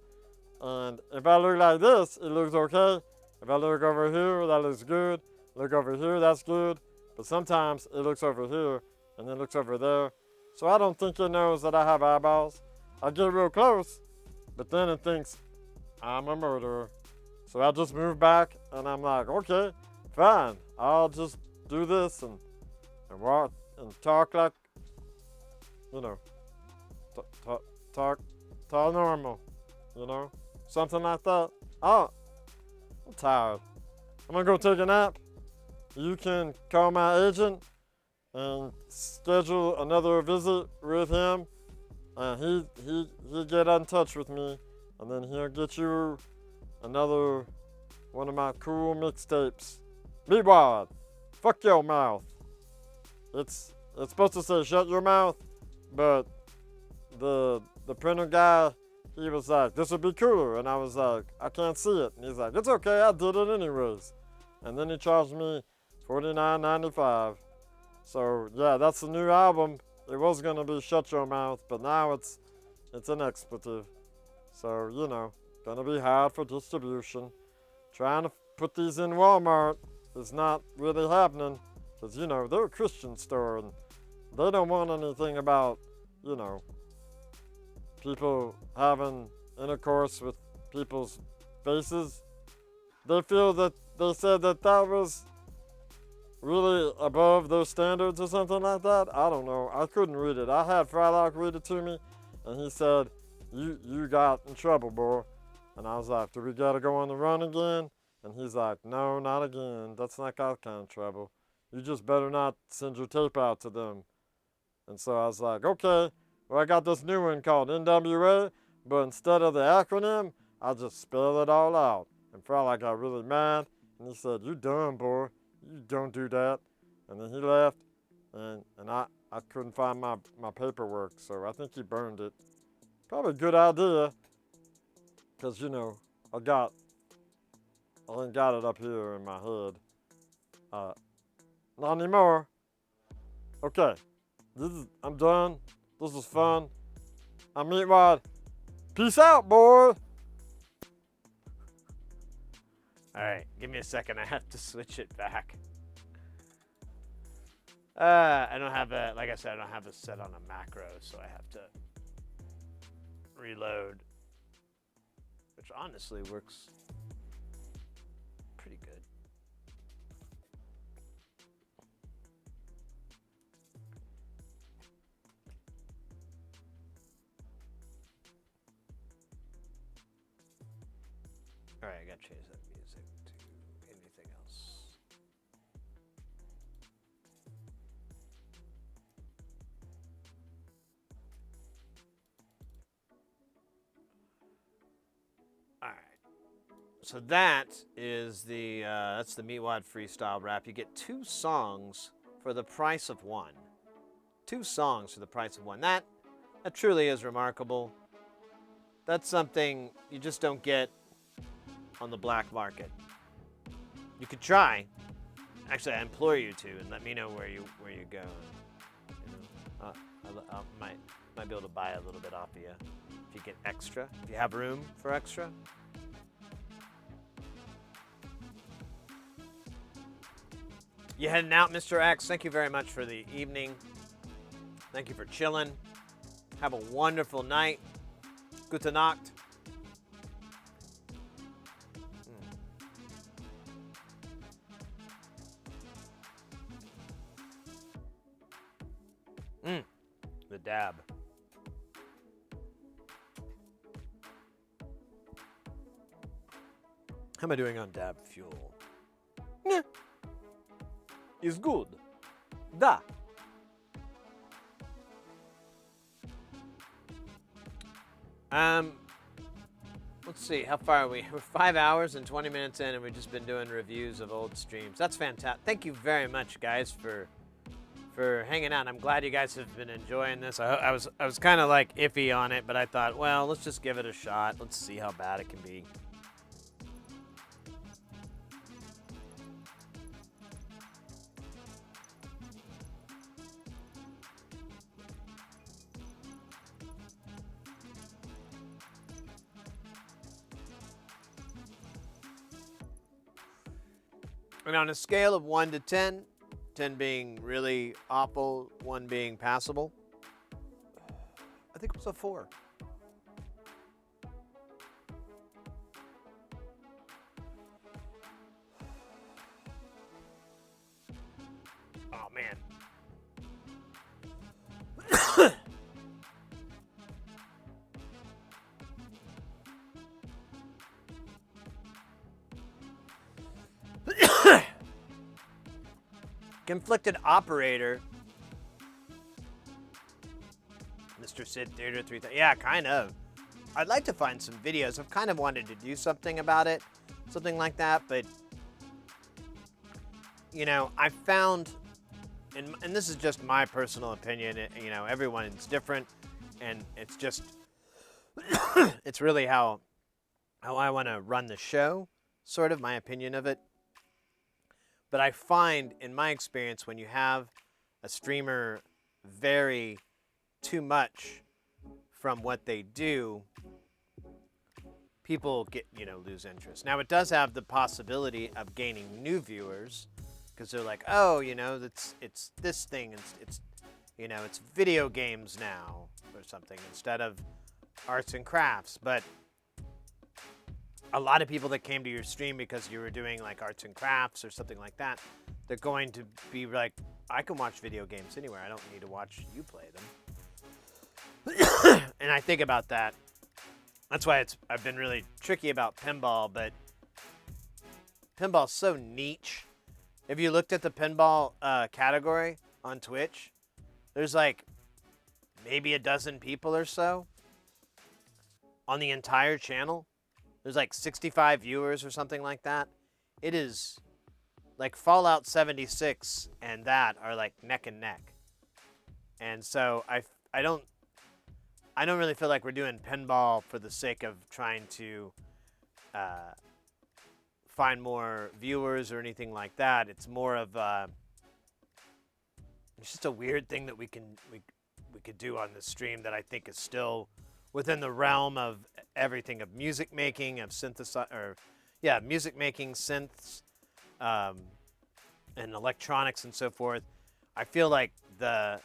And if I look like this, it looks okay. If I look over here, that looks good. Look over here, that's good. But sometimes it looks over here, and then looks over there. So I don't think it knows that I have eyeballs. I get real close, but then it thinks I'm a murderer. So I just move back, and I'm like, okay, fine. I'll just do this and walk and talk like, you know, talk normal, you know, something like that. Oh, I'm tired. I'm gonna go take a nap. You can call my agent and schedule another visit with him. And he'll get in touch with me, and then he'll get you another one of my cool mixtapes. Meatwad, fuck your mouth. It's supposed to say shut your mouth, but the printer guy, he was like, this would be cooler, and I was like, I can't see it, and he's like, it's okay, I did it anyways. And then he charged me $49.95. So yeah, that's the new album. It was gonna be Shut Your Mouth, but now it's an expletive. So, you know, gonna be hard for distribution. Trying to put these in Walmart is not really happening, because, you know, they're a Christian store, and they don't want anything about, you know, people having intercourse with people's faces. They feel that they said that was really above those standards or something like that. I don't know. I couldn't read it. I had Frylock read it to me, and he said, you got in trouble, boy. And I was like, do we gotta go on the run again? And he's like, no, not again. That's not that kind of trouble. You just better not send your tape out to them. And so I was like, okay. Well, I got this new one called NWA, but instead of the acronym, I just spell it all out. And Frylock got really mad, and he said, you dumb, boy. You don't do that. And then he left, and I couldn't find my paperwork, so I think he burned it. Probably a good idea, because, you know, I ain't got it up here in my head. Not anymore. Okay, I'm done. This is fun. I'm Meatwad. Peace out, boy. All right, give me a second. I have to switch it back. I don't have a, like I said, I don't have a set on a macro, so I have to reload, which honestly works pretty good. All right, I gotta change that music to anything else. All right. So that is that's the Meatwad freestyle rap. You get 2 songs for the price of 1. 2 songs for the price of 1. That truly is remarkable. That's something you just don't get on the black market. You could try. Actually, I implore you to, and let me know where you go. You know, I might be able to buy a little bit off of you if you get extra. If you have room for extra. You heading out, Mr. X? Thank you very much for the evening. Thank you for chilling. Have a wonderful night. Gute Nacht. The dab. How am I doing on dab fuel? Yeah. Is good. Da. Let's see, how far are we? We're 5 hours and 20 minutes in, and we've just been doing reviews of old streams. That's fantastic. Thank you very much, guys, for hanging out. I'm glad you guys have been enjoying this. I was kind of like iffy on it, but I thought, well, let's just give it a shot. Let's see how bad it can be. And on a scale of 1 to 10, 10 being really awful, 1 being passable, I think it was a 4. Oh, man. Conflicted Operator. Mr. Sid Theater 3000. Yeah, kind of. I'd like to find some videos. I've kind of wanted to do something about it. Something like that, but you know, I found, and this is just my personal opinion, you know, everyone's different, and it's just, it's really how I want to run the show, sort of my opinion of it. But I find, in my experience, when you have a streamer vary too much from what they do, people get, you know, lose interest. Now, it does have the possibility of gaining new viewers, because they're like, oh, you know, it's this thing, it's you know, it's video games now, or something, instead of arts and crafts. But a lot of people that came to your stream because you were doing like arts and crafts or something like that, they're going to be like, I can watch video games anywhere. I don't need to watch you play them. And I think about that. That's why I've been really tricky about pinball, but pinball's so niche. If you looked at the pinball category on Twitch, there's like maybe a dozen people or so on the entire channel. There's like 65 viewers or something like that. It is like Fallout 76 and that are like neck and neck. And so I don't really feel like we're doing pinball for the sake of trying to find more viewers or anything like that. It's more of it's just a weird thing that we could do on this stream that I think is still within the realm of everything of music making, of music making, synths, and electronics and so forth. I feel like the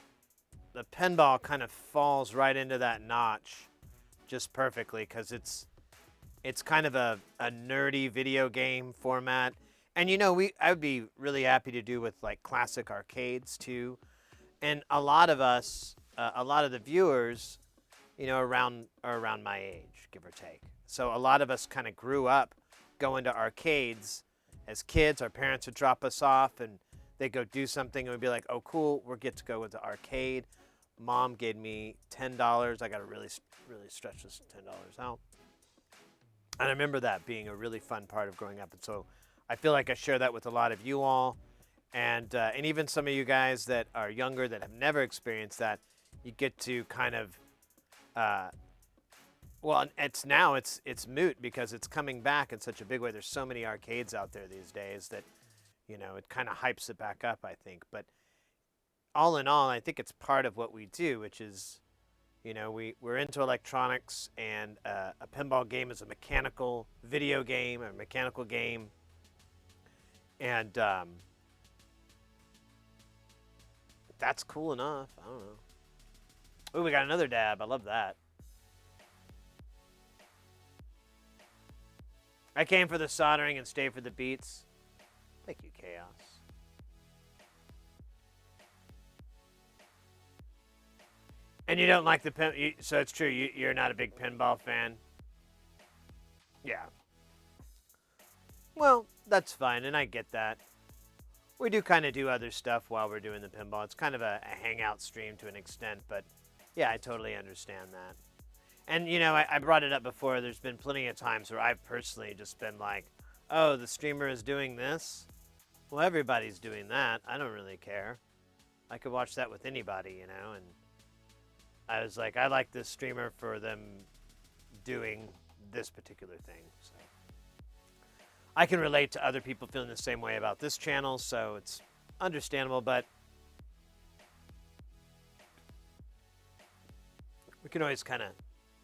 pinball kind of falls right into that notch just perfectly because it's kind of a nerdy video game format. And I would be really happy to do with like classic arcades too. And a lot of us, a lot of the viewers, are around my age, give or take. So a lot of us kind of grew up going to arcades as kids. Our parents would drop us off and they'd go do something and we'd be like, oh, cool, we'll get to go with the arcade. Mom gave me $10. I got to really stretch this $10 out. And I remember that being a really fun part of growing up. And so I feel like I share that with a lot of you all. And even some of you guys that are younger that have never experienced that, you get to kind of, it's moot because it's coming back in such a big way. There's so many arcades out there these days that, it kind of hypes it back up, I think. But all in all, I think it's part of what we do, which is, we're into electronics, and a pinball game is a mechanical video game, a mechanical game. And that's cool enough. I don't know. Oh, we got another dab. I love that. I came for the soldering and stayed for the beats. Thank you, Chaos. And you don't like the pin, so it's true. You're not a big pinball fan. Yeah. Well, that's fine, and I get that. We do kind of do other stuff while we're doing the pinball. It's kind of a hangout stream to an extent, but yeah, I totally understand that. And, I brought it up before. There's been plenty of times where I've personally just been like, oh, the streamer is doing this? Well, everybody's doing that. I don't really care. I could watch that with anybody, and I was like, I like this streamer for them doing this particular thing. So I can relate to other people feeling the same way about this channel, so it's understandable, but we can always kind of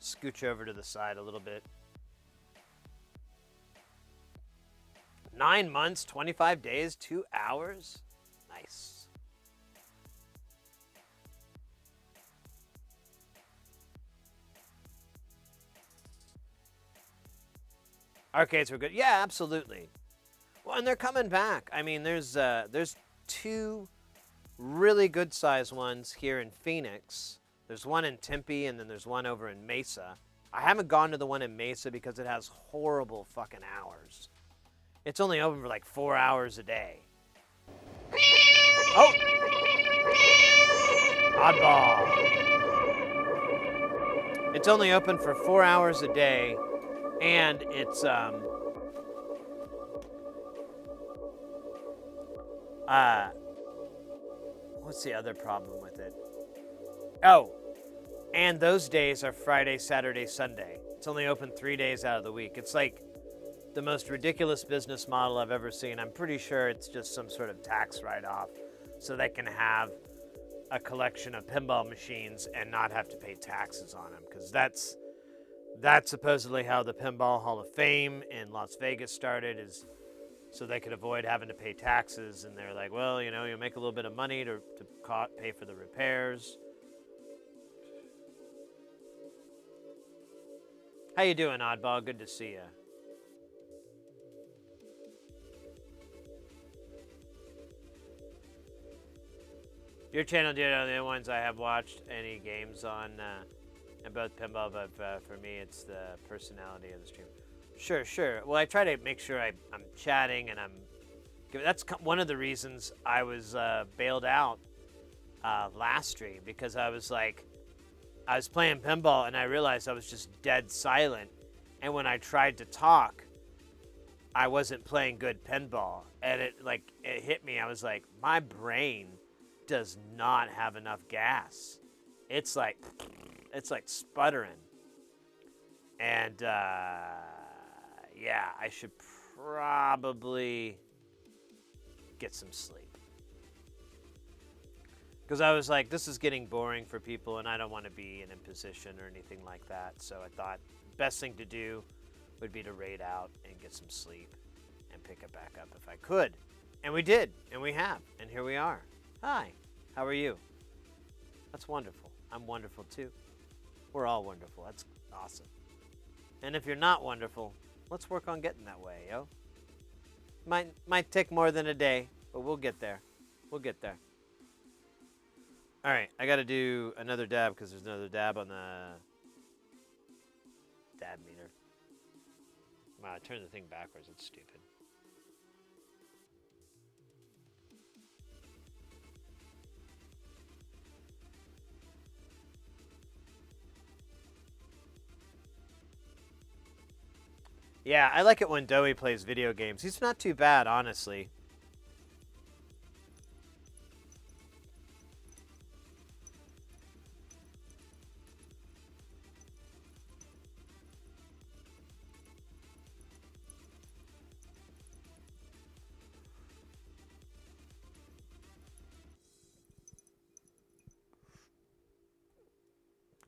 scooch over to the side a little bit. 9 months, 25 days, 2 hours. Nice. Arcades were good. Yeah, absolutely. Well, and they're coming back. I mean, there's 2 really good sized ones here in Phoenix. There's one in Tempe, and then there's one over in Mesa. I haven't gone to the one in Mesa because it has horrible fucking hours. It's only open for like 4 hours a day. Oh! Oddball. It's only open for 4 hours a day. And it's, what's the other problem with it? Oh, and those days are Friday, Saturday, Sunday. It's only open 3 days out of the week. It's like the most ridiculous business model I've ever seen. I'm pretty sure it's just some sort of tax write-off so they can have a collection of pinball machines and not have to pay taxes on them, because that's supposedly how the Pinball Hall of Fame in Las Vegas started, is so they could avoid having to pay taxes. And they're like, well, you'll make a little bit of money to pay for the repairs. How you doing, Oddball? Good to see you. Your channel did are the only ones I have watched any games on. And both pinball, but for me, it's the personality of the stream. Sure. Well, I try to make sure I'm chatting and that's one of the reasons I was bailed out last stream, because I was playing pinball and I realized I was just dead silent. And when I tried to talk, I wasn't playing good pinball. And it hit me. I was like, my brain does not have enough gas. It's like sputtering. And yeah, I should probably get some sleep. Because I was like, this is getting boring for people and I don't want to be in a position or anything like that. So I thought best thing to do would be to raid out and get some sleep and pick it back up if I could. And we did, and we have, and here we are. Hi. How are you? That's wonderful. I'm wonderful too. We're all wonderful. That's awesome. And if you're not wonderful, let's work on getting that way, yo. Might take more than a day, but we'll get there. We'll get there. All right, I got to do another dab because there's another dab on the dab meter. Wow, I turned the thing backwards. That's stupid. Yeah, I like it when Doey plays video games. He's not too bad, honestly.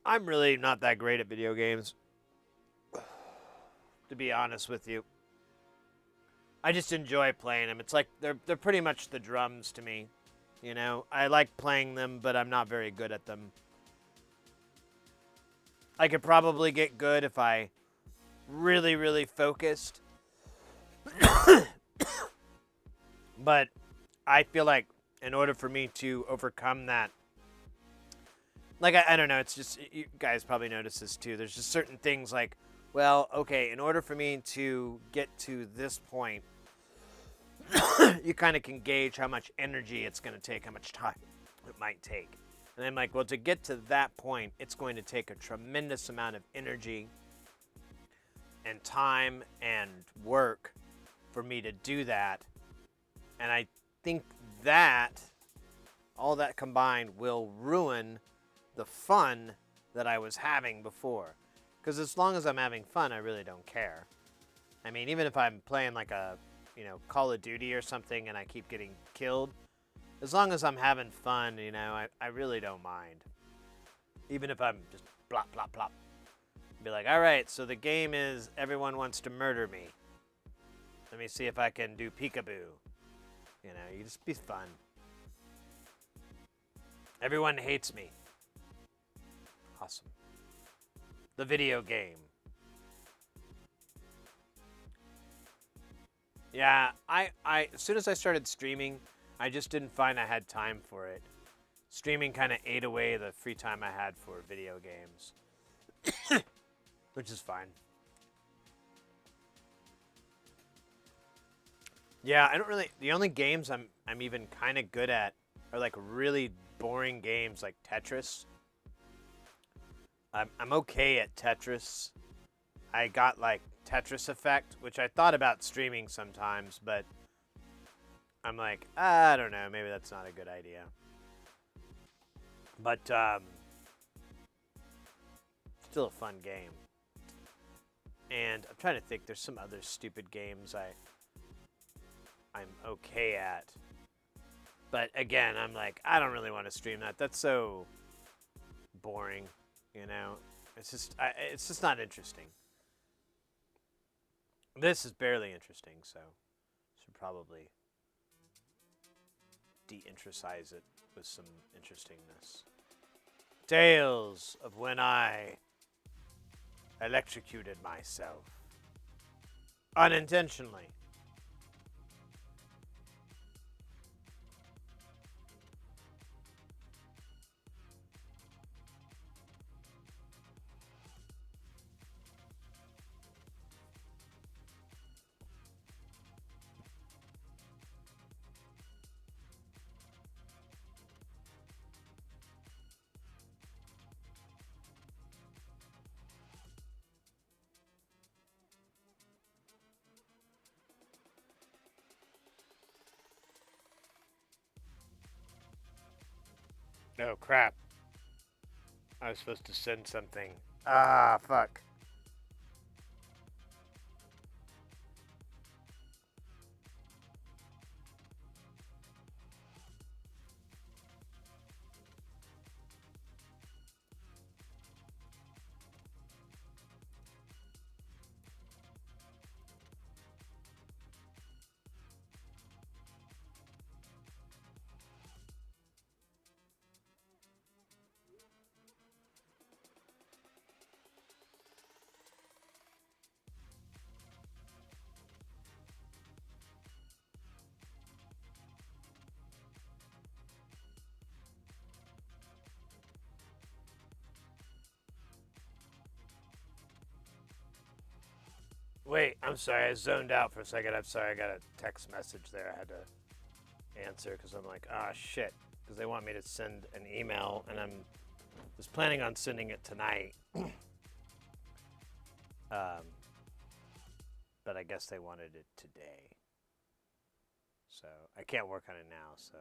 I'm really not that great at video games, to be honest with you. I just enjoy playing them. It's like they're pretty much the drums to me. You know, I like playing them, but I'm not very good at them. I could probably get good if I really, really focused. But I feel like in order for me to overcome that, like, I don't know, it's just, you guys probably notice this too. There's just certain things like, well, okay, in order for me to get to this point, you kind of can gauge how much energy it's going to take, how much time it might take. And I'm like, well, to get to that point, it's going to take a tremendous amount of energy and time and work for me to do that. And I think that, all that combined, will ruin the fun that I was having before. Because as long as I'm having fun, I really don't care. I mean, even if I'm playing like a, Call of Duty or something and I keep getting killed, as long as I'm having fun, I really don't mind. Even if I'm just plop, plop, plop. Be like, all right, so the game is everyone wants to murder me. Let me see if I can do peekaboo. You just be fun. Everyone hates me. Awesome. The video game. Yeah, I as soon as I started streaming, I just didn't find I had time for it. Streaming kind of ate away the free time I had for video games. Which is fine. Yeah, I don't really, the only games I'm even kind of good at are like really boring games like Tetris. I'm okay at Tetris. I got like Tetris Effect, which I thought about streaming sometimes, but I'm like, I don't know, maybe that's not a good idea. But still a fun game. And I'm trying to think, there's some other stupid games I'm okay at. But again, I'm like, I don't really want to stream that. That's so boring. It's just not interesting. This is barely interesting, so should probably de-interesize it with some interestingness. Tales of when I electrocuted myself unintentionally. Oh, crap. I was supposed to send something. Ah, fuck. Wait, I'm sorry. I zoned out for a second. I'm sorry. I got a text message there. I had to answer because I'm like, ah, shit. Because they want me to send an email, and was planning on sending it tonight. But I guess they wanted it today. So I can't work on it now, so.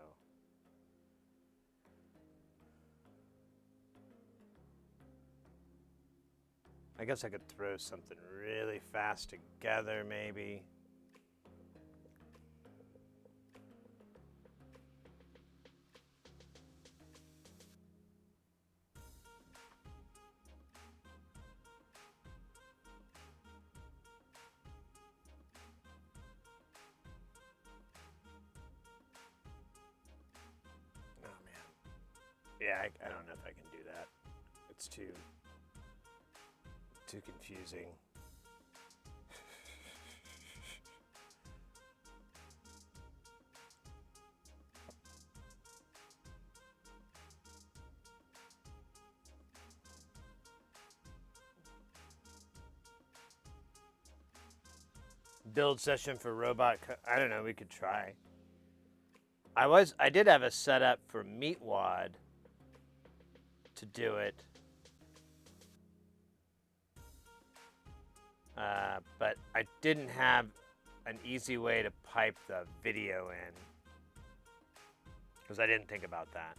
I guess I could throw something really fast together, maybe. Oh, man. Yeah, I don't know if I can do that. It's too confusing. Build session for robot. I don't know. We could try. I did have a setup for Meatwad to do it. But I didn't have an easy way to pipe the video in because I didn't think about that.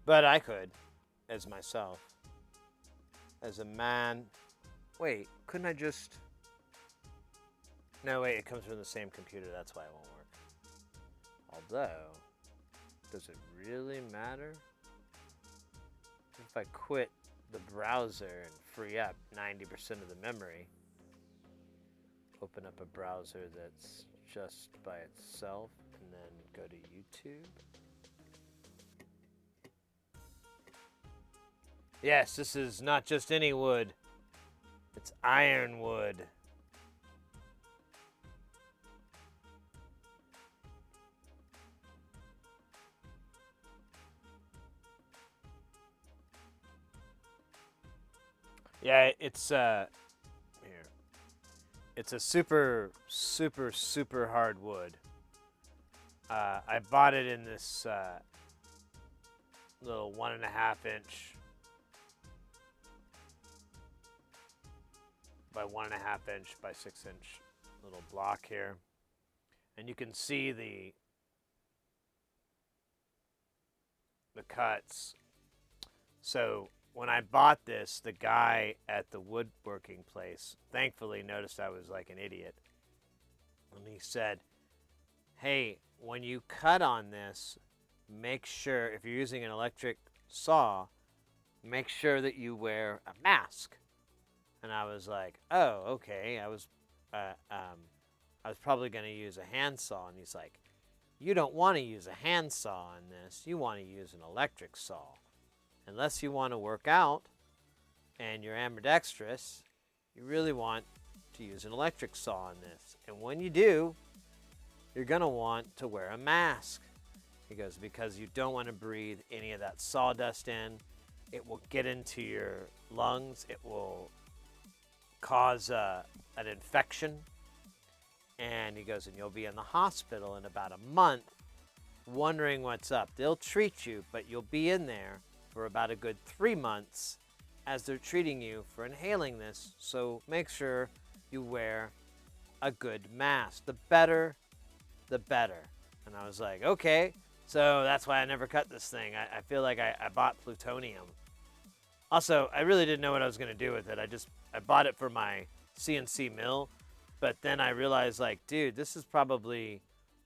But I could, as myself, as a man. Wait, couldn't I just? No, wait, it comes from the same computer. That's why it won't work. Although, does it really matter? If I quit the browser and free up 90% of the memory, open up a browser that's just by itself, and then go to YouTube. Yes, this is not just any wood. It's ironwood. Yeah, it's here. It's a super hard wood. I bought it in this little 1.5 inch by 1.5 inch by 6 inch little block here, and you can see the cuts. So when I bought this, the guy at the woodworking place thankfully noticed I was like an idiot, and he said, hey, when you cut on this, make sure, if you're using an electric saw, make sure that you wear a mask. And I was like, oh, okay. I was probably going to use a handsaw. And he's like, you don't want to use a handsaw on this. You want to use an electric saw. Unless you want to work out and you're ambidextrous, you really want to use an electric saw on this. And when you do, you're going to want to wear a mask. He goes, because you don't want to breathe any of that sawdust in. It will get into your lungs. It will cause an infection. And he goes, and you'll be in the hospital in about a month wondering what's up. They'll treat you, but you'll be in there for about a good 3 months as they're treating you for inhaling this. So make sure you wear a good mask. The better, the better. And I was like, okay. So that's why I never cut this thing. I feel like I bought plutonium. Also, I really didn't know what I was going to do with it. I bought it for my CNC mill, but then I realized, like, dude, this is probably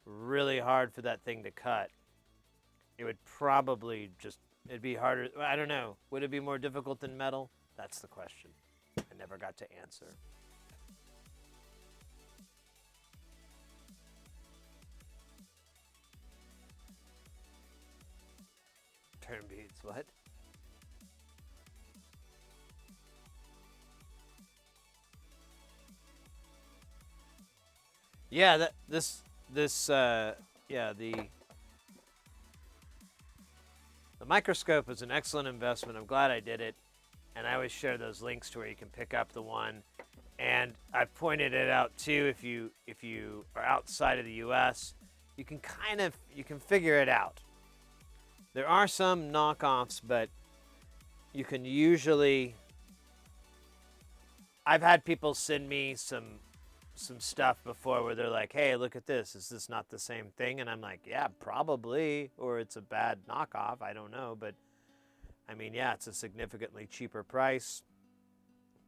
really hard for that thing to cut. It would probably it'd be harder. I don't know. Would it be more difficult than metal? That's the question. I never got to answer. Turn beads, what? Yeah, the microscope was an excellent investment. I'm glad I did it. And I always share those links to where you can pick up the one. And I've pointed it out too. If you are outside of the U.S., you can figure it out. There are some knockoffs, but you can usually. I've had people send me some stuff before where they're like, "Hey, look at this. Is this not the same thing?" And I'm like, "Yeah, probably, or it's a bad knockoff. I don't know, but I mean, yeah, it's a significantly cheaper price,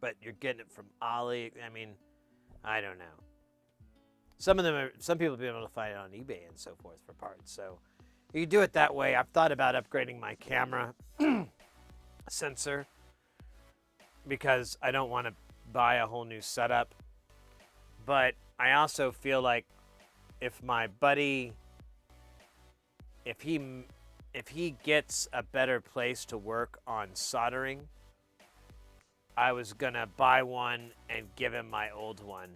but you're getting it from Ali. I mean, I don't know. Some people have been able to find it on eBay and so forth for parts. So you can do it that way. I've thought about upgrading my camera sensor because I don't want to buy a whole new setup. But I also feel like if my buddy, if he gets a better place to work on soldering, I was gonna buy one and give him my old one.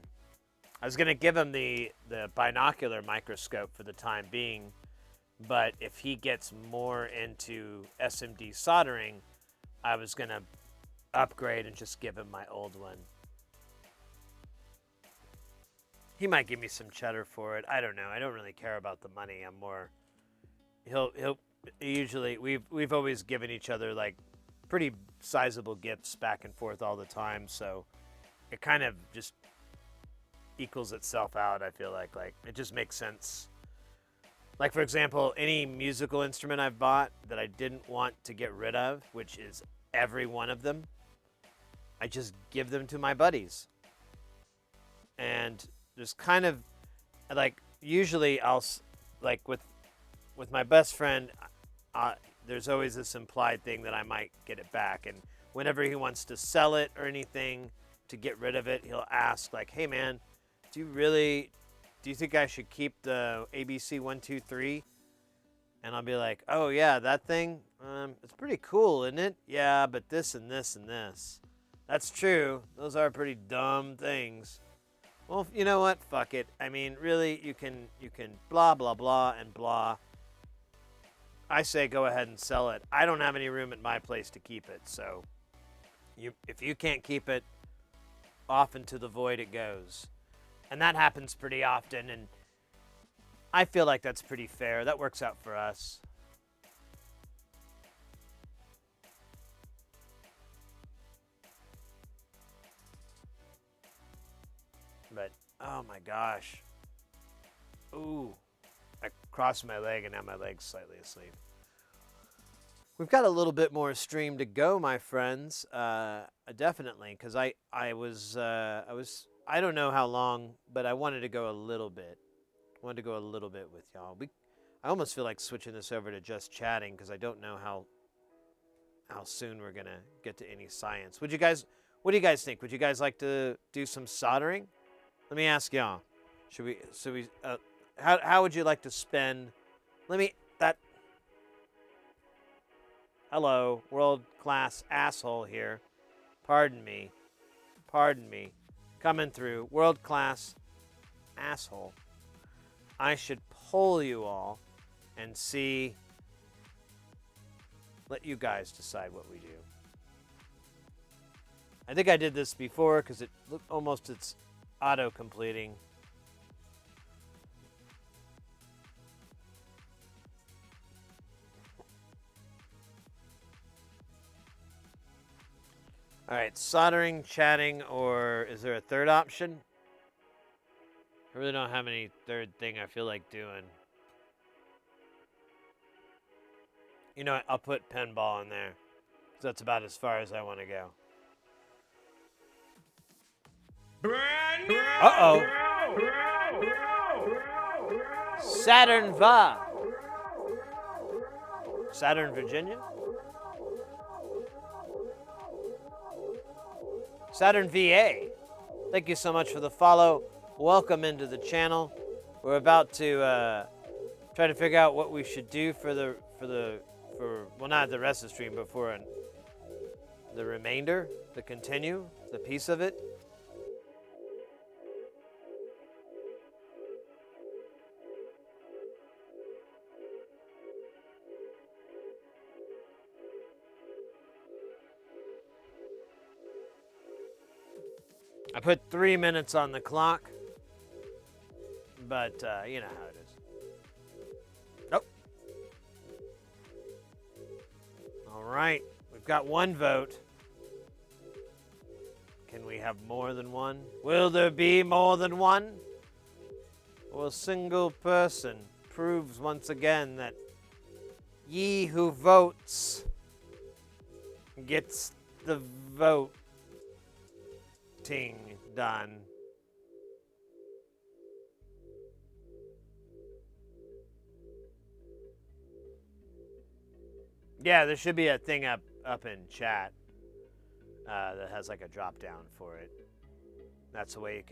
I was gonna give him the binocular microscope for the time being, but if he gets more into SMD soldering, I was gonna upgrade and just give him my old one. He might give me some cheddar for it. I don't know. I don't really care about the money. I'm more. He'll usually we've always given each other like pretty sizable gifts back and forth all the time, so it kind of just equals itself out. I feel like it just makes sense. Like, for example, any musical instrument I've bought that I didn't want to get rid of, which is every one of them, I just give them to my buddies. And there's kind of like, usually I'll like with my best friend, there's always this implied thing that I might get it back. And whenever he wants to sell it or anything to get rid of it, he'll ask like, "Hey man, do you think I should keep the ABC 123? And I'll be like, "Oh yeah, that thing, it's pretty cool, isn't it? Yeah, but this and this and this." That's true. Those are pretty dumb things. Well, you know what? Fuck it. I mean, really, you can blah, blah, blah, and blah. I say go ahead and sell it. I don't have any room at my place to keep it, so if you can't keep it, off into the void it goes. And that happens pretty often, and I feel like that's pretty fair. That works out for us. But, oh my gosh. Ooh. I crossed my leg, and now my leg's slightly asleep. We've got a little bit more stream to go, my friends. Definitely, because I don't know how long, but I wanted to go a little bit. I wanted to go a little bit with y'all. I almost feel like switching this over to just chatting because I don't know how soon we're gonna get to any science. What do you guys think? Would you guys like to do some soldering? Let me ask y'all. How would you like to spend? Hello, world-class asshole here. Pardon me. Coming through, world-class asshole. I should poll you all and let you guys decide what we do. I think I did this before because it's auto-completing. All right, soldering, chatting, or is there a third option? I really don't have any third thing I feel like doing. You know what? I'll put pinball in there. 'Cause that's about as far as I want to go. Uh-oh. Saturn Va. Saturn, Virginia? Saturn VA. Thank you so much for the follow. Welcome into the channel. We're about to try to figure out what we should do for well, not the rest of the stream, but for the remainder, the piece of it. I put 3 minutes on the clock, but you know how it is. Nope. All right, we've got one vote. Can we have more than one? Will there be more than one? Or a single person proves once again that ye who votes gets the voting done. Yeah, there should be a thing up in chat that has like a drop down for it. That's the way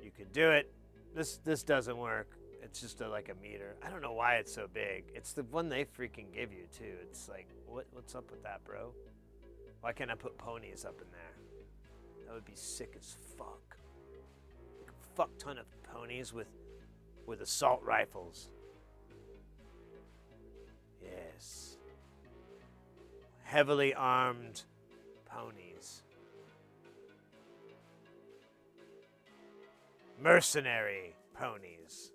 you can do it. This doesn't work. It's just like a meter. I don't know why it's so big. It's the one they freaking give you too. It's like what's up with that, bro? Why can't I put ponies up in there? That would be sick as fuck. Like a fuck ton of ponies with assault rifles. Yes. Heavily armed ponies. Mercenary ponies.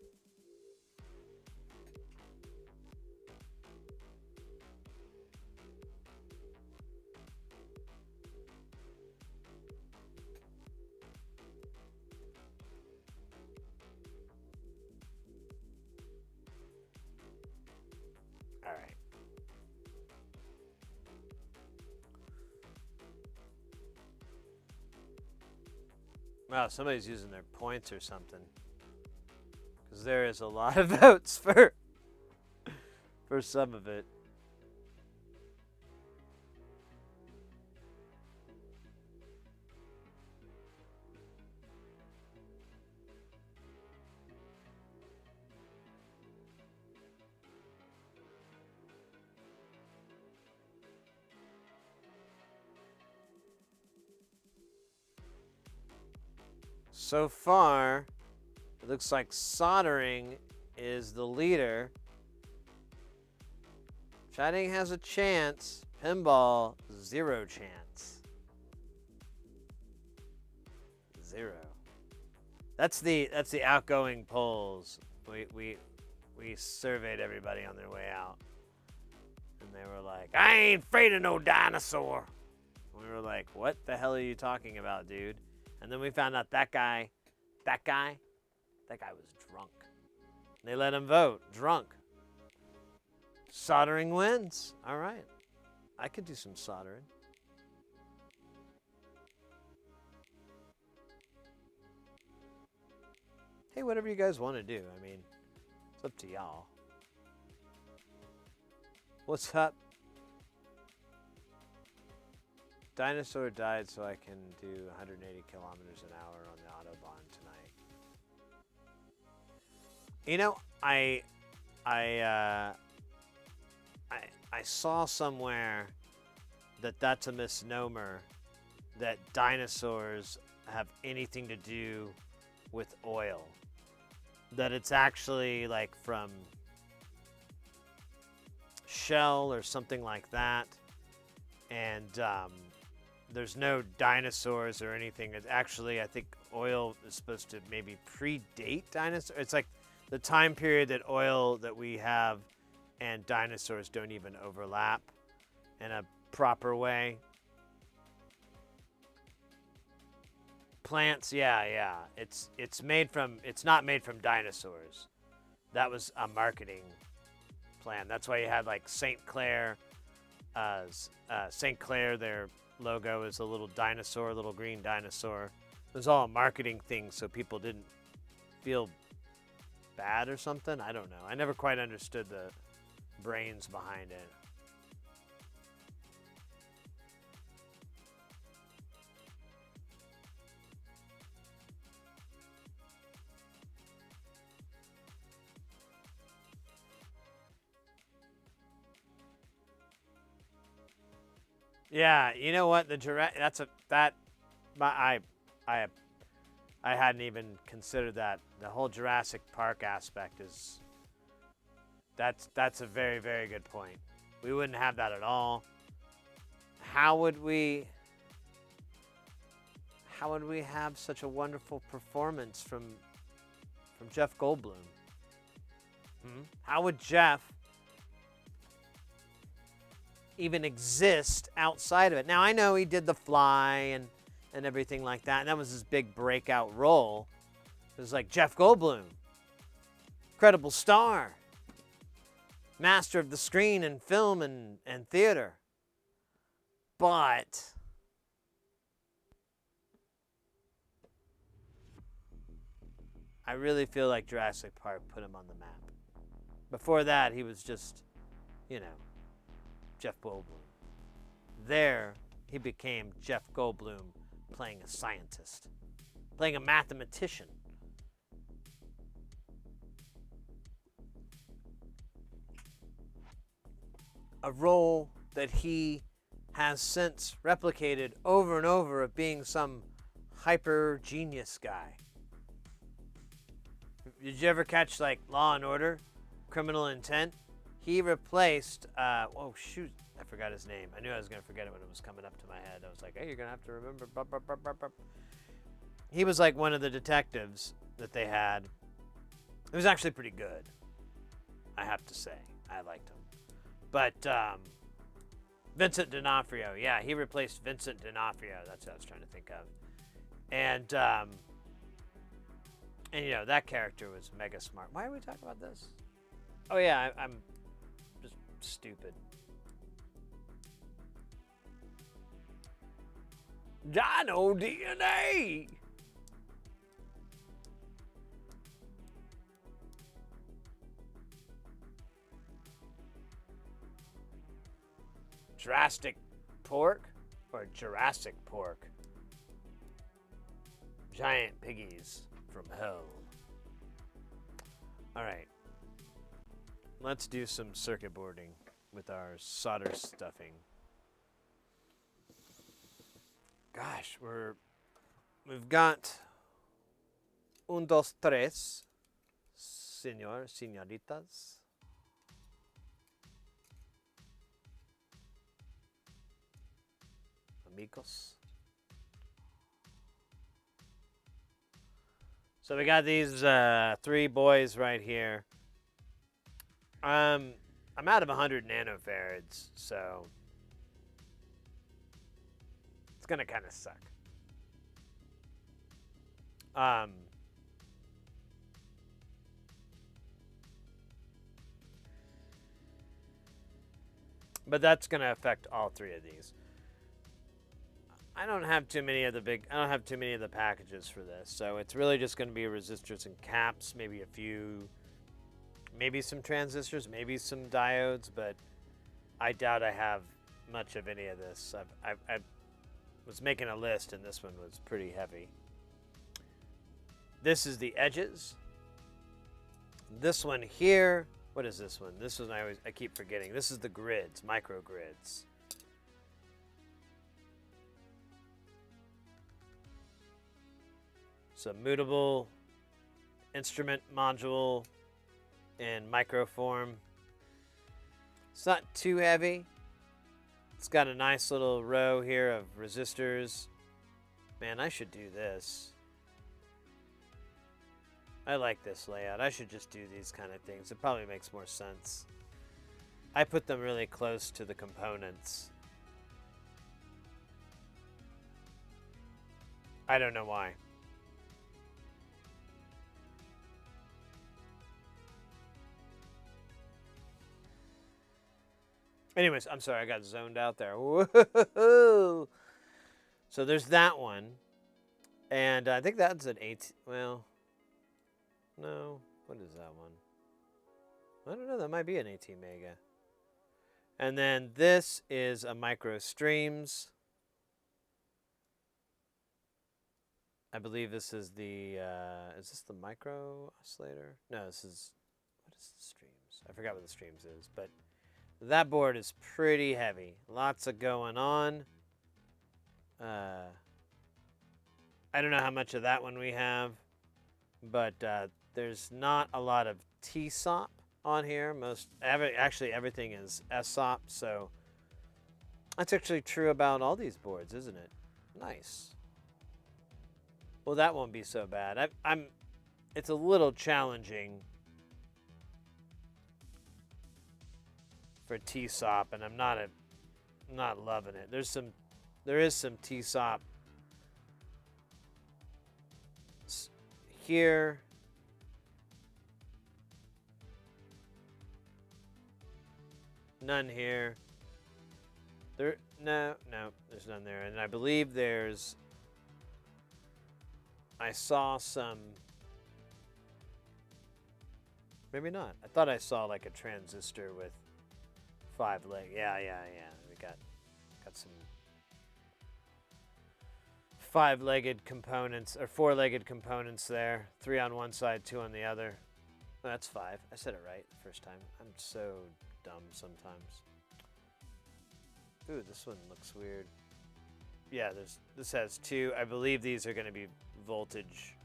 All right. Wow, somebody's using their points or something. Because there is a lot of votes for some of it. So far, it looks like soldering is the leader. Chatting has a chance. Pinball, 0 chance. 0. That's the outgoing polls. We surveyed everybody on their way out. And they were like, I ain't afraid of no dinosaur. We were like, what the hell are you talking about, dude? And then we found out that guy was drunk. They let him vote, drunk. Soldering wins. All right. I could do some soldering. Hey, whatever you guys want to do. I mean, it's up to y'all. What's up? Dinosaur died so I can do 180 kilometers an hour on the Autobahn tonight. You know, I saw somewhere that that's a misnomer, that dinosaurs have anything to do with oil. That it's actually like from Shell or something like that. And there's no dinosaurs or anything. It's actually, I think oil is supposed to maybe predate dinosaurs. It's like the time period that oil that we have and dinosaurs don't even overlap in a proper way. Plants, yeah. It's not made from dinosaurs. That was a marketing plan. That's why you had like St. Clair. St. Clair, their logo is a little dinosaur, a little green dinosaur. It was all a marketing thing so people didn't feel bad or something. I don't know. I never quite understood the brains behind it. Yeah, you know what? I hadn't even considered that. The whole Jurassic Park aspect is that's a very, very good point. We wouldn't have that at all. How would we how would we have such a wonderful performance from Jeff Goldblum? How would Jeff even exist outside of it? Now, I know he did The Fly and everything like that, and that was his big breakout role. It was like Jeff Goldblum, incredible star, master of the screen and film and theater. But I really feel like Jurassic Park put him on the map. Before that, he was just, you know, Jeff Goldblum. There, he became Jeff Goldblum playing a scientist, playing a mathematician. A role that he has since replicated over and over of being some hyper genius guy. Did you ever catch like Law and Order, Criminal Intent? He replaced, oh shoot, I forgot his name. I knew I was going to forget it when it was coming up to my head. I was like, hey, you're going to have to remember. He was like one of the detectives that they had. It was actually pretty good, I have to say. I liked him. But Vincent D'Onofrio, yeah, he replaced Vincent D'Onofrio. That's what I was trying to think of. And you know, that character was mega smart. Why are we talking about this? Oh yeah, I'm just stupid. Dino DNA! Jurassic pork or Jurassic pork? Giant piggies from hell. All right. Let's do some circuit boarding with our solder stuffing. Gosh, we've got un, dos, tres, señoritas. Amigos. So we got these three boys right here. I'm out of 100 nanofarads, so it's gonna kind of suck. But that's gonna affect all three of these. I don't have too many of the packages for this, so it's really just going to be resistors and caps, maybe a few, maybe some transistors, maybe some diodes, but I doubt I have much of any of this. I was making a list, and this one was pretty heavy. This is the edges. This one here, what is this one? This one I keep forgetting. This is the grids, microgrids. So mutable instrument module in microform. It's not too heavy. It's got a nice little row here of resistors. Man, I should do this. I like this layout. I should just do these kind of things. It probably makes more sense. I put them really close to the components. I don't know why. Anyways, I'm sorry, I got zoned out there. Whoa! So there's that one. And I think that's an 8. Well, no. What is that one? I don't know. That might be an 18 mega. And then this is a micro streams. I believe this is the, is this the micro oscillator? No, this is, what is the streams? I forgot what the streams is, but that board is pretty heavy. Lots of going on. I don't know how much of that one we have, but there's not a lot of TSOP on here. Actually, everything is SOP, so that's actually true about all these boards, isn't it? Nice. Well, that won't be so bad. It's a little challenging for TSOP, and I'm not loving it. There is some TSOP here. None here. No, there's none there. And I believe I saw some, maybe not. I thought I saw like a transistor with 5 legs. Yeah. We got some 5-legged components or 4-legged components there. 3 on one side, 2 on the other. Oh, that's 5. I said it right the first time. I'm so dumb sometimes. Ooh, this one looks weird. Yeah, this has 2. I believe these are going to be voltage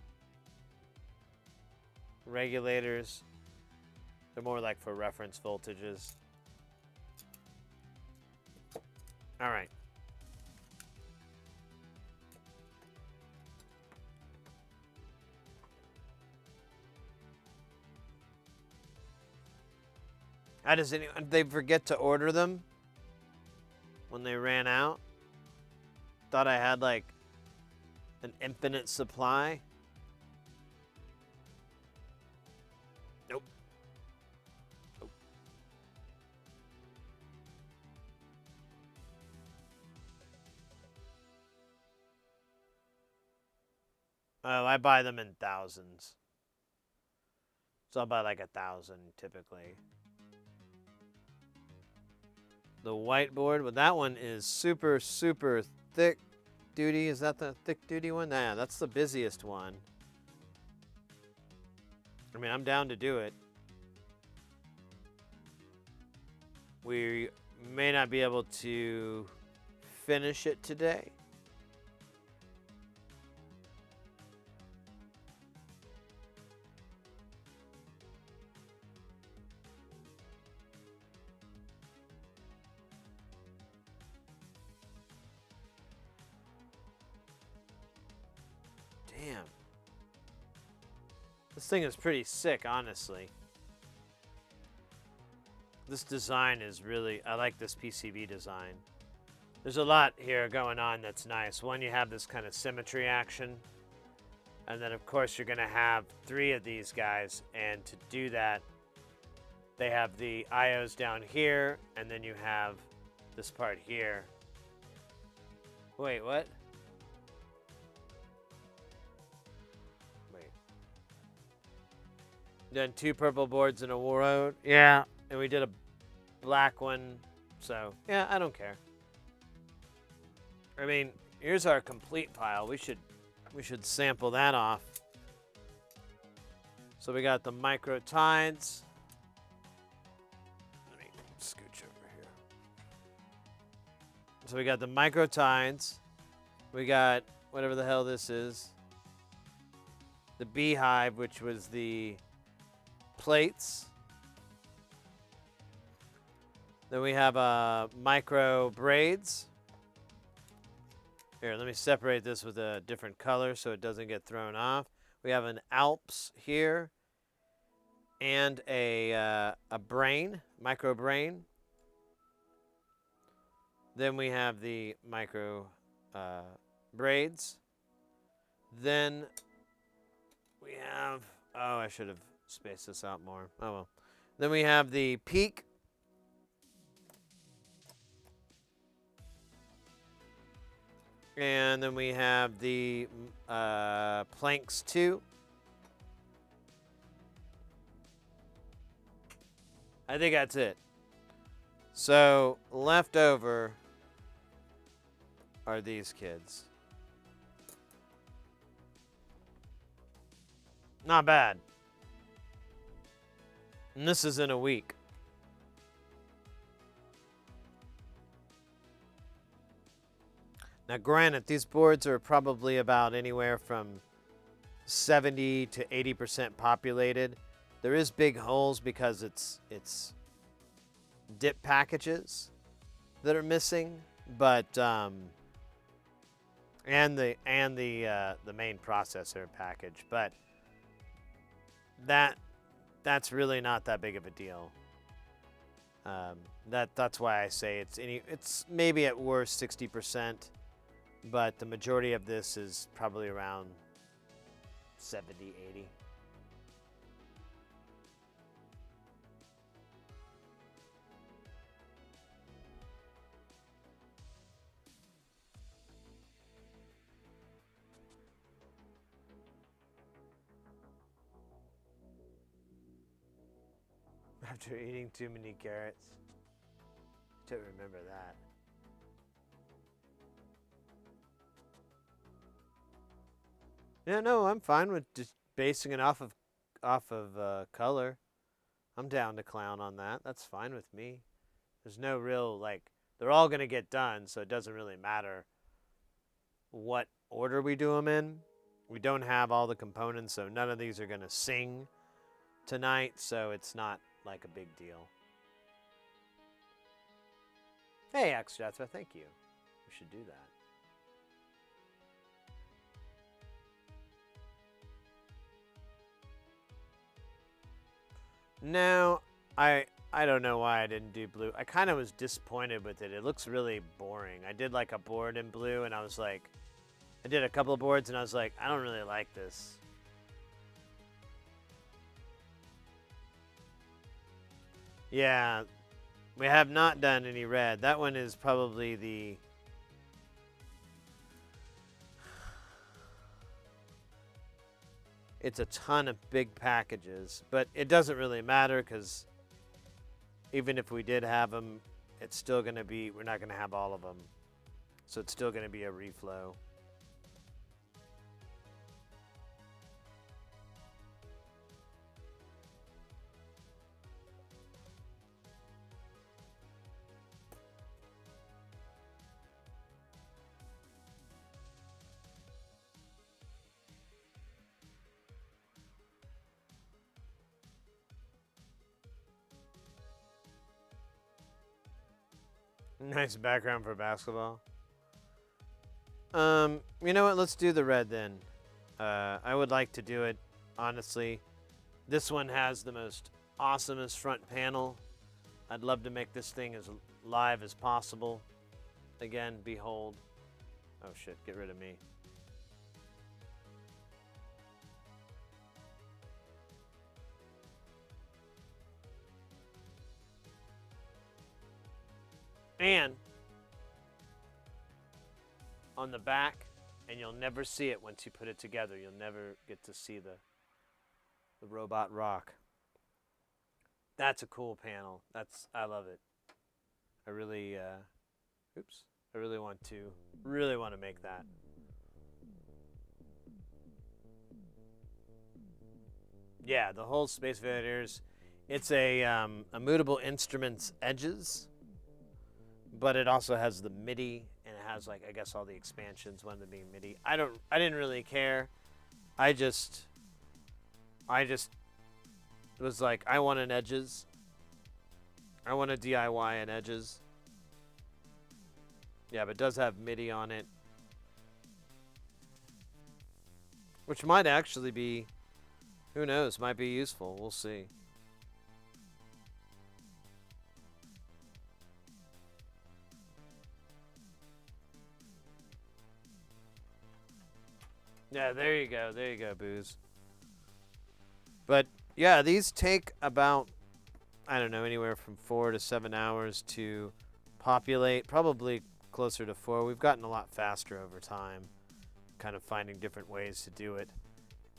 regulators. They're more like for reference voltages. All right. How does anyone? Did they forget to order them when they ran out? Thought I had like an infinite supply. Nope. Oh, I buy them in thousands. So I'll buy like 1,000 typically. The whiteboard, well, that one is super, super thick duty. Is that the thick duty one? Nah, that's the busiest one. I mean, I'm down to do it. We may not be able to finish it today. Damn. This thing is pretty sick, honestly. This design is really, I like this PCB design. There's a lot here going on that's nice. One, you have this kind of symmetry action. And then, of course, you're going to have 3 of these guys. And to do that, they have the IOs down here. And then you have this part here. Wait, what? Done 2 purple boards in a row. Yeah, and we did a black one. So, yeah, I don't care. I mean, here's our complete pile. We should sample that off. So we got the micro tides. Let me scooch over here. So we got the micro tides. We got whatever the hell this is. The beehive, which was the plates. Then we have micro braids. Here, let me separate this with a different color so it doesn't get thrown off. We have an Alps here and a brain, micro brain. Then we have the micro braids. Then we have, oh, I should have spaced this out more. Oh well. Then we have the peak. And then we have the planks too. I think that's it. So left over are these kids. Not bad. And this is in a week. Now, granted, these boards are probably about anywhere from 70 to 80% populated. There is big holes because it's dip packages that are missing, but and the main processor package, but that's really not that big of a deal. That's why I say it's maybe at worst 60%, but the majority of this is probably around 70, 80. After eating too many carrots. Don't remember that. Yeah, no, I'm fine with just basing it off of color. I'm down to clown on that. That's fine with me. There's no real like they're all gonna get done, so it doesn't really matter what order we do them in. We don't have all the components, so none of these are gonna sing tonight, so it's not like a big deal. Hey, Exjatra, thank you. We should do that. No, I don't know why I didn't do blue. I kind of was disappointed with it. It looks really boring. I did like a board in blue, and I was like, I did a couple of boards, and I was like, I don't really like this. Yeah, we have not done any red. That one is probably the... It's a ton of big packages, but it doesn't really matter because even if we did have them, it's still going to be, we're not going to have all of them. So it's still going to be a reflow. Nice background for basketball. You know what? Let's do the red then. I would like to do it, honestly. This one has the most awesomest front panel. I'd love to make this thing as live as possible. Again, behold. Oh shit, get rid of me. And on the back, and you'll never see it once you put it together. You'll never get to see the robot rock. That's a cool panel. I love it. I really I really want to make that. Yeah, the whole Space Invaders. It's a Immutable Instruments edges. But it also has the MIDI, and it has like I guess all the expansions, one of them being MIDI. I didn't really care. I just was like, I want an edges. I want a DIY an edges. Yeah, but it does have MIDI on it, which might actually be, who knows, might be useful. We'll see. Yeah, there you go, Booze. But yeah, these take about, I don't know, anywhere from 4 to 7 hours to populate, probably closer to 4. We've gotten a lot faster over time, kind of finding different ways to do it.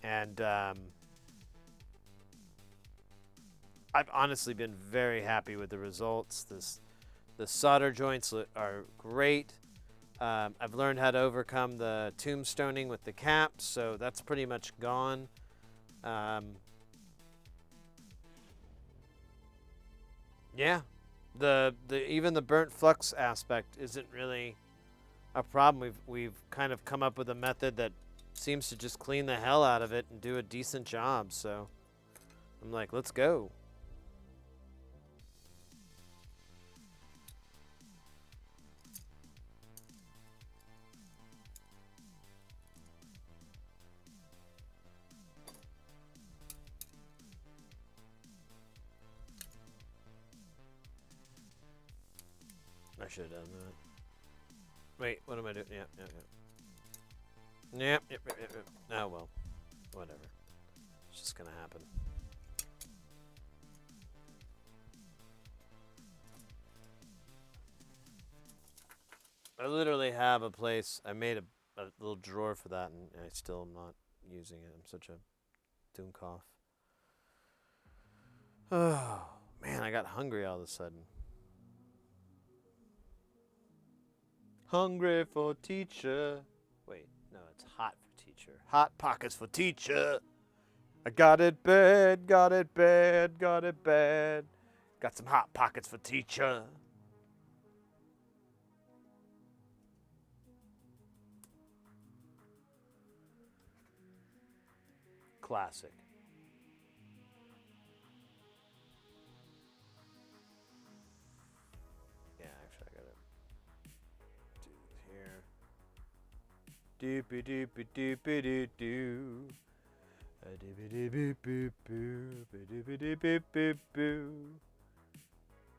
And I've honestly been very happy with the results. The solder joints are great. I've learned how to overcome the tombstoning with the caps, so that's pretty much gone. Yeah, even the burnt flux aspect isn't really a problem. We've kind of come up with a method that seems to just clean the hell out of it and do a decent job. So I'm like, let's go. should have done that. Wait, what am I doing? Yep. Yep. Oh, well. Whatever. It's just gonna happen. I literally have a place. I made a little drawer for that, and I still am not using it. I'm such a doomcoff. Oh, man, I got hungry all of a sudden. Hungry for teacher. Wait, no, it's hot for teacher. Hot pockets for teacher. I got it bad, got it bad, got it bad. Got some hot pockets for teacher. Classic. Yeah, actually, I gotta do it here. Doopy doopy doopy doo doo. Doopy doopy boop boo. Doopy doopy boop boo.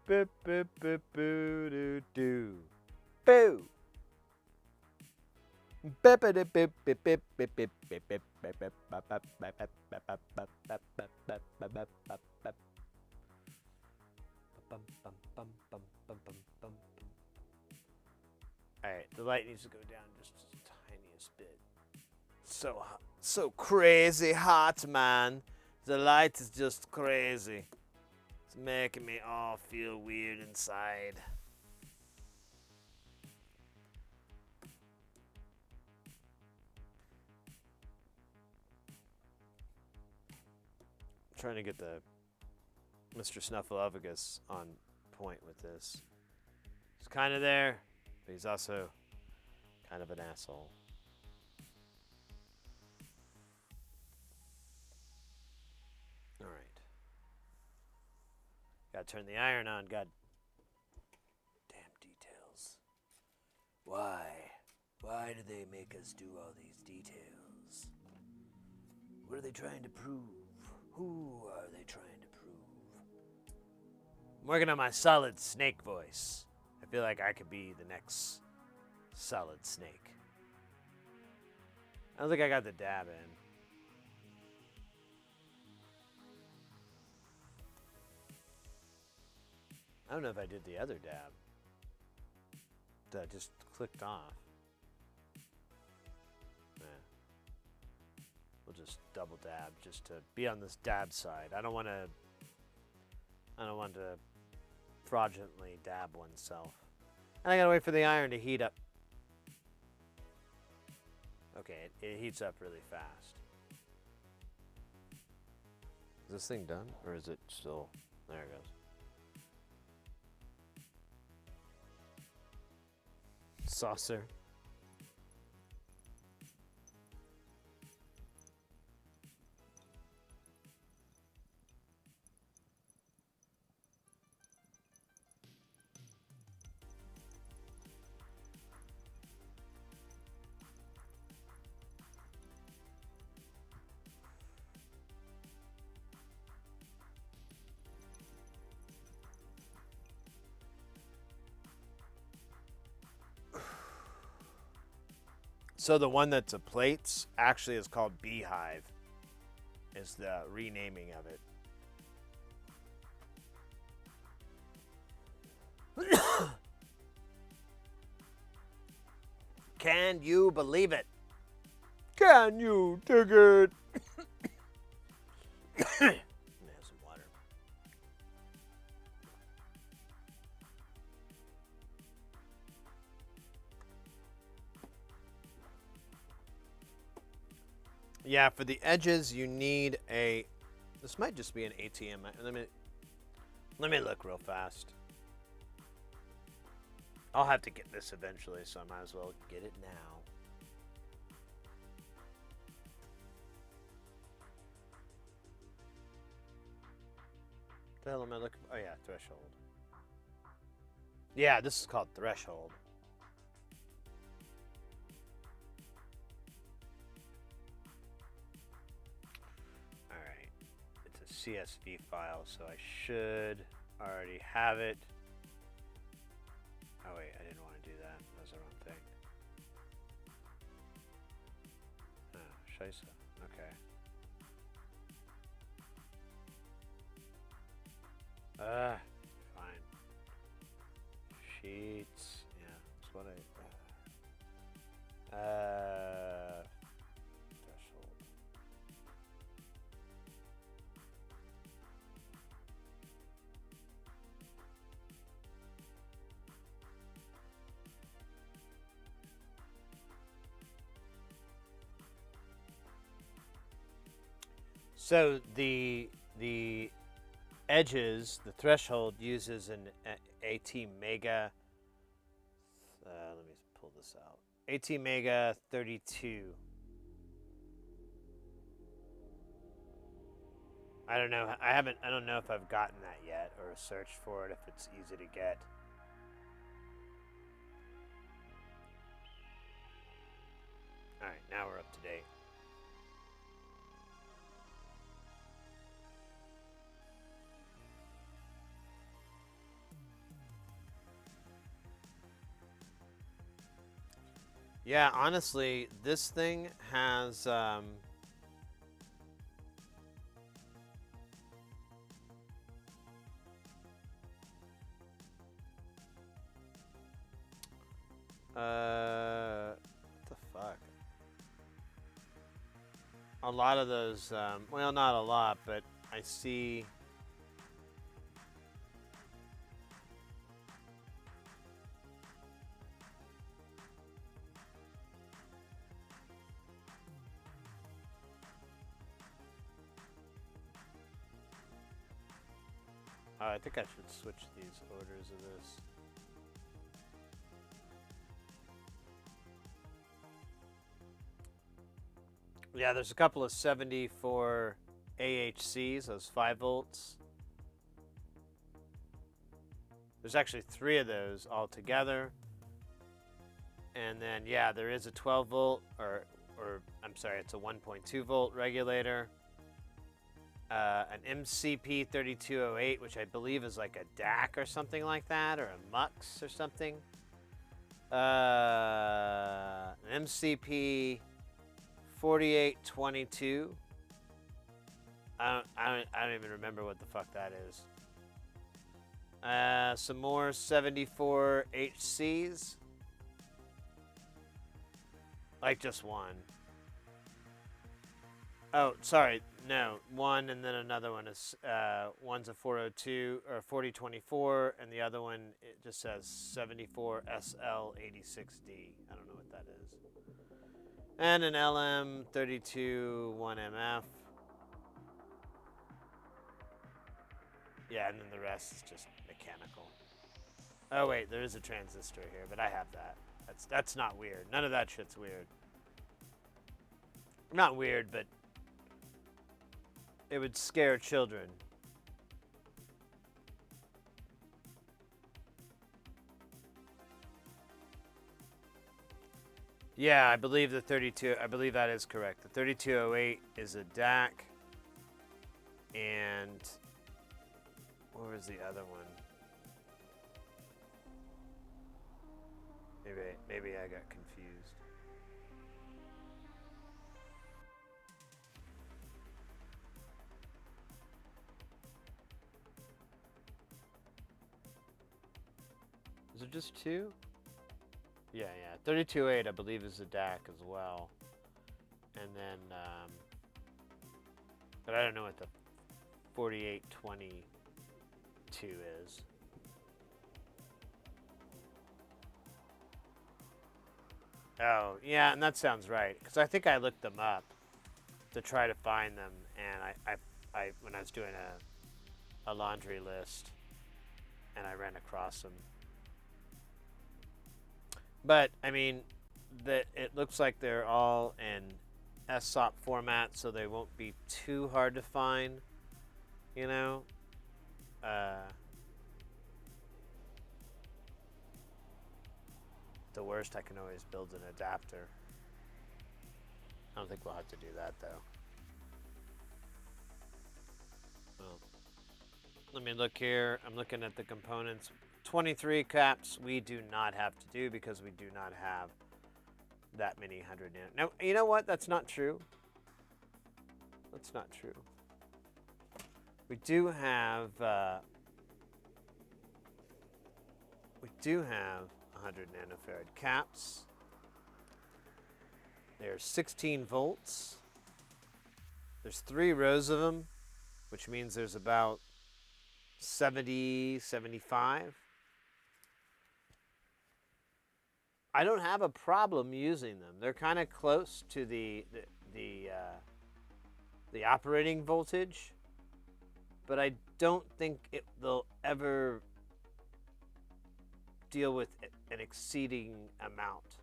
Boop boop boop boo doo doo. Boo. Alright, the light needs to go down just the tiniest bit. So hot, so crazy hot, man. The light is just crazy. It's making me all feel weird inside. Trying to get the Mr. Snuffleupagus on point with this. He's kind of there, but he's also kind of an asshole. All right. Gotta turn the iron on. God damn details. Why? Why do they make us do all these details? What are they trying to prove? Who are they trying to prove? I'm working on my Solid Snake voice. I feel like I could be the next Solid Snake. I don't think I got the dab in. I don't know if I did the other dab that I just clicked off. We'll just double dab just to be on this dab side. I don't want to fraudulently dab oneself. And I gotta wait for the iron to heat up. Okay, it heats up really fast. Is this thing done, or is it still? There it goes. Saucer. So the one that's a plates actually is called Beehive, is the renaming of it. Can you believe it? Can you dig it? Let me have some water. Yeah, for the edges, you need a. This might just be an ATM. Let me look real fast. I'll have to get this eventually, so I might as well get it now. What the hell am I looking for? Oh yeah, threshold. Yeah, this is called threshold. CSV file, so I should already have it. Oh wait, Scheisse. Okay. Fine. Sheets. Yeah, that's what threshold. So the edges, the threshold uses an AT Mega. Let me pull this out. AT Mega 32. I don't know. I don't know if I've gotten that yet or searched for it if it's easy to get. All right, now we're up to date. Yeah, honestly, this thing has what the fuck? A lot of those, well, not a lot, but I see. I think I should switch these orders of this. Yeah, there's a couple of 74 AHCs, those 5 volts. There's actually 3 of those all together. And then, yeah, there is a 12 volt, or I'm sorry, it's a 1.2 volt regulator. An MCP 3208, which I believe is like a DAC or something like that, or a MUX or something. An MCP 4822. I don't even remember what the fuck that is. Some more 74 HCs. Like just one. Oh, sorry. No, one and then another one is one's a 402 or 4024, and the other one it just says 74 SL86D. I don't know what that is. And an LM32 1MF. Yeah, and then the rest is just mechanical. Oh wait, there is a transistor here, but I have that. That's not weird. None of that shit's weird. Not weird, but it would scare children. Yeah, I believe the 32, I believe that is correct. The 3208 is a DAC. And what was the other one? Maybe I got confused. Is it just 2? Yeah. 32.8 I believe is a DAC as well. And then, but I don't know what the 4822 is. Oh, yeah, and that sounds right. Because I think I looked them up to try to find them. And I when I was doing a laundry list, and I ran across them. But, I mean, it looks like they're all in SOP format, so they won't be too hard to find, you know? The worst, I can always build an adapter. I don't think we'll have to do that, though. Well, let me look here. I'm looking at the components. 23 caps we do not have to do because we do not have that many 100 nano. Now, you know what? That's not true. that's not true. We do have 100 nanofarad caps. They're 16 volts. There's 3 rows of them, which means there's about 70, 75. I don't have a problem using them. They're kind of close to the operating voltage, but I don't think they'll ever deal with an exceeding amount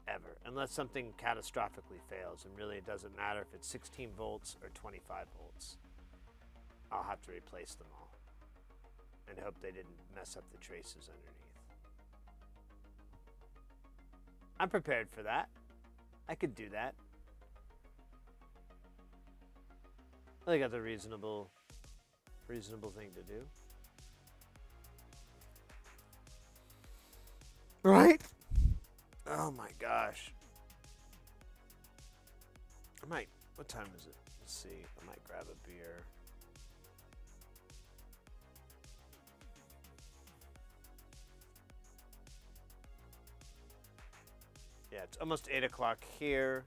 ever, unless something catastrophically fails, and really it doesn't matter if it's 16 volts or 25 volts. I'll have to replace them all and hope they didn't mess up the traces underneath. I'm prepared for that. I could do that. I think that's a reasonable thing to do. Right? Oh my gosh. What time is it? Let's see. I might grab a beer. Yeah, it's almost 8 o'clock here.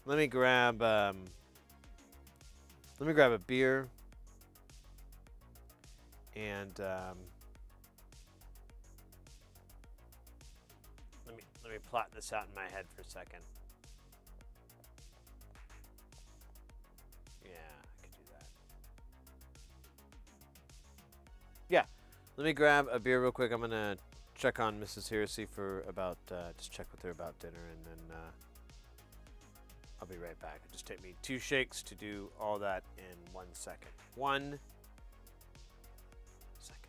Let me grab a beer and let me plot this out in my head for a second. Yeah, I could do that. Yeah, let me grab a beer real quick. I'm gonna check on Mrs. Heresy for about just check with her about dinner, and then I'll be right back. It'll just take me 2 shakes to do all that in 1 second. 1 second.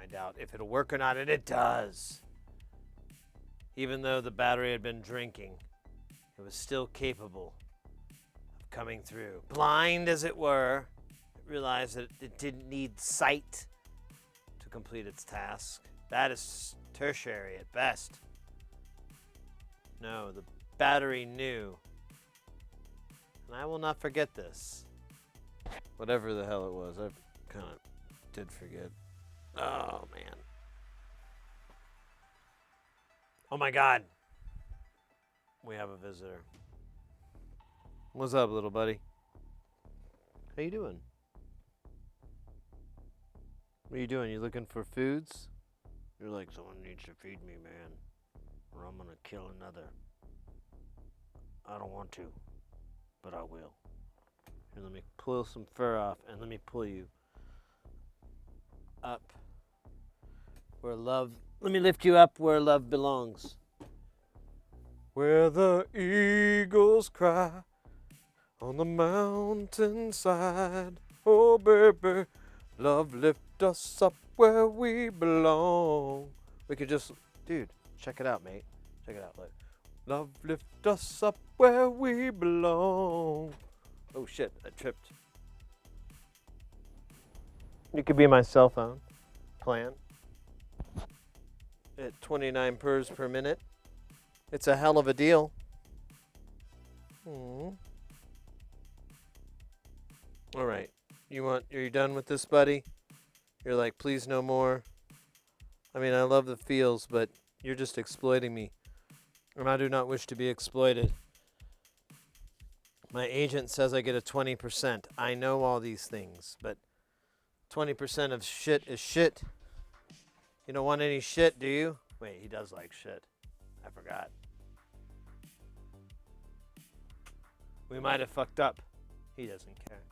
find out if it'll work or not, and it does. Even though the battery had been drinking, it was still capable of coming through. Blind as it were, it realized that it didn't need sight to complete its task. That is tertiary at best. No, the battery knew. And I will not forget this. Whatever the hell it was, I kind of did forget. Oh, man. Oh, my God. We have a visitor. What's up, little buddy? How you doing? What are you doing? You looking for foods? You're like, someone needs to feed me, man, or I'm gonna kill another. I don't want to, but I will. Here, let me pull some fur off, and let me pull you up where love. Let me lift you up where love belongs. Where the eagles cry on the mountainside. Oh, baby, love lift us up where we belong. We could just, dude, check it out, mate. Check it out. Look. Love lift us up where we belong. Oh, shit, I tripped. You could be my cell phone plan at 29 purrs per minute. It's a hell of a deal. All right. Are you done with this, buddy? You're like, please no more. I mean, I love the feels, but you're just exploiting me. And I do not wish to be exploited. My agent says I get a 20%. I know all these things, but 20% of shit is shit. You don't want any shit, do you? Wait, he does like shit. I forgot. We might have fucked up. He doesn't care.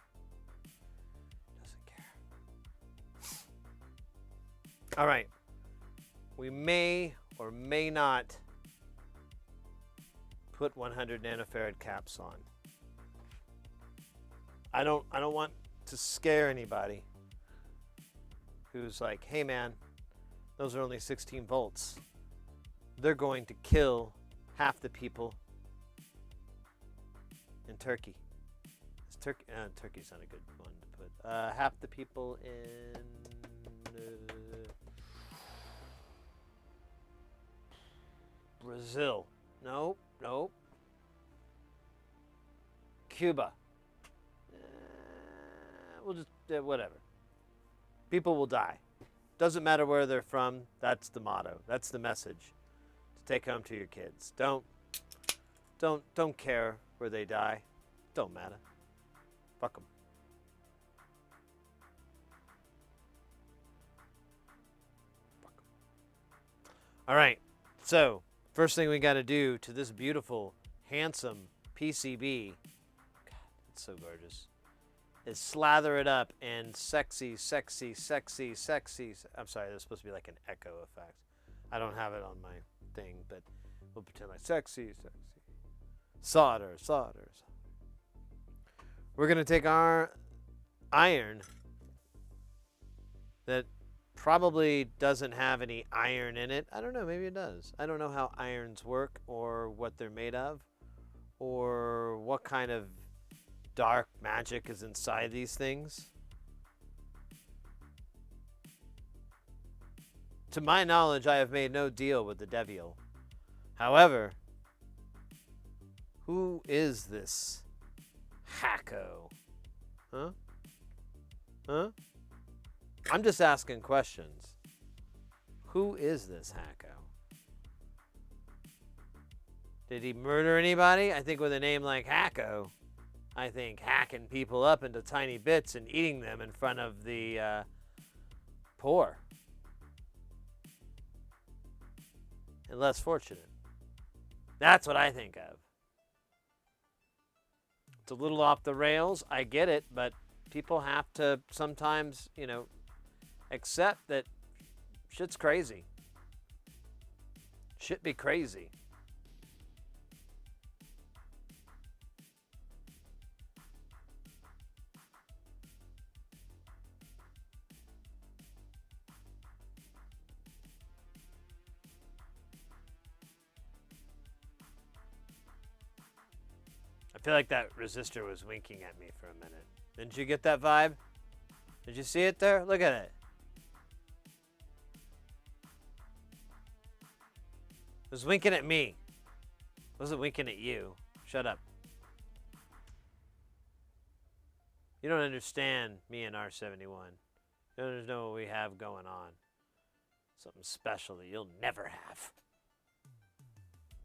Doesn't care. All right. We may or may not put 100 nanofarad caps on. I don't want to scare anybody who's like, hey man, those are only 16 volts. They're going to kill half the people in Turkey. Turkey's not a good one to put. Half the people in Brazil. Nope. Cuba. We'll just, whatever. People will die. Doesn't matter where they're from. That's the motto. That's the message to take home to your kids. Don't care where they die. Don't matter. Fuck them. Fuck 'em. All right. So, first thing we got to do to this beautiful, handsome PCB, God, it's so gorgeous, is slather it up in sexy. I'm sorry, there's supposed to be like an echo effect. I don't have it on my thing, but we'll pretend like sexy. Solder. We're going to take our iron that probably doesn't have any iron in it. I don't know, maybe it does. I don't know how irons work or what they're made of or what kind of dark magic is inside these things. To my knowledge, I have made no deal with the devil. However, who is this Hacko? Huh? I'm just asking questions. Who is this Hacko? Did he murder anybody? I think with a name like Hacko, I think hacking people up into tiny bits and eating them in front of the poor and less fortunate. That's what I think of. It's a little off the rails. I get it, but people have to sometimes, accept that shit's crazy. Shit be crazy. feel like that resistor was winking at me for a minute. Didn't you get that vibe? Did you see it there? Look at it. It was winking at me. It wasn't winking at you. Shut up. You don't understand me and R71. You don't know what we have going on. Something special that you'll never have.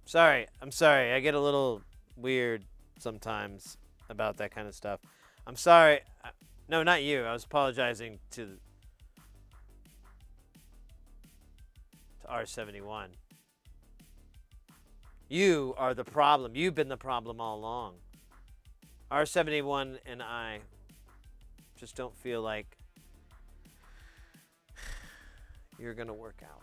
Sorry. I'm sorry. I get a little weird sometimes about that kind of stuff. I'm sorry. No, not you. I was apologizing to R71. You are the problem. You've been the problem all along. R71 and I just don't feel like you're going to work out.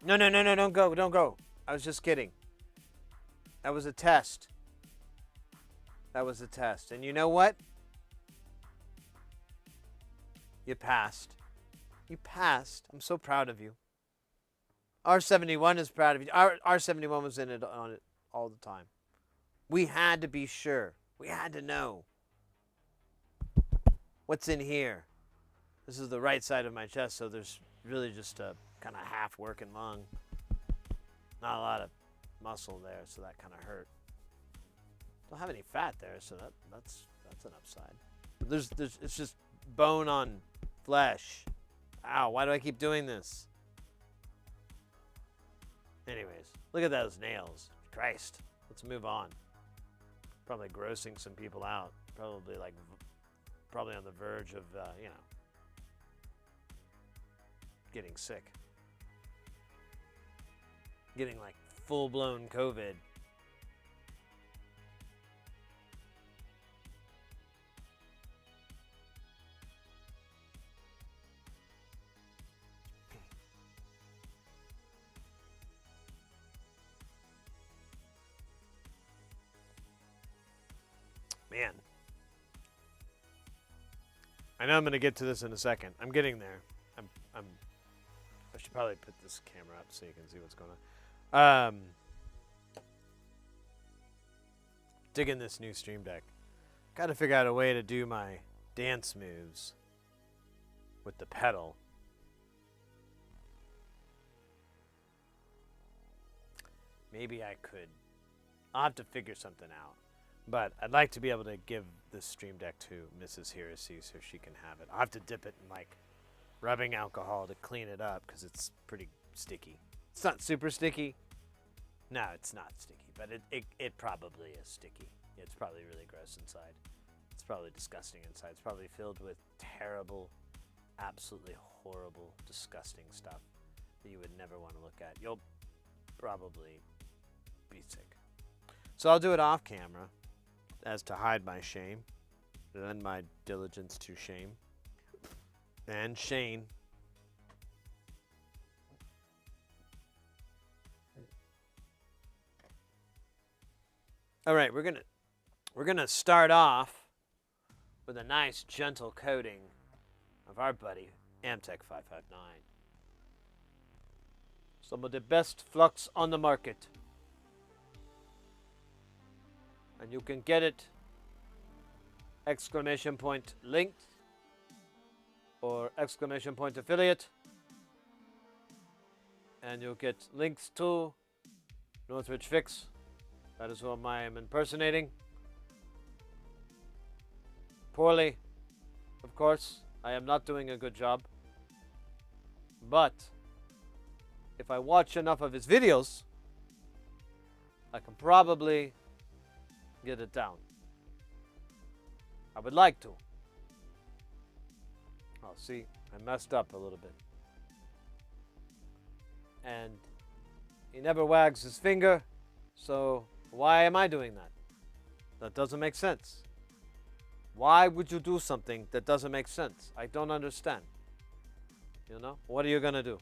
No, don't go. I was just kidding. That was a test. And you know what? You passed. I'm so proud of you. R71 is proud of you. R71 was in it on it all the time. We had to be sure. We had to know what's in here. This is the right side of my chest, so there's really just a kind of half working lung. Not a lot of muscle there, so that kind of hurt. Don't have any fat there, so that's an upside. It's just bone on flesh. Ow, why do I keep doing this? Anyways, look at those nails. Christ. Let's move on. Probably grossing some people out. Probably on the verge of, getting sick. Getting like full-blown COVID. Man. I know I'm going to get to this in a second. I'm getting there. I should probably put this camera up so you can see what's going on. Digging this new Stream Deck. Got to figure out a way to do my dance moves with the pedal. Maybe I could. I'll have to figure something out. But I'd like to be able to give this Stream Deck to Mrs. Heresy so she can have it. I'll have to dip it in like rubbing alcohol to clean it up because it's pretty sticky. It's not super sticky. No, it's not sticky, but it probably is sticky. It's probably really gross inside. It's probably disgusting inside. It's probably filled with terrible, absolutely horrible, disgusting stuff that you would never want to look at. You'll probably be sick. So I'll do it off camera as to hide my shame, lend my diligence to shame. And Shane. All right, we're gonna start off with a nice gentle coating of our buddy Amtech 559. Some of the best flux on the market. And you can get it !linked or !affiliate. And you'll get links to Northridge Fix. That is whom I am impersonating. Poorly, of course. I am not doing a good job. But if I watch enough of his videos, I can probably get it down. I would like to. Oh, see, I messed up a little bit. And he never wags his finger, so why am I doing that? That doesn't make sense. Why would you do something that doesn't make sense? I don't understand. You know? What are you gonna do?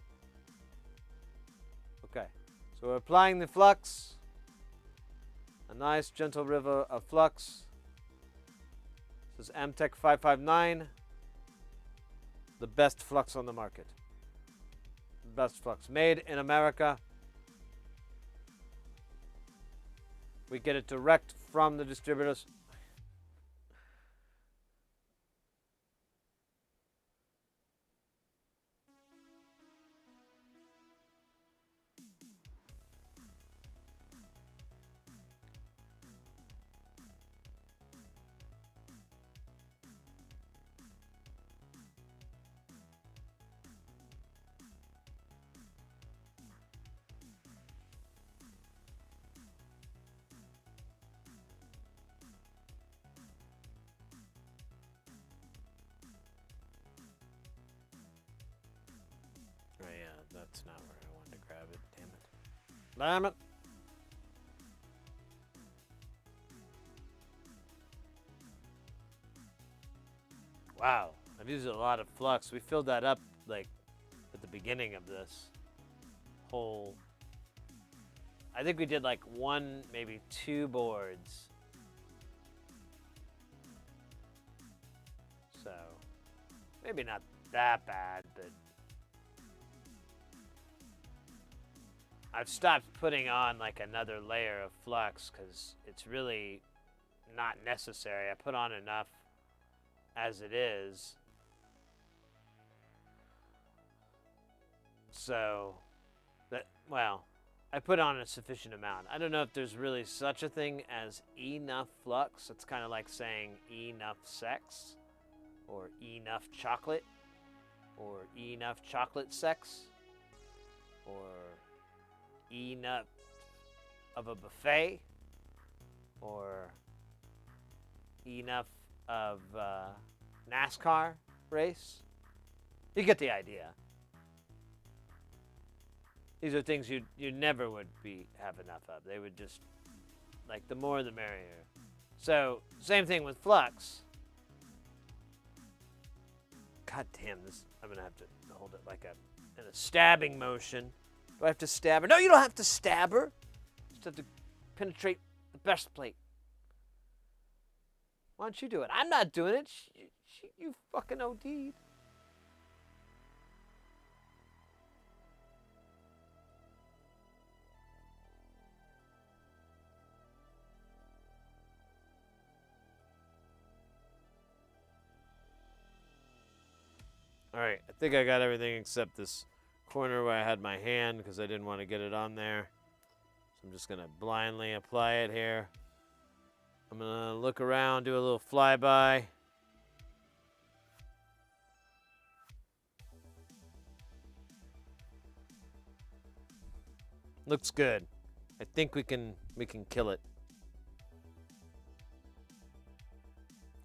Okay, so we're applying the flux. A nice gentle river of flux. This is Amtech 559. The best flux on the market. Best flux. Made in America. We get it direct from the distributors. Oh yeah, that's not where I wanted to grab it. Damn it. Damn it. Wow, I've used a lot of flux. We filled that up like at the beginning of this whole. I think we did like 1, maybe 2 boards. So maybe not that bad, but I've stopped putting on like another layer of flux because it's really not necessary. I put on enough as it is. So that, well, I put on a sufficient amount. I don't know if there's really such a thing as enough flux. It's kind of like saying enough sex or enough chocolate or enough chocolate sex or enough of a buffet or enough of NASCAR race. You get the idea. These are things you never would have enough of. They would just, like, the more the merrier. So same thing with flux. God damn this! I'm gonna have to hold it like in a stabbing motion. Do I have to stab her? No, you don't have to stab her. You just have to penetrate the breastplate. Why don't you do it? I'm not doing it. You fucking OD'd. All right, I think I got everything except this corner where I had my hand because I didn't want to get it on there. So I'm just going to blindly apply it here. I'm going to look around, do a little flyby. Looks good. I think we can kill it.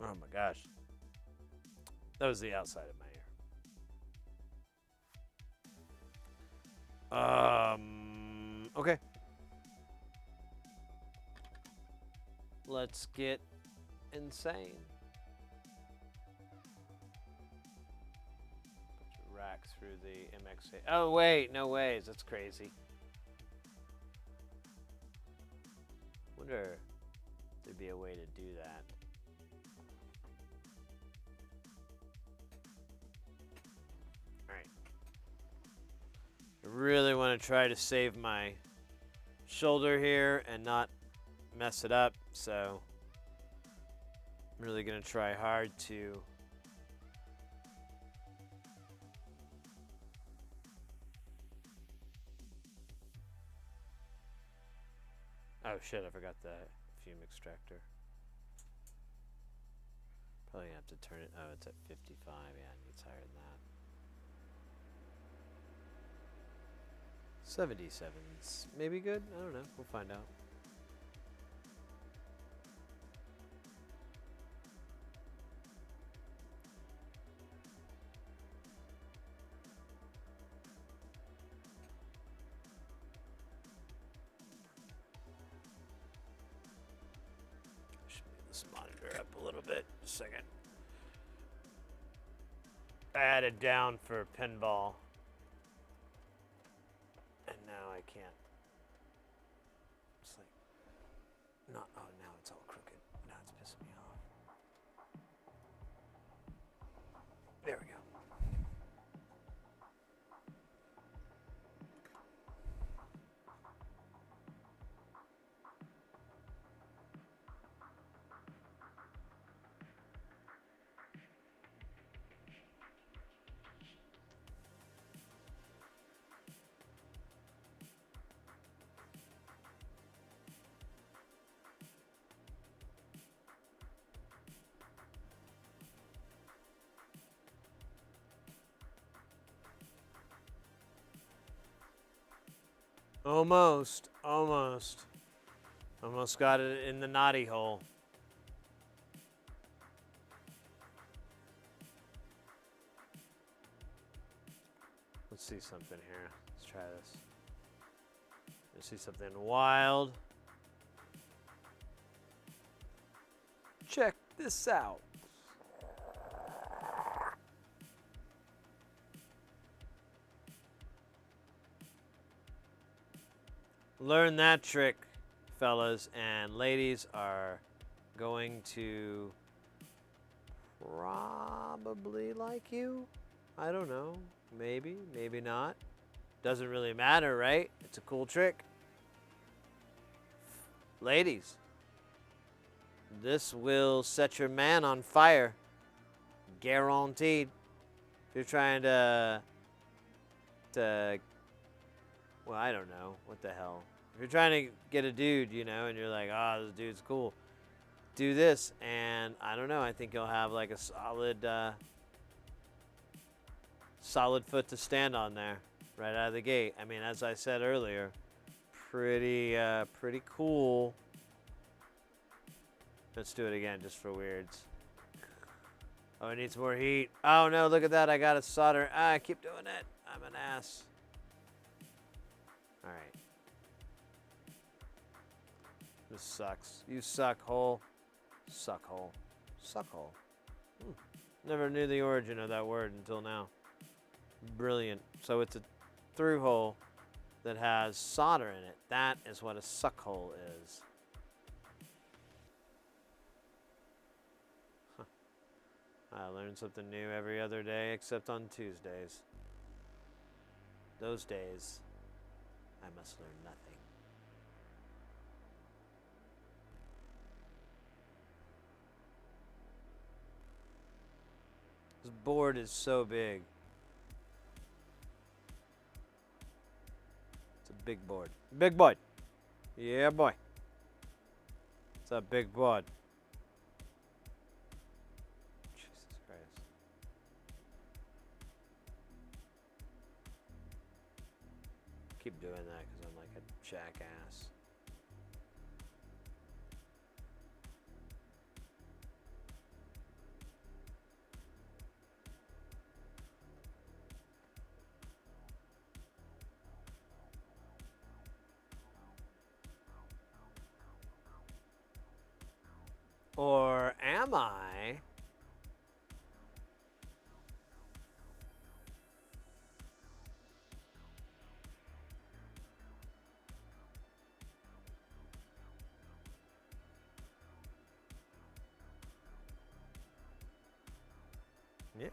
Oh my gosh. That was the outside of my ear. Okay. Let's get insane. Rack through the MXA. Oh wait, no ways. That's crazy. Wonder if there'd be a way to do that. Alright. I really want to try to save my shoulder here and not mess it up, so I'm really going to try hard to oh shit, I forgot the fume extractor. Probably have to turn it. Oh, it's at 55. Yeah, it needs higher than that. 77's maybe good? I don't know. We'll find out. Should move this monitor up a little bit. Just a second. I had it down for pinball. And now I can't. It's like, not, oh, now it's all crooked. Now it's pissing me off. There we go. Almost. Almost. Almost got it in the naughty hole. Let's see something here. Let's try this. Let's see something wild. Check this out. Learn that trick, fellas, and ladies are going to probably like you. I don't know. Maybe, maybe not. Doesn't really matter, right? It's a cool trick. Ladies, this will set your man on fire. Guaranteed. If you're trying to well, I don't know. What the hell? If you're trying to get a dude, you know, and you're like, oh, this dude's cool, do this, and I don't know. I think you'll have like a solid foot to stand on there right out of the gate. I mean, as I said earlier, pretty cool. Let's do it again just for weirds. Oh, it needs more heat. Oh no, look at that. I got to solder. I keep doing it. I'm an ass. All right. This sucks. You suck, hole. Suck, hole. Suck, hole. Never knew the origin of that word until now. Brilliant. So it's a through hole that has solder in it. That is what a suck hole is. Huh. I learn something new every other day except on Tuesdays. Those days, I must learn nothing. This board is so big. It's a big board. Big board. Yeah, boy. It's a big board. Jesus Christ. Keep doing that because I'm like a jackass. Or am I? Yeah.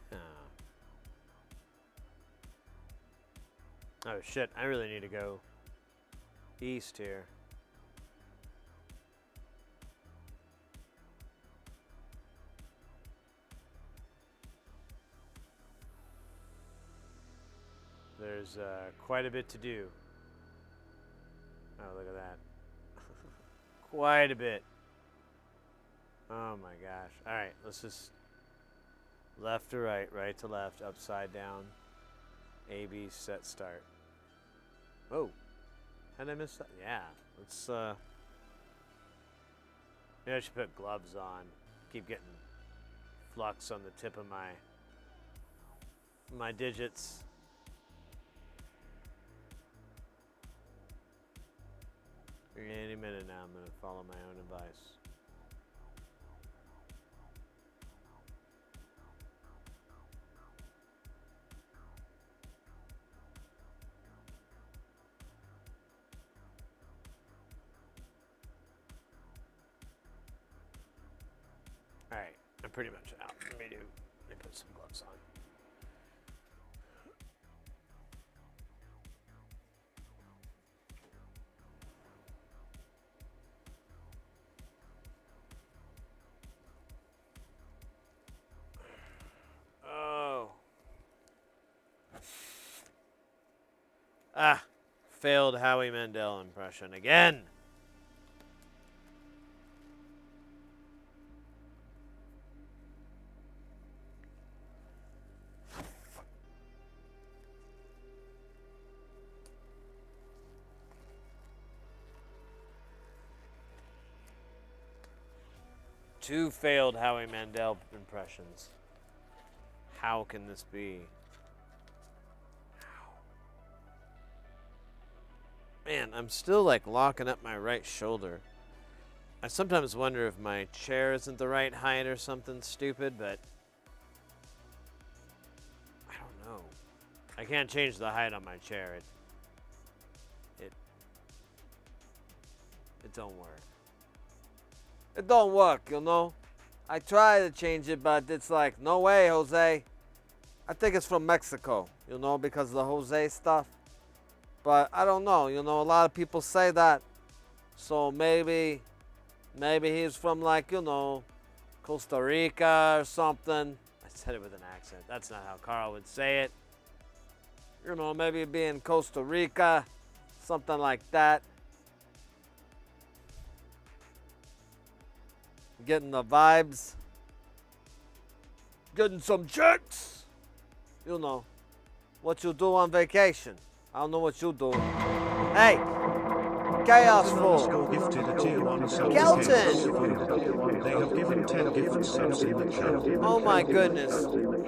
Oh shit, I really need to go east here. There's quite a bit to do. Oh, look at that. Quite a bit. Oh my gosh. Alright, let's just left to right, right to left, upside down. A, B, set, start. Oh. How did I miss that? Yeah. Let's, maybe I should put gloves on. Keep getting flux on the tip of my digits. Any minute now, I'm going to follow my own advice. Alright, I'm pretty much out. Let me put some gloves on. Failed Howie Mandel impression again. 2 failed Howie Mandel impressions. How can this be? Man, I'm still like locking up my right shoulder. I sometimes wonder if my chair isn't the right height or something stupid, but I don't know. I can't change the height on my chair. It don't work. It don't work, you know. I try to change it, but it's like, no way, Jose. I think it's from Mexico, you know, because of the Jose stuff. But I don't know, you know, a lot of people say that. So maybe he's from like, you know, Costa Rica or something. I said it with an accent. That's not how Carl would say it. You know, maybe he'd be in Costa Rica, something like that. Getting the vibes. Getting some chicks. You know, what you do on vacation. I don't know what you do. Hey! Chaos Fool! Gifted a tier 1 sub Kelton! They have given 10 gift subs in the chat. Oh my goodness.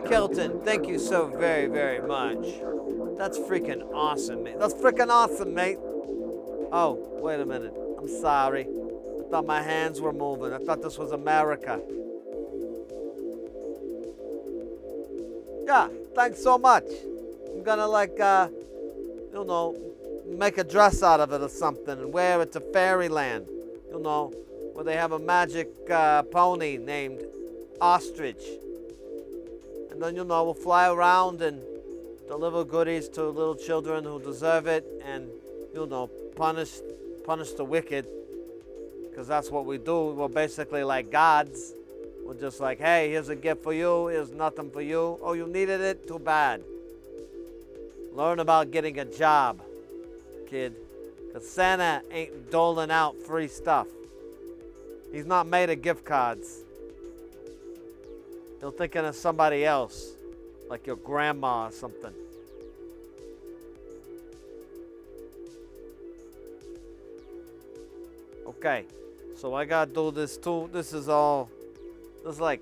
Kelton, thank you so very, very much. That's freaking awesome, mate. That's freaking awesome, mate. Oh, wait a minute. I'm sorry. I thought my hands were moving. I thought this was America. Yeah, thanks so much. I'm gonna like, you know, make a dress out of it or something and wear it to Fairyland. You know, where they have a magic pony named Ostrich. And then, you know, we'll fly around and deliver goodies to little children who deserve it and, you know, punish the wicked. Because that's what we do. We're basically like gods. We're just like, hey, here's a gift for you. Here's nothing for you. Oh, you needed it? Too bad. Learn about getting a job, kid. Because Santa ain't doling out free stuff. He's not made of gift cards. You're thinking of somebody else, like your grandma or something. Okay, so I gotta do this too. This is like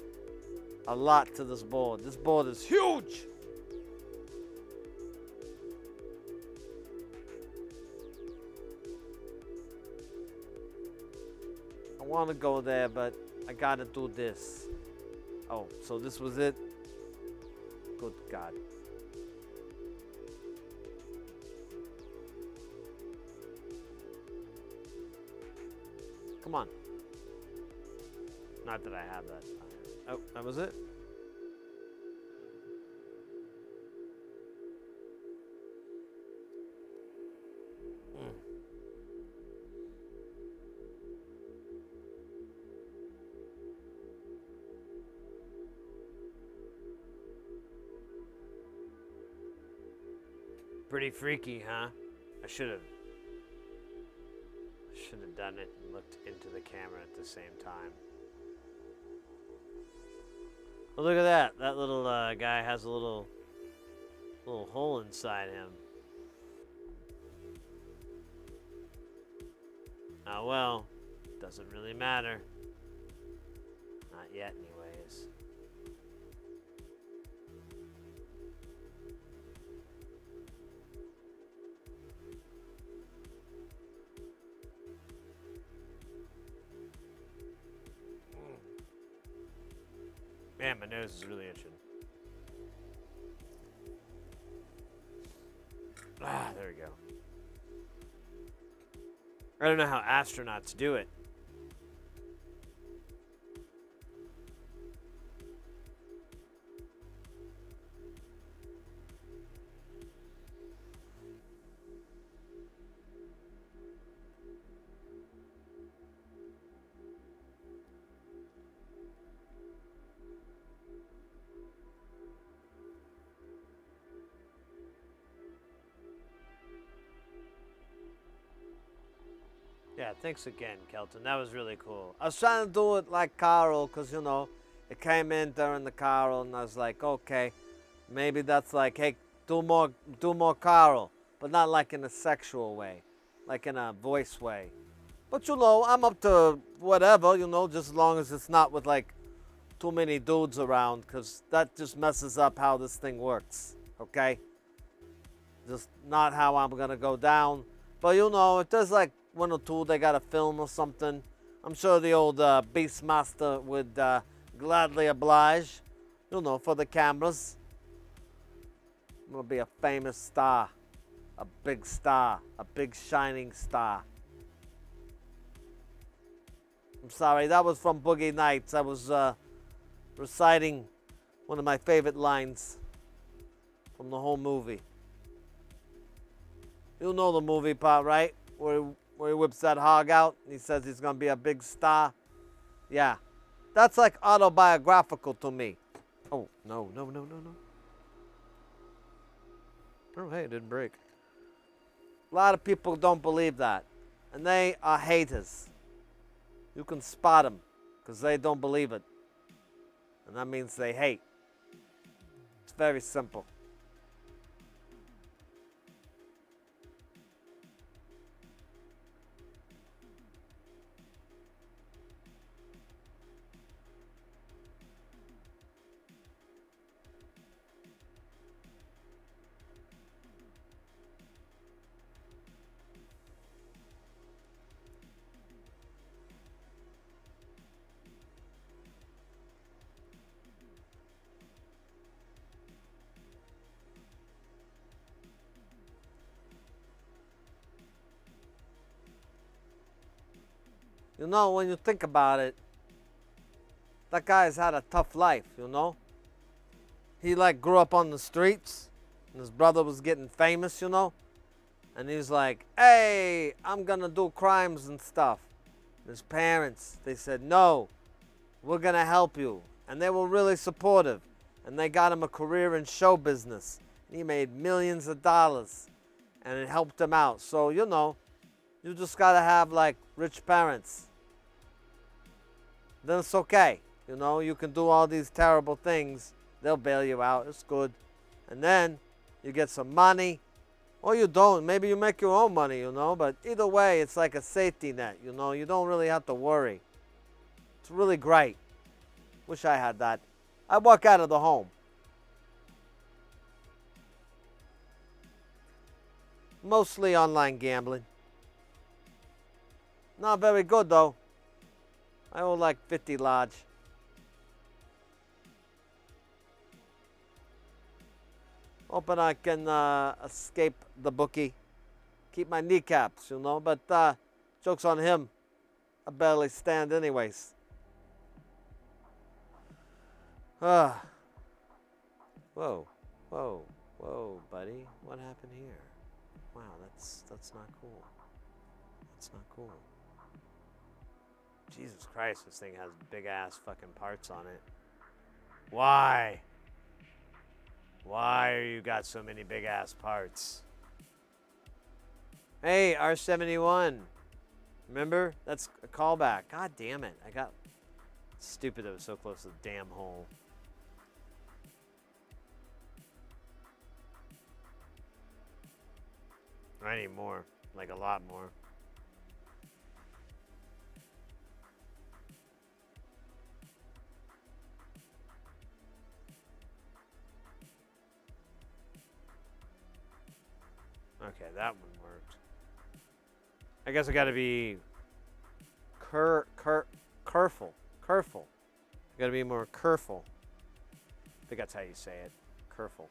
a lot to this board. This board is huge. I want to go there, but I gotta do this. Oh, so this was it? Good God. Come on. Not that I have that. Oh, that was it? Pretty freaky, huh? I should have done it and looked into the camera at the same time. Well, look at that. That little guy has a little hole inside him. Oh well, doesn't really matter. Not yet, anyways. Man, my nose is really itching. Ah, there we go. I don't know how astronauts do it. Yeah, thanks again, Kelton. That was really cool. I was trying to do it like Carl, because, you know, it came in during the Carl, and I was like, okay, maybe that's like, hey, do more Carl, but not like in a sexual way, like in a voice way. But you know, I'm up to whatever, you know, just as long as it's not with like too many dudes around, because that just messes up how this thing works, okay? Just not how I'm gonna go down. But you know, if there's like one or two they gotta film or something, I'm sure the old Beastmaster would gladly oblige, you know, for the cameras. I'm gonna be a famous star, a big shining star. I'm sorry, that was from Boogie Nights. I was reciting one of my favorite lines from the whole movie. You know the movie part, right? Where he whips that hog out and he says he's gonna be a big star. Yeah, that's like autobiographical to me. Oh, no. Oh, hey, it didn't break. A lot of people don't believe that, and they are haters. You can spot them because they don't believe it, and that means they hate. It's very simple. You know, when you think about it, that guy's had a tough life, you know? He like grew up on the streets, and his brother was getting famous, you know? And he's like, hey, I'm gonna do crimes and stuff. And his parents, they said, no, we're gonna help you. And they were really supportive. And they got him a career in show business. And he made millions of dollars. And it helped him out. So, you know, you just gotta have like rich parents. Then it's okay. You know, you can do all these terrible things. They'll bail you out. It's good. And then you get some money. Or you don't. Maybe you make your own money, you know. But either way, it's like a safety net, you know. You don't really have to worry. It's really great. Wish I had that. I walk out of the home. Mostly online gambling. Not very good, though. I owe like 50 large. Hoping I can escape the bookie. Keep my kneecaps, you know. But joke's on him. I barely stand anyways. Whoa, buddy. What happened here? Wow, that's not cool. That's not cool. Jesus Christ, this thing has big ass fucking parts on it. Why? Why are you got so many big ass parts? Hey, R71. Remember? That's a callback. God damn it. I got stupid that was so close to the damn hole. I need more. Like a lot more. Okay, that one worked. I guess I gotta be careful. I gotta be more careful. I think that's how you say it. Careful.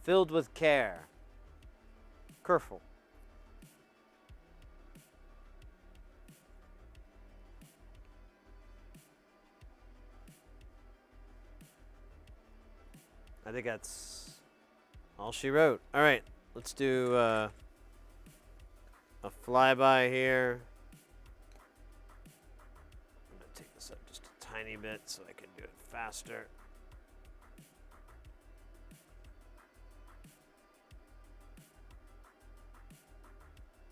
Filled with care. Careful. I think that's all she wrote. All right, let's do a flyby here. I'm gonna take this up just a tiny bit so I can do it faster.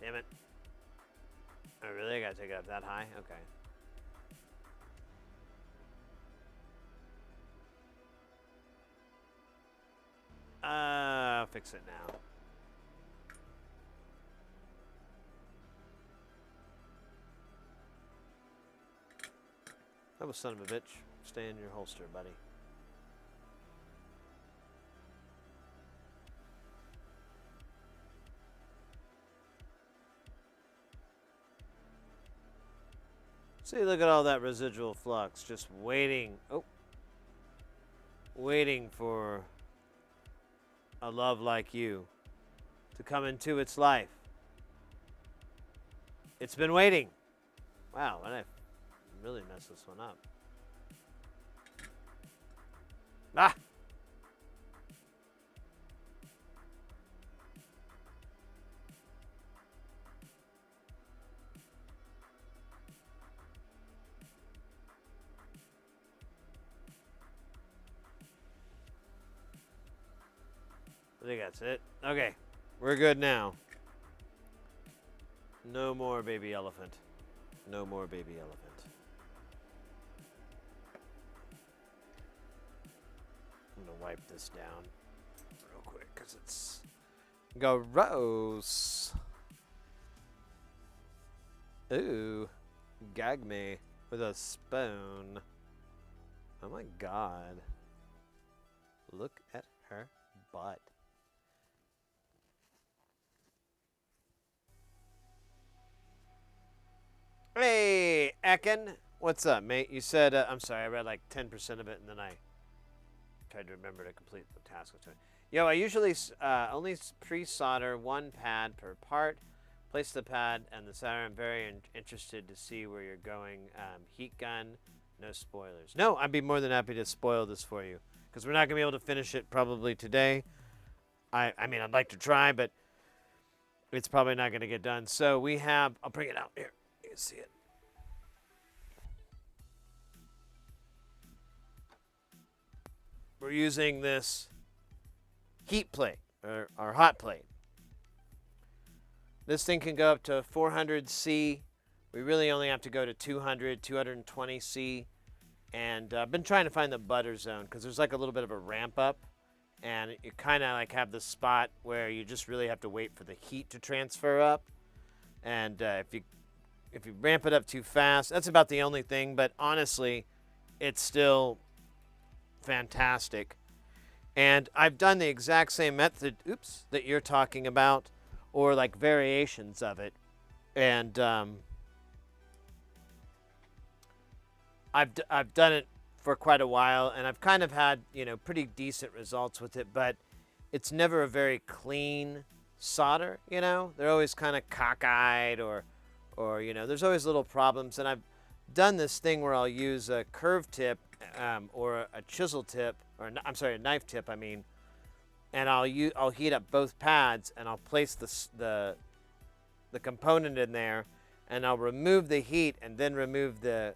Damn it. Oh, really? I gotta take it up that high? Okay. I'll fix it now. Oh, son of a bitch. Stay in your holster, buddy. See, look at all that residual flux just waiting. Oh. Waiting for a love like you to come into its life. It's been waiting. Wow, I really messed this one up. Ah! I think that's it. Okay, we're good now. No more baby elephant. No more baby elephant. I'm gonna wipe this down real quick because it's gross. Ooh, gag me with a spoon. Oh my god. Look at her butt. Hey, Ekin. What's up, mate? You said, I'm sorry, I read like 10% of it and then I tried to remember to complete the task I was doing. Yo, I usually only pre-solder one pad per part. Place the pad and the solder. I'm very interested to see where you're going. Heat gun, no spoilers. No, I'd be more than happy to spoil this for you because we're not going to be able to finish it probably today. I mean, I'd like to try, but it's probably not going to get done. So we have, I'll bring it out here. You can see it. We're using this heat plate or hot plate. This thing can go up to 400 C. We really only have to go to 200, 220 C. And I've been trying to find the butter zone because there's like a little bit of a ramp up. And you kind of like have the spot where you just really have to wait for the heat to transfer up. And if you ramp it up too fast, that's about the only thing. But honestly, it's still fantastic. And I've done the exact same method, that you're talking about, or like variations of it. And I've done it for quite a while, and I've kind of had, pretty decent results with it, but it's never a very clean solder, They're always kind of cockeyed or there's always little problems. And I've done this thing where I'll use a curve tip or a chisel tip, or a knife tip, and I'll heat up both pads, and I'll place the component in there, and I'll remove the heat and then remove the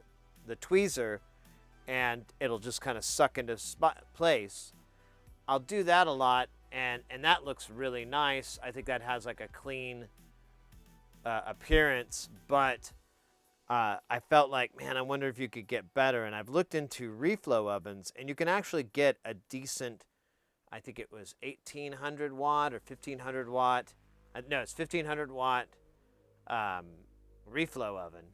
tweezer, and it'll just kind of suck into place. I'll do that a lot, and that looks really nice. I think that has like a clean appearance, but I felt like, man, I wonder if you could get better. And I've looked into reflow ovens, and you can actually get a decent, I think it was 1800 watt or 1500 watt. No, it's 1500 watt reflow oven.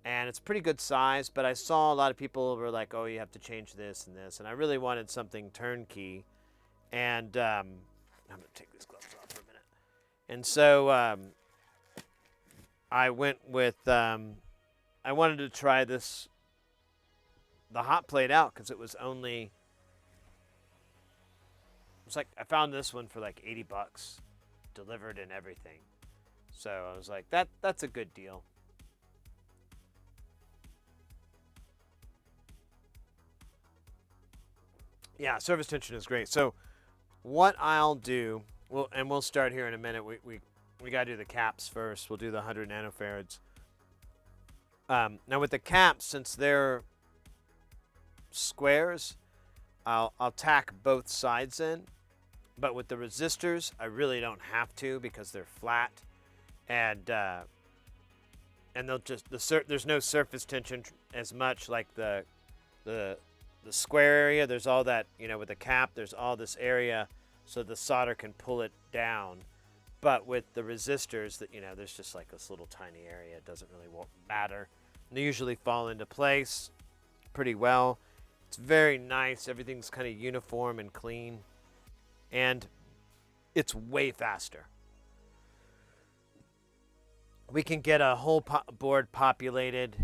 And it's pretty good size, but I saw a lot of people were like, oh, you have to change this and this. And I really wanted something turnkey. And I'm going to take these gloves off for a minute. And so I went with, I wanted to try the hot plate out because it was only, it's like, I found this one for like $80 delivered and everything. So I was like, that's a good deal. Yeah, surface tension is great. So what I'll do, we'll start here in a minute. We got to do the caps first. We'll do the 100 nanofarads. Now with the caps, since they're squares, I'll tack both sides in. But with the resistors, I really don't have to because they're flat, and they'll just there's no surface tension as much like the square area. There's all that, with the cap, there's all this area so the solder can pull it down. But with the resistors, there's just like this little tiny area. It doesn't really matter. And they usually fall into place. pretty well. It's very nice. Everything's kind of uniform and clean. And it's way faster. We can get a whole board populated,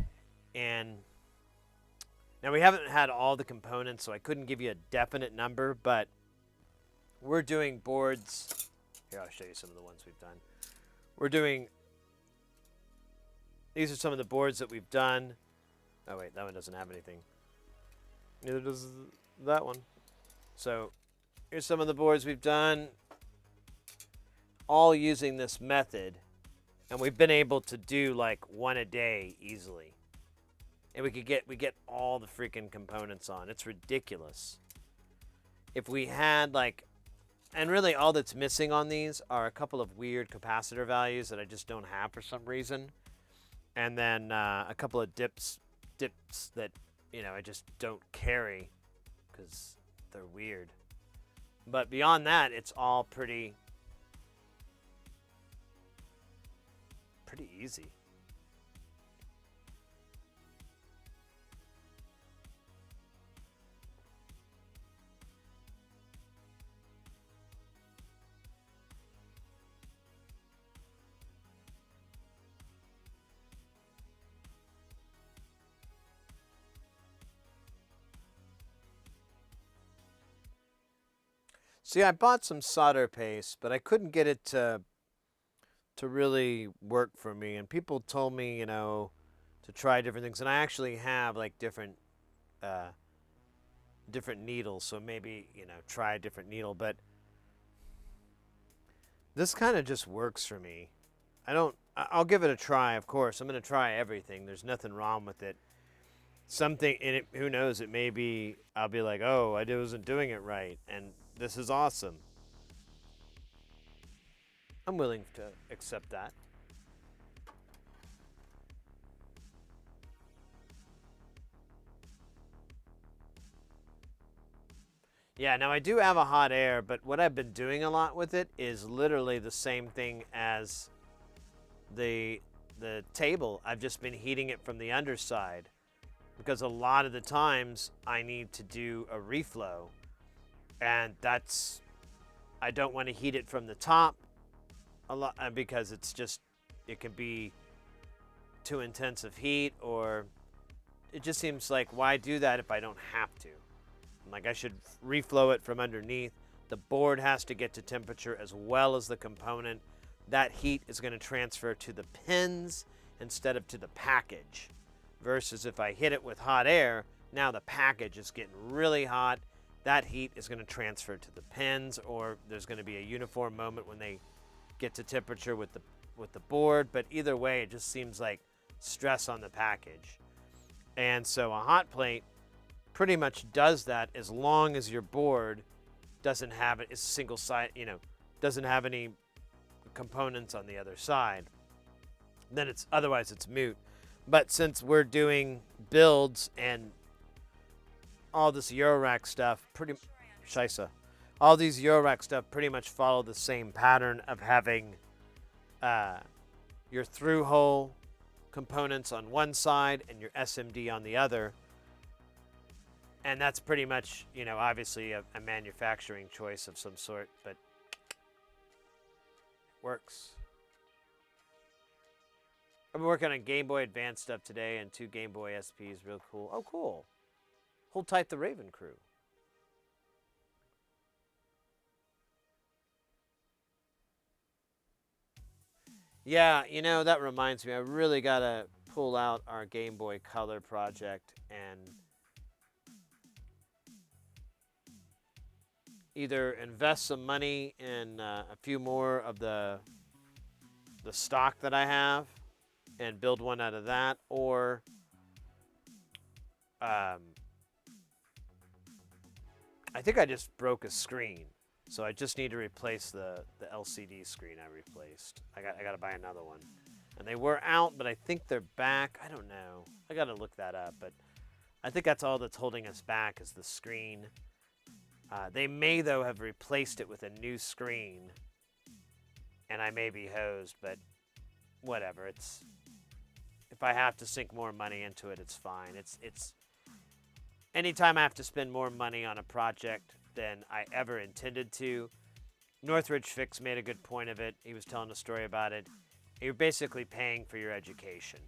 and now we haven't had all the components, so I couldn't give you a definite number, but we're doing boards. Here, I'll show you some of the ones we've done. These are some of the boards that we've done. Oh wait, that one doesn't have anything. Neither does that one. So here's some of the boards we've done, all using this method. And we've been able to do like one a day easily. And we get all the freaking components on. It's ridiculous. If we had like, and really all that's missing on these are a couple of weird capacitor values that I just don't have for some reason. And then a couple of dips that, you know, I just don't carry because they're weird. But beyond that, it's all pretty easy. See, I bought some solder paste, but I couldn't get it to really work for me. And people told me, you know, to try different things. And I actually have like different needles, so maybe, you know, try a different needle. But this kind of just works for me. I'll give it a try, of course. I'm going to try everything. There's nothing wrong with it. Something in it, who knows, it may be, I'll be like, oh, I wasn't doing it right. And this is awesome. I'm willing to accept that. Yeah, now I do have a hot air, but what I've been doing a lot with it is literally the same thing as the table. I've just been heating it from the underside because a lot of the times I need to do a reflow, and I don't want to heat it from the top a lot because it can be too intense of heat, or it just seems like, why do that if I don't have to? Like, I should reflow it from underneath. The board has to get to temperature as well as the component. That heat is going to transfer to the pins instead of to the package. Versus if I hit it with hot air, now the package is getting really hot. That heat is going to transfer to the pins, or there's going to be a uniform moment when they get to temperature with the board. But either way, it just seems like stress on the package. And so a hot plate pretty much does that as long as your board doesn't have it, it's single side, you know, doesn't have any components on the other side. Then otherwise it's moot. But since we're doing builds and all this Eurorack stuff, all these Eurorack stuff pretty much follow the same pattern of having your through hole components on one side and your SMD on the other. And that's pretty much, you know, obviously a manufacturing choice of some sort, but works. I've been working on Game Boy Advance stuff today and 2 Game Boy SPs. Real cool. Oh, cool. Hold tight, the Raven Crew. Yeah, you know, that reminds me. I really got to pull out our Game Boy Color project and either invest some money in a few more of the stock that I have and build one out of that, or I think I just broke a screen, so I just need to replace the LCD screen I replaced. I got to buy another one, and they were out, but I think they're back. I don't know. I got to look that up, but I think that's all that's holding us back is the screen. They may, though, have replaced it with a new screen, and I may be hosed, but whatever. If I have to sink more money into it, it's fine. anytime I have to spend more money on a project than I ever intended to, Northridge Fix made a good point of it. He was telling a story about it. You're basically paying for your education,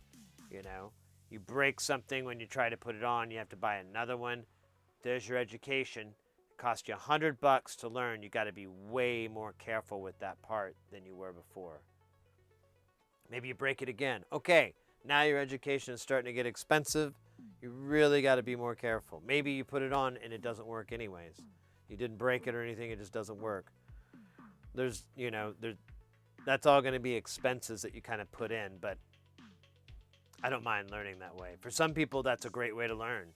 you know? You break something when you try to put it on, you have to buy another one. There's your education. It cost you $100 to learn. You got to be way more careful with that part than you were before. Maybe you break it again. Okay, now your education is starting to get expensive. You really got to be more careful. Maybe you put it on and it doesn't work anyways. You didn't break it or anything, it just doesn't work. There's, you know, that's all going to be expenses that you kind of put in, but I don't mind learning that way. For some people, that's a great way to learn.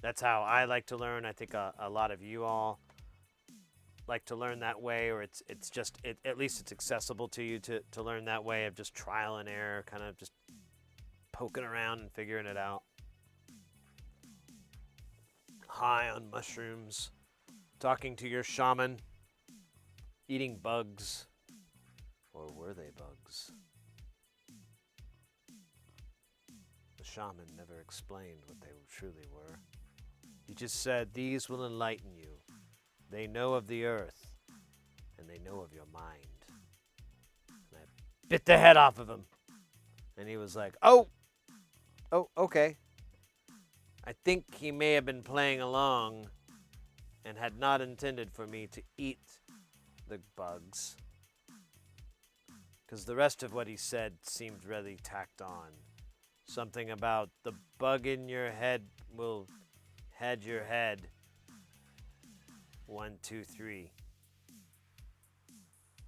That's how I like to learn. I think a lot of you all like to learn that way, or it's just, at least it's accessible to you to learn that way of just trial and error, kind of just poking around and figuring it out. High on mushrooms, talking to your shaman, eating bugs. Or were they bugs? The shaman never explained what they truly were. He just said, these will enlighten you. They know of the earth, and they know of your mind. And I bit the head off of him. And he was like, oh, okay. I think he may have been playing along and had not intended for me to eat the bugs. Because the rest of what he said seemed really tacked on. Something about the bug in your head will head your head. 1, 2, 3.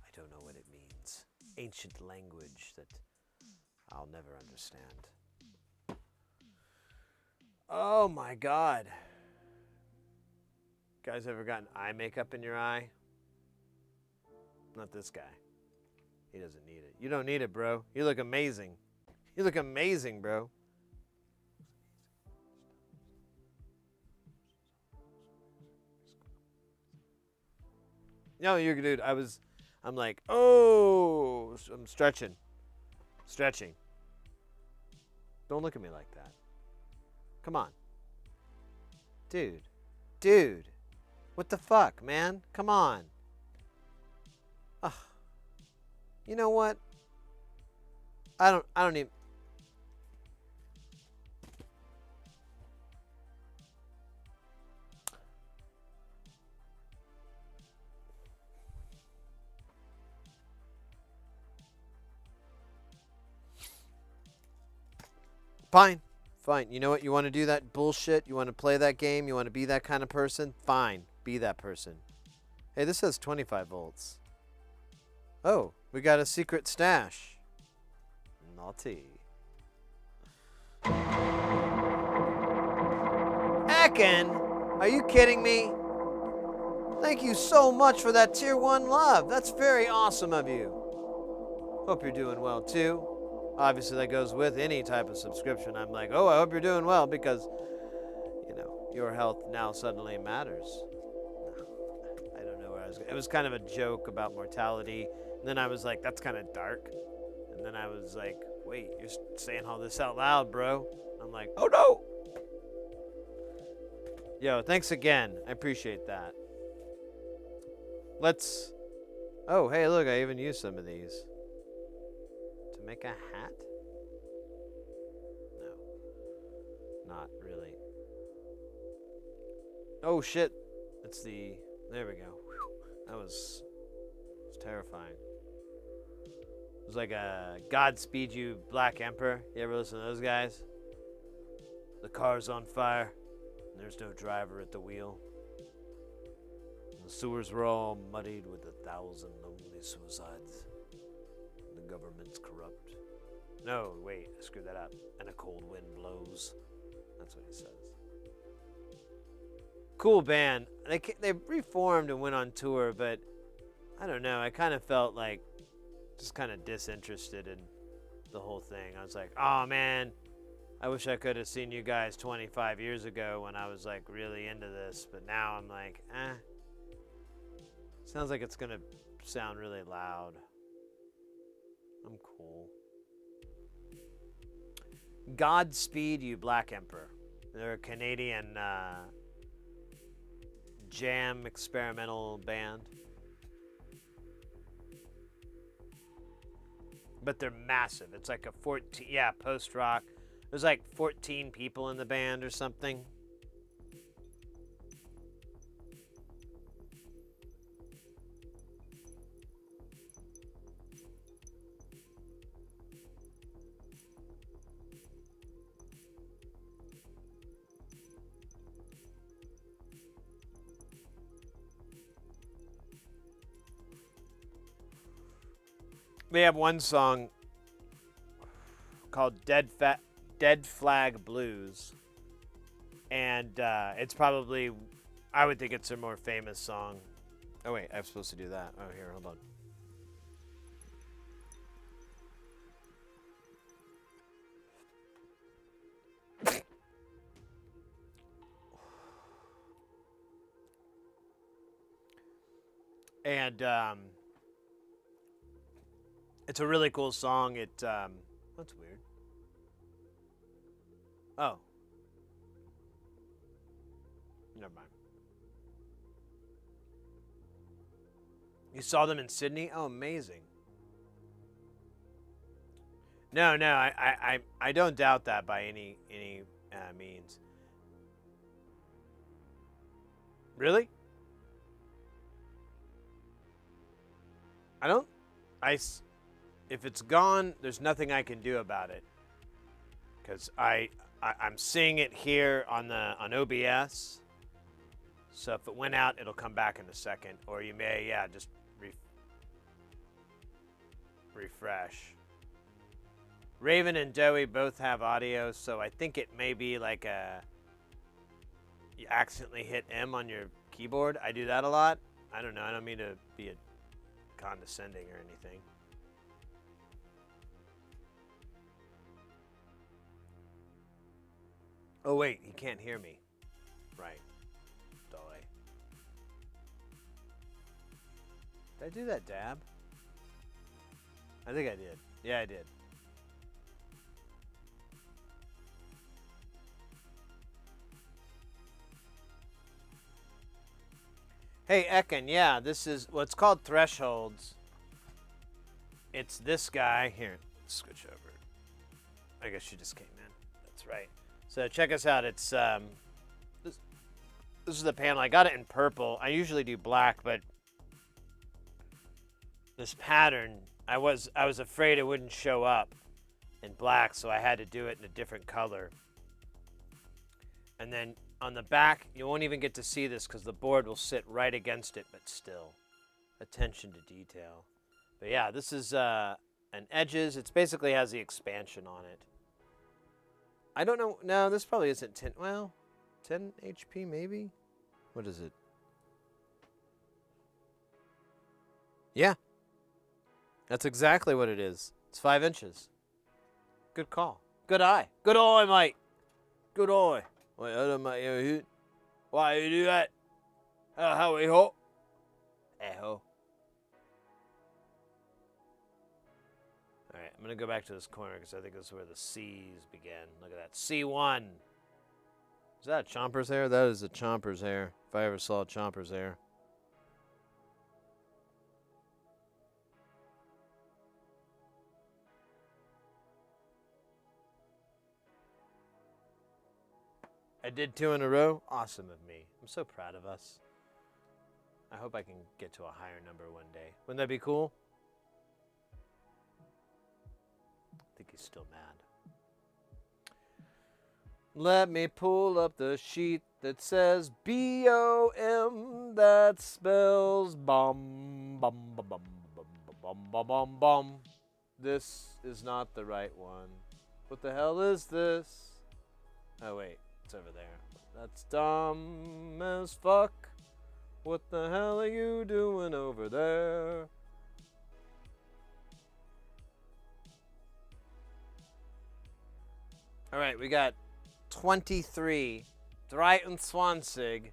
I don't know what it means. Ancient language that I'll never understand. Oh my God. Guys ever gotten eye makeup in your eye? Not this guy. He doesn't need it. You don't need it, bro. You look amazing. You look amazing, bro. No, you're dude. I'm like, oh, I'm stretching. Don't look at me like that. Come on. Dude. What the fuck, man? Come on. Ugh. You know what? I don't even. Fine. You know what? You want to do that bullshit? You want to play that game? You want to be that kind of person? Fine. Be that person. Hey, this says 25 volts. Oh, we got a secret stash. Naughty. Akin, are you kidding me? Thank you so much for that tier 1 love. That's very awesome of you. Hope you're doing well too. Obviously that goes with any type of subscription. I'm like, oh, I hope you're doing well because, you know, your health now suddenly matters. I don't know where I was going. It was kind of a joke about mortality. And then I was like, that's kind of dark. And then I was like, wait, you're saying all this out loud, bro. I'm like, oh no. Yo, thanks again. I appreciate that. Oh, hey, look, I even used some of these. To make a hat? No. Not really. Oh, shit. There we go. Whew. That was terrifying. It was like a Godspeed You Black Emperor. You ever listen to those guys? The car's on fire. And there's no driver at the wheel. The sewers were all muddied with 1,000 lonely suicides. The government's corrupt. No, wait, I screwed that up. And a cold wind blows. That's what he says. Cool band. They reformed and went on tour, but I don't know. I kind of felt like just kind of disinterested in the whole thing. I was like, oh man, I wish I could have seen you guys 25 years ago when I was like really into this. But now I'm like, sounds like it's gonna sound really loud. I'm cool. Godspeed You Black Emperor They're a Canadian jam experimental band. But they're massive. It's like a 14, yeah, post-rock. There's like 14 people in the band or something. They have one song called Dead Flag Blues. And it's probably, I would think it's their more famous song. Oh, wait, I'm supposed to do that. Oh, here, hold on. And it's a really cool song. That's weird. Oh. Never mind. You saw them in Sydney? Oh, amazing. No, I don't doubt that by any means. Really? If it's gone, there's nothing I can do about it. Because I'm seeing it here on OBS. So if it went out, it'll come back in a second. Or you may, yeah, just refresh. Raven and Doey both have audio, so I think it may be like you accidentally hit M on your keyboard. I do that a lot. I don't know. I don't mean to be condescending or anything. Oh, wait, he can't hear me. Right. Doy. Did I do that dab? I think I did. Yeah, I did. Hey, Ekin, yeah, this is what's called Thresholds. It's this guy. Here, switch over. I guess she just came in. That's right. So check us out. It's this is the panel. I got it in purple. I usually do black, but this pattern, I was afraid it wouldn't show up in black, so I had to do it in a different color. And then on the back, you won't even get to see this because the board will sit right against it, but still, attention to detail. But yeah, this is an edges. It basically has the expansion on it. I don't know. No, this probably isn't 10. Well, 10 HP maybe? What is it? Yeah. That's exactly what it is. It's 5 inches. Good call. Good eye. Good eye, mate. Good eye. Wait, hold on, mate. Why you do that? How we hot? Eho. Alright, I'm going to go back to this corner because I think this is where the C's begin. Look at that. C1. Is that a Chomper's hair? That is a Chomper's hair. If I ever saw a Chomper's hair. I did 2 in a row. Awesome of me. I'm so proud of us. I hope I can get to a higher number one day. Wouldn't that be cool? I think he's still mad. Let me pull up the sheet that says B-O-M. That spells bum, bum, bum, bum, bum, bum, bum, bum, bum. This is not the right one. What the hell is this? Oh, wait. It's over there. That's dumb as fuck. What the hell are you doing over there? All right, we got 23. 23.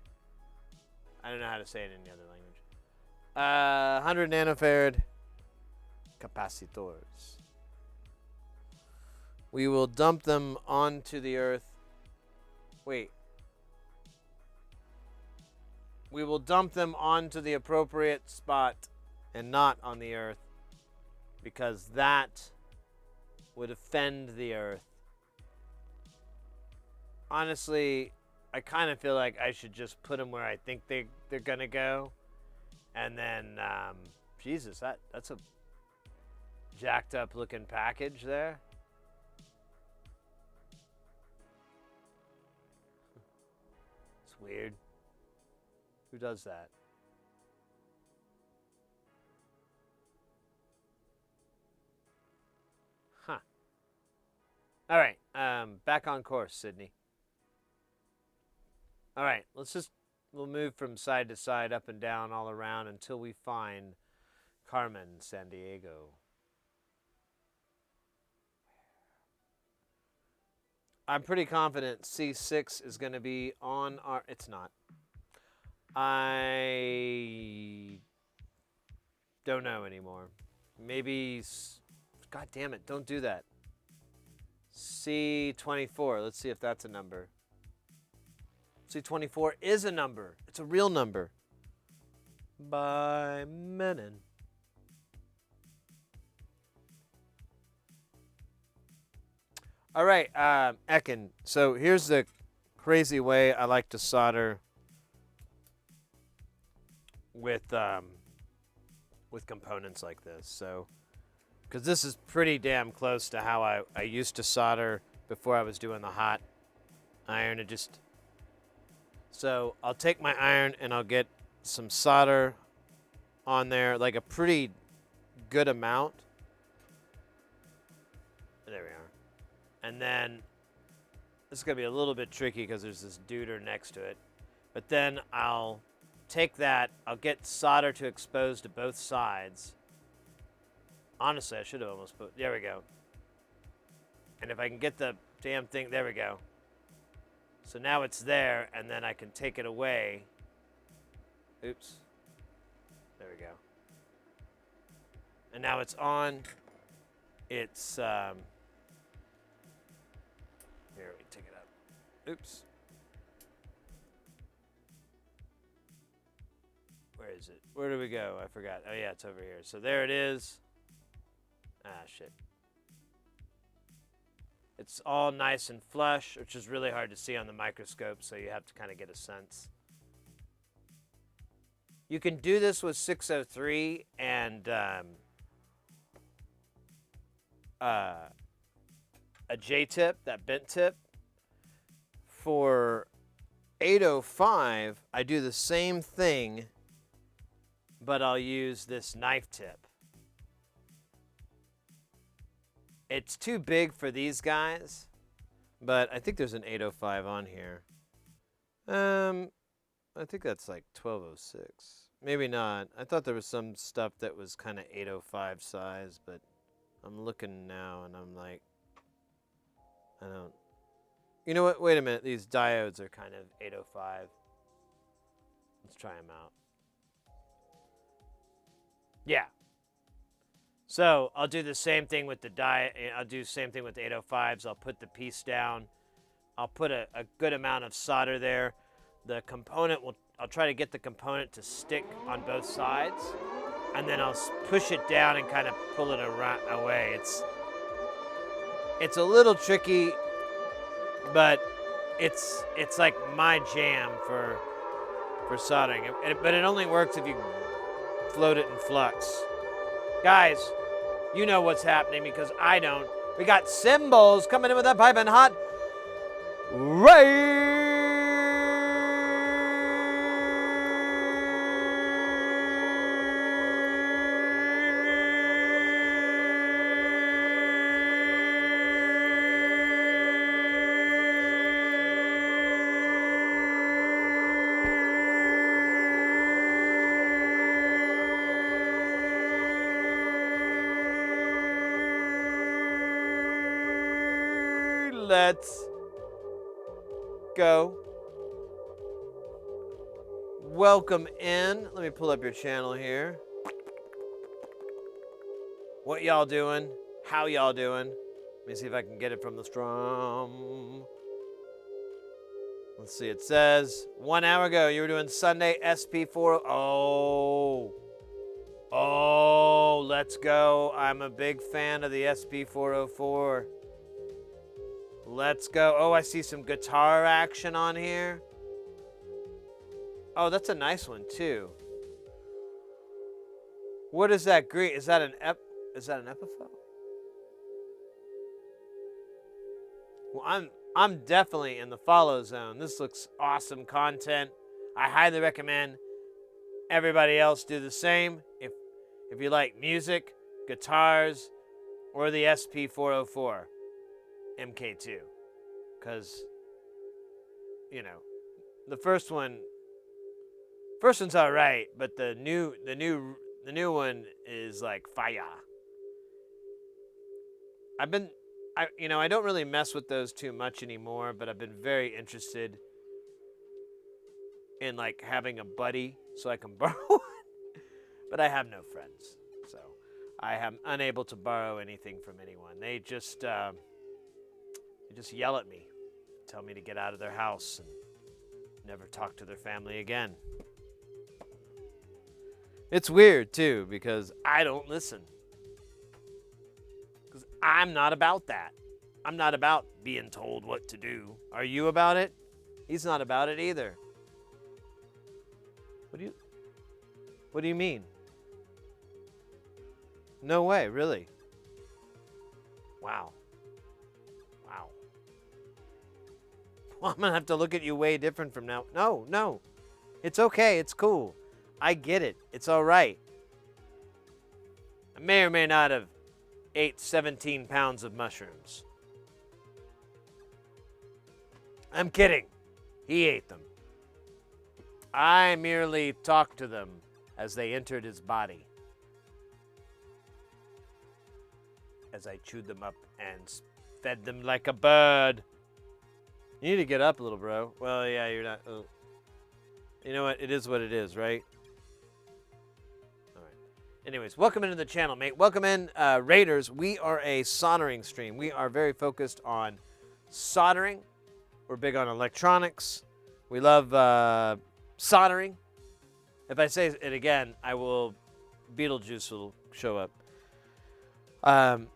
I don't know how to say it in any other language. 100 nanofarad capacitors. We will dump them onto the earth Wait. We will dump them onto the appropriate spot and not on the earth, because that would offend the earth. Honestly, I kind of feel like I should just put them where I think they're gonna go, and then Jesus, that's a jacked up looking package there. It's weird. Who does that? Huh. All right, back on course, Sydney. All right, we'll move from side to side, up and down, all around until we find Carmen Sandiego. I'm pretty confident C6 is going to be on our... It's not. I don't know anymore. Maybe... God damn it, don't do that. C24. Let's see if that's a number. C24 is a number. It's a real number. By Menon. All right, Ekin. So here's the crazy way I like to solder with components like this. So, because this is pretty damn close to how I used to solder before I was doing the hot iron. So I'll take my iron and I'll get some solder on there, like a pretty good amount. There we are. And then this is going to be a little bit tricky because there's this deuter next to it. But then I'll take that, I'll get solder to expose to both sides. Honestly, I should have almost put, there we go. And if I can get the damn thing, there we go. So now it's there, and then I can take it away. Oops. There we go. And now it's on. It's, here, we take it up. Oops. Where is it? Where do we go? I forgot. Oh, yeah, it's over here. So there it is. Ah, shit. It's all nice and flush, which is really hard to see on the microscope, so you have to kind of get a sense. You can do this with 603 and a J-tip, that bent tip. For 805, I do the same thing, but I'll use this knife tip. It's too big for these guys, but I think there's an 805 on here. I think that's like 1206. Maybe not. I thought there was some stuff that was kind of 805 size, but I'm looking now and I'm like, I don't. You know what? Wait a minute. These diodes are kind of 805. Let's try them out. Yeah. So I'll do the same thing with the I'll do the same thing with the 805s. I'll put the piece down. I'll put a good amount of solder there. The component I'll try to get the component to stick on both sides, and then I'll push it down and kind of pull it away. It's a little tricky, but it's like my jam for soldering. But it only works if you float it in flux. Guys, you know what's happening because I don't. We got Symbols coming in with that piping hot Let's go. Welcome in. Let me pull up your channel here. What y'all doing? How y'all doing? Let me see if I can get it from the strum. Let's see. It says 1 hour ago you were doing Sunday SP4. Oh, let's go. I'm a big fan of the SP404. Let's go. Oh, I see some guitar action on here. Oh, that's a nice one too. What is that green? Is that an Epiphone? Well, I'm definitely in the follow zone. This looks awesome content. I highly recommend everybody else do the same. If you like music, guitars, or the SP404 MK2, because the first one's all right, but the new one is like fire. I don't really mess with those too much anymore, but I've been very interested in like having a buddy so I can borrow one. But I have no friends, so I am unable to borrow anything from anyone. They just yell at me, tell me to get out of their house and never talk to their family again. It's weird too because I don't listen. Because I'm not about that. I'm not about being told what to do. Are you about it? He's not about it either. What do you mean? No way, really? Wow. Well, I'm going to have to look at you way different from now. No. It's okay. It's cool. I get it. It's all right. I may or may not have ate 17 pounds of mushrooms. I'm kidding. He ate them. I merely talked to them as they entered his body. As I chewed them up and fed them like a bird. You need to get up a little, bro. Well, yeah, you're not. Oh. You know what? It is what it is, right? All right. Anyways, welcome into the channel, mate. Welcome in, Raiders. We are a soldering stream. We are very focused on soldering. We're big on electronics. We love soldering. If I say it again, Beetlejuice will show up.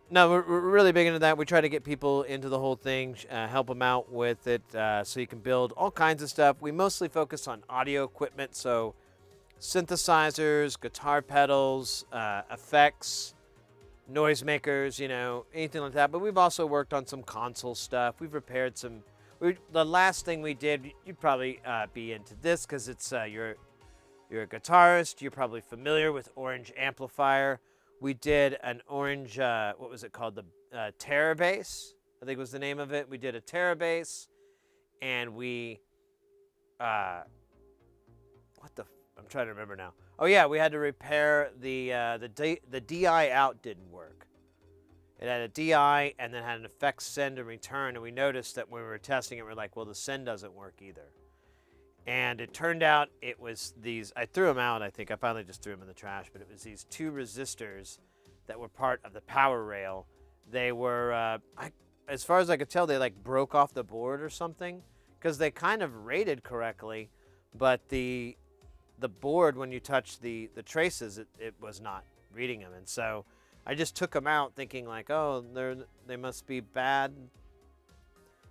No, we're really big into that. We try to get people into the whole thing, help them out with it, so you can build all kinds of stuff. We mostly focus on audio equipment, so synthesizers, guitar pedals, effects, noisemakers, anything like that. But we've also worked on some console stuff. We've repaired some. The last thing we did, you'd probably be into this because it's you're a guitarist. You're probably familiar with Orange Amplifier. We did an Orange, what was it called? The Terror Bass, I think was the name of it. We did a Terror Bass, and we, I'm trying to remember now. Oh yeah, we had to repair the DI out didn't work. It had a DI and then had an effects send and return, and we noticed that when we were testing it, we're like, well, the send doesn't work either. And it turned out it was these, I threw them out, I think. I finally just threw them in the trash, but it was these two resistors that were part of the power rail. They were, as far as I could tell, they like broke off the board or something because they kind of rated correctly, but the board, when you touch the traces, it was not reading them. And so I just took them out thinking like, oh, they must be bad.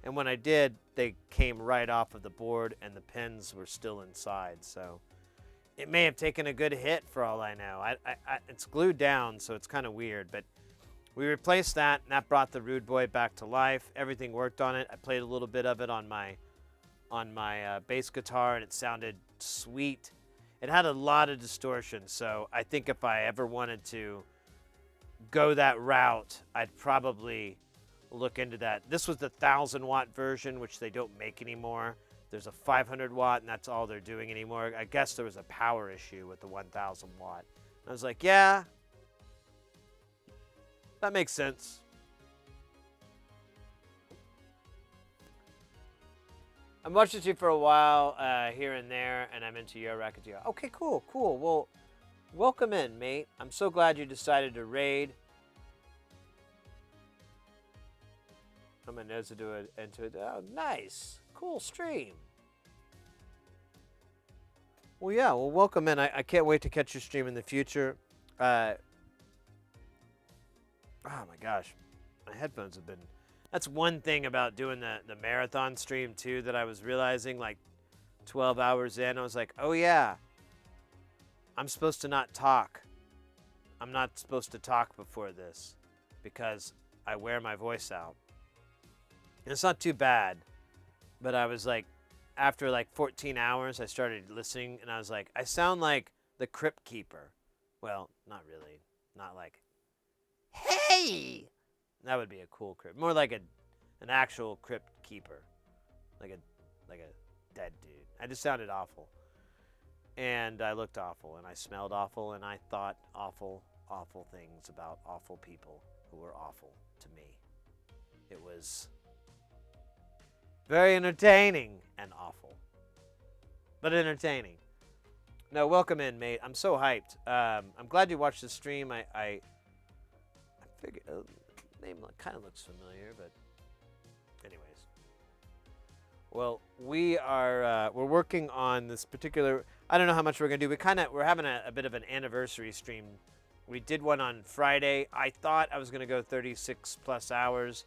And when I did, they came right off of the board and the pins were still inside. So it may have taken a good hit for all I know. It's glued down, so it's kind of weird. But we replaced that, and that brought the Rude Boy back to life. Everything worked on it. I played a little bit of it on my bass guitar, and it sounded sweet. It had a lot of distortion, so I think if I ever wanted to go that route, I'd probably look into that. This was the 1,000-watt version, which they don't make anymore. There's a 500-watt, and that's all they're doing anymore. I guess there was a power issue with the 1,000-watt. I was like, yeah, that makes sense. I'm watching you for a while here and there, and I'm into your Racketeer. Okay, cool. Well, welcome in, mate. I'm so glad you decided to raid. I'm going to nose into it. Oh, nice. Cool stream. Well, yeah. Well, welcome in. I can't wait to catch your stream in the future. Oh my gosh, my headphones have been. That's one thing about doing the marathon stream too that I was realizing like 12 hours in. I was like, oh yeah, I'm supposed to not talk. I'm not supposed to talk before this because I wear my voice out. And it's not too bad, but I was like, after like 14 hours, I started listening and I was like, I sound like the Crypt Keeper. Well, not really. Not like, hey! That would be a cool crypt. More like an actual Crypt Keeper. Like a dead dude. I just sounded awful. And I looked awful and I smelled awful and I thought awful, awful things about awful people who were awful to me. It was very entertaining and awful. But entertaining. No, welcome in, mate. I'm so hyped. I'm glad you watched the stream. I figured name kind of looks familiar, but anyways. Well, we're working on this particular. I don't know how much we're gonna do. We're having a bit of an anniversary stream. We did one on Friday. I thought I was gonna go 36 plus hours,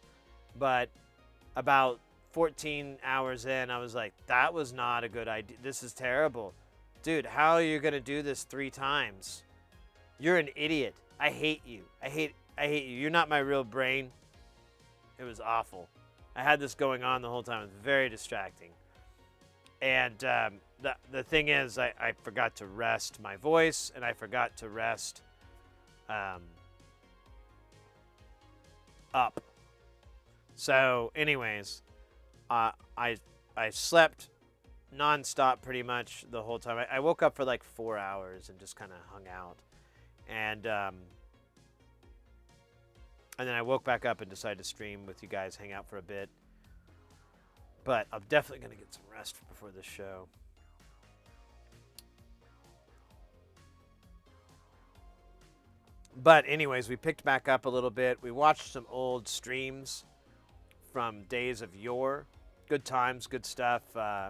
but about 14 hours in, I was like, that was not a good idea. This is terrible. Dude, how are you going to do this 3 times? You're an idiot. I hate you. I hate you. You're not my real brain. It was awful. I had this going on the whole time. It was very distracting. And the thing is, I forgot to rest my voice, and I forgot to rest up. So, anyways, I slept nonstop pretty much the whole time. I woke up for like 4 hours and just kind of hung out, and then I woke back up and decided to stream with you guys, hang out for a bit. But I'm definitely gonna get some rest before this show. But anyways, we picked back up a little bit. We watched some old streams from days of yore. Good times, good stuff.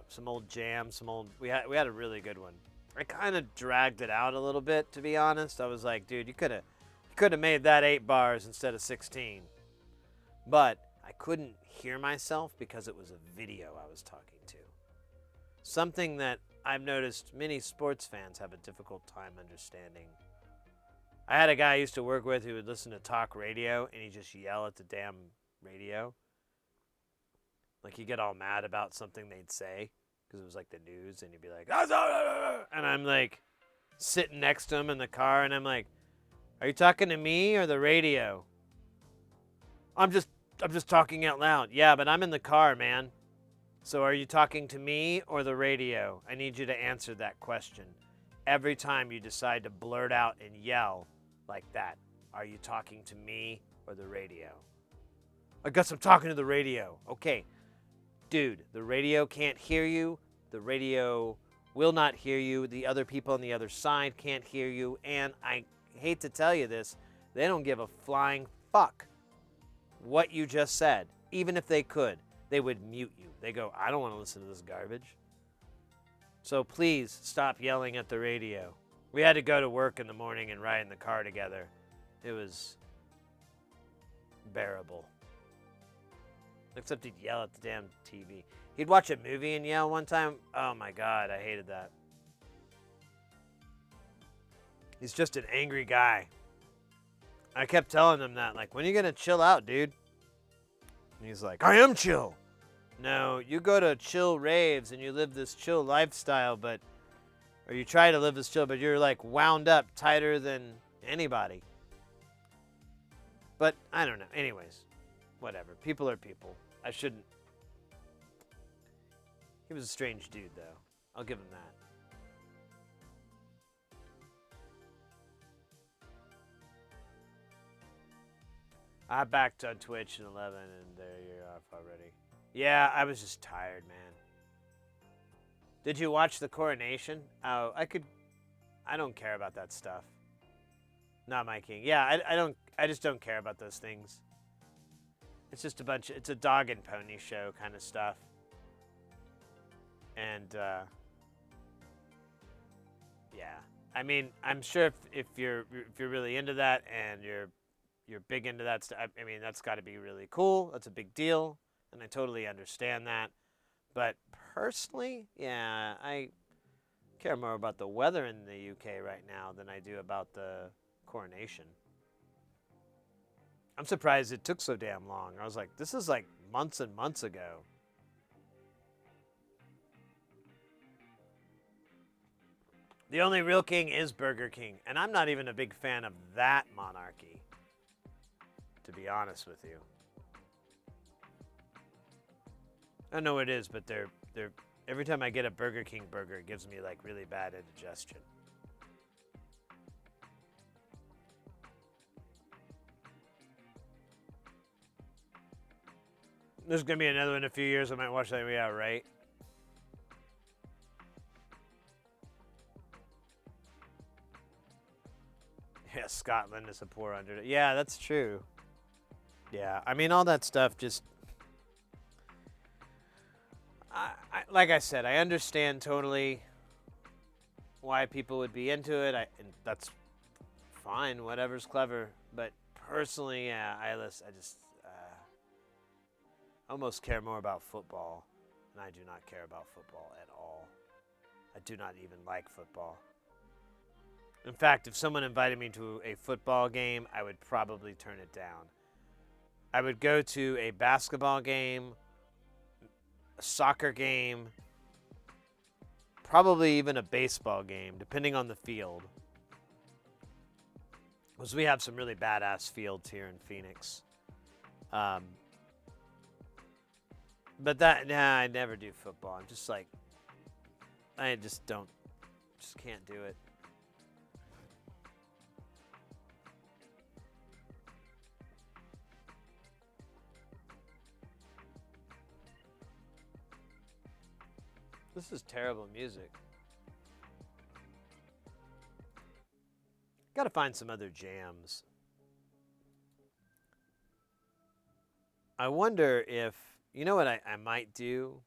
Some old jams, we had a really good one. I kind of dragged it out a little bit, to be honest. I was like, dude, you could have made that 8 bars instead of 16. But I couldn't hear myself because it was a video I was talking to. Something that I've noticed many sports fans have a difficult time understanding. I had a guy I used to work with who would listen to talk radio and he'd just yell at the damn radio. Like, he'd get all mad about something they'd say because it was like the news, and he'd be like, and I'm like sitting next to him in the car, and I'm like, are you talking to me or the radio? I'm just talking out loud. Yeah, but I'm in the car, man. So are you talking to me or the radio? I need you to answer that question. Every time you decide to blurt out and yell like that, are you talking to me or the radio? I guess I'm talking to the radio. Okay. Dude, the radio can't hear you. The radio will not hear you. The other people on the other side can't hear you. And I hate to tell you this, they don't give a flying fuck what you just said. Even if they could, they would mute you. They go, I don't want to listen to this garbage. So please stop yelling at the radio. We had to go to work in the morning and ride in the car together. It was bearable. Except he'd yell at the damn TV. He'd watch a movie and yell one time. Oh my God, I hated that. He's just an angry guy. I kept telling him that, like, when are you gonna chill out, dude? And he's like, I am chill. No, you go to chill raves and you live this chill lifestyle, or you try to live this chill, but you're like wound up tighter than anybody. But I don't know. Anyways, whatever. People are people. I shouldn't. He was a strange dude, though. I'll give him that. I backed on Twitch in 11, and there you're off already. Yeah, I was just tired, man. Did you watch the coronation? Oh, I don't care about that stuff. Not my king. Yeah, I just don't care about those things. It's just it's a dog and pony show kind of stuff. And yeah. I mean, I'm sure if you're really into that and you're big into that stuff, I mean, that's got to be really cool. That's a big deal, and I totally understand that. But personally, yeah, I care more about the weather in the UK right now than I do about the coronation. I'm surprised it took so damn long. I was like, this is like months and months ago. The only real king is Burger King, and I'm not even a big fan of that monarchy, to be honest with you. I know it is, but they're every time I get a Burger King burger, it gives me like really bad indigestion. There's gonna be another one in a few years. I might watch that. Yeah, right. Yeah, Scotland is a poor underdog. Yeah, that's true. Yeah, I mean all that stuff just. Like I said, I understand totally why people would be into it. And that's fine. Whatever's clever. But personally, yeah, I just almost care more about football, and I do not care about football at all. I do not even like football. In fact, if someone invited me to a football game, I would probably turn it down. I would go to a basketball game, a soccer game, probably even a baseball game, depending on the field. Because we have some really badass fields here in Phoenix. But I never do football. I'm just like, I just can't do it. This is terrible music. Gotta find some other jams. I wonder if, you know what I might do?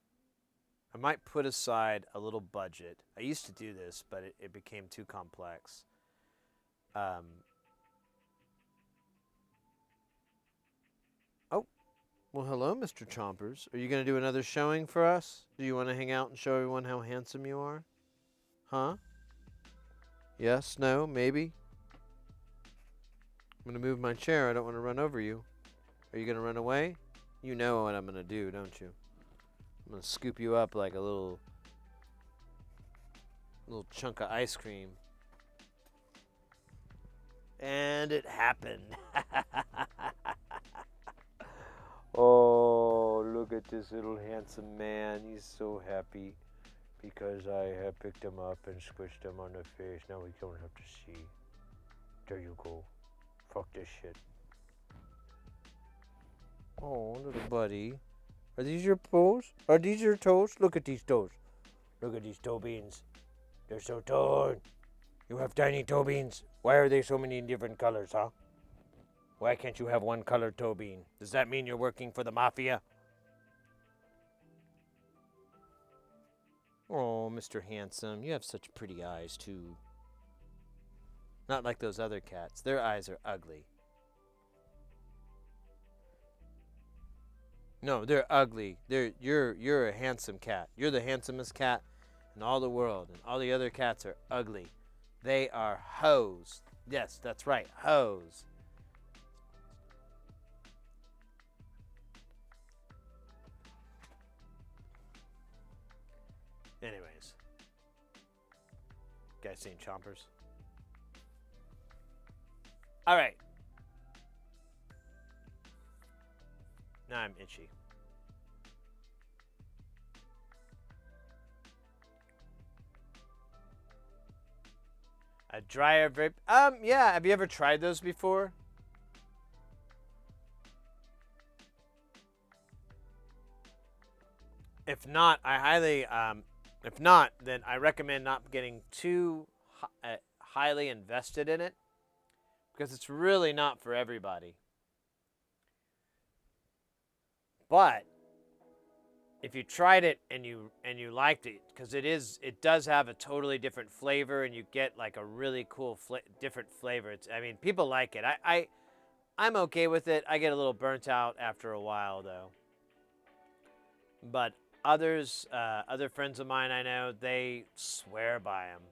I might put aside a little budget. I used to do this, but it became too complex. Oh, well, hello, Mr. Chompers. Are you going to do another showing for us? Do you want to hang out and show everyone how handsome you are? Huh? Yes, no, maybe? I'm going to move my chair. I don't want to run over you. Are you going to run away? You know what I'm going to do, don't you? I'm going to scoop you up like a little chunk of ice cream. And it happened. Oh, look at this little handsome man. He's so happy because I have picked him up and squished him on the face. Now we don't have to see. There you go. Fuck this shit. Oh, little buddy. Are these your toes? Are these your toes? Look at these toes. Look at these toe beans. They're so torn. You have tiny toe beans. Why are they so many different colors, huh? Why can't you have one colored toe bean? Does that mean you're working for the mafia? Oh, Mr. Handsome, you have such pretty eyes, too. Not like those other cats. Their eyes are ugly. No, they're ugly. You're a handsome cat. You're the handsomest cat in all the world, and all the other cats are ugly. They are hoes. Yes, that's right, hoes. Anyways. Guys seen Chompers? Alright. Now I'm itchy. A dryer vape. Yeah. Have you ever tried those before? If not, I highly, if not, then I recommend not getting too highly invested in it because it's really not for everybody. But if you tried it and you liked it, because it does have a totally different flavor, and you get like a really cool different flavor. I mean, people like it. I'm okay with it. I get a little burnt out after a while though. But others, other friends of mine I know, they swear by them.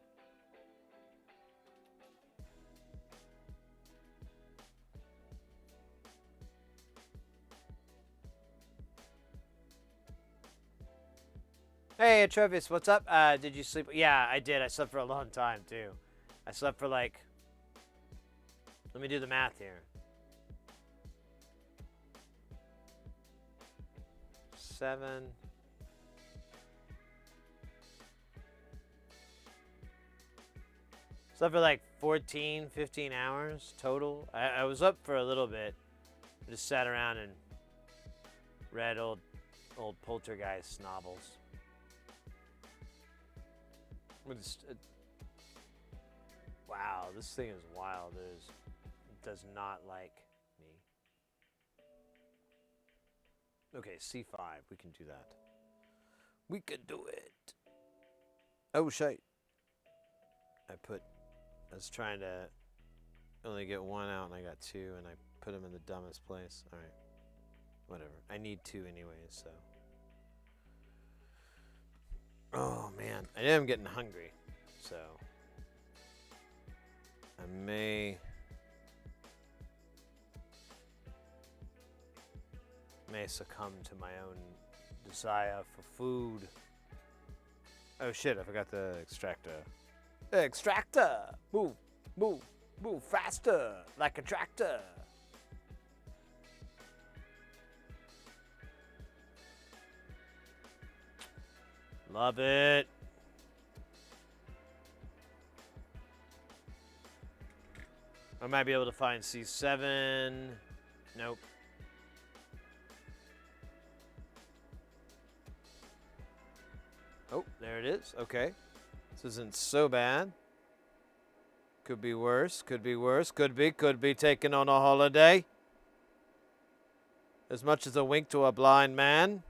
Hey, Atrevius, what's up? Did you sleep? Yeah, I did. I slept for a long time, too. I slept for like... Let me do the math here. 7... Slept for like 14, 15 hours total. I was up for a little bit. I just sat around and read old Poltergeist novels. Wow, this thing is wild. It does not like me. Okay, C5. We can do that. We can do it. Oh, shit. I was trying to only get one out, and I got two, and I put them in the dumbest place. All right. Whatever. I need two anyways, so. Oh, man. I am getting hungry, so. I may succumb to my own desire for food. Oh, shit. I forgot the extractor. Extractor! Move, move, move faster, like a tractor. Love it. I might be able to find C7. Nope. Oh, there it is. Okay. This isn't so bad. Could be worse. Could be worse. Could be taken on a holiday. As much as a wink to a blind man.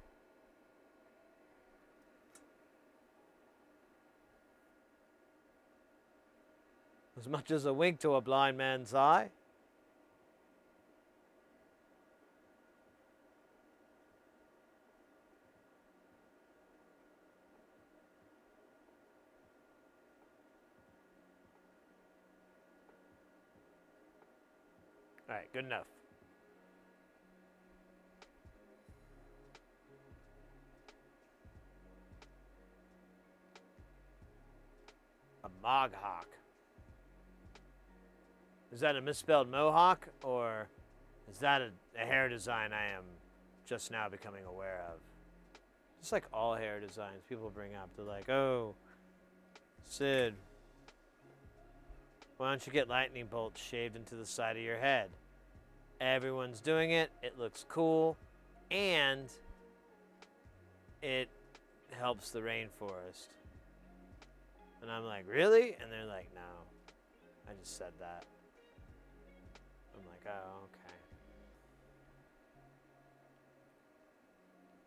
As much as a wink to a blind man's eye. All right, good enough. A Moghawk. Is that a misspelled mohawk, or is that a hair design I am just now becoming aware of? Just like all hair designs people bring up. They're like, oh, Sid, why don't you get lightning bolts shaved into the side of your head? Everyone's doing it. It looks cool. And it helps the rainforest. And I'm like, really? And they're like, no. I just said that. I'm like, oh, okay.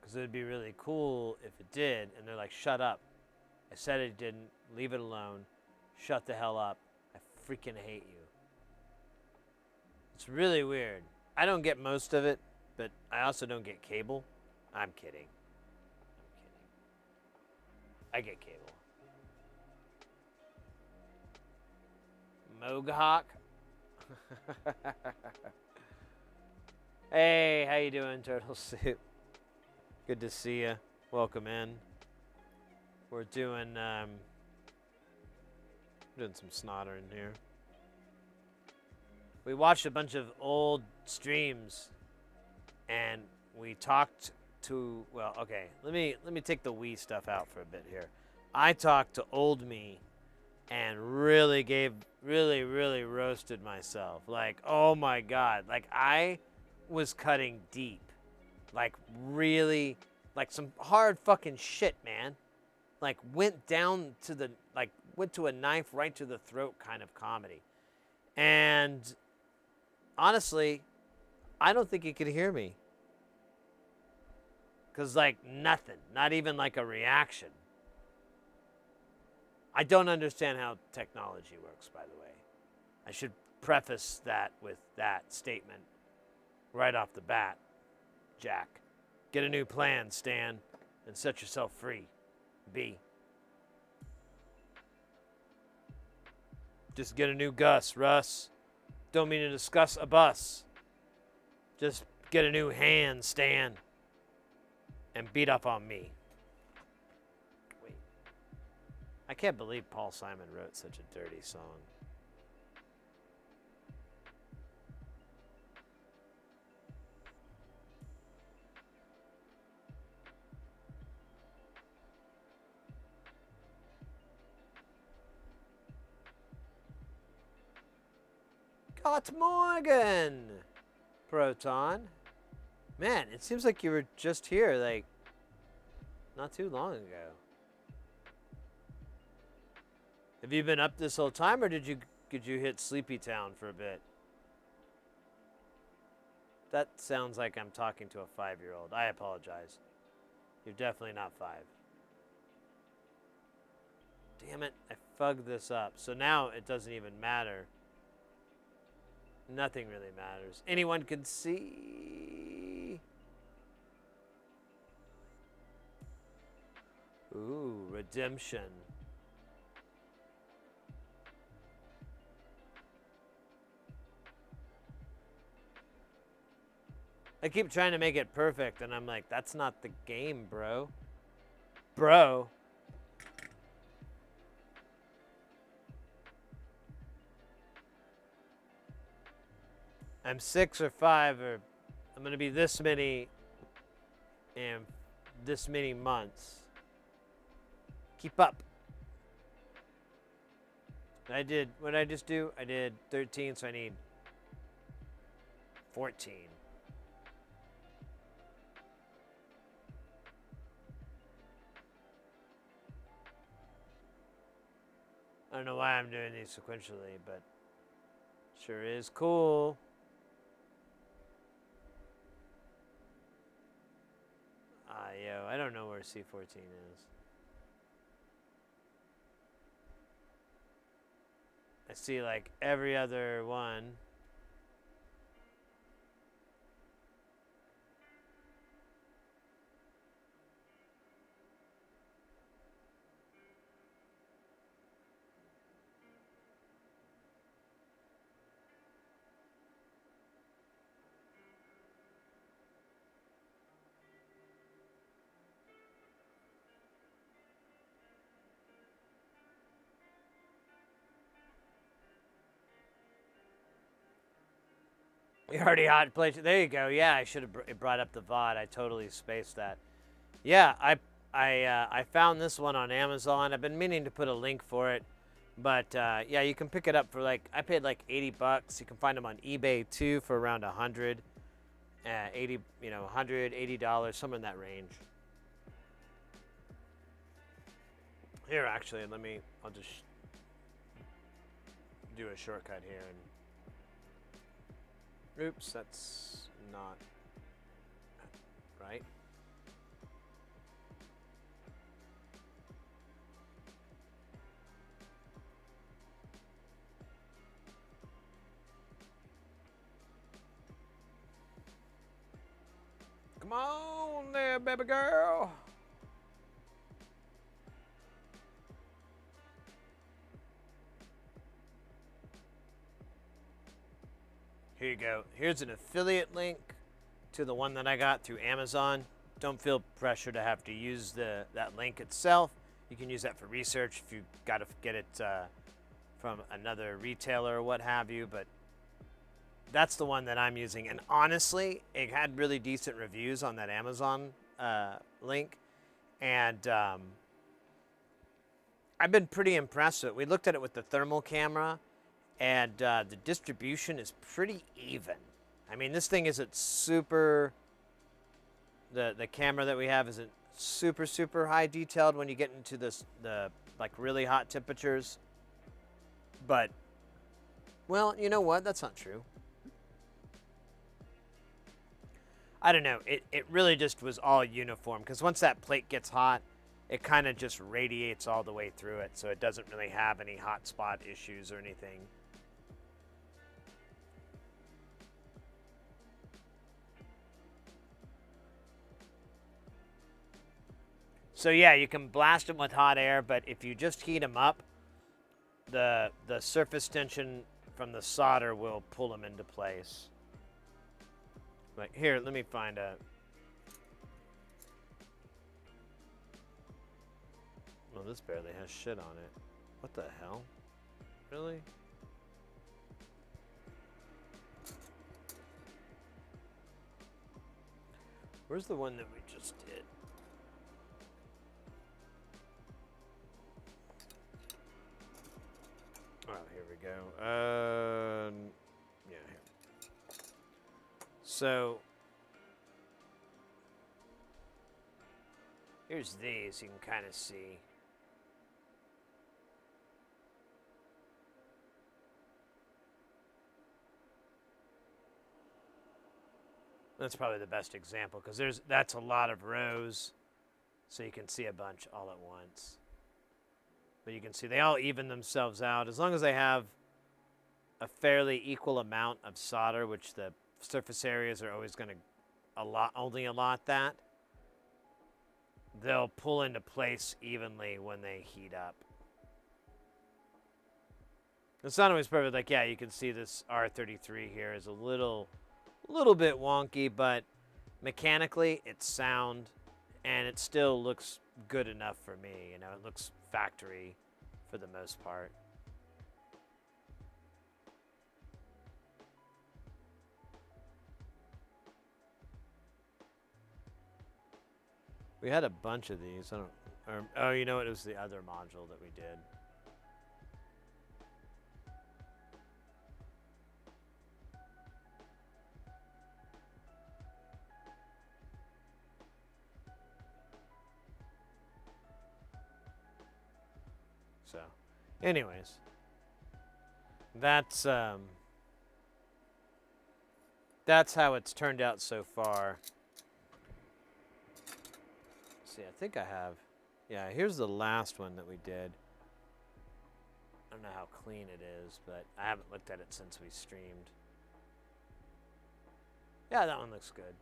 Because it would be really cool if it did. And they're like, shut up. I said it didn't. Leave it alone. Shut the hell up. I freaking hate you. It's really weird. I don't get most of it, but I also don't get cable. I'm kidding. I get cable. Mohawk. Hey, how you doing, Turtle Soup? Good to see you. Welcome in. We're doing some snodder in here. We watched a bunch of old streams, and we talked to. Well, okay. Let me take the Wii stuff out for a bit here. I talked to old me, and really roasted myself. Like, oh my god, like I was cutting deep, like really, like some hard fucking shit, man. Like went down to the went to a knife right to the throat kind of comedy, and honestly, I don't think he could hear me. 'Cause like nothing, not even like a reaction. I don't understand how technology works, by the way. I should preface that with that statement right off the bat. Jack, get a new plan, Stan, and set yourself free. B. Just get a new Gus, Russ. Don't mean to discuss a bus. Just get a new hand, Stan, and beat up on me. Wait. I can't believe Paul Simon wrote such a dirty song. Gott Morgen, Proton. Man, it seems like you were just here, like, not too long ago. Have you been up this whole time, or did you hit Sleepy Town for a bit? That sounds like I'm talking to a 5-year-old. I apologize. You're definitely not 5. Damn it, I fugged this up. So now it doesn't even matter. Nothing really matters. Anyone can see. Ooh, redemption. I keep trying to make it perfect, and I'm like, that's not the game, bro. Bro. I'm 6 or 5, or I'm gonna be this many in this many months. Keep up. What did I just do? I did 13, so I need 14. I don't know why I'm doing these sequentially, but sure is cool. Yo, I don't know where C14 is. I see like every other one. We already hot plate. There you go. Yeah, I should have brought up the VOD. I totally spaced that. Yeah, I found this one on Amazon. I've been meaning to put a link for it, but yeah, you can pick it up for like, I paid like $80. You can find them on eBay too for around 100, 80, you know, $180, somewhere in that range. Here, actually, I'll just do a shortcut here and. Oops, that's not right. Come on there, baby girl. Here you go. Here's an affiliate link to the one that I got through Amazon. Don't feel pressure to have to use that link itself. You can use that for research if you got to get it from another retailer or what have you. But that's the one that I'm using. And honestly, it had really decent reviews on that Amazon link. And I've been pretty impressed with it. We looked at it with the thermal camera. And the distribution is pretty even. I mean, this thing isn't super, the camera that we have isn't super high detailed when you get into the like really hot temperatures. But, well, you know what? That's not true. I don't know. It really just was all uniform because once that plate gets hot, it kind of just radiates all the way through it, so it doesn't really have any hot spot issues or anything. So yeah, you can blast them with hot air, but if you just heat them up, the surface tension from the solder will pull them into place. Like here, let me find a. Well, this barely has shit on it. What the hell? Really? Where's the one that we just did? Oh, here we go. Yeah, here. So, here's these. You can kind of see. That's probably the best example because that's a lot of rows, so you can see a bunch all at once. But you can see they all even themselves out as long as they have a fairly equal amount of solder, which the surface areas are always going to only allot that. They'll pull into place evenly when they heat up. It's not always perfect. Like, yeah, you can see this R33 here is a little bit wonky, but mechanically it's sound and it still looks good enough for me. You know, it looks factory for the most part. We had a bunch of these. Oh, you know what? It was the other module that we did. So, anyways, that's how it's turned out so far. Let's see, I think I have. Yeah, here's the last one that we did. I don't know how clean it is, but I haven't looked at it since we streamed. Yeah, that one looks good.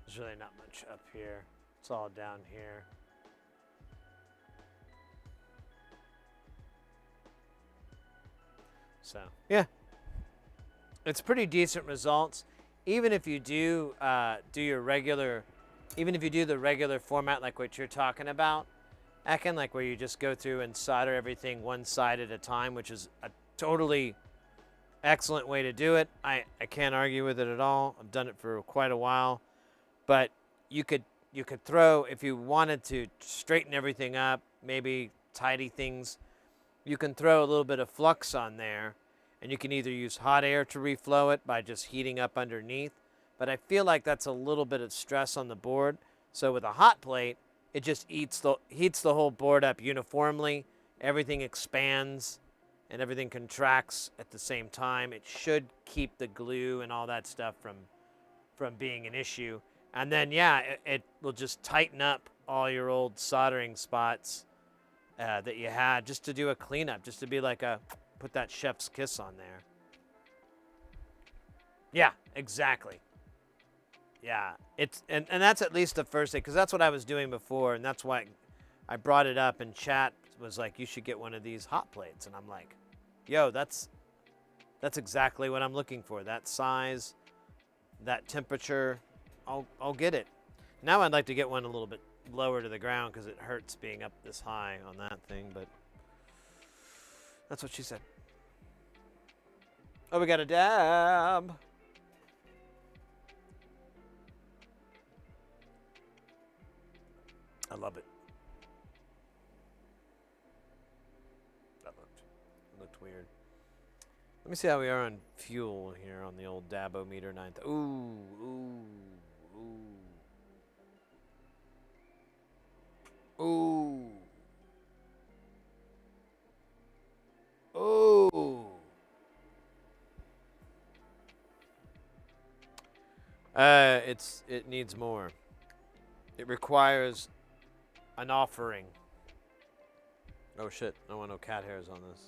There's really not much up here. It's all down here. So, yeah. It's pretty decent results. Even if you do your regular, even if you do the regular format like what you're talking about, Ekin, like where you just go through and solder everything one side at a time, which is a totally excellent way to do it. I can't argue with it at all. I've done it for quite a while. But you could throw, if you wanted to straighten everything up, maybe tidy things, you can throw a little bit of flux on there, and you can either use hot air to reflow it by just heating up underneath. But I feel like that's a little bit of stress on the board. So with a hot plate, it just heats the whole board up uniformly. Everything expands and everything contracts at the same time. It should keep the glue and all that stuff from being an issue. And then, yeah, it will just tighten up all your old soldering spots that you had, just to do a cleanup, just to be like put that chef's kiss on there. Yeah, exactly. Yeah, and that's at least the first thing, because that's what I was doing before, and that's why I brought it up, and chat was like, you should get one of these hot plates. And I'm like, yo, that's exactly what I'm looking for. That size, that temperature. I'll get it. Now I'd like to get one a little bit lower to the ground because it hurts being up this high on that thing, but that's what she said. Oh, we got a dab. I love it. That looked weird. Let me me see how we are on fuel here on the old Dabo-meter 9th. Ooh. It needs more. It requires an offering. Oh shit, I want no cat hairs on this.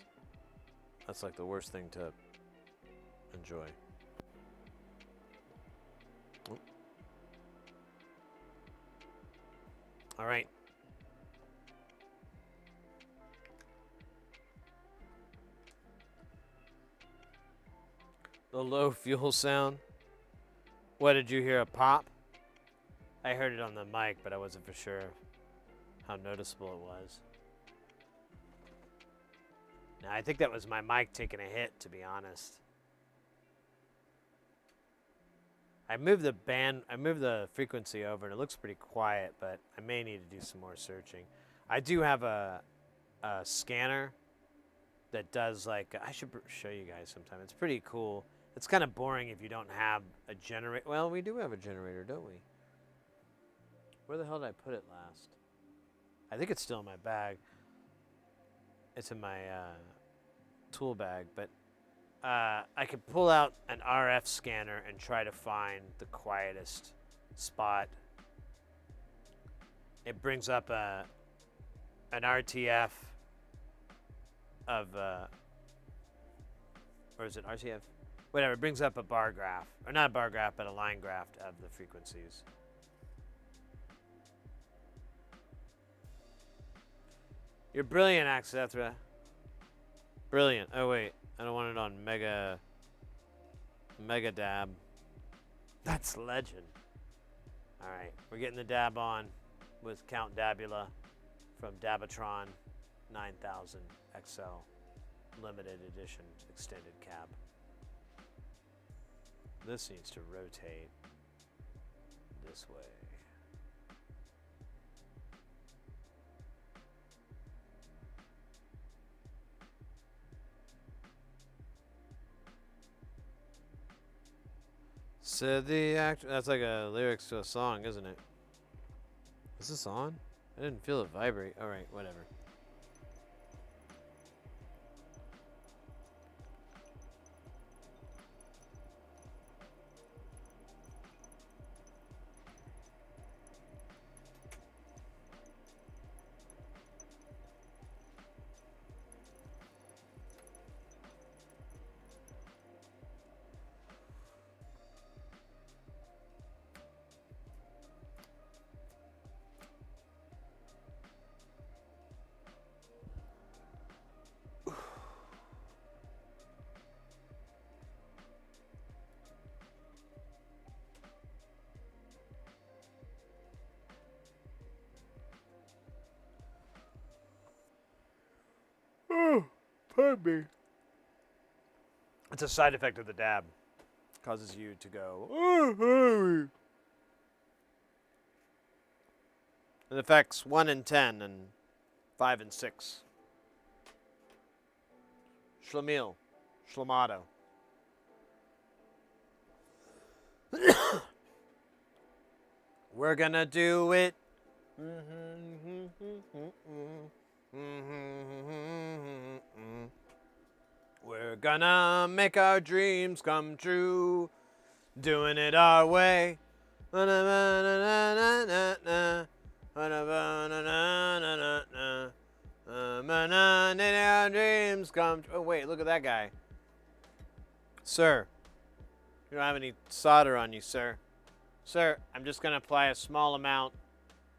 That's like the worst thing to enjoy. Oh. All right. The low fuel sound. What, did you hear a pop? I heard it on the mic, but I wasn't for sure how noticeable it was. Now, I think that was my mic taking a hit, to be honest. I moved the frequency over, and it looks pretty quiet, but I may need to do some more searching. I do have a scanner that does, like, I should show you guys sometime. It's pretty cool. It's kind of boring if you don't have a generator. Well, we do have a generator, don't we? Where the hell did I put it last? I think it's still in my bag. It's in my tool bag, but I could pull out an RF scanner and try to find the quietest spot. It brings up an RTF of, or is it RTF? Whatever, it brings up a bar graph, or not a bar graph, but a line graph of the frequencies. You're brilliant, Axethra. Brilliant. Oh wait, I don't want it on Mega Dab. That's legend. All right, we're getting the dab on with Count Dabula from Dabatron 9000 XL limited edition extended cab. This needs to rotate this way. Said the actor. That's like a lyrics to a song, isn't it? Is this on? I didn't feel it vibrate. All right, whatever. Pardon me. It's a side effect of the dab. Causes you to go. It affects 1 in 10 and 5 and 6. Schlemiel. Schlemato. We're gonna do it. We're gonna make our dreams come true, doing it our way. Making our dreams come true. Oh wait, look at that guy. Sir, you don't have any solder on you, sir. Sir, I'm just gonna apply a small amount.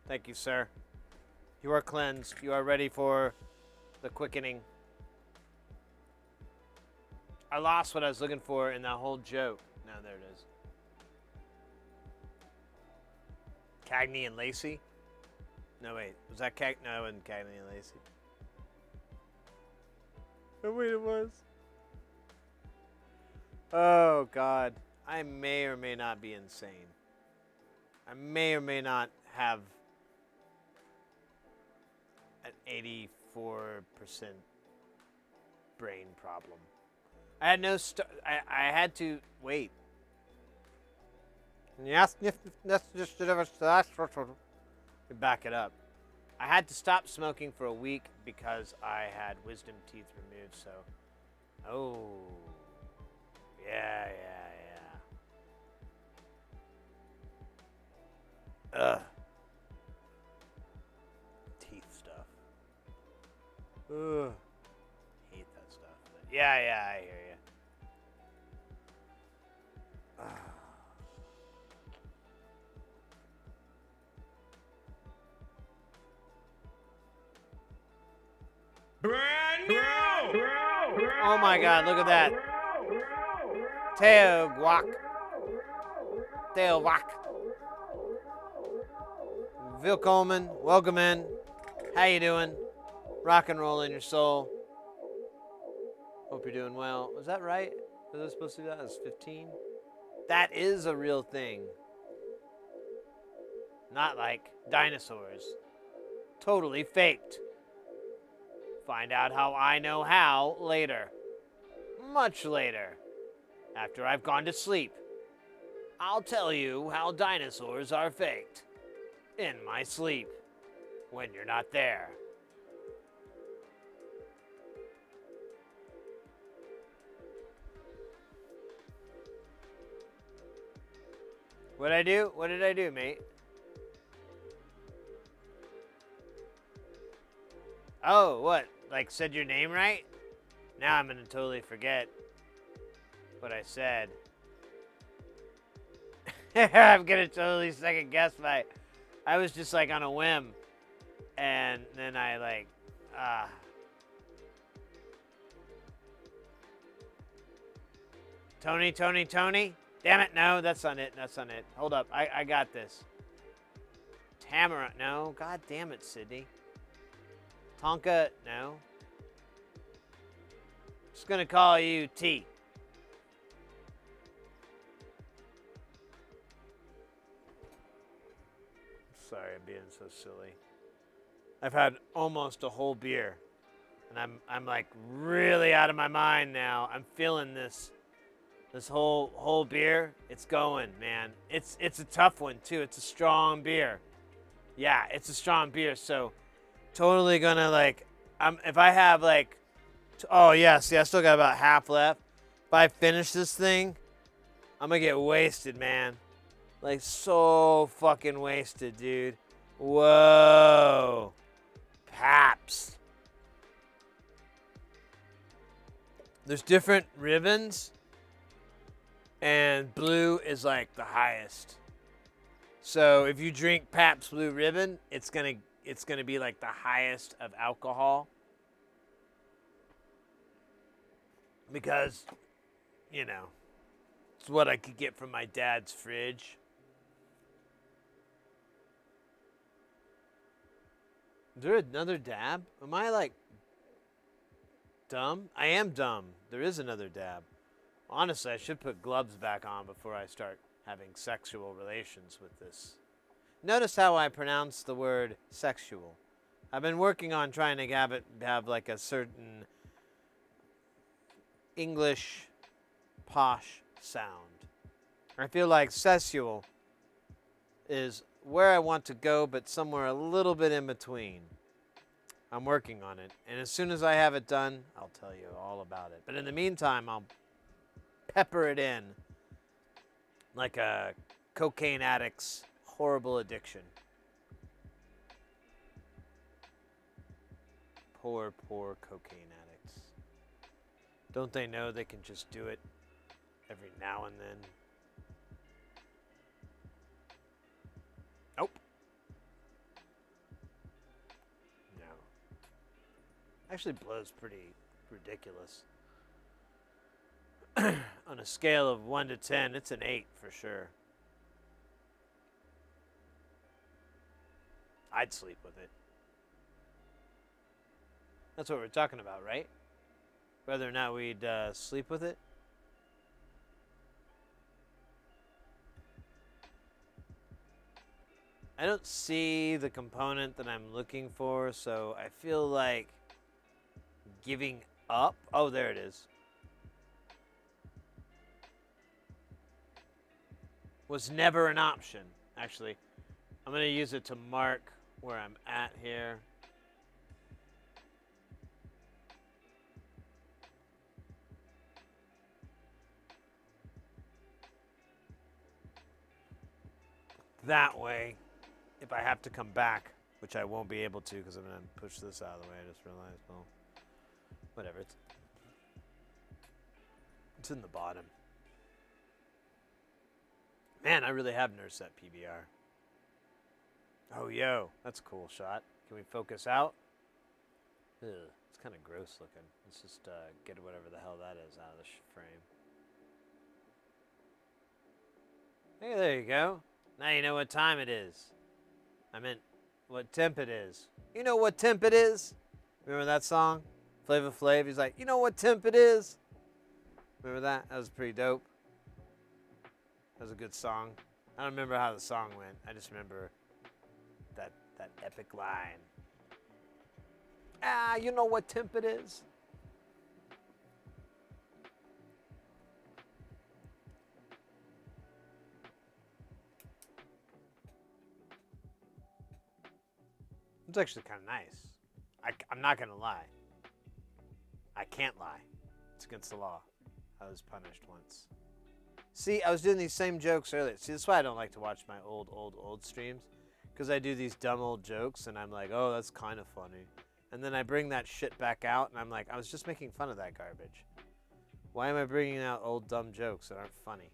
Thank you, sir. You are cleansed. You are ready for the quickening. I lost what I was looking for in that whole joke. No, there it is. Cagney and Lacey? No, wait. Was that Cagney? No, it wasn't Cagney and Lacey. Oh, wait, it was. Oh, God. I may or may not be insane. I may or may not have an 84% brain problem. I had no I had to wait. Yes, just Back it up. I had to stop smoking for a week because I had wisdom teeth removed. So, oh, yeah. Ugh. Teeth stuff. Ugh. Hate that stuff. But yeah, I hear you. Oh my God! Look at that. Teo guac. Willkommen. Welcome in. How you doing? Rock and roll in your soul. Hope you're doing well. Was that right? Was I supposed to do that? It was 15? That is a real thing. Not like dinosaurs. Totally faked. Find out how I know how later. Much later. After I've gone to sleep. I'll tell you how dinosaurs are faked. In my sleep. When you're not there. What'd I do? What did I do, mate? Oh, what? Like said your name right? Now I'm gonna totally forget what I said. I'm gonna totally second guess I was just like on a whim. And then I like, Tony? Damn it, no, that's not it. Hold up, I got this. Tamara, no, god damn it, Sydney. Tonka, no. Just gonna call you T. Sorry, I'm being so silly. I've had almost a whole beer, and I'm like really out of my mind now. I'm feeling this whole beer. It's going, man. It's a tough one too. It's a strong beer. Yeah, it's a strong beer. So totally gonna like, if I have like, oh yeah, see, I still got about half left. If I finish this thing, I'm gonna get wasted, man. Like so fucking wasted, dude. Whoa. Paps. There's different ribbons, and blue is like the highest. So if you drink Pabst Blue Ribbon, it's gonna be like the highest of alcohol. Because, you know, it's what I could get from my dad's fridge. Is there another dab? Am I like dumb? I am dumb. There is another dab. Honestly, I should put gloves back on before I start having sexual relations with this. Notice how I pronounce the word sexual. I've been working on trying to have like a certain English posh sound. I feel like sexual is where I want to go, but somewhere a little bit in between. I'm working on it, and as soon as I have it done, I'll tell you all about it. But in the meantime, I'll pepper it in like a cocaine addict's horrible addiction. Poor cocaine addicts. Don't they know they can just do it every now and then? Nope. No. Actually blows pretty ridiculous. On a scale of 1 to 10, it's an 8 for sure. I'd sleep with it. That's what we're talking about, right? Whether or not we'd sleep with it. I don't see the component that I'm looking for, so I feel like giving up. Oh, there it is. was never an option. Actually, I'm going to use it to mark where I'm at here. That way, if I have to come back, which I won't be able to because I'm going to push this out of the way, I just realized, well, whatever. It's in the bottom. Man, I really have nursed that PBR. Oh, yo, that's a cool shot. Can we focus out? Ugh, it's kind of gross looking. Let's just get whatever the hell that is out of the frame. Hey, there you go. Now you know what time it is. I meant what temp it is. You know what temp it is? Remember that song? Flavor Flav, he's like, you know what temp it is? Remember that? That was pretty dope. That was a good song. I don't remember how the song went. I just remember that epic line. Ah, you know what temp it is? It's actually kind of nice. I'm not going to lie. I can't lie. It's against the law. I was punished once. See, I was doing these same jokes earlier. See, that's why I don't like to watch my old streams. Because I do these dumb old jokes, and I'm like, oh, that's kind of funny. And then I bring that shit back out, and I'm like, I was just making fun of that garbage. Why am I bringing out old dumb jokes that aren't funny?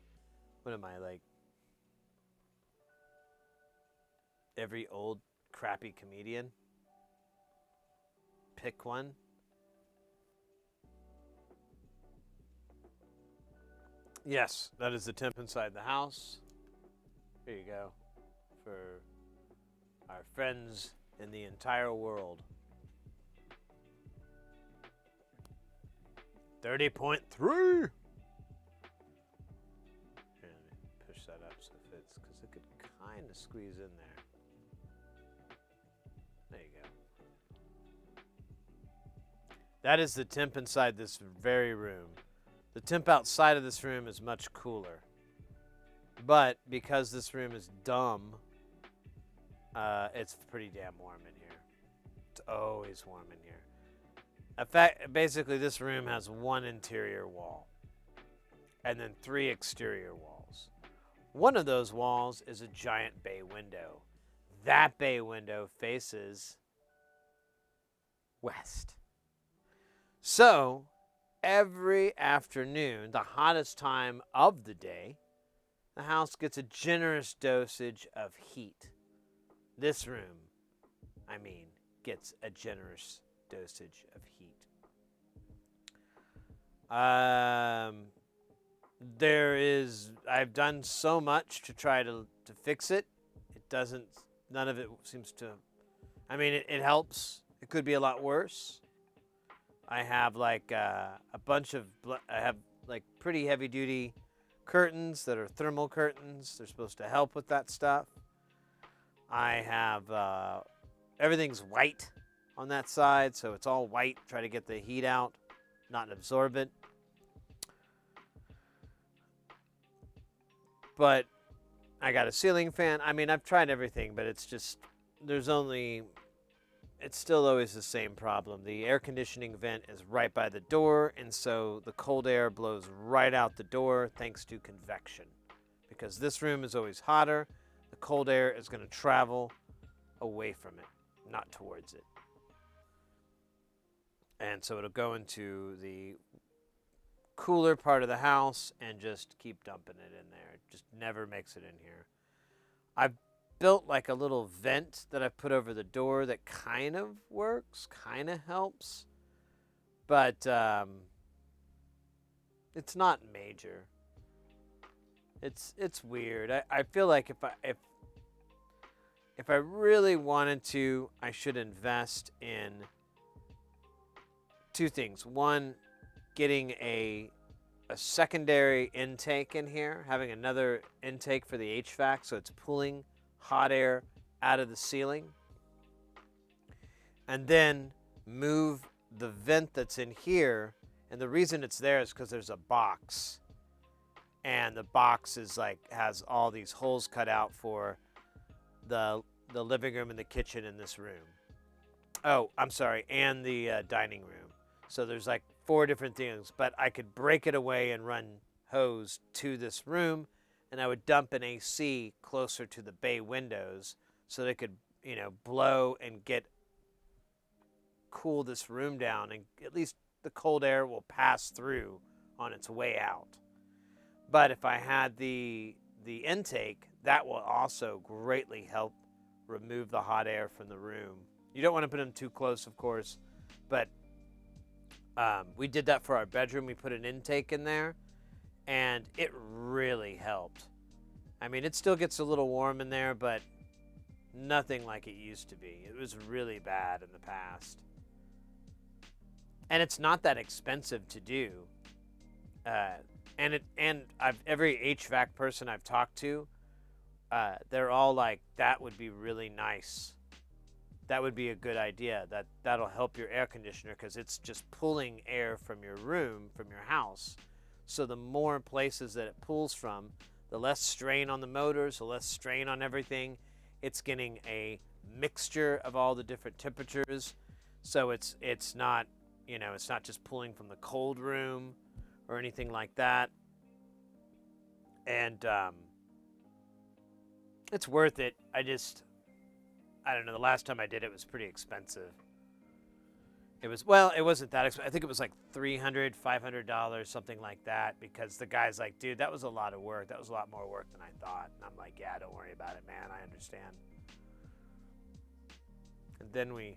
What am I, like, every old crappy comedian? Pick one. Yes, that is the temp inside the house. Here you go. For our friends in the entire world. 30.3. Here, let me push that up so it fits, because it could kind of squeeze in there. There you go. That is the temp inside this very room. The temp outside of this room is much cooler. But because this room is dumb, it's pretty damn warm in here. It's always warm in here. In fact, basically this room has one interior wall and then 3 exterior walls. One of those walls is a giant bay window. That bay window faces west. So every afternoon, the hottest time of the day, the house gets a generous dosage of heat. This room, I mean, gets a generous dosage of heat. I've done so much to try to fix it. None of it seems to, I mean, it helps. It could be a lot worse. I have like I have like pretty heavy duty curtains that are thermal curtains. They're supposed to help with that stuff. I have, everything's white on that side, so it's all white. Try to get the heat out, not absorb it. But I got a ceiling fan. I mean, I've tried everything, but it's just, it's still always the same problem. The air conditioning vent is right by the door, and so the cold air blows right out the door thanks to convection. Because this room is always hotter, the cold air is going to travel away from it, not towards it. And so it'll go into the cooler part of the house and just keep dumping it in there. It just never makes it in here. I've built like a little vent that I've put over the door that kind of works, kind of helps. But it's not major. It's weird. I feel like if I really wanted to, I should invest in 2 things. One, getting a secondary intake in here, having another intake for the HVAC so it's pulling hot air out of the ceiling. And then move the vent that's in here. And the reason it's there is because there's a box. and the box is like has all these holes cut out for the living room and the kitchen in this room. Oh, I'm sorry, and the dining room. So there's like 4 different things, but I could break it away and run hose to this room, and I would dump an AC closer to the bay windows so that it could, you know, blow and get cool this room down, and at least the cold air will pass through on its way out. But if I had the intake, that will also greatly help remove the hot air from the room. You don't want to put them too close, of course, but we did that for our bedroom. We put an intake in there, and it really helped. I mean, it still gets a little warm in there, but nothing like it used to be. It was really bad in the past. And it's not that expensive to do. Every HVAC person I've talked to, they're all like, that would be really nice. That would be a good idea. That'll help your air conditioner because it's just pulling air from your room, from your house. So the more places that it pulls from, the less strain on the motors, the less strain on everything. It's getting a mixture of all the different temperatures. So it's not, you know, it's not just pulling from the cold room or anything like that. And it's worth it. I don't know, the last time I did it was pretty expensive. It wasn't that expensive. I think it was like $300, $500, something like that, because the guy's like, dude, that was a lot of work. That was a lot more work than I thought. And I'm like, yeah, don't worry about it, man. I understand. And then we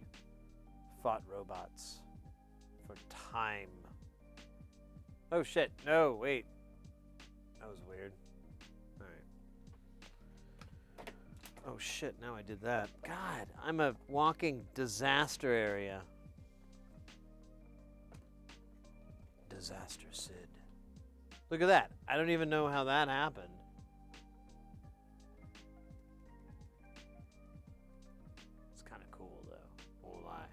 fought robots for time. Oh, shit. No, wait. That was weird. All right. Oh, shit. Now I did that. God, I'm a walking disaster area. Disaster Sid. Look at that. I don't even know how that happened. It's kind of cool, though. Won't lie.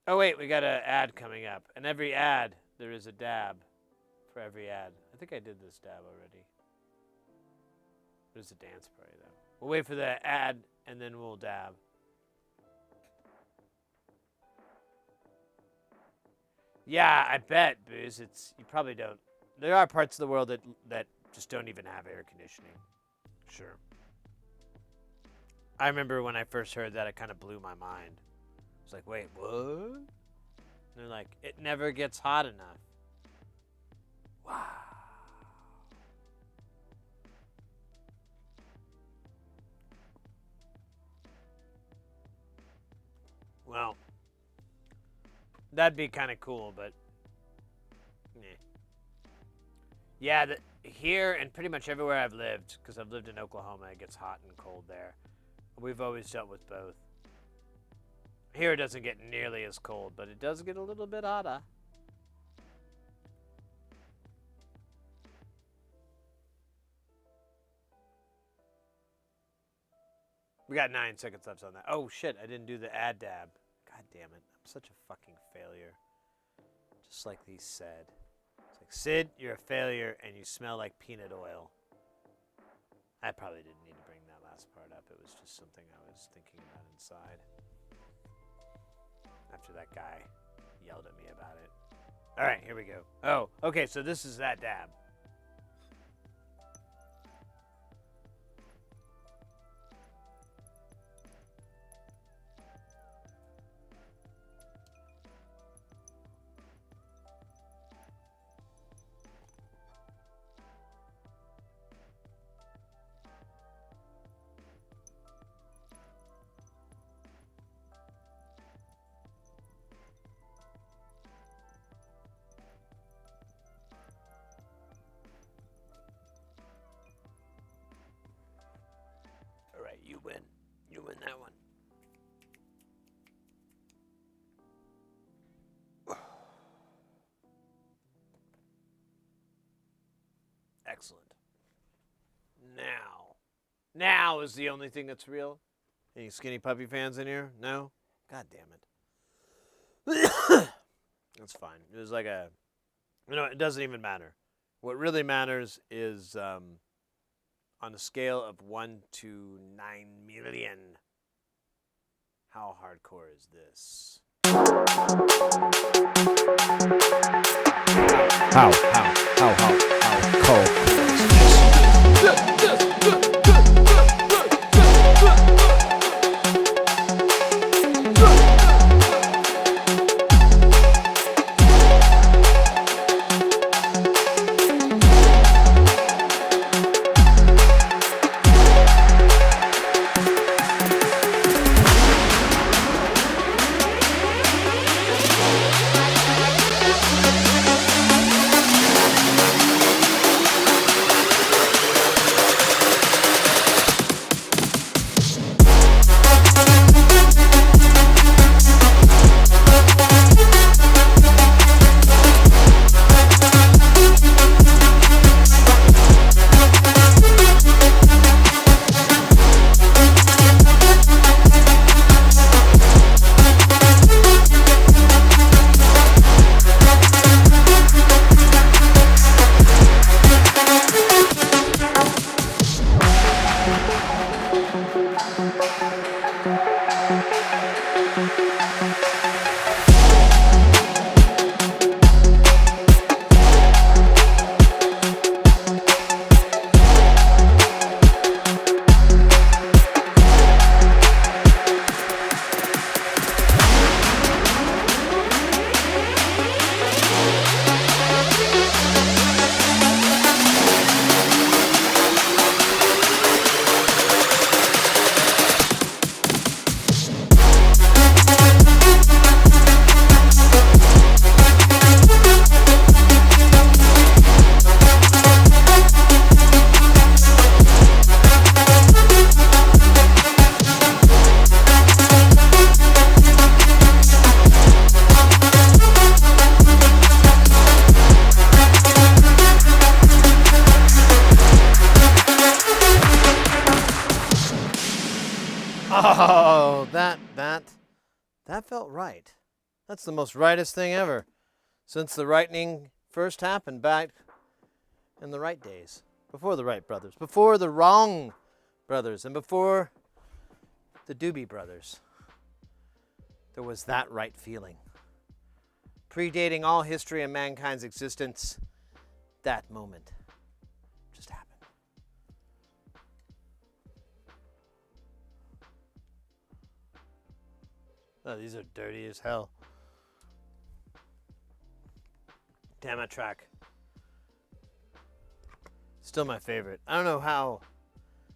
Oh, wait, we got an ad coming up. And every ad, there is a dab for every ad. I think I did this dab already. There's a dance party, though. We'll wait for the ad, and then we'll dab. Yeah, I bet, Booze. You probably don't. There are parts of the world that just don't even have air conditioning. Sure. I remember when I first heard that, it kind of blew my mind. It's like, wait, what? And they're like, it never gets hot enough. Wow. Well, that'd be kind of cool, but yeah, here and pretty much everywhere I've lived, because I've lived in Oklahoma, it gets hot and cold there. We've always dealt with both. Here it doesn't get nearly as cold, but it does get a little bit hotter. We got 9 seconds left on that. Oh shit, I didn't do the ad dab. God damn it. I'm such a fucking failure. Just like these said. It's like, Sid, you're a failure and you smell like peanut oil. I probably didn't need to bring that last part up. It was just something I was thinking about inside. After that guy yelled at me about it. All right, here we go. Oh, okay, so this is that dab. You win. You win that one. Excellent. Now is the only thing that's real. Any Skinny Puppy fans in here? No? God damn it. That's fine. It was like a, it doesn't even matter. What really matters is on a scale of 1 to 9 million, how hardcore is this? How cold Oh, that felt right. That's the most rightest thing ever since the rightening first happened back in the Wright days. Before the Wright brothers, before the Wrong brothers, and before the Doobie brothers. There was that right feeling. Predating all history and mankind's existence, that moment just happened. Oh, these are dirty as hell. Damn, that track. Still my favorite. I don't know how.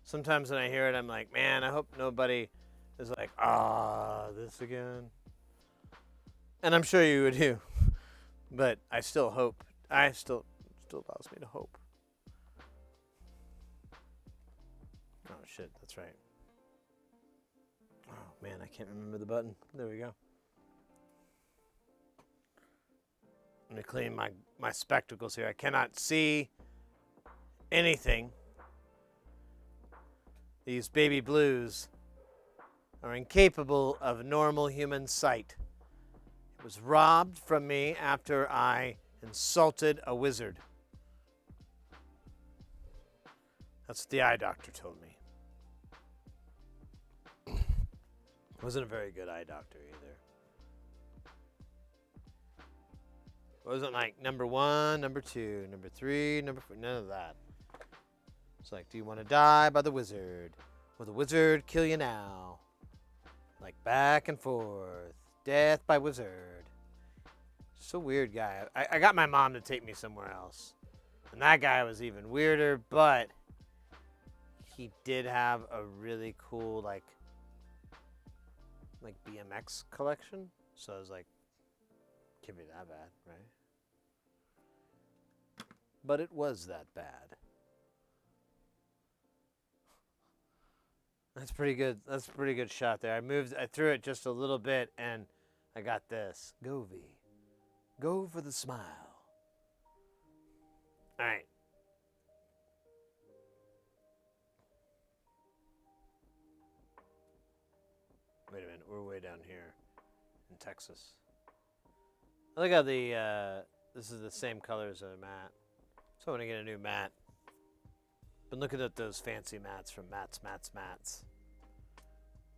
Sometimes when I hear it, I'm like, man, I hope nobody is like, this again. And I'm sure you would too. But I still hope. I still allows me to hope. Oh, shit, that's right. Oh, man, I can't remember the button. There we go. Let me clean my spectacles here. I cannot see anything. These baby blues are incapable of normal human sight. It was robbed from me after I insulted a wizard. That's what the eye doctor told me. Wasn't a very good eye doctor either. Wasn't like number 1, number 2, number 3, number 4, none of that. It's like, do you want to die by the wizard? Will the wizard kill you now? Like back and forth. Death by wizard. So weird guy. I got my mom to take me somewhere else. And that guy was even weirder, but he did have a really cool, like BMX collection. So I was like, can't be that bad, right? But it was that bad. That's pretty good. That's a pretty good shot there. I threw it just a little bit, and I got this. Go, V. Go for the smile. All right. we're way down here in Texas. I like how the this is the same color as a mat. So I want to get a new mat. Been looking at those fancy mats from Mats.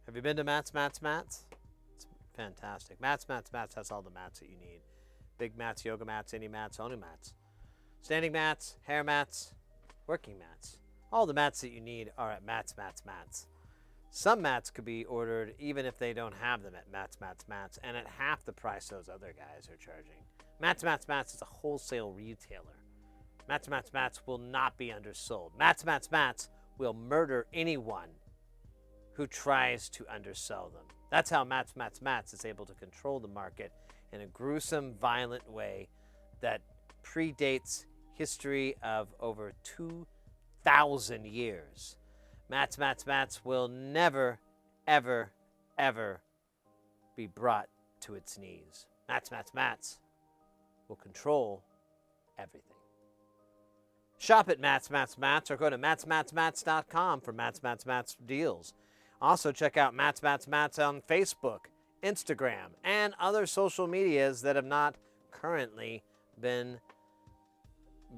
Have you been to Mats? It's fantastic. Mats has all the mats that you need. Big mats, yoga mats, any mats, only mats. Standing mats, hair mats, working mats. All the mats that you need are at Mats. Some mats could be ordered even if they don't have them at Mats, and at half the price those other guys are charging. Mats is a wholesale retailer. Mats will not be undersold. Mats will murder anyone who tries to undersell them. That's how Mats is able to control the market in a gruesome, violent way that predates history of over 2,000 years. Mats will never, ever, ever be brought to its knees. Mats will control everything. Shop at Mats or go to matsmatsmats.com for Mats deals. Also check out Mats on Facebook, Instagram, and other social medias that have not currently been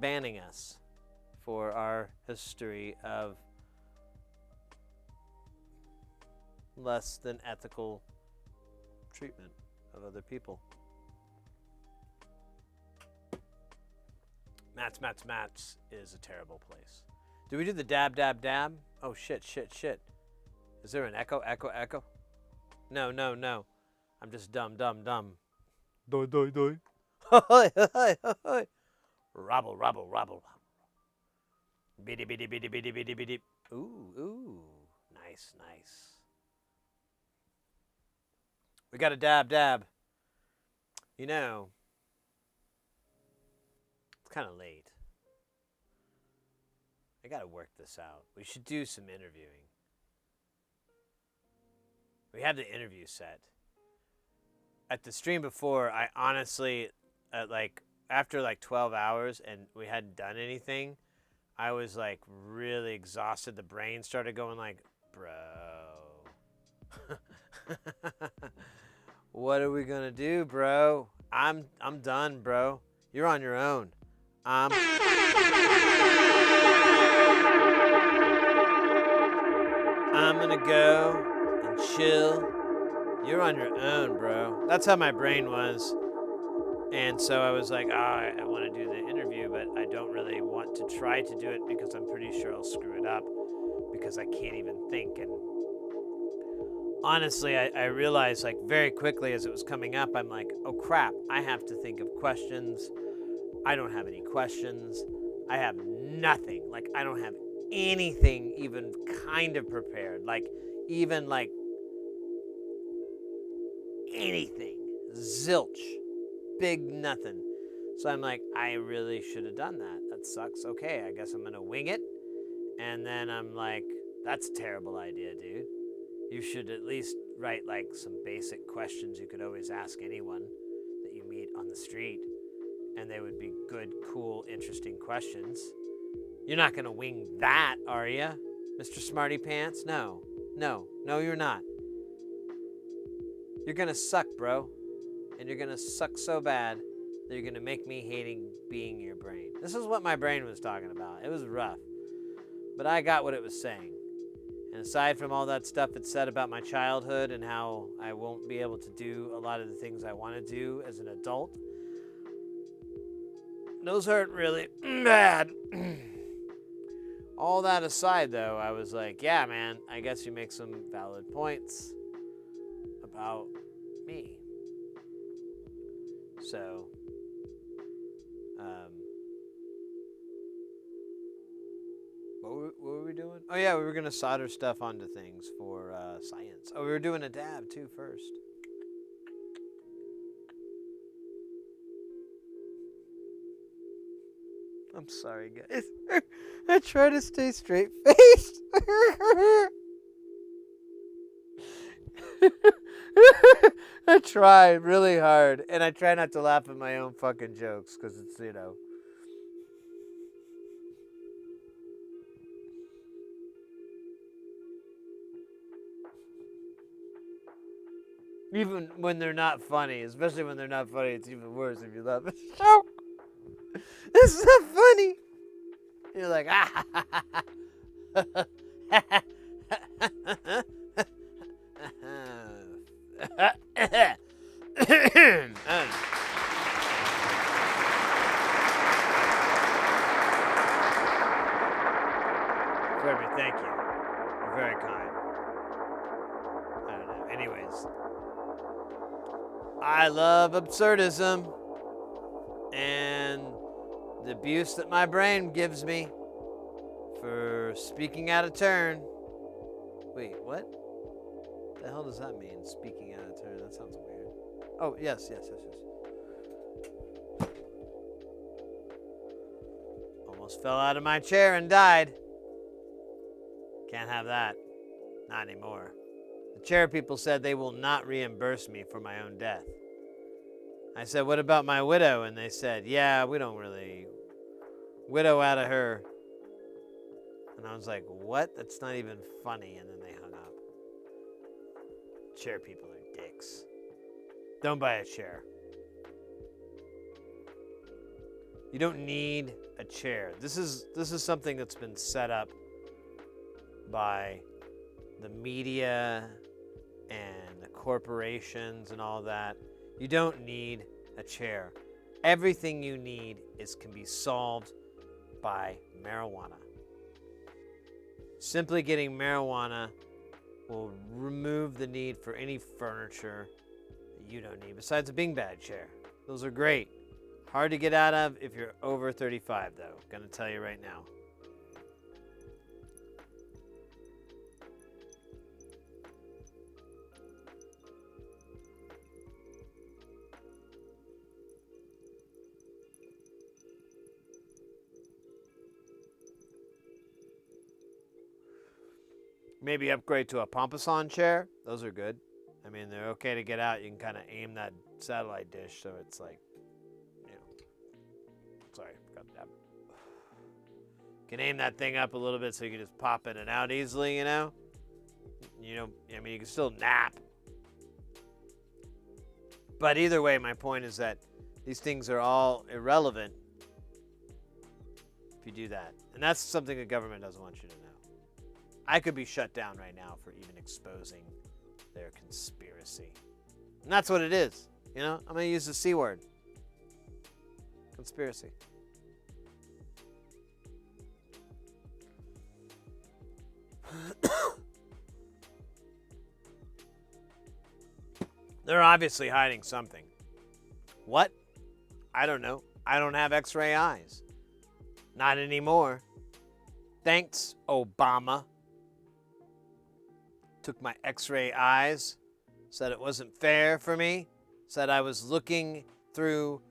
banning us for our history of less than ethical treatment of other people. Mats is a terrible place. Do we do the dab? Oh, shit. Is there an echo? No. I'm just dumb. Doi. Robble. Biddy. Ooh. Nice. We got a dab. You know, it's kind of late. I got to work this out. We should do some interviewing. We have the interview set. At the stream before, I honestly, after 12 hours and we hadn't done anything, I was really exhausted. The brain started going bro. What are we gonna do, bro? I'm done, bro. You're on your own. I'm gonna go and chill. You're on your own, bro. That's how my brain was. And so I was like, I want to do the interview, but I don't really want to try to do it because I'm pretty sure I'll screw it up because I can't even think. And honestly, I realized very quickly as it was coming up, I'm like, oh crap, I have to think of questions. I don't have any questions. I have nothing. I don't have anything even kind of prepared. Anything. Zilch. Big nothing. So I'm like, I really should have done that. That sucks. Okay, I guess I'm going to wing it. And then I'm like, that's a terrible idea, dude. You should at least write some basic questions you could always ask anyone that you meet on the street. And they would be good, cool, interesting questions. You're not going to wing that, are you, Mr. Smarty Pants? No, you're not. You're going to suck, bro. And you're going to suck so bad that you're going to make me hating being your brain. This is what my brain was talking about. It was rough. But I got what it was saying. And aside from all that stuff it said about my childhood and how I won't be able to do a lot of the things I want to do as an adult, those aren't really bad. All that aside, though, I was like, yeah, man, I guess you make some valid points about me. So, what were we doing? Oh, yeah, we were going to solder stuff onto things for science. Oh, we were doing a dab, too, first. I'm sorry, guys. I try to stay straight-faced. I try really hard, and I try not to laugh at my own fucking jokes, because it's, Even when they're not funny, especially when they're not funny, it's even worse if you laugh at the show. It's not funny. You're like, ah. Furby, thank you. You're very kind. I don't know. Anyways, I love absurdism and the abuse that my brain gives me for speaking out of turn. Wait, what? The hell does that mean? Speaking out of turn? That sounds weird. Oh, yes. Almost fell out of my chair and died. Can't have that. Not anymore. The chair people said they will not reimburse me for my own death. I said, what about my widow? And they said, yeah, we don't really widow out of her. And I was like, what? That's not even funny. And then they hung up. Chair people are dicks. Don't buy a chair. You don't need a chair. This is something that's been set up by the media and the corporations and all that. You don't need a chair. Everything you need can be solved by marijuana. Simply getting marijuana will remove the need for any furniture that you don't need, besides a beanbag chair. Those are great. Hard to get out of if you're over 35, though. Gonna tell you right now. Maybe upgrade to a Pompous-on chair. Those are good. I mean, they're okay to get out. You can kind of aim that satellite dish so it's like, you know. Sorry, forgot that. You can aim that thing up a little bit so you can just pop in and out easily, you know. You know, I mean, you can still nap. But either way, my point is that these things are all irrelevant if you do that. And that's something the government doesn't want you to know. I could be shut down right now for even exposing their conspiracy. And that's what it is. You know, I'm going to use the C word. Conspiracy. They're obviously hiding something. What? I don't know. I don't have X-ray eyes. Not anymore. Thanks, Obama. Took my X-ray eyes, said it wasn't fair for me, said I was looking through.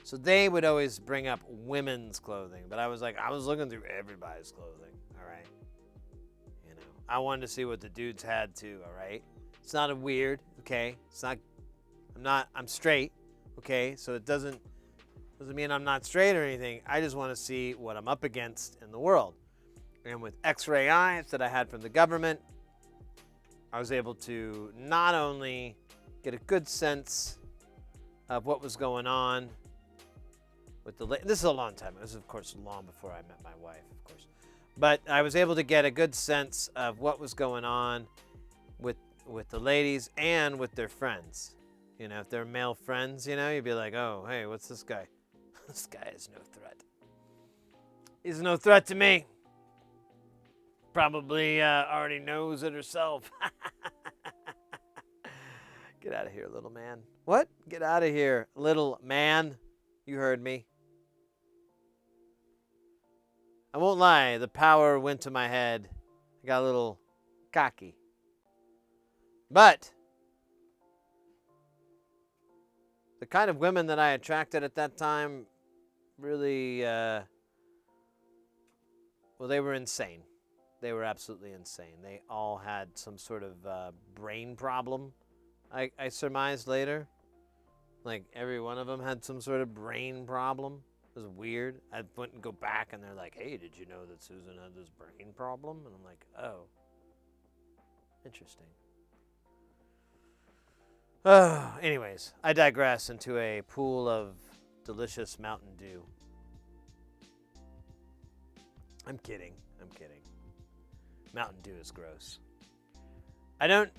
So they would always bring up women's clothing, but I was like, I was looking through everybody's clothing, all right? You know, I wanted to see what the dudes had too, all right? It's not a weird, okay? I'm straight, okay? So it doesn't mean I'm not straight or anything. I just want to see what I'm up against in the world. And with X-ray eyes that I had from the government, I was able to not only get a good sense of what was going on with this is a long time. This is, of course, long before I met my wife, of course. But I was able to get a good sense of what was going on with the ladies and with their friends. You know, if they're male friends, you know, you'd be like, oh, hey, what's this guy? This guy is no threat. He's no threat to me. Probably already knows it herself. Get out of here, little man. What? Get out of here, little man. You heard me. I won't lie, the power went to my head. I got a little cocky. But the kind of women that I attracted at that time really, well, they were insane. They were absolutely insane. They all had some sort of brain problem, I surmised later. Like, every one of them had some sort of brain problem. It was weird. I went and go back, and they're like, hey, did you know that Susan had this brain problem? And I'm like, oh. Interesting. Anyways, I digress into a pool of delicious Mountain Dew. I'm kidding. Mountain Dew is gross. I don't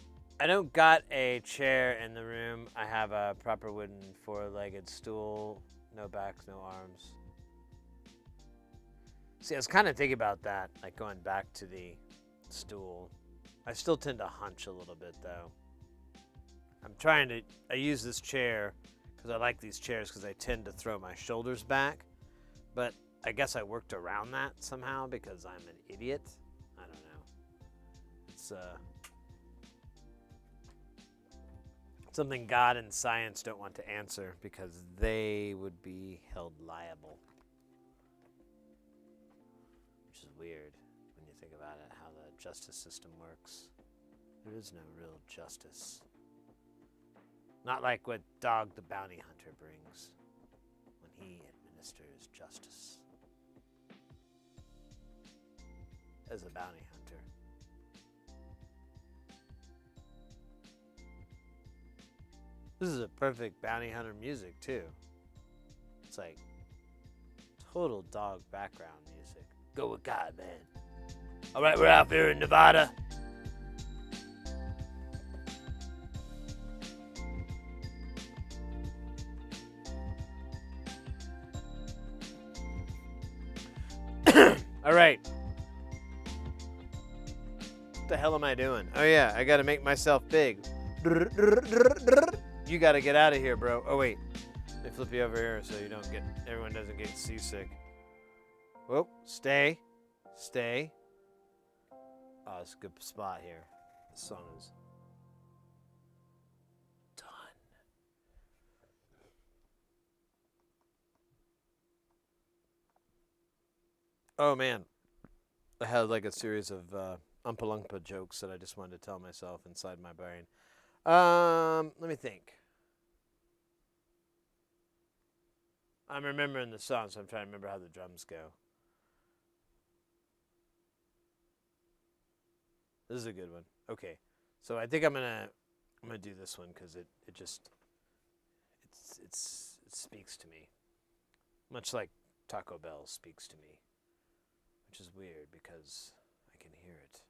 got a chair in the room. I have a proper wooden 4-legged stool. No back, no arms. See, I was kind of thinking about that, like going back to the stool. I still tend to hunch a little bit, though. I use this chair because I like these chairs because I tend to throw my shoulders back. But I guess I worked around that somehow because I'm an idiot. I don't know. It's something God and science don't want to answer because they would be held liable. Which is weird when you think about it, how the justice system works. There is no real justice. Not like what Dog the Bounty Hunter brings when he administers justice. As a bounty hunter. This is a perfect bounty hunter music, too. It's like total dog background music. Go with God, man. All right, we're out here in Nevada. All right. What the hell am I doing? Oh, yeah, I got to make myself big. You got to get out of here, bro. Oh, wait. Let me flip you over here so everyone doesn't get seasick. Whoa, stay. Oh, it's a good spot here. The song is done. Oh, man. I had like a series of Oompa Loompa jokes that I just wanted to tell myself inside my brain. Let me think. I'm remembering the song, so I'm trying to remember how the drums go. This is a good one. Okay, so I think I'm gonna do this one because it speaks to me, much like Taco Bell speaks to me, which is weird because I can hear it.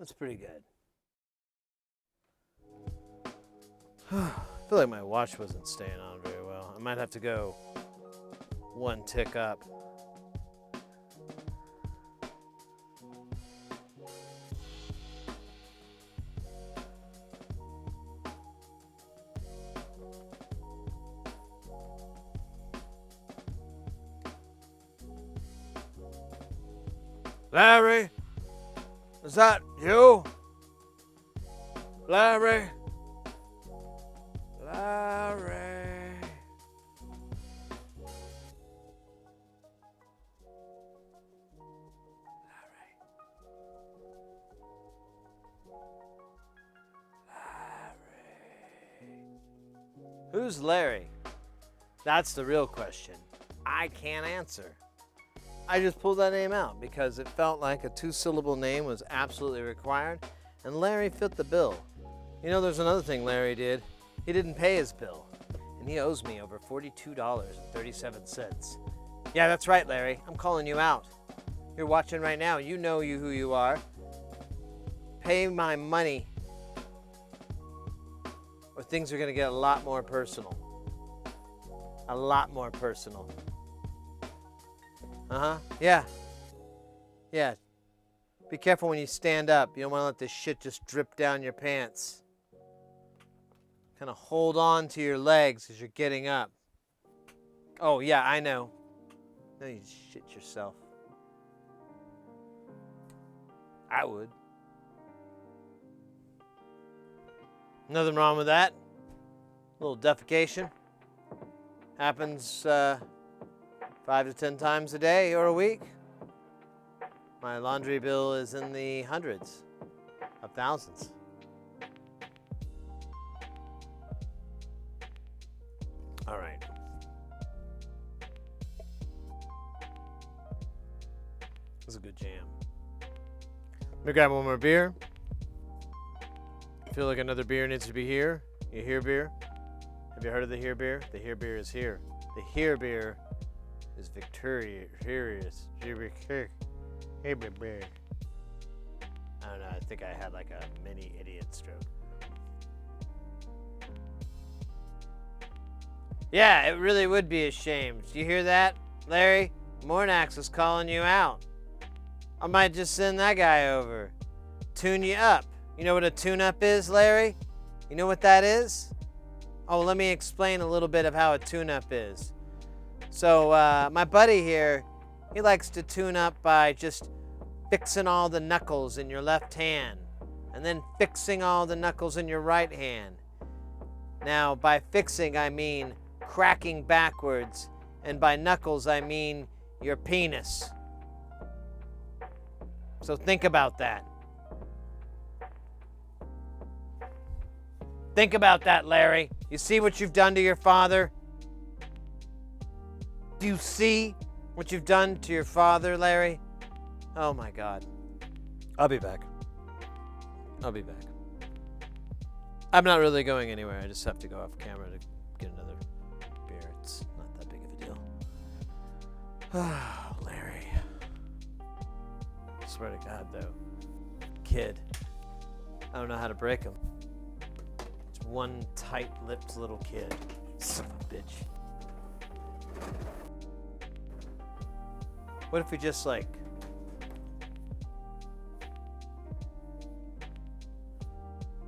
That's pretty good. I feel like my watch wasn't staying on very well. I might have to go one tick up. Larry, is that you? Larry? Larry. Who's Larry? That's the real question. I can't answer. I just pulled that name out because it felt like a two-syllable name was absolutely required, and Larry fit the bill. You know, there's another thing Larry did. He didn't pay his bill, and he owes me over $42.37. Yeah, that's right, Larry. I'm calling you out. You're watching right now. You know who you are. Pay my money, or things are going to get a lot more personal. A lot more personal. Yeah. Yeah. Be careful when you stand up. You don't want to let this shit just drip down your pants. Kind of hold on to your legs as you're getting up. Oh, yeah, I know. No, you shit yourself. I would. Nothing wrong with that. A little defecation. Happens 5 to 10 times a day or a week. My laundry bill is in the hundreds of thousands. All right. This is a good jam. Let me grab one more beer. I feel like another beer needs to be here. You hear beer? Have you heard of the Here Beer? The Here Beer is here. The Here Beer is victorious. Hey, beer. I don't know. I think I had like a mini idiot stroke. Yeah, it really would be a shame. Do you hear that, Larry? Mornax is calling you out. I might just send that guy over. Tune you up. You know what a tune-up is, Larry? You know what that is? Oh, let me explain a little bit of how a tune-up is. So, my buddy here, he likes to tune up by just fixing all the knuckles in your left hand, and then fixing all the knuckles in your right hand. Now, by fixing, I mean cracking backwards, and by knuckles, I mean your penis. So think about that. Think about that, Larry. You see what you've done to your father? Do you see what you've done to your father, Larry? Oh my God. I'll be back. I'll be back. I'm not really going anywhere. I just have to go off camera to get another beer. It's not that big of a deal. Oh, Larry. I swear to God, though. Kid. I don't know how to break him. It's one tight-lipped little kid. Son of a bitch. What if we just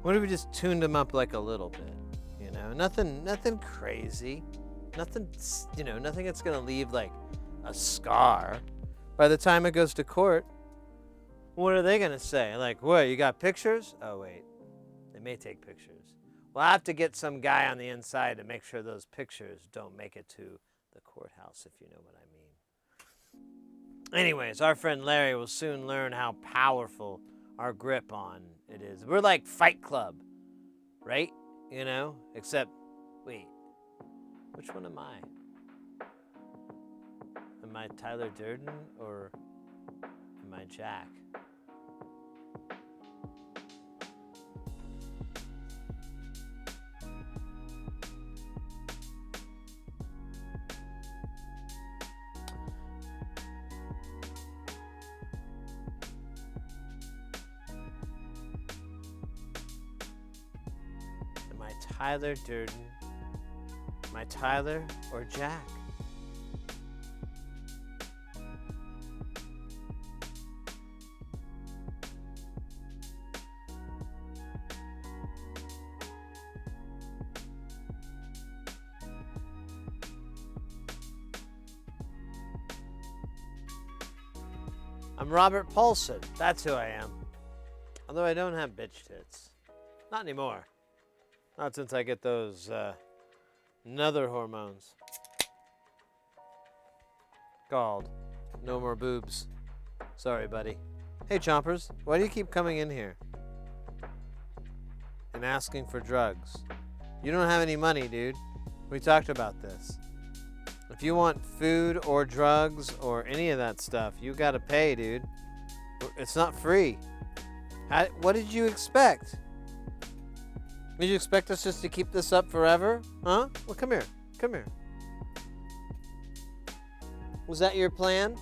what if we just tuned him up like a little bit? You know, nothing crazy. Nothing that's gonna leave like a scar. By the time it goes to court, what are they gonna say? Like, what, you got pictures? Oh wait, they may take pictures. We'll have to get some guy on the inside to make sure those pictures don't make it to the courthouse, if you know what I mean. Anyways, our friend Larry will soon learn how powerful our grip on it is. We're like Fight Club, right? You know, except, wait, which one am I? Am I Tyler Durden or am I Jack? Tyler Durden. Am I Tyler or Jack? I'm Robert Paulson. That's who I am. Although I don't have bitch tits. Not anymore. Not since I get those nether hormones. Called no more boobs. Sorry, buddy. Hey, Chompers. Why do you keep coming in here and asking for drugs? You don't have any money, dude. We talked about this. If you want food or drugs or any of that stuff, you gotta pay, dude. It's not free. What did you expect? Did you expect us just to keep this up forever? Huh? Well, come here. Come here. Was that your plan?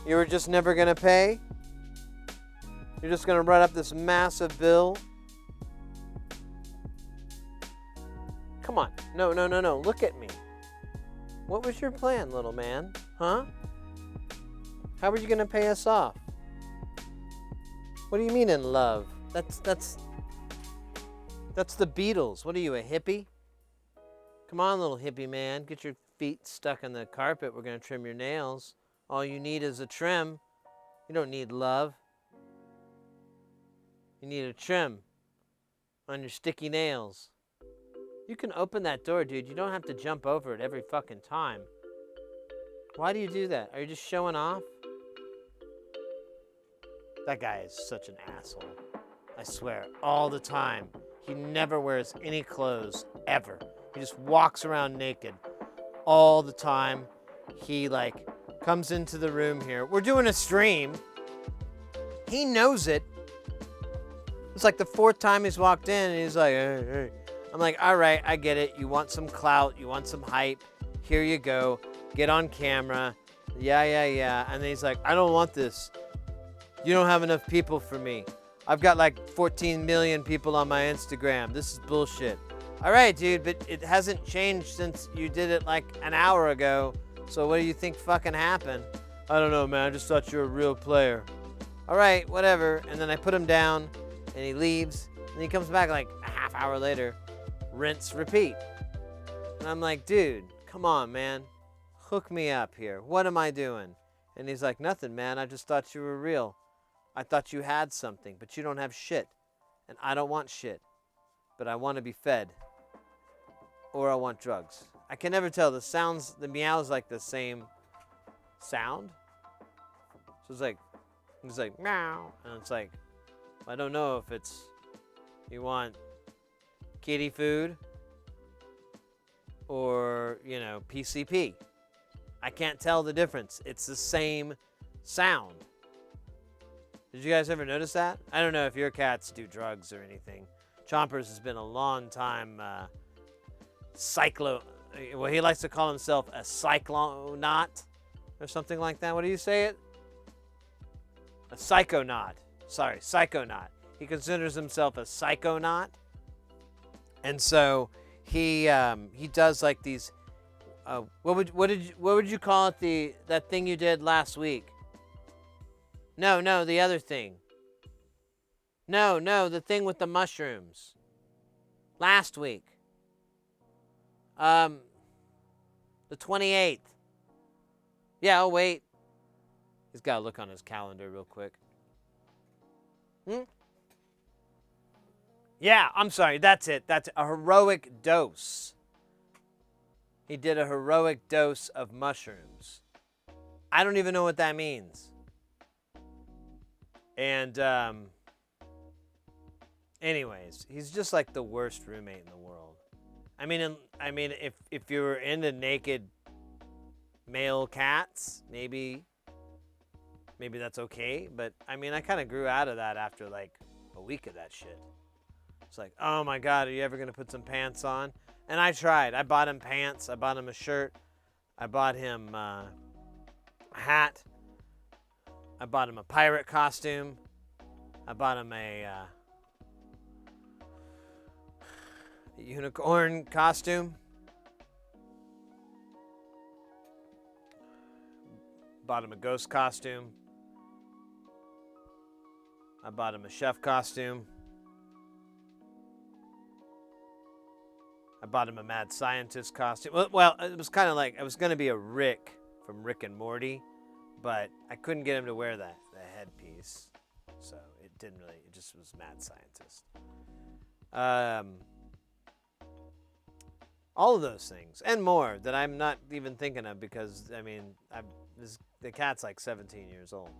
You were just never gonna pay? You're just gonna write up this massive bill? Come on. No, no, no, no. Look at me. What was your plan, little man? Huh? How were you gonna pay us off? What do you mean in love? That's the Beatles. What are you, a hippie? Come on, little hippie man. Get your feet stuck in the carpet. We're gonna trim your nails. All you need is a trim. You don't need love. You need a trim on your sticky nails. You can open that door, dude. You don't have to jump over it every fucking time. Why do you do that? Are you just showing off? That guy is such an asshole. I swear, all the time. He never wears any clothes, ever. He just walks around naked all the time. He, like, comes into the room here. We're doing a stream. He knows it. It's like the 4th time he's walked in, and he's like, hey, hey. I'm like, all right, I get it. You want some clout. You want some hype. Here you go. Get on camera. Yeah, yeah, yeah. And then he's like, I don't want this. You don't have enough people for me. I've got like 14 million people on my Instagram. This is bullshit. All right, dude, but it hasn't changed since you did it like an hour ago. So what do you think fucking happened? I don't know, man. I just thought you were a real player. All right, whatever. And then I put him down, and he leaves. And he comes back like a half hour later. Rinse, repeat. And I'm like, dude, come on, man. Hook me up here. What am I doing? And he's like, nothing, man. I just thought you were real. I thought you had something, but you don't have shit. And I don't want shit. But I want to be fed. Or I want drugs. I can never tell. The meow's like the same sound. So it's like, meow. And it's like, I don't know if it's, you want kitty food or, you know, PCP. I can't tell the difference. It's the same sound. Did you guys ever notice that? I don't know if your cats do drugs or anything. Chompers has been a long time well, he likes to call himself a cyclonaut or something like that. What do you say it? A psychonaut. Sorry, psychonaut. He considers himself a psychonaut. And so he does like these what would you call it, that thing you did last week? No, the other thing. No, the thing with the mushrooms. Last week. The 28th. Yeah, I'll wait. He's got to look on his calendar real quick. Yeah, I'm sorry. That's it. That's a heroic dose. He did a heroic dose of mushrooms. I don't even know what that means. And, anyways, he's just like the worst roommate in the world. I mean, if you were into naked male cats, maybe that's okay. But I mean, I kind of grew out of that after like a week of that shit. It's like, oh my God, are you ever gonna put some pants on? And I tried. I bought him pants. I bought him a shirt. I bought him a hat. I bought him a pirate costume. I bought him a A unicorn costume. Bought him a ghost costume. I bought him a chef costume. I bought him a mad scientist costume. Well, it was kind of like I was going to be a Rick from Rick and Morty, but I couldn't get him to wear the headpiece, so it didn't really. It just was mad scientist. All of those things and more that I'm not even thinking of because I mean, the cat's like 17 years old.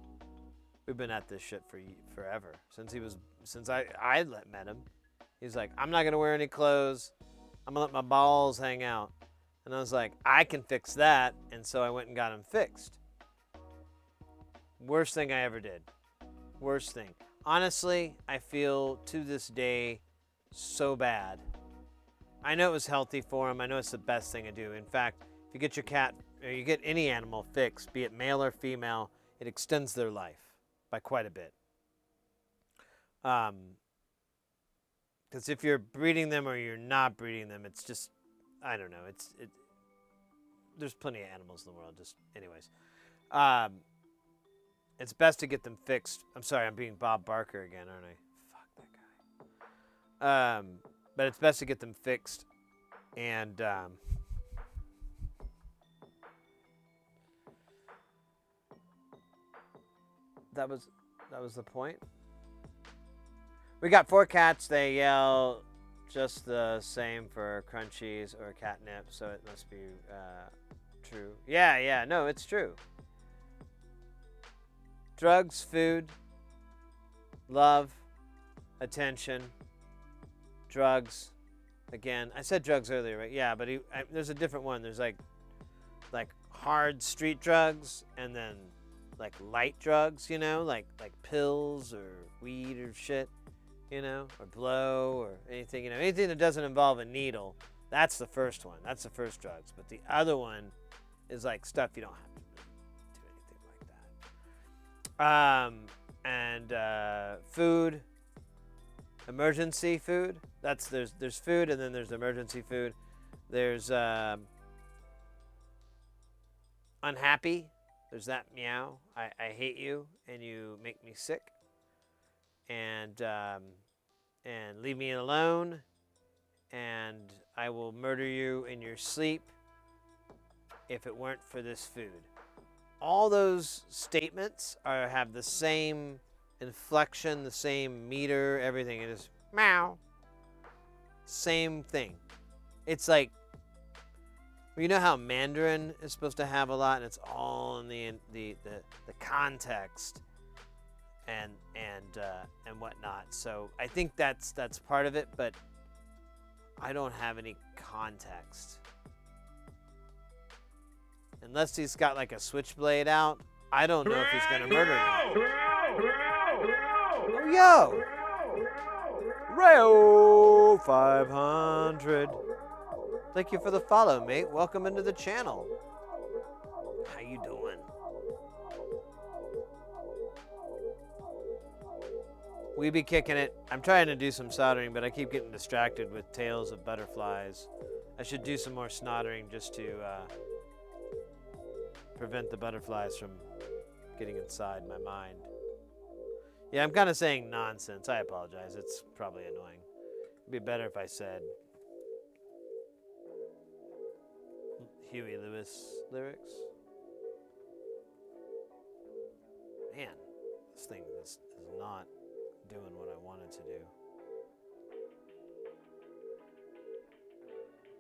We've been at this shit for forever since I met him. He's like, I'm not gonna wear any clothes. I'm gonna let my balls hang out. And I was like, I can fix that. And so I went and got him fixed. Worst thing I ever did. Worst thing. Honestly, I feel to this day so bad. I know it was healthy for him. I know it's the best thing to do. In fact, if you get your cat or you get any animal fixed, be it male or female, it extends their life by quite a bit. Because if you're breeding them or you're not breeding them, it's just, I don't know. There's plenty of animals in the world. Just, anyways, it's best to get them fixed. I'm sorry, I'm being Bob Barker again, aren't I? Fuck that guy. But it's best to get them fixed, and that was the point. We got 4 cats. They yell just the same for crunchies or catnip, so it must be true. Yeah, no, it's true. Drugs, food, love, attention, drugs. Again, I said drugs earlier, right? Yeah, but there's a different one. There's like hard street drugs and then like light drugs, you know, like pills or weed or shit. You know, or blow or anything, you know, anything that doesn't involve a needle. That's the first one. That's the first drugs. But the other one is like stuff you don't have to do anything like that. And food, emergency food. There's food and then there's emergency food. There's unhappy. There's that meow. I hate you and you make me sick. And leave me alone, and I will murder you in your sleep if it weren't for this food. All those statements have the same inflection, the same meter, everything. It is meow. Same thing. It's like, you know how Mandarin is supposed to have a lot, and it's all in the context. And whatnot. So I think that's part of it, but I don't have any context. Unless he's got like a switchblade out, I don't know if he's gonna murder me. Oh, yo! Rayo 500. Thank you for the follow, mate. Welcome into the channel. How you doing? We be kicking it. I'm trying to do some soldering, but I keep getting distracted with tails of butterflies. I should do some more snottering just to prevent the butterflies from getting inside my mind. Yeah, I'm kind of saying nonsense. I apologize. It's probably annoying. It'd be better if I said Huey Lewis lyrics. Man, this thing is not doing what I wanted to do.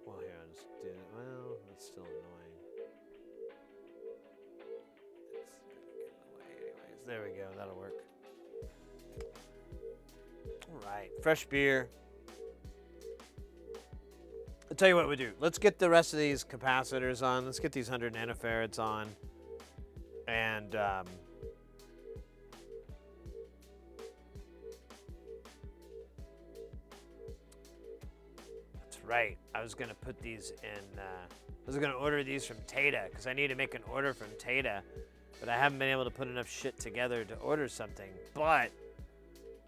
Well, here, I'll just do it. Well, that's still annoying. It's gonna get in the way anyways. There we go, that'll work. Alright, fresh beer. I'll tell you what we do. Let's get the rest of these capacitors on. Let's get these 100 nanofarads on. And, right. I was going to put these in, I was going to order these from Tata because I need to make an order from Tata, but I haven't been able to put enough shit together to order something. But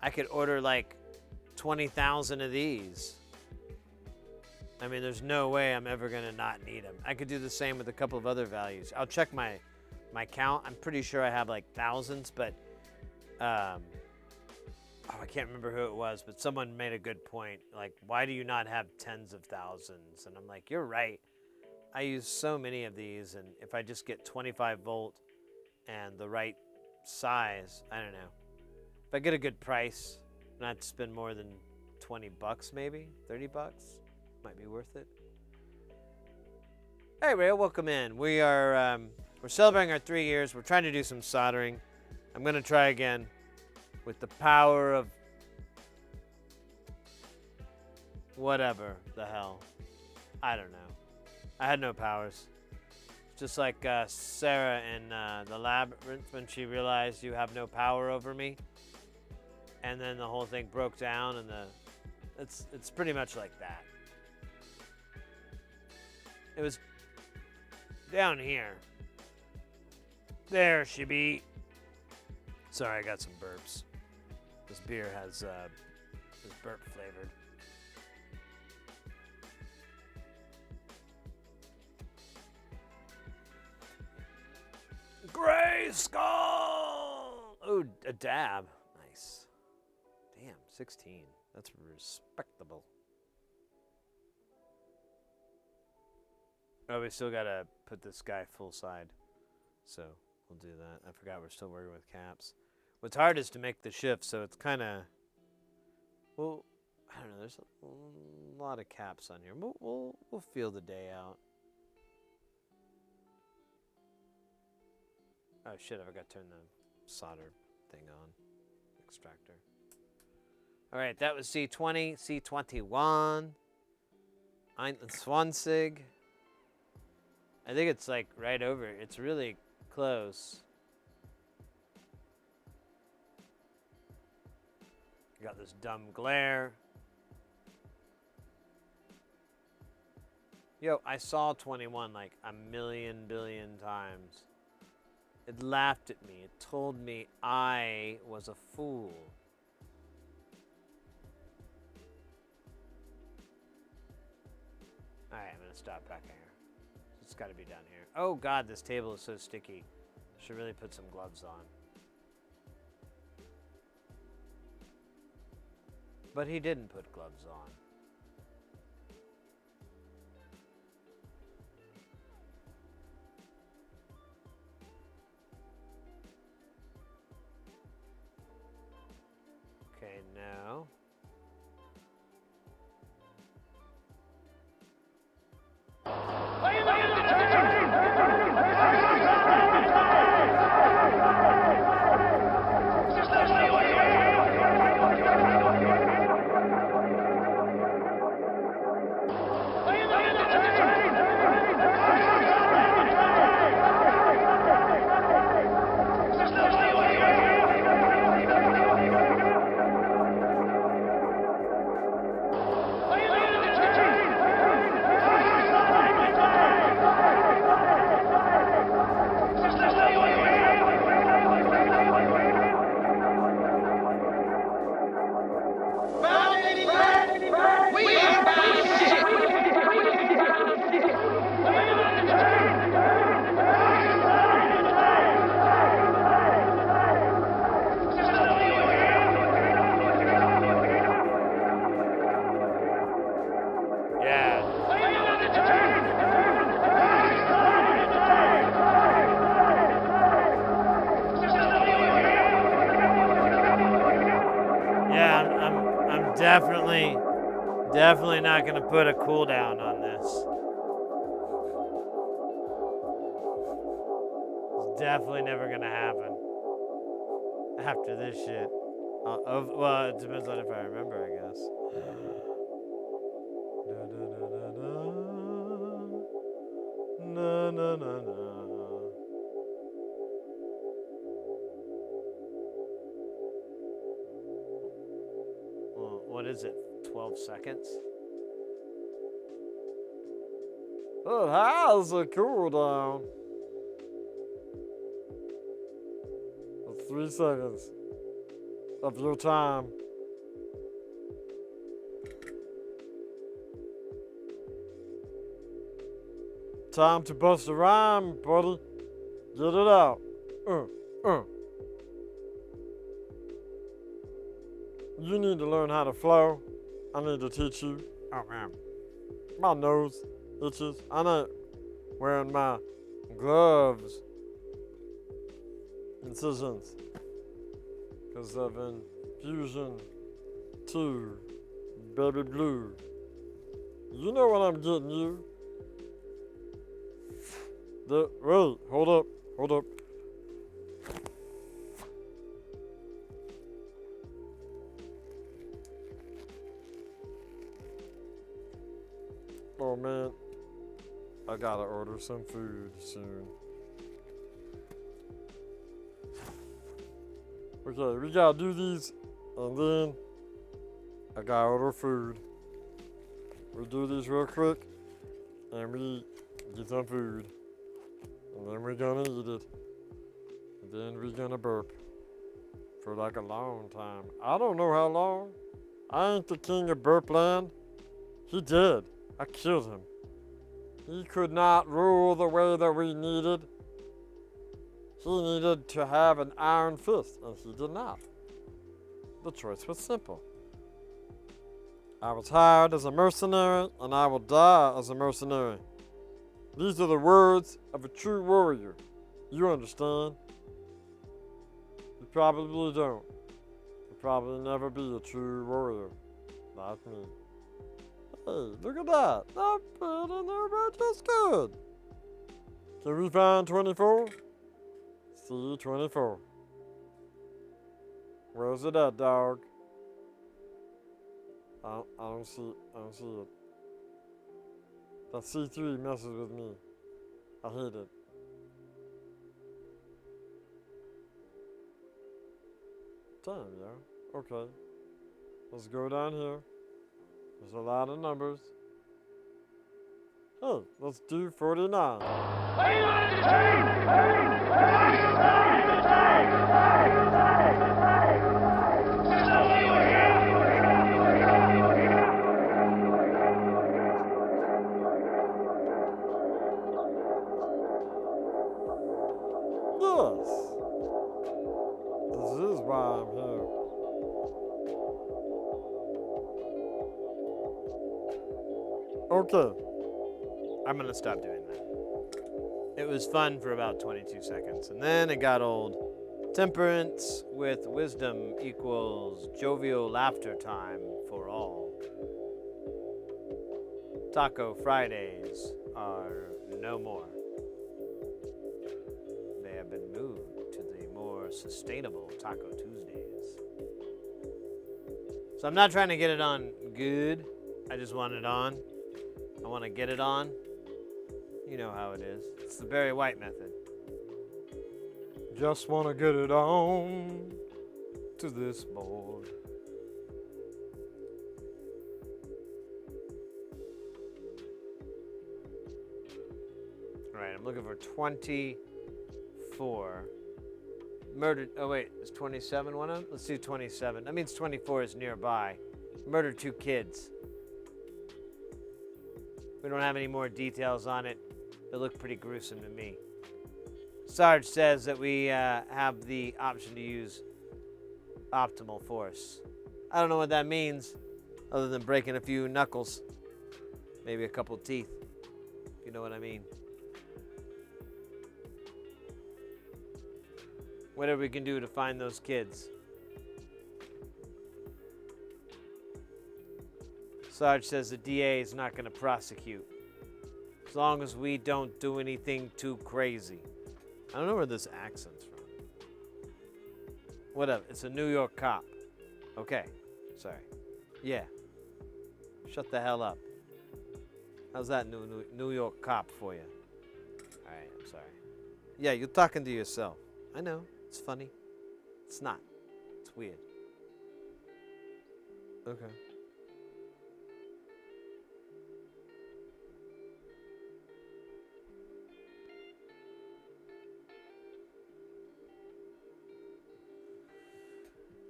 I could order like 20,000 of these I mean, there's no way I'm ever gonna not need them. I could do the same with a couple of other values. I'll check my count. I'm pretty sure I have like thousands, but I can't remember who it was, but someone made a good point. Like, why do you not have tens of thousands? And I'm like, you're right. I use so many of these, and if I just get 25 volt and the right size, I don't know. If I get a good price, not spend more than 20 bucks maybe, 30 bucks, might be worth it. Hey Ray, welcome in. We are we're celebrating our 3 years. We're trying to do some soldering. I'm gonna try again with the power of whatever the hell. I don't know. I had no powers. Just like Sarah in the labyrinth when she realized you have no power over me, and then the whole thing broke down, and it's pretty much like that. It was down here. There she be. Sorry, I got some burps. This beer has is burp flavored. Gray Skull! Oh, a dab. Nice. Damn, 16. That's respectable. Oh, we still gotta put this guy full side. So, we'll do that. I forgot we're still working with caps. What's hard is to make the shift, so it's kind of... Well, I don't know. There's a lot of caps on here. We'll feel the day out. Oh shit, I forgot to turn the solder thing on. Extractor. Alright, that was C20, C21. Swansig. I think it's like right over. It's really close. Got this dumb glare. Yo, I saw 21 like a million billion times. It laughed at me. It told me I was a fool. Alright, I'm gonna stop back here. It's gotta be down here. Oh god, this table is so sticky. Should really put some gloves on. But he didn't put gloves on. Okay, now. Definitely not going to put a cooldown on this. It's definitely never going to happen. After this shit. Well, it depends on if I remember, I guess. Na, na, na, na. Well, what is it? 12 seconds. It has a cooldown. 3 seconds of your time. Time to bust a rhyme, buddy. Get it out. You need to learn how to flow. I need to teach you. Oh man, my nose itches. I ain't wearing my gloves. Incisions. Because of infusion 2, baby blue. You know what I'm getting you. Wait, hold up. Oh man, I gotta order some food soon. Okay, we gotta do these, and then I gotta order food. We do these real quick, and we get some food. And then we're gonna eat it. And then we're gonna burp. For like a long time. I don't know how long. I ain't the king of Burpland. He did. I killed him. He could not rule the way that we needed. He needed to have an iron fist, and he did not. The choice was simple. I was hired as a mercenary, and I will die as a mercenary. These are the words of a true warrior. You understand? You probably don't. You'll probably never be a true warrior like me. Hey, look at that. Not bad in there, but just good. Can we find 24? C24. Where's it at, dog? I don't see it. That C3 messes with me. I hate it. Damn, yeah. Okay. Let's go down here. There's a lot of numbers. Hey, let's do 49. Yes. This is why I'm here. Okay. I'm gonna stop doing that. It was fun for about 22 seconds, and then it got old. Temperance with wisdom equals jovial laughter time for all. Taco Fridays are no more. They have been moved to the more sustainable Taco Tuesdays. So I'm not trying to get it on good. I just want it on. I want to get it on. You know how it is. It's the Barry White method. Just want to get it on. To this board. All right, I'm looking for 24. Murdered. Oh, wait. Is 27 one of them? Let's do 27. That means 24 is nearby. Murdered 2 kids. We don't have any more details on it. It looked pretty gruesome to me. Sarge says that we have the option to use optimal force. I don't know what that means, other than breaking a few knuckles. Maybe a couple teeth, if you know what I mean. Whatever we can do to find those kids. Sarge says the DA is not going to prosecute as long as we don't do anything too crazy. I don't know where this accent's from. Whatever. It's a New York cop. Okay. Sorry. Yeah. Shut the hell up. How's that New York cop for you? All right. I'm sorry. Yeah, you're talking to yourself. I know. It's funny. It's not. It's weird. Okay.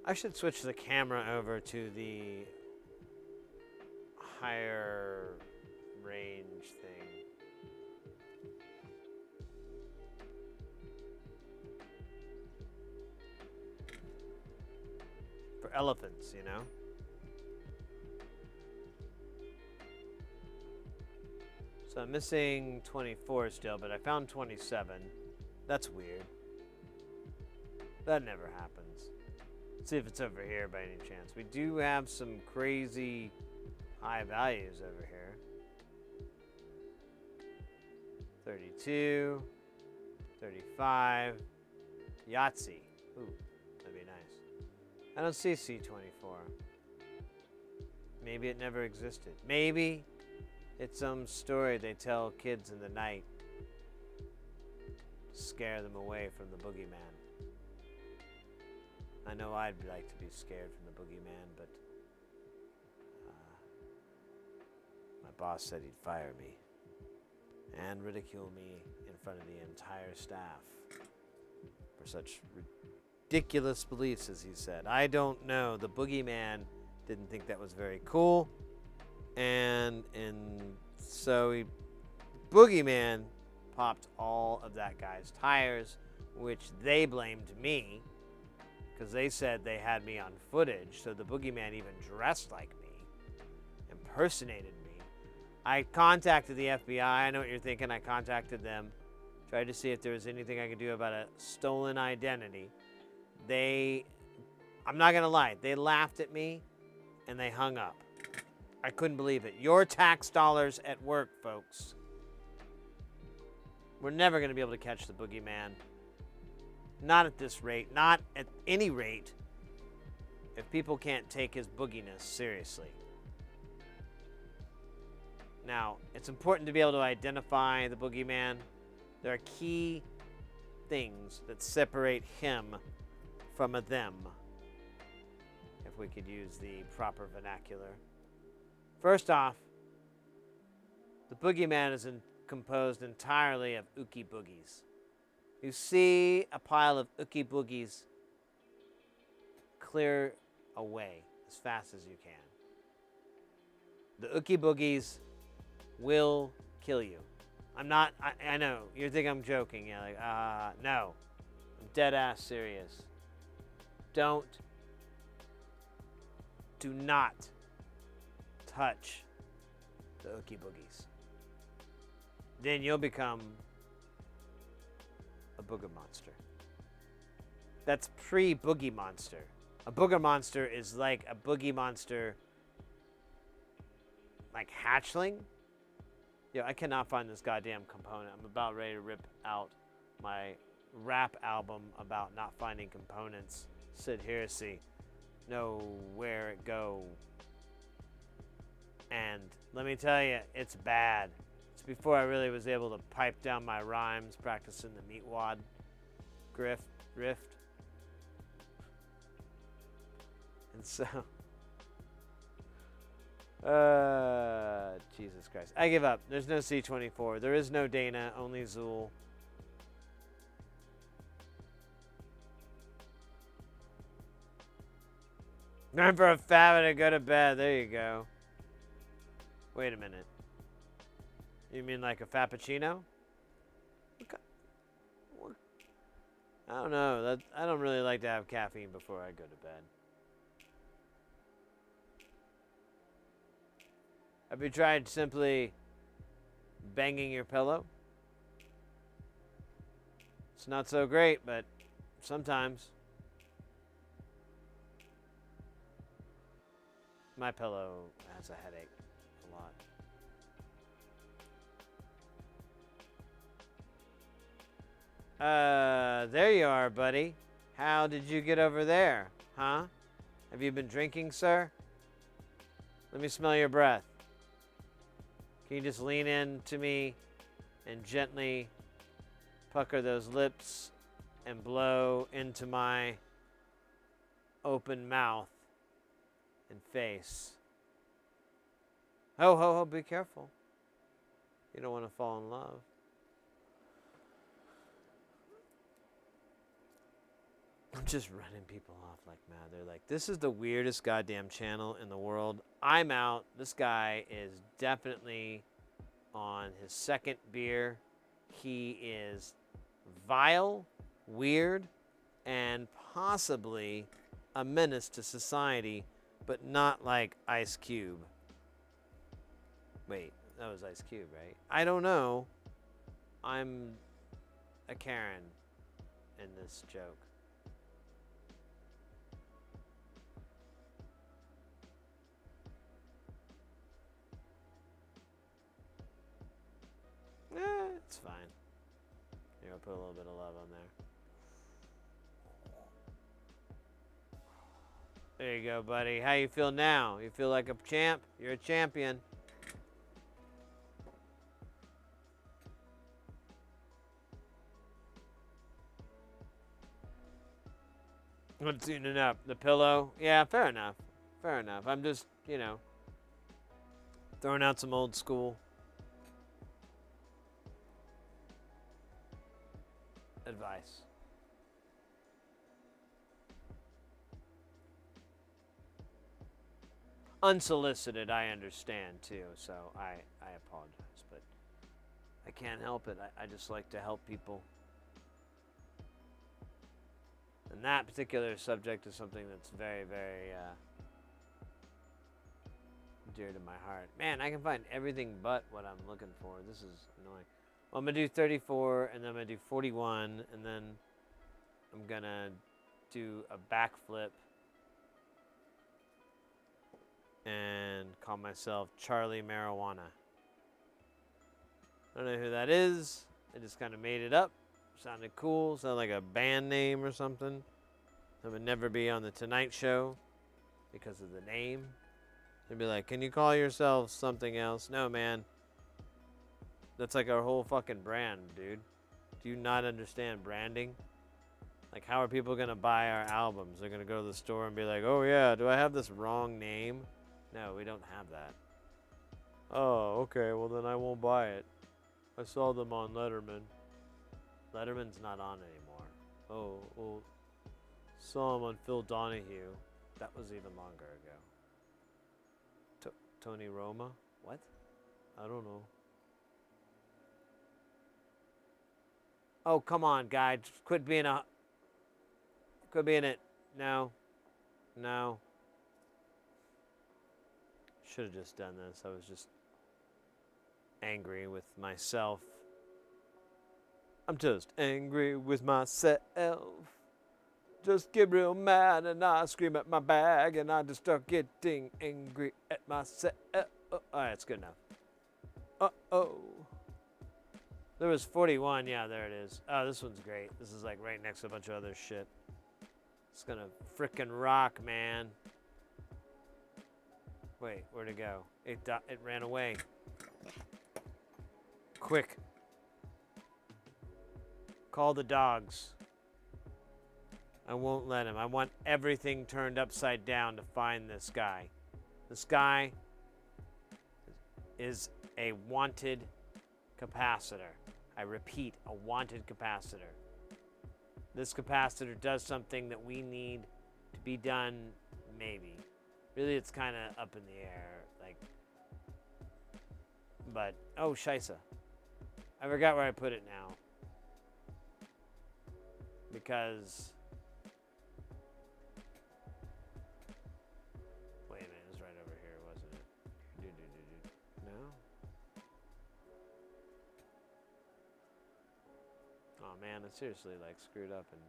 I should switch the camera over to the higher range thing. for elephants, you know? So I'm missing 24 still, but I found 27. That's weird. That never happens. Let's see if it's over here by any chance. We do have some crazy high values over here. 32, 35, Yahtzee. Ooh, that'd be nice. I don't see C24. Maybe it never existed. Maybe it's some story they tell kids in the night to scare them away from the boogeyman. I know I'd like to be scared from the boogeyman, but my boss said he'd fire me and ridicule me in front of the entire staff for such ridiculous beliefs, as he said. I don't know. The boogeyman didn't think that was very cool, and so boogeyman popped all of that guy's tires, which they blamed me because they said they had me on footage. So the boogeyman even dressed like me, impersonated me. I contacted the FBI. I know what you're thinking. I contacted them, tried to see if there was anything I could do about a stolen identity. I'm not going to lie, they laughed at me and they hung up. I couldn't believe it. Your tax dollars at work, folks. We're never going to be able to catch the boogeyman. Not at this rate. Not at any rate. If people can't take his booginess seriously. Now, it's important to be able to identify the boogeyman. There are key things that separate him from a them, if we could use the proper vernacular. First off, the boogeyman is composed entirely of ookie boogies. You see a pile of ookie boogies, clear away as fast as you can. The ookie boogies will kill you. I know, you think I'm joking. Yeah, like, no. I'm dead ass serious. Do not touch the ookie boogies. Then you'll become a booger monster. That's pre-boogie monster. A booger monster is like a boogie monster, like hatchling. Yo, I cannot find this goddamn component. I'm about ready to rip out my rap album about not finding components. Sid Heresy. Know where it go. And let me tell you, it's bad. It's before I really was able to pipe down my rhymes, practicing the meatwad rift. And so, Jesus Christ. I give up. There's no C24. There is no Dana, only Zool. Time for a fava to go to bed. There you go. Wait a minute. You mean like a frappuccino? I don't know. I don't really like to have caffeine before I go to bed. Have you tried simply banging your pillow? It's not so great, but sometimes. My pillow has a headache a lot. There you are, buddy. How did you get over there? Huh? Have you been drinking, sir? Let me smell your breath. Can you just lean in to me and gently pucker those lips and blow into my open mouth and face? Ho, ho, ho, be careful. You don't want to fall in love. I'm just running people off like mad. They're like, this is the weirdest goddamn channel in the world. I'm out. This guy is definitely on his second beer. He is vile, weird, and possibly a menace to society, but not like Ice Cube. Wait, that was Ice Cube, right? I don't know. I'm a Karen in this joke. It's fine. Here, I'll put a little bit of love on there. There you go, buddy. How you feel now? You feel like a champ? You're a champion. I'm tuning up. The pillow? Yeah, fair enough. Fair enough. I'm just, you know, throwing out some old school advice. Unsolicited, I understand too, so I apologize, but I can't help it. I just like to help people. And that particular subject is something that's very, very dear to my heart. Man, I can find everything but what I'm looking for. This is annoying. Well, I'm going to do 34, and then I'm going to do 41, and then I'm going to do a backflip and call myself Charlie Marijuana. I don't know who that is. I just kind of made it up. Sounded cool. Sounded like a band name or something. I would never be on the Tonight Show because of the name. They'd be like, can you call yourself something else? No, man. That's like our whole fucking brand, dude. Do you not understand branding? Like, how are people going to buy our albums? They're going to go to the store and be like, oh, yeah, do I have this wrong name? No, we don't have that. Oh, okay, well, then I won't buy it. I saw them on Letterman. Letterman's not on anymore. Oh, well, saw him on Phil Donahue. That was even longer ago. Tony Roma? What? I don't know. Oh, come on, guy. Just quit being a... Quit being it. No. No. Should have just done this. I was just angry with myself. I'm just angry with myself. Just get real mad and I scream at my bag and I just start getting angry at myself. Alright, it's good enough. Uh-oh. There was 41. Yeah, there it is. Oh, this one's great. This is like right next to a bunch of other shit. It's gonna frickin' rock, man. Wait, where'd it go? It ran away. Quick. Call the dogs. I won't let him. I want everything turned upside down to find this guy. This guy is a wanted capacitor. I repeat, a wanted capacitor. This capacitor does something that we need to be done, maybe. Really, it's kind of up in the air, like. But, oh, scheisse. I forgot where I put it now. Because. Wait a minute, it was right over here, wasn't it? No? Oh man, I seriously like screwed up and.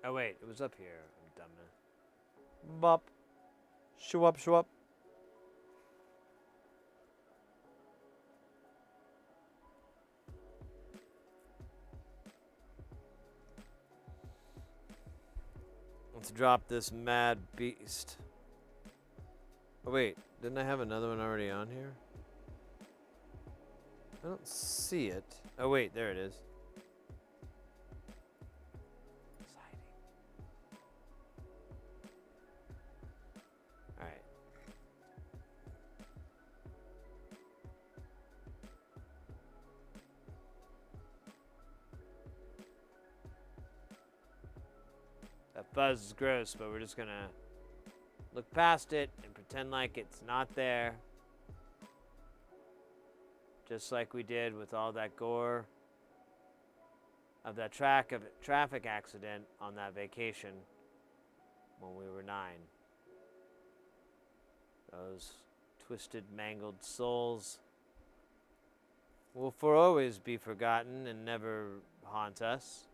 Oh wait, it was up here. I'm dumb. Bop. Shoo up, shoo up. Let's drop this mad beast. Oh wait, didn't I have another one already on here? I don't see it. Oh wait, there it is. Exciting. Alright. That buzz is gross, but we're just gonna look past it and pretend like it's not there. Just like we did with all that gore. of that traffic accident on that vacation when we were 9. Those twisted, mangled souls will for always be forgotten and never haunt us.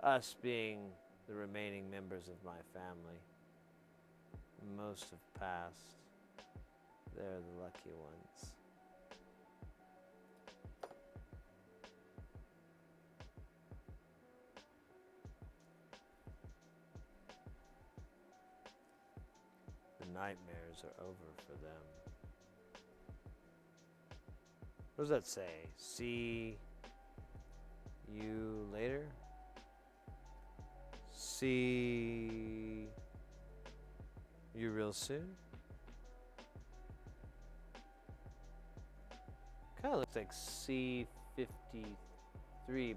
Us being the remaining members of my family. Most have passed. They're the lucky ones. The nightmares are over for them. What does that say? See you later? See you real soon? Kind of looks like C53,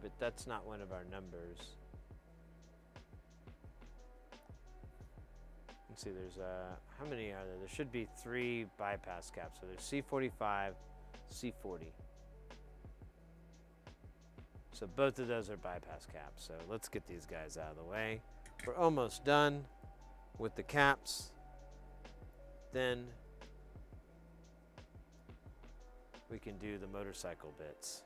but that's not one of our numbers. Let's see, there's how many are there? There should be 3 bypass caps. So there's C45, C40. So both of those are bypass caps. So let's get these guys out of the way. We're almost done with the caps. Then we can do the motorcycle bits.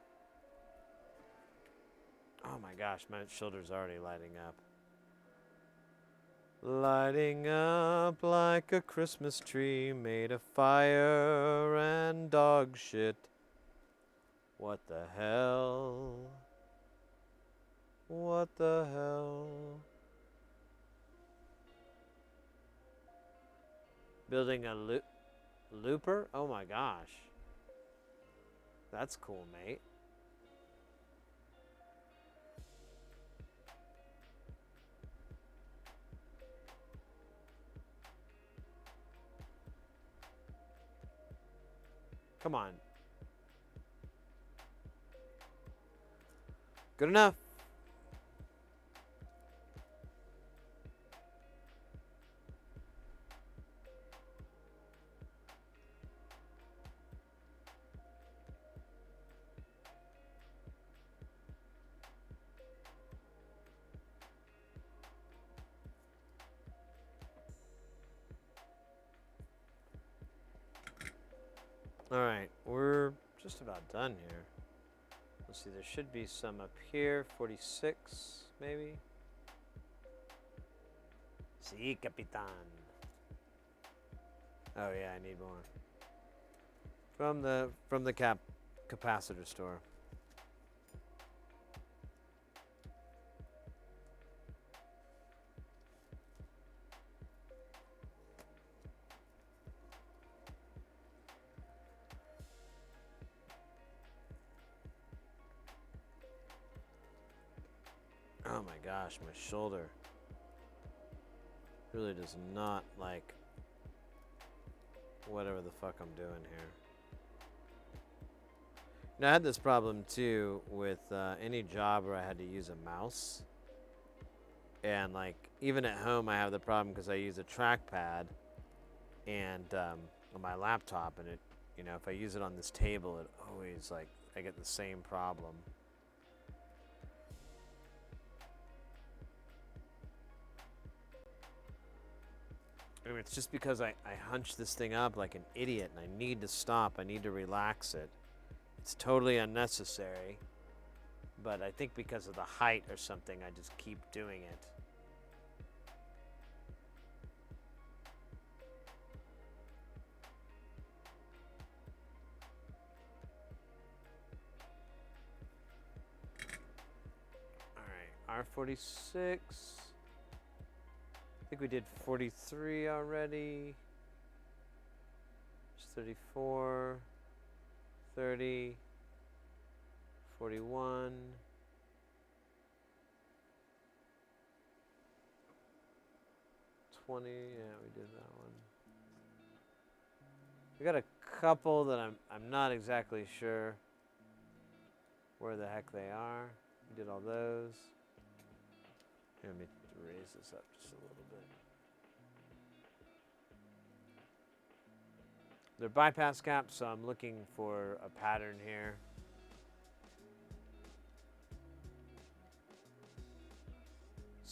Oh my gosh, my shoulder's already lighting up. Lighting up like a Christmas tree made of fire and dog shit. What the hell? What the hell? Building a looper? Oh my gosh. That's cool, mate. Come on. Good enough. All right, we're just about done here. Let's see, there should be some up here. 46, maybe. Sí, Capitan. Oh yeah, I need more. From the capacitor store. Oh my gosh, my shoulder really does not like whatever the fuck I'm doing here. Now, I had this problem too with any job where I had to use a mouse. And like, even at home, I have the problem because I use a trackpad and on my laptop, and it, you know, if I use it on this table, it always like, I get the same problem. I mean, it's just because I hunch this thing up like an idiot and I need to stop. I need to relax it. It's totally unnecessary. But I think because of the height or something, I just keep doing it. All right, R46. I think we did 43 already. It's 34, 30, 41. Yeah, we did that one. We got a couple that I'm not exactly sure where the heck they are. We did all those. Here, let me raise this up just a little bit. They're bypass caps, so I'm looking for a pattern here.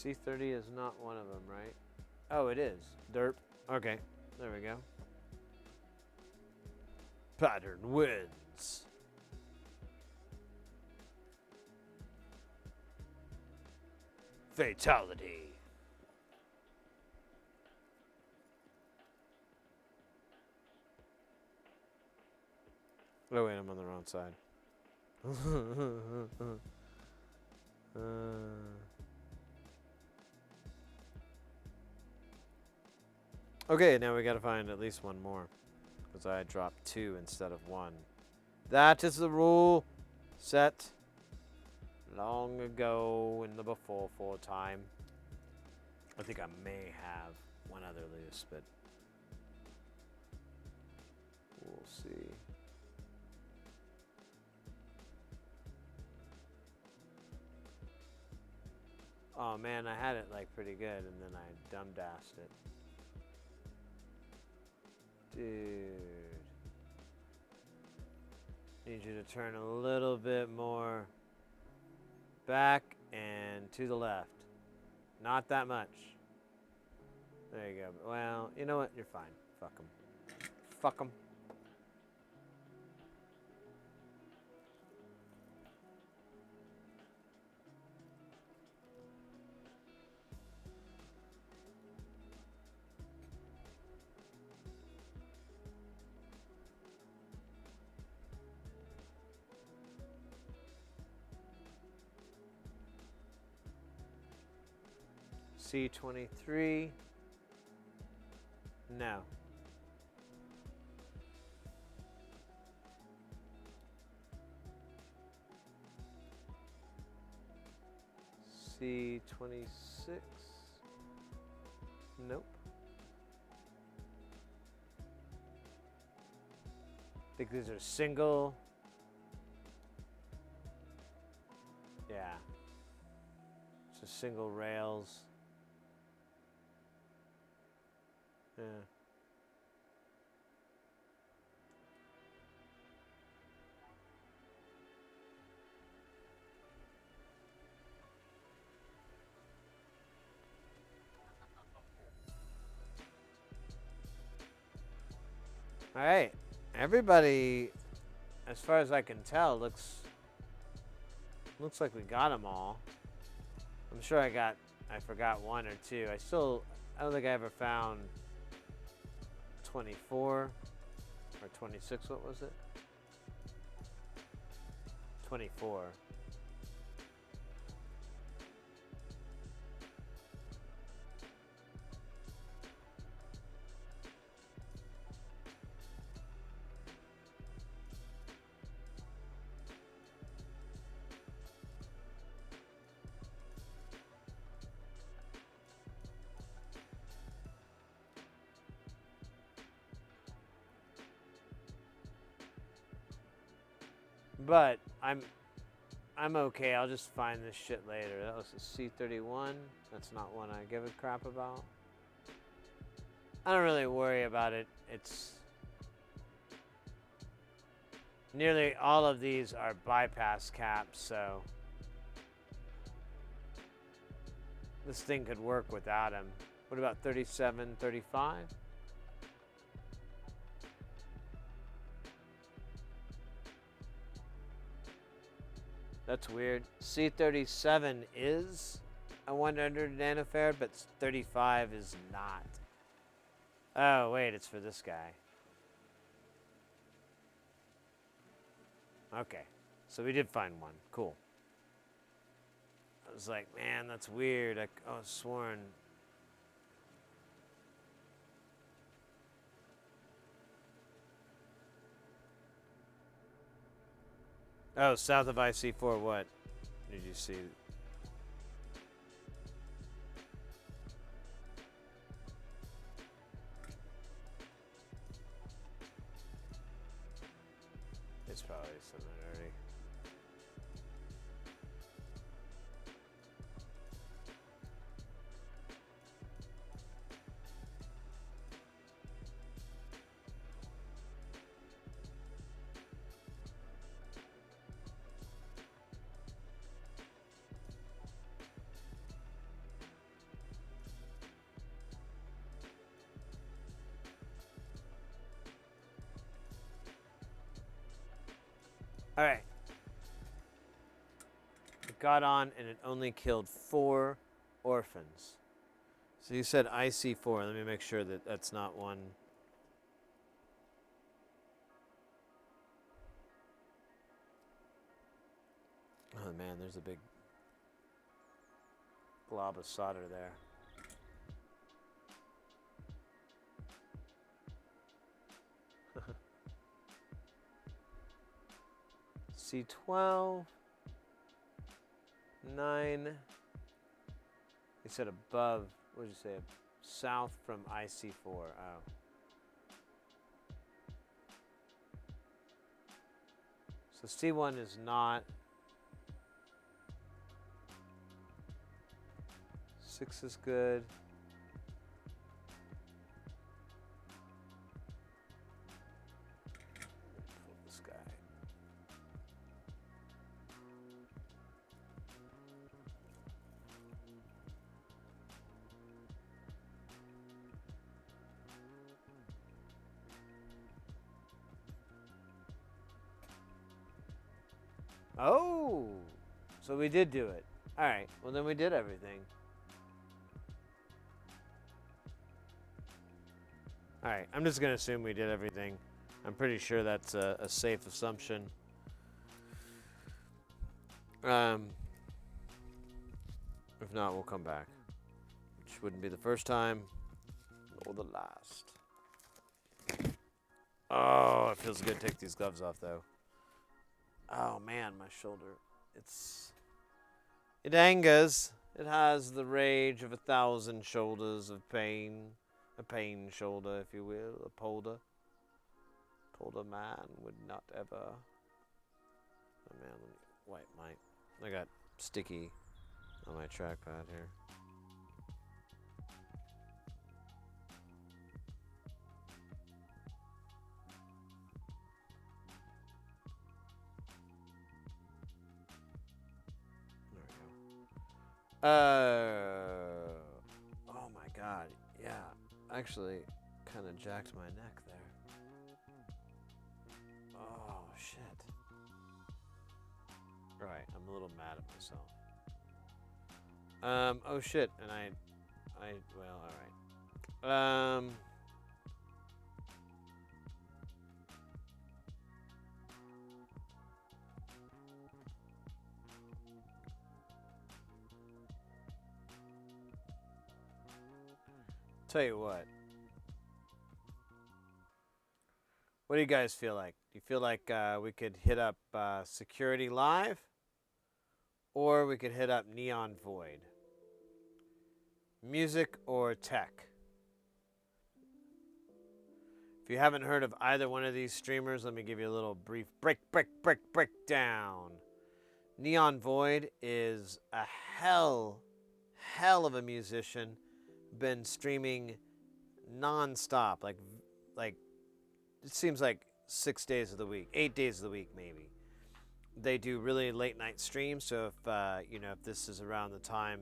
C30 is not one of them, right? Oh, it is. Derp. Okay, there we go. Pattern wins. Fatality. Oh wait, I'm on the wrong side. Okay, now we gotta find at least one more. Because I dropped 2 instead of 1. That is the rule set long ago in the before time. I think I may have one other loose, but we'll see. Oh man, I had it like pretty good and then I dumb-dassed it. Dude. Need you to turn a little bit more back and to the left. Not that much. There you go. Well, you know what? You're fine. Fuck them. Fuck them. C23. No. C26. Nope. I think these are single. Yeah. Just single rails. Yeah. All right. Everybody, as far as I can tell, looks like we got them all. I'm sure I forgot 1 or 2. I don't think I ever found 24 or 26. What was it? 24. But I'm okay. I'll just find this shit later. That was a C31. That's not one I give a crap about. I don't really worry about it. It's nearly all of these are bypass caps, so this thing could work without him. What about 37, 35? That's weird. C37 is a 100 nanofarad, but 35 is not. Oh, wait, it's for this guy. Okay, so we did find one. Cool. I was like, man, that's weird. I was sworn. Oh, south of IC4, what did you see? It's probably something already. All right. It got on and it only killed 4 orphans. So you said IC4. Let me make sure that that's not one. Oh man, there's a big glob of solder there. C12, 9. You said above. What did you say? South from IC4. Oh. So C1 is not. 6 is good. Pull this guy. Oh, so we did do it. All right. Well, then we did everything. All right, I'm just gonna assume we did everything. I'm pretty sure that's a safe assumption. If not, we'll come back. Which wouldn't be the first time, or the last. Oh, it feels good to take these gloves off, though. Oh man, my shoulder. It angers. It has the rage of 1,000 shoulders of pain. A pain shoulder, if you will, a polder. Polder man would not ever. Oh man, let me wipe I got sticky on my trackpad here. There we go. Oh my god, yeah. Actually, kind of jacked my neck there. Oh, shit. Right, I'm a little mad at myself. Oh shit, and well, alright. Tell you what. What do you guys feel like? Do you feel like we could hit up Security Live? Or we could hit up Neon Void? Music or tech? If you haven't heard of either one of these streamers, let me give you a little brief breakdown. Neon Void is a hell of a musician. Been streaming non-stop, like it seems like 6 days of the week, 8 days of the week maybe. They do really late night streams, so if if this is around the time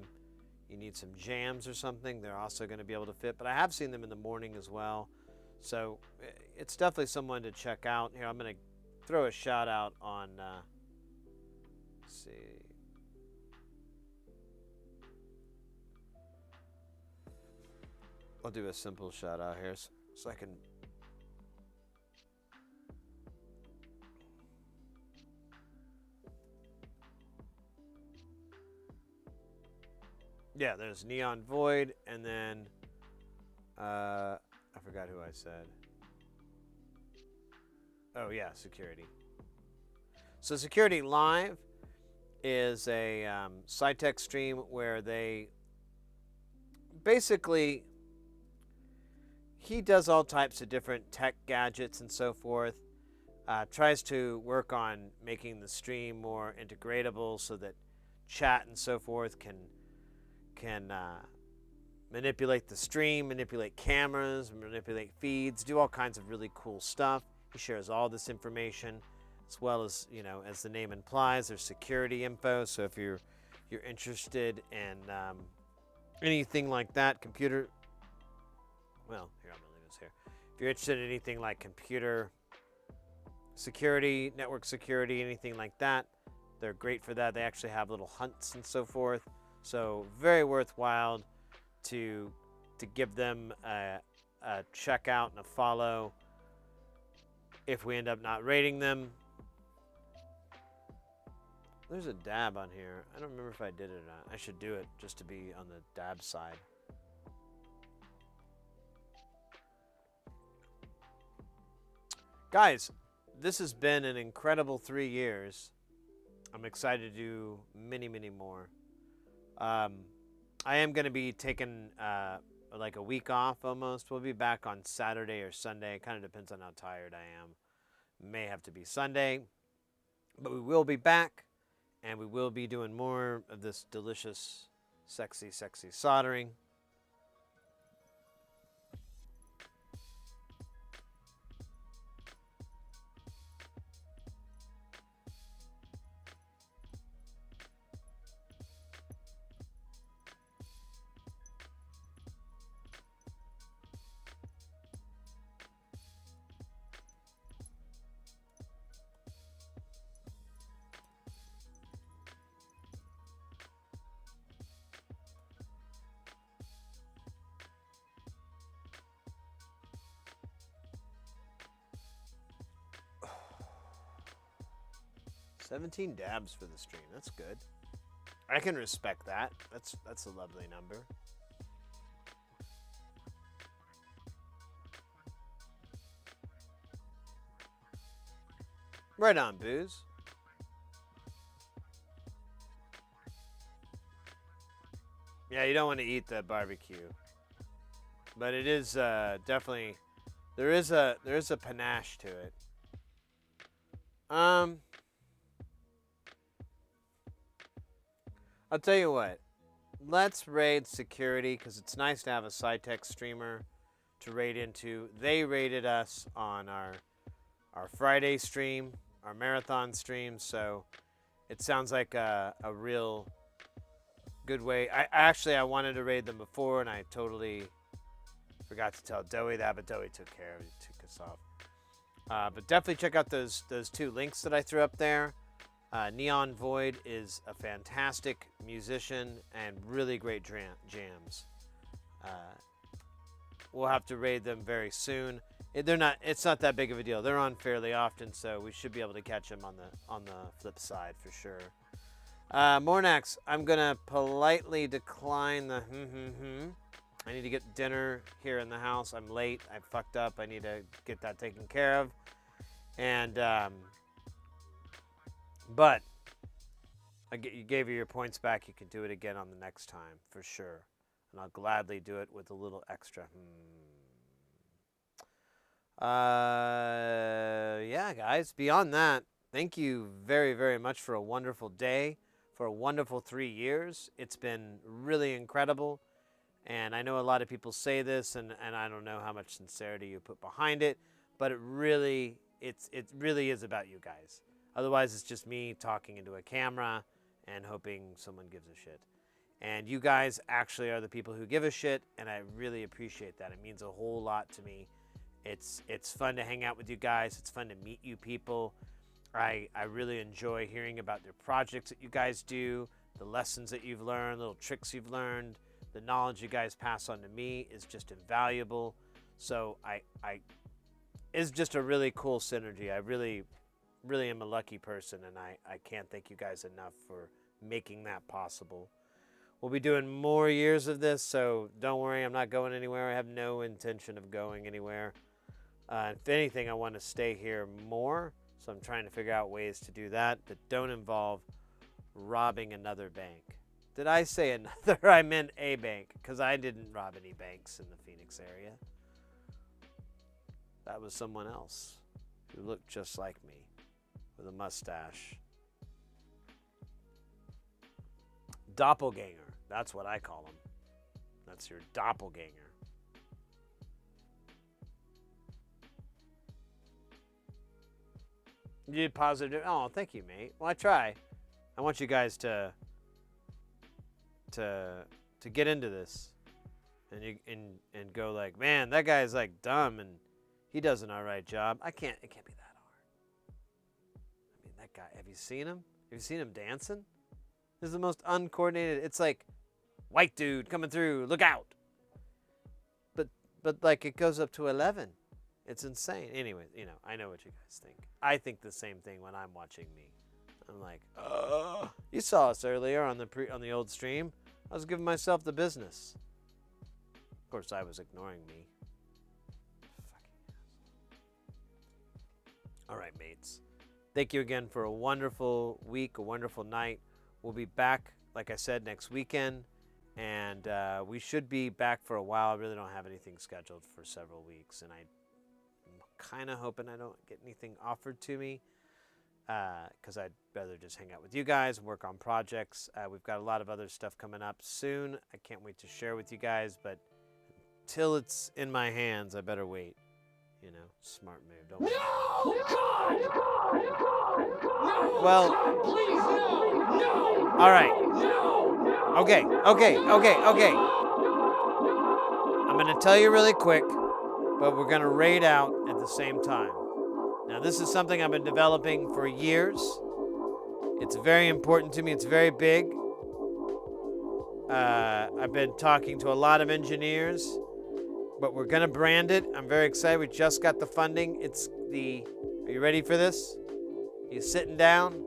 you need some jams or something, they're also going to be able to fit. But I have seen them in the morning as well, so it's definitely someone to check out. Here, I'm going to throw a shout out on. Let's see. I'll do a simple shout out here so I can. Yeah, there's Neon Void, and then I forgot who I said. Oh yeah, Security. So Security Live is a SciTech stream where they basically he does all types of different tech gadgets and so forth. Tries to work on making the stream more integratable so that chat and so forth can manipulate the stream, manipulate cameras, manipulate feeds, do all kinds of really cool stuff. He shares all this information, as well as, as the name implies, there's security info. So if you're interested in anything like that, computer. Well, here, I'm gonna leave this here. If you're interested in anything like computer security, network security, anything like that. They're great for that. They actually have little hunts and so forth. So very worthwhile to give them a check out and a follow if we end up not rating them. There's a dab on here. I don't remember if I did it or not. I should do it just to be on the dab side. Guys, this has been an incredible 3 years. I'm excited to do many, many more. I am going to be taking like a week off almost. We'll be back on Saturday or Sunday. It kind of depends on how tired I am. May have to be Sunday. But we will be back. And we will be doing more of this delicious, sexy, sexy soldering. $17 dabs for the stream. That's good. I can respect that. That's a lovely number. Right on, Booze. Yeah, you don't want to eat the barbecue, but it is definitely there is a panache to it. I'll tell you what. Let's raid security because it's nice to have a SciTech streamer to raid into. They raided us on our Friday stream, our marathon stream, so it sounds like a real good way. I wanted to raid them before, and I totally forgot to tell Doey that, but Doey took care of it, took us off. But definitely check out those 2 links that I threw up there. Neon Void is a fantastic musician and really great jams. We'll have to raid them very soon. It's not that big of a deal. They're on fairly often, so we should be able to catch them on the flip side for sure. Mornax, I'm gonna politely decline the I need to get dinner here in the house. I'm late. I fucked up. I need to get that taken care of. And but you gave you your points back. You can do it again on the next time for sure, and I'll gladly do it with a little extra. Yeah, guys. Beyond that, thank you very, very much for a wonderful day, for a wonderful 3 years. It's been really incredible, and I know a lot of people say this, and I don't know how much sincerity you put behind it, but it really is about you guys. Otherwise, it's just me talking into a camera and hoping someone gives a shit. And you guys actually are the people who give a shit, and I really appreciate that. It means a whole lot to me. It's fun to hang out with you guys. It's fun to meet you people. I really enjoy hearing about your projects that you guys do, the lessons that you've learned, little tricks you've learned. The knowledge you guys pass on to me is just invaluable. So it's just a really cool synergy. I really am a lucky person, and I can't thank you guys enough for making that possible. We'll be doing more years of this, so don't worry, I'm not going anywhere. I have no intention of going anywhere. If anything, I want to stay here more, so I'm trying to figure out ways to do that don't involve robbing another bank. Did I say another? I meant a bank, because I didn't rob any banks in the Phoenix area. That was someone else who looked just like me with a mustache. Doppelganger. That's what I call him. That's your doppelganger. You did positive. Oh, thank you, mate. Well, I try. I want you guys to get into this, and go like, man, that guy's like dumb and he does an alright job. It can't be that hard. that guy. Have you seen him? Have you seen him dancing? This is the most uncoordinated. It's like, white dude coming through, look out. But like it goes up to 11. It's insane. Anyway, you know, I know what you guys think. I think the same thing when I'm watching me. I'm like, you saw us earlier on the old stream. I was giving myself the business. Of course, I was ignoring me. All right, mates. Thank you again for a wonderful week, a wonderful night. We'll be back, like I said, next weekend. And we should be back for a while. I really don't have anything scheduled for several weeks. And I'm kind of hoping I don't get anything offered to me because I'd rather just hang out with you guys and work on projects. We've got a lot of other stuff coming up soon. I can't wait to share with you guys. But until it's in my hands, I better wait. You know, smart move. Don't No! God! No! Well, God, please, no! No! all right. No! Okay. I'm going to tell you really quick, but we're going to raid out at the same time. Now, this is something I've been developing for years. It's very important to me. It's very big. I've been talking to a lot of engineers, but we're going to brand it. I'm very excited. We just got the funding. Are you ready for this? Are you sitting down?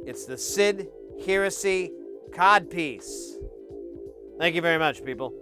It's the Sid Heresy Codpiece. Thank you very much, people.